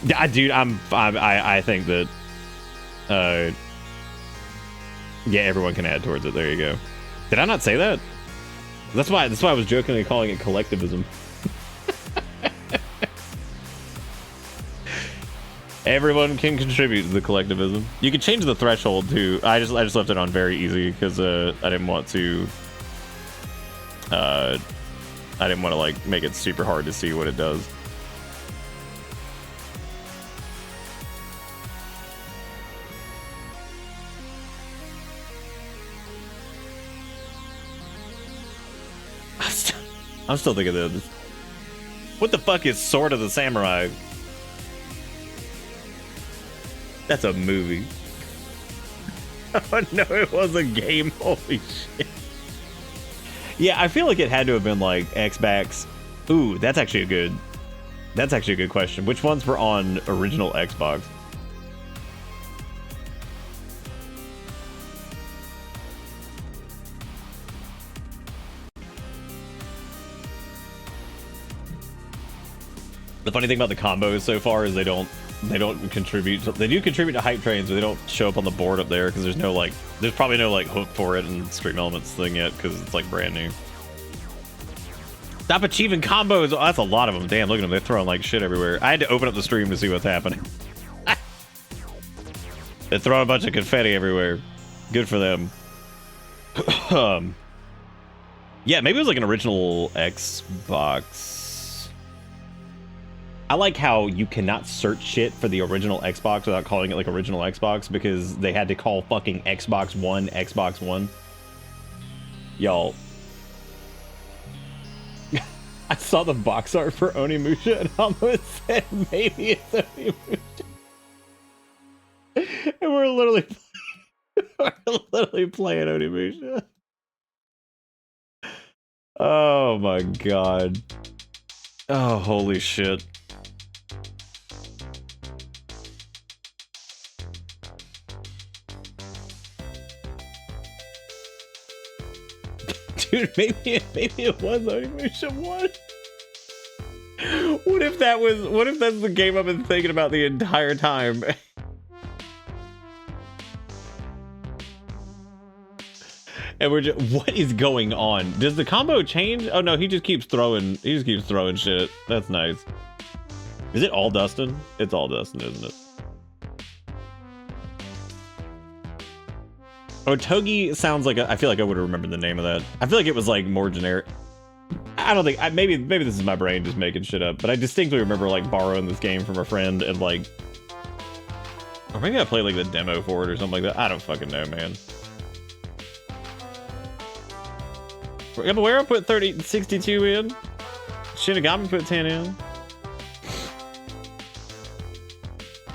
Speaker 2: Yeah, dude, I think that yeah, everyone can add towards it. There you go. Did I not say that? That's why I was jokingly calling it collectivism. Everyone can contribute to the collectivism. You can change the threshold too. I just left it on very easy because I didn't want to like make it super hard to see what it does. I'm still thinking of this. What the fuck is Sword of the Samurai? That's a movie. Oh no, it was a game. Holy shit. Yeah, I feel like it had to have been like Xbox. Ooh, that's actually a good question. Which ones were on original Xbox? The funny thing about the combos so far is they don't contribute. They do contribute to hype trains, but they don't show up on the board up there because there's probably no like hook for it in Stream Elements thing yet because it's like brand new. Stop achieving combos. Oh, that's a lot of them. Damn, look at them. They're throwing like shit everywhere. I had to open up the stream to see what's happening. They're throwing a bunch of confetti everywhere. Good for them. Yeah, maybe it was like an original Xbox. I like how you cannot search shit for the original Xbox without calling it like original Xbox, because they had to call fucking Xbox One. Y'all. I saw the box art for Onimusha and almost said maybe it's Onimusha. And we're literally playing Onimusha. Oh my god. Oh, holy shit. Dude, maybe it was Onimusha 1. What if that's the game I've been thinking about the entire time? And we're just, what is going on? Does the combo change? Oh no, he just keeps throwing shit. That's nice. Is it all Dustin? It's all Dustin, isn't it? Otogi sounds like I feel like I would have remembered the name of that. I feel like it was like more generic. I don't think, maybe this is my brain just making shit up, but I distinctly remember like borrowing this game from a friend and like, or maybe I played like the demo for it or something like that. I don't fucking know, man. Capoeira put 62 in. Shinigami put 10 in.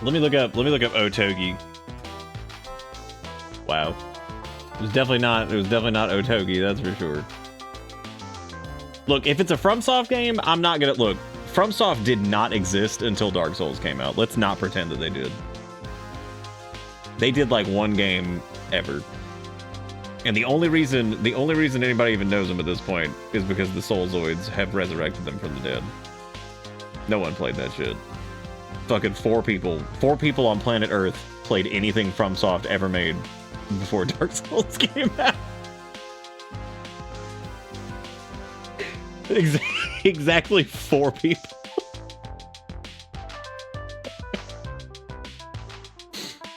Speaker 2: Let me look up Otogi. Wow. It was definitely not Otogi, that's for sure. Look, if it's a FromSoft game, I'm not gonna look. FromSoft did not exist until Dark Souls came out. Let's not pretend that they did. They did like one game ever. And the only reason anybody even knows them at this point is because the Soulzoids have resurrected them from the dead. No one played that shit. Fucking 4 people on planet Earth played anything FromSoft ever made before Dark Souls came out. Exactly 4 people.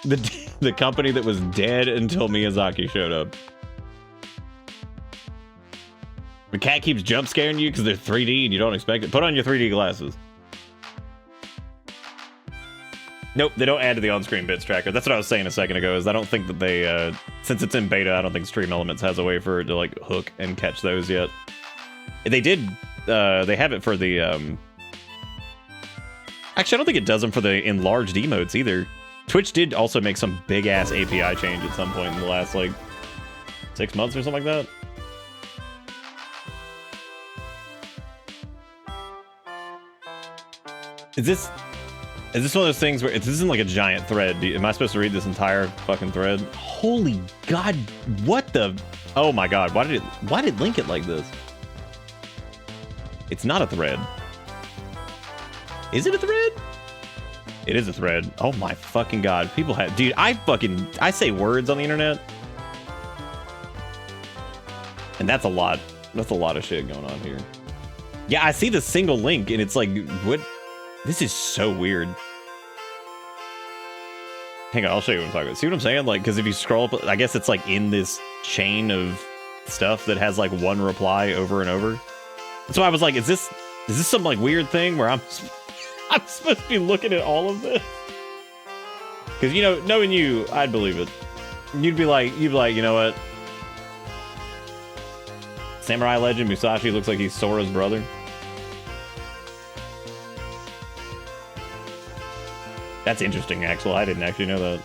Speaker 2: The company that was dead until Miyazaki showed up. The cat keeps jump scaring you because they're 3D and you don't expect it. Put on your 3D glasses. Nope, they don't add to the on-screen bits tracker. That's what I was saying a second ago, is I don't think that they, since it's in beta, I don't think Stream Elements has a way for it to, like, hook and catch those yet. They did, they have it for the, actually, I don't think it does them for the enlarged emotes either. Twitch did also make some big-ass API change at some point in the last, like, 6 months or something like that. Is this one of those things where this isn't like a giant thread? Am I supposed to read this entire fucking thread? Holy God, what the? Oh my God, why did it link it like this? It's not a thread. Is it a thread? It is a thread. Oh my fucking God. People have, dude, I say words on the internet. And that's a lot. That's a lot of shit going on here. Yeah, I see the single link and it's like, what? This is so weird. Hang on, I'll show you what I'm talking about. See what I'm saying? Like, because if you scroll up, I guess it's like in this chain of stuff that has like one reply over and over. So I was like, is this some like weird thing where I'm supposed to be looking at all of this? Because, you know, knowing you, I'd believe it. You'd be like, you know what? Samurai legend Musashi looks like he's Sora's brother. That's interesting, Axel. I didn't actually know that.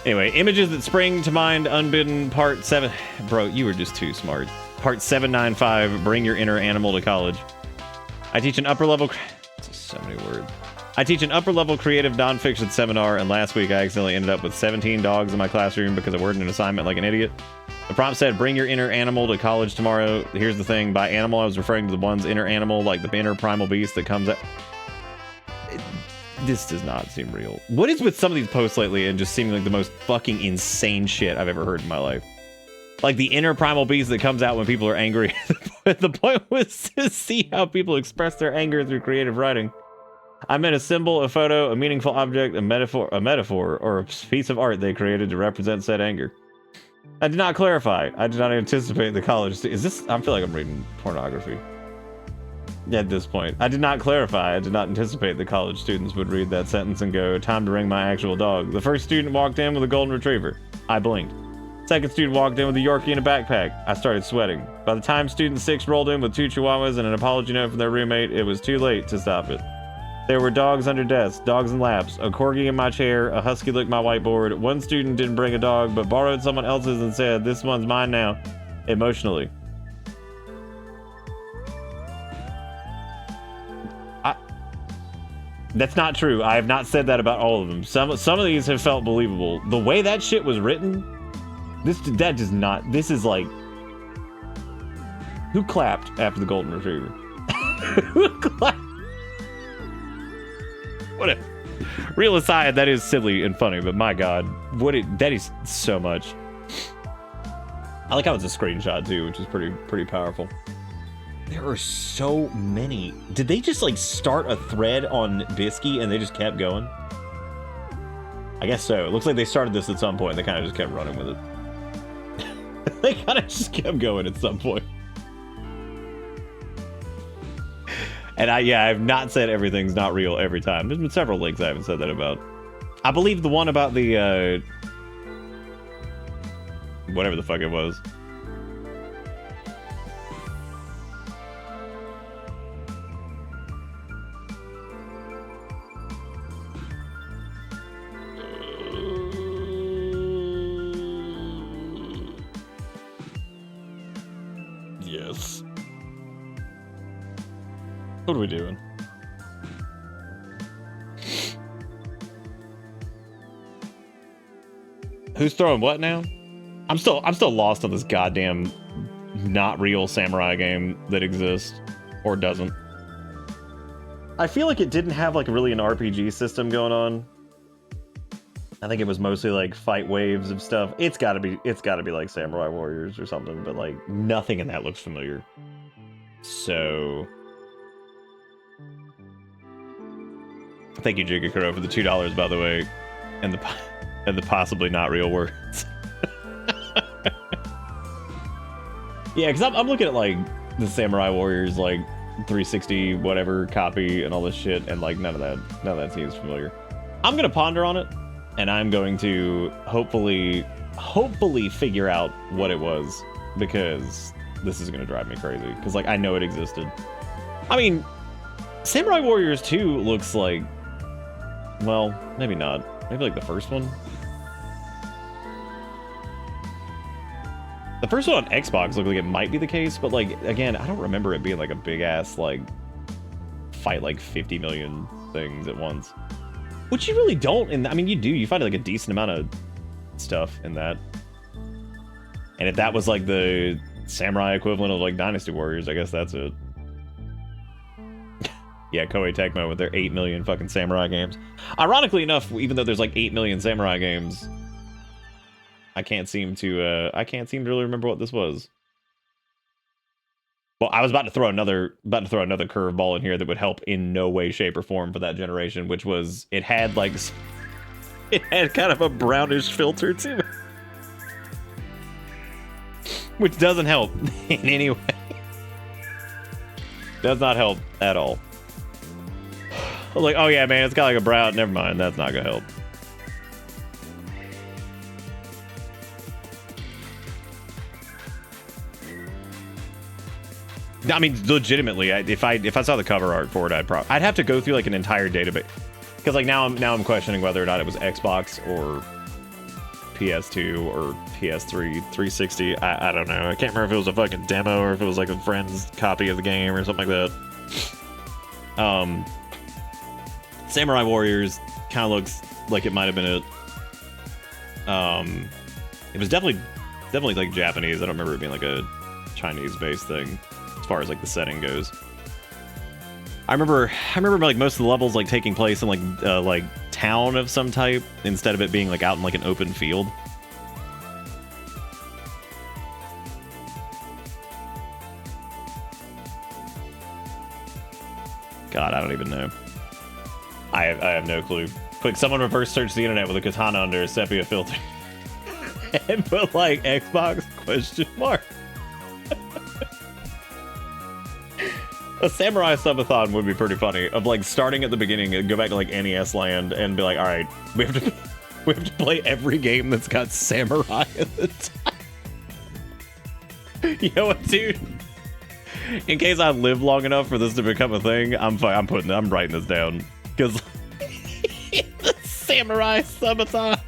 Speaker 2: Anyway, images that spring to mind, unbidden, part 7. Bro, you were just too smart. Part 795, bring your inner animal to college. I teach an upper level... So many words. I teach an upper level creative nonfiction seminar, and last week I accidentally ended up with 17 dogs in my classroom because I worded an assignment like an idiot. The prompt said, bring your inner animal to college tomorrow. Here's the thing. By animal, I was referring to the one's inner animal, like the inner primal beast that comes out. This does not seem real. What is with some of these posts lately and just seeming like the most fucking insane shit I've ever heard in my life? Like the inner primal beast that comes out when people are angry. The point was to see how people express their anger through creative writing. I meant a symbol, a photo, a meaningful object, a metaphor, or a piece of art they created to represent said anger. I did not clarify. I did not anticipate the college. Is this? I feel like I'm reading pornography. At this point, I did not clarify. I did not anticipate the college students would read that sentence and go, "Time to ring my actual dog." The first student walked in with a golden retriever. I blinked. Second student walked in with a Yorkie and a backpack. I started sweating. By the time student 6 rolled in with 2 chihuahuas and an apology note from their roommate, it was too late to stop it. There were dogs under desks, dogs in laps, a corgi in my chair, a husky licked my whiteboard. One student didn't bring a dog, but borrowed someone else's and said, "This one's mine now," emotionally. That's not true. I have not said that about all of them. Some of these have felt believable. The way that shit was written, that does not. This is like, who clapped after the golden retriever? Who clapped? Whatever. Real aside, that is silly and funny, but my god, that is so much. I like how it's a screenshot too, which is pretty powerful. There are so many. Did they just like start a thread on Bisky and they just kept going? I guess so. It looks like they started this at some point. They kind of just kept running with it. They kind of just kept going at some point. And I've not said everything's not real every time. There's been several links I haven't said that about. I believe the one about the whatever the fuck it was. Yes. What are we doing? Who's throwing what now? I'm still lost on this goddamn not real samurai game that exists or doesn't. I feel like it didn't have like really an RPG system going on. I think it was mostly like fight waves of stuff. It's gotta be like Samurai Warriors or something, but like nothing in that looks familiar. So thank you, Jigakuro, for the $2, by the way, and the possibly not real words. Yeah, because I'm looking at like the Samurai Warriors like 360 whatever copy and all this shit, and like none of that seems familiar. I'm gonna ponder on it, and I'm going to hopefully figure out what it was, because this is gonna drive me crazy. Because like I know it existed. I mean, Samurai Warriors 2 looks like, well, maybe not. Maybe like the first one. The first one on Xbox looked like it might be the case, but like again, I don't remember it being like a big ass like fight like 50 million things at once. Which you really don't. And I mean, you do. You find like a decent amount of stuff in that. And if that was like the samurai equivalent of like Dynasty Warriors, I guess that's it. Yeah, Koei Tecmo with their 8 million fucking samurai games. Ironically enough, even though there's like 8 million samurai games, I can't seem to really remember what this was. Well, I was about to throw another curveball in here that would help in no way, shape, or form for that generation, which was it had kind of a brownish filter to it, which doesn't help in any way. Does not help at all. I was like, oh yeah, man, it's got like a brown. Never mind, that's not gonna help. I mean, legitimately, if I saw the cover art for it, I'd have to go through like an entire database, because like now I'm questioning whether or not it was Xbox or PS2 or PS3 360. I don't know. I can't remember if it was a fucking demo or if it was like a friend's copy of the game or something like that. Samurai Warriors kind of looks like it might have been it was definitely like Japanese. I don't remember it being like a Chinese-based thing as far as like the setting goes. I remember like most of the levels like taking place in like town of some type instead of it being like out in like an open field. God, I don't even know. I have no clue. Quick, someone reverse search the internet with a katana under a sepia filter. And put like Xbox question mark. A samurai subathon would be pretty funny. Of like starting at the beginning and go back to like NES land and be like, all right, we have to play every game that's got samurai in the title. You know what, dude? In case I live long enough for this to become a thing, I'm writing this down because the samurai subathon.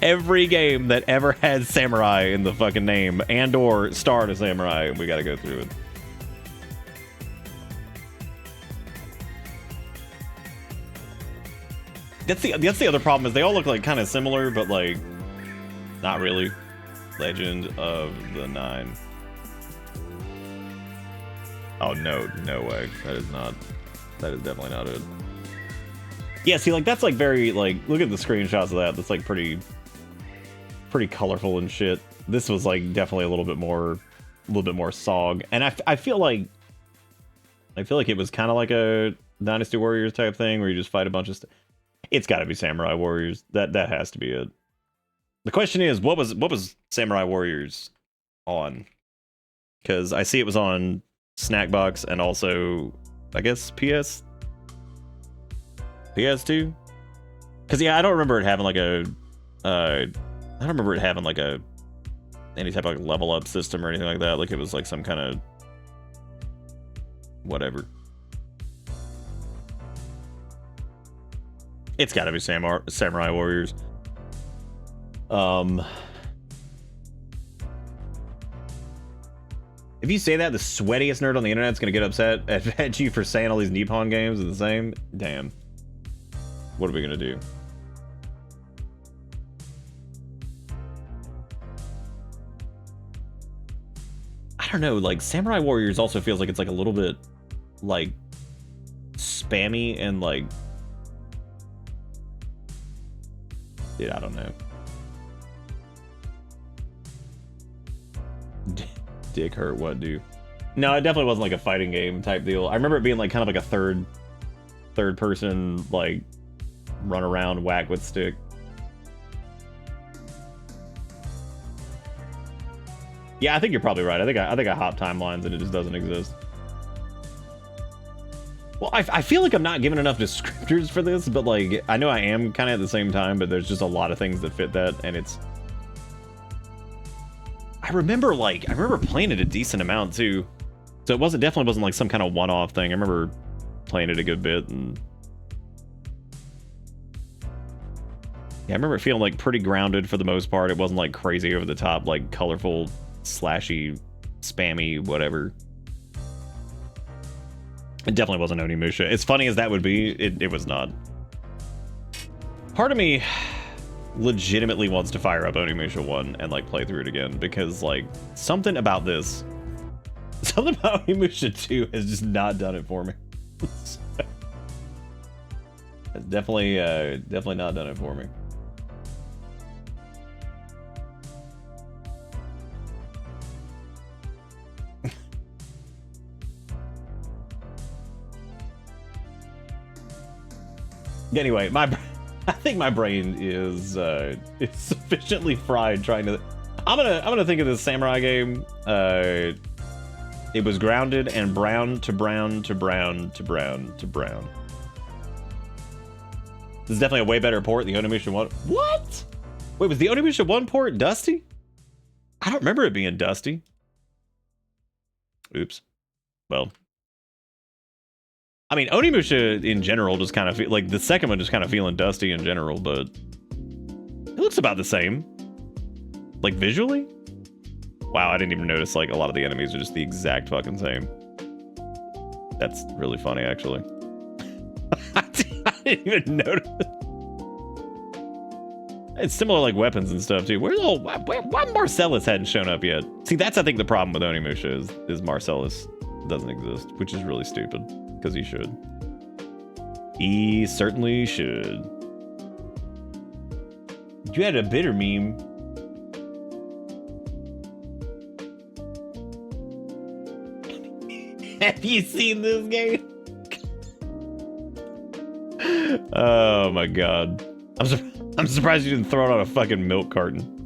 Speaker 2: Every game that ever had samurai in the fucking name and or starred a samurai, we gotta go through it. That's the other problem is they all look like kind of similar, but like not really. Legend of the Nine. Oh no way. That is definitely not it. Yeah, see, like that's like very like look at the screenshots of that. That's like pretty colorful and shit. This was like definitely a little bit more SOG, and I feel like it was kind of like a Dynasty Warriors type thing where you just fight a bunch of stuff. It's got to be Samurai Warriors. That has to be it. The question is, what was Samurai Warriors on? Because I see it was on Snackbox and also I guess PS2. Because yeah, I don't remember it having like any type of like level up system or anything like that. Like it was like some kind of whatever. It's got to be Samurai Warriors. If you say that, the sweatiest nerd on the internet's gonna get upset at you for saying all these Nippon games are the same. Damn. What are we gonna do? I don't know, like Samurai Warriors also feels like it's like a little bit like spammy and like, dude, I don't know. Dick hurt, what do? No, it definitely wasn't like a fighting game type deal. I remember it being like kind of like a third person like run around whack with stick. Yeah, I think you're probably right. I think I hop timelines and it just doesn't exist. Well, I feel like I'm not giving enough descriptors for this, but like I know I am kind of at the same time, but there's just a lot of things that fit that, and it's. I remember playing it a decent amount too, so it definitely wasn't like some kind of one-off thing. I remember playing it a good bit, and yeah, I remember it feeling like pretty grounded for the most part. It wasn't like crazy over the top, like colorful, slashy, spammy, whatever. It definitely wasn't Onimusha. As funny as that would be, it was not. Part of me legitimately wants to fire up Onimusha 1 and like play through it again, because like something about Onimusha 2 has just not done it for me. It's definitely not done it for me. Anyway, I think my brain is sufficiently fried trying to. I'm gonna think of this samurai game. It was grounded and brown to brown to brown to brown to brown. This is definitely a way better port than the Onimusha 1. What? Wait, was the Onimusha 1 port dusty? I don't remember it being dusty. Oops. Well. I mean, Onimusha in general just kind of feel like the second one just kind of feeling dusty in general, but it looks about the same. Like visually? Wow, I didn't even notice like a lot of the enemies are just the exact fucking same. That's really funny, actually. I didn't even notice. It's similar like weapons and stuff too. Why Marcellus hadn't shown up yet? See, that's I think the problem with Onimusha is Marcellus doesn't exist, which is really stupid. Because he should. He certainly should. You had a bitter meme. Have you seen this game? Oh my god. I'm surprised you didn't throw it on a fucking milk carton.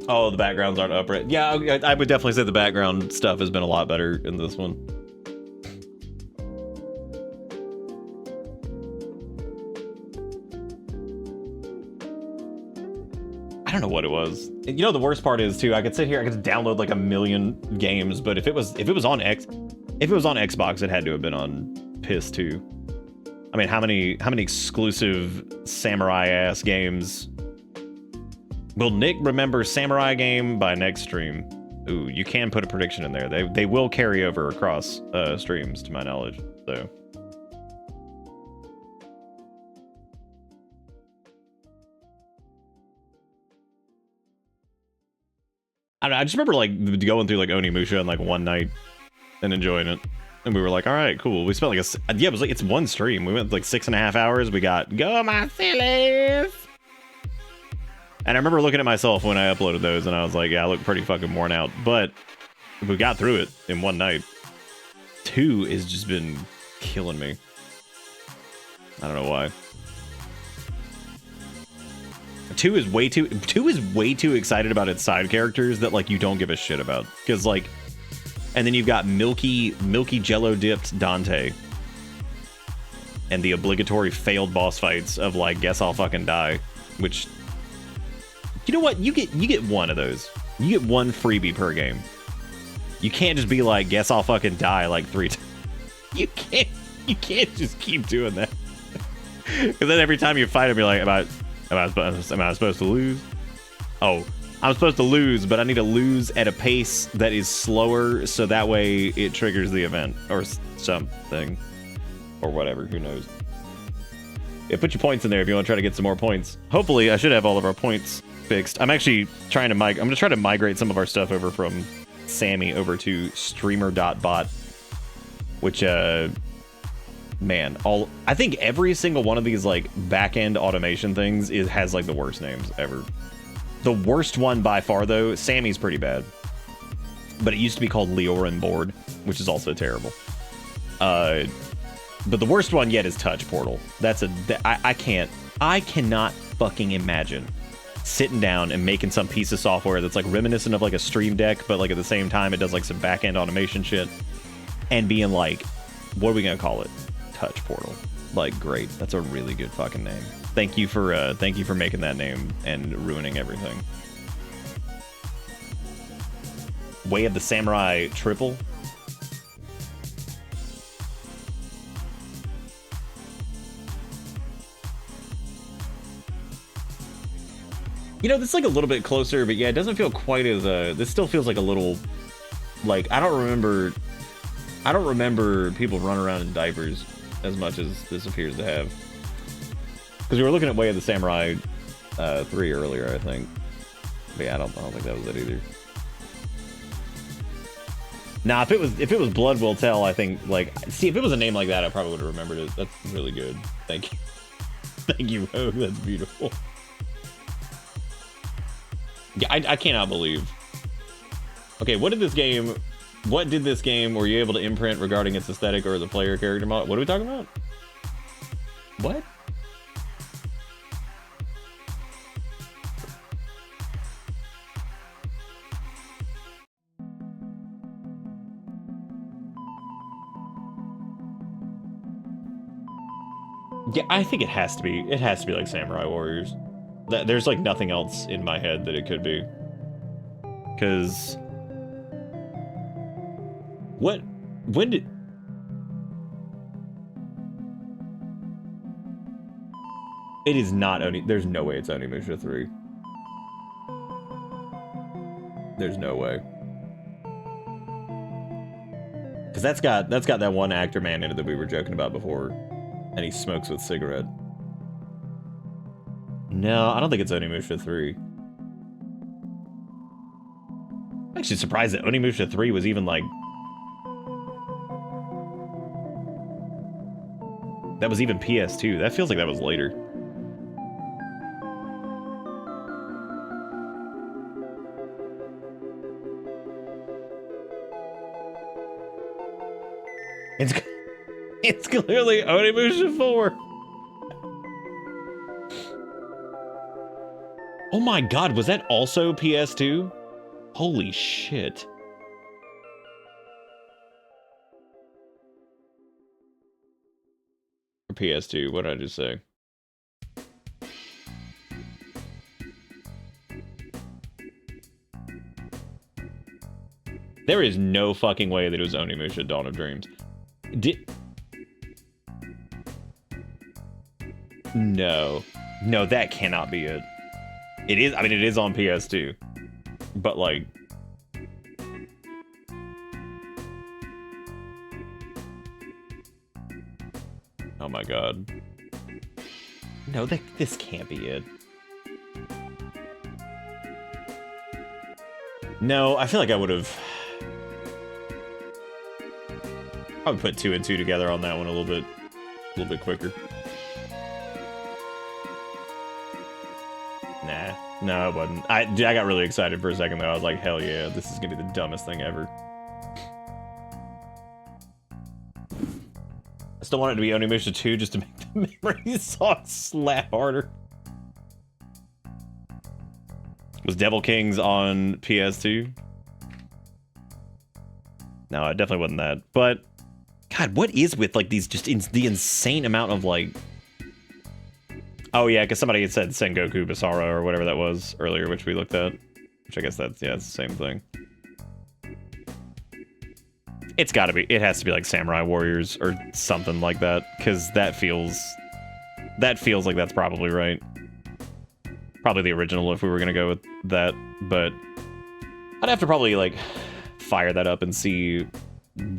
Speaker 2: Oh, the backgrounds aren't up right. Yeah, I would definitely say the background stuff has been a lot better in this one. I don't know what it was. You know, the worst part is too, I could sit here, I could download like a million games, but if it was on Xbox, it had to have been on PS too. I mean, how many exclusive samurai ass games? Will Nick remember samurai game by next stream? Ooh, you can put a prediction in there. They will carry over across streams, to my knowledge. So. I don't know, I just remember like going through like Onimusha in like one night and enjoying it. And we were like, all right, cool. We spent like it was like, it's one stream. We went like 6.5 hours. We got Go My Sillies. And I remember looking at myself when I uploaded those and I was like, yeah, I look pretty fucking worn out. But we got through it in one night. 2 has just been killing me. I don't know why. 2 is way too excited about its side characters that like you don't give a shit about. Because like, and then you've got milky jello dipped Dante. And the obligatory failed boss fights of like, guess I'll fucking die. Which, you know what? You get one of those. You get one freebie per game. You can't just be like, guess I'll fucking die like 3 times. You can't just keep doing that. Because then every time you fight him, you're like, am I supposed to lose? Oh, I'm supposed to lose, but I need to lose at a pace that is slower, so that way it triggers the event or something, or whatever. Who knows? Yeah, put your points in there if you want to try to get some more points. Hopefully, I should have all of our points fixed. I'm actually trying to I'm gonna try to migrate some of our stuff over from Sammy over to streamer.bot, which man, I think every single one of these like back-end automation things has like the worst names ever. The worst one by far though, Sammy's pretty bad, but it used to be called Leorin Board, which is also terrible. But the worst one yet is Touch Portal. I cannot fucking imagine sitting down and making some piece of software that's like reminiscent of like a Stream Deck, but like at the same time it does like some back-end automation shit, and being like, what are we gonna call it? Touch Portal. Like, great. That's a really good fucking name. Thank you for making that name and ruining everything. Way of the Samurai Triple. You know, this is like a little bit closer, but yeah, it doesn't feel quite as this still feels like a little like I don't remember people running around in diapers as much as this appears to have. Because we were looking at Way of the Samurai 3 earlier, I think. But yeah, I don't think that was it either. Nah, if it was Blood Will Tell, I think like see if it was a name like that, I probably would have remembered it. That's really good. Thank you. Thank you, Rogue. That's beautiful. Yeah, I cannot believe. Okay, what did this game were you able to imprint regarding its aesthetic or the player character model? What are we talking about? What? Yeah, I think it has to be. It has to be like Samurai Warriors. There's like nothing else in my head that it could be. Because when did it is not Oni, there's no way it's Onimusha 3. There's no way. Because that's got that one actor man in it that we were joking about before, and he smokes with cigarette. No, I don't think it's Onimusha 3. I'm actually surprised that Onimusha 3 was even like that was even PS2. That feels like that was later. It's clearly Onimusha 4. Oh my god, was that also PS2? Holy shit. Or PS2, what did I just say? There is no fucking way that it was Onimusha Dawn of Dreams. No. No, that cannot be it. It is, I mean, it is on PS2. But, like... Oh my god. No, this can't be it. No, I feel like I would have... I would put 2 and 2 together on that one a little bit quicker. Nah, no, it wasn't. I got really excited for a second though. I was like, hell yeah, this is gonna be the dumbest thing ever. I still want it to be Onimusha 2 just to make the memory song slap harder. Was Devil Kings on PS2? No, it definitely wasn't that. But God, what is with like these just the insane amount of like... Oh yeah, because somebody had said Sengoku Basara or whatever that was earlier, which we looked at. Which I guess that's, yeah, it's the same thing. It's gotta be, it has to be like Samurai Warriors or something like that, because that feels like that's probably right. Probably the original if we were gonna go with that, but I'd have to probably like fire that up and see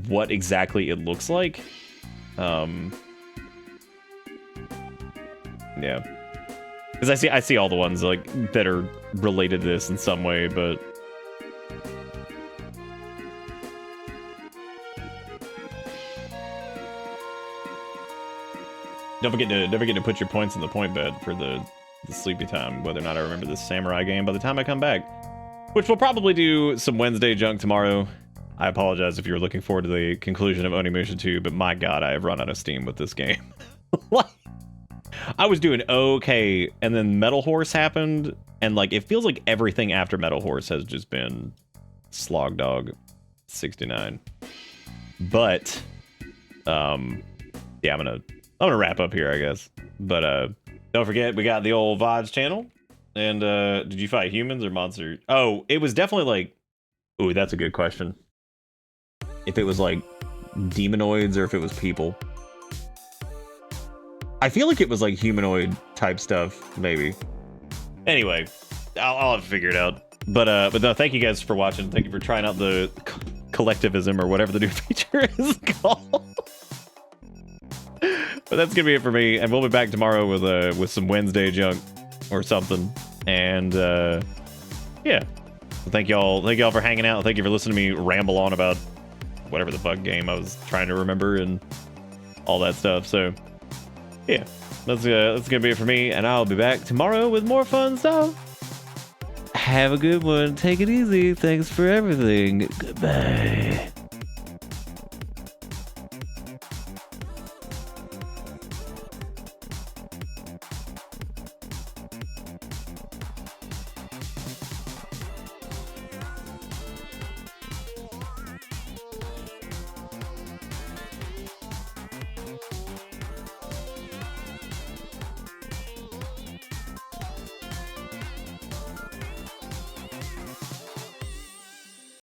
Speaker 2: what exactly it looks like. Yeah, because I see all the ones like that are related to this in some way, but don't forget to put your points in the point bed for the sleepy time, whether or not I remember this samurai game by the time I come back, which we'll probably do some Wednesday junk tomorrow. I apologize if you're looking forward to the conclusion of Onimusha 2, but my god, I have run out of steam with this game. I was doing okay, and then Metal Horse happened, and like it feels like everything after Metal Horse has just been Slog Dog 69. But yeah, I'm gonna wrap up here, I guess. But don't forget, we got the old VODs channel. And did you fight humans or monsters? Oh, it was definitely like, ooh, that's a good question. If it was like demonoids or if it was people. I feel like it was like humanoid type stuff, maybe. Anyway, I'll have to figure it out. But no, thank you guys for watching. Thank you for trying out the collectivism or whatever the new feature is called. But that's gonna be it for me, and we'll be back tomorrow with some Wednesday junk or something. And yeah, well, thank y'all for hanging out. Thank you for listening to me ramble on about whatever the fuck game I was trying to remember and all that stuff. So yeah, that's gonna be it for me, and I'll be back tomorrow with more fun stuff. Have a good one. Take it easy. Thanks for everything. Goodbye.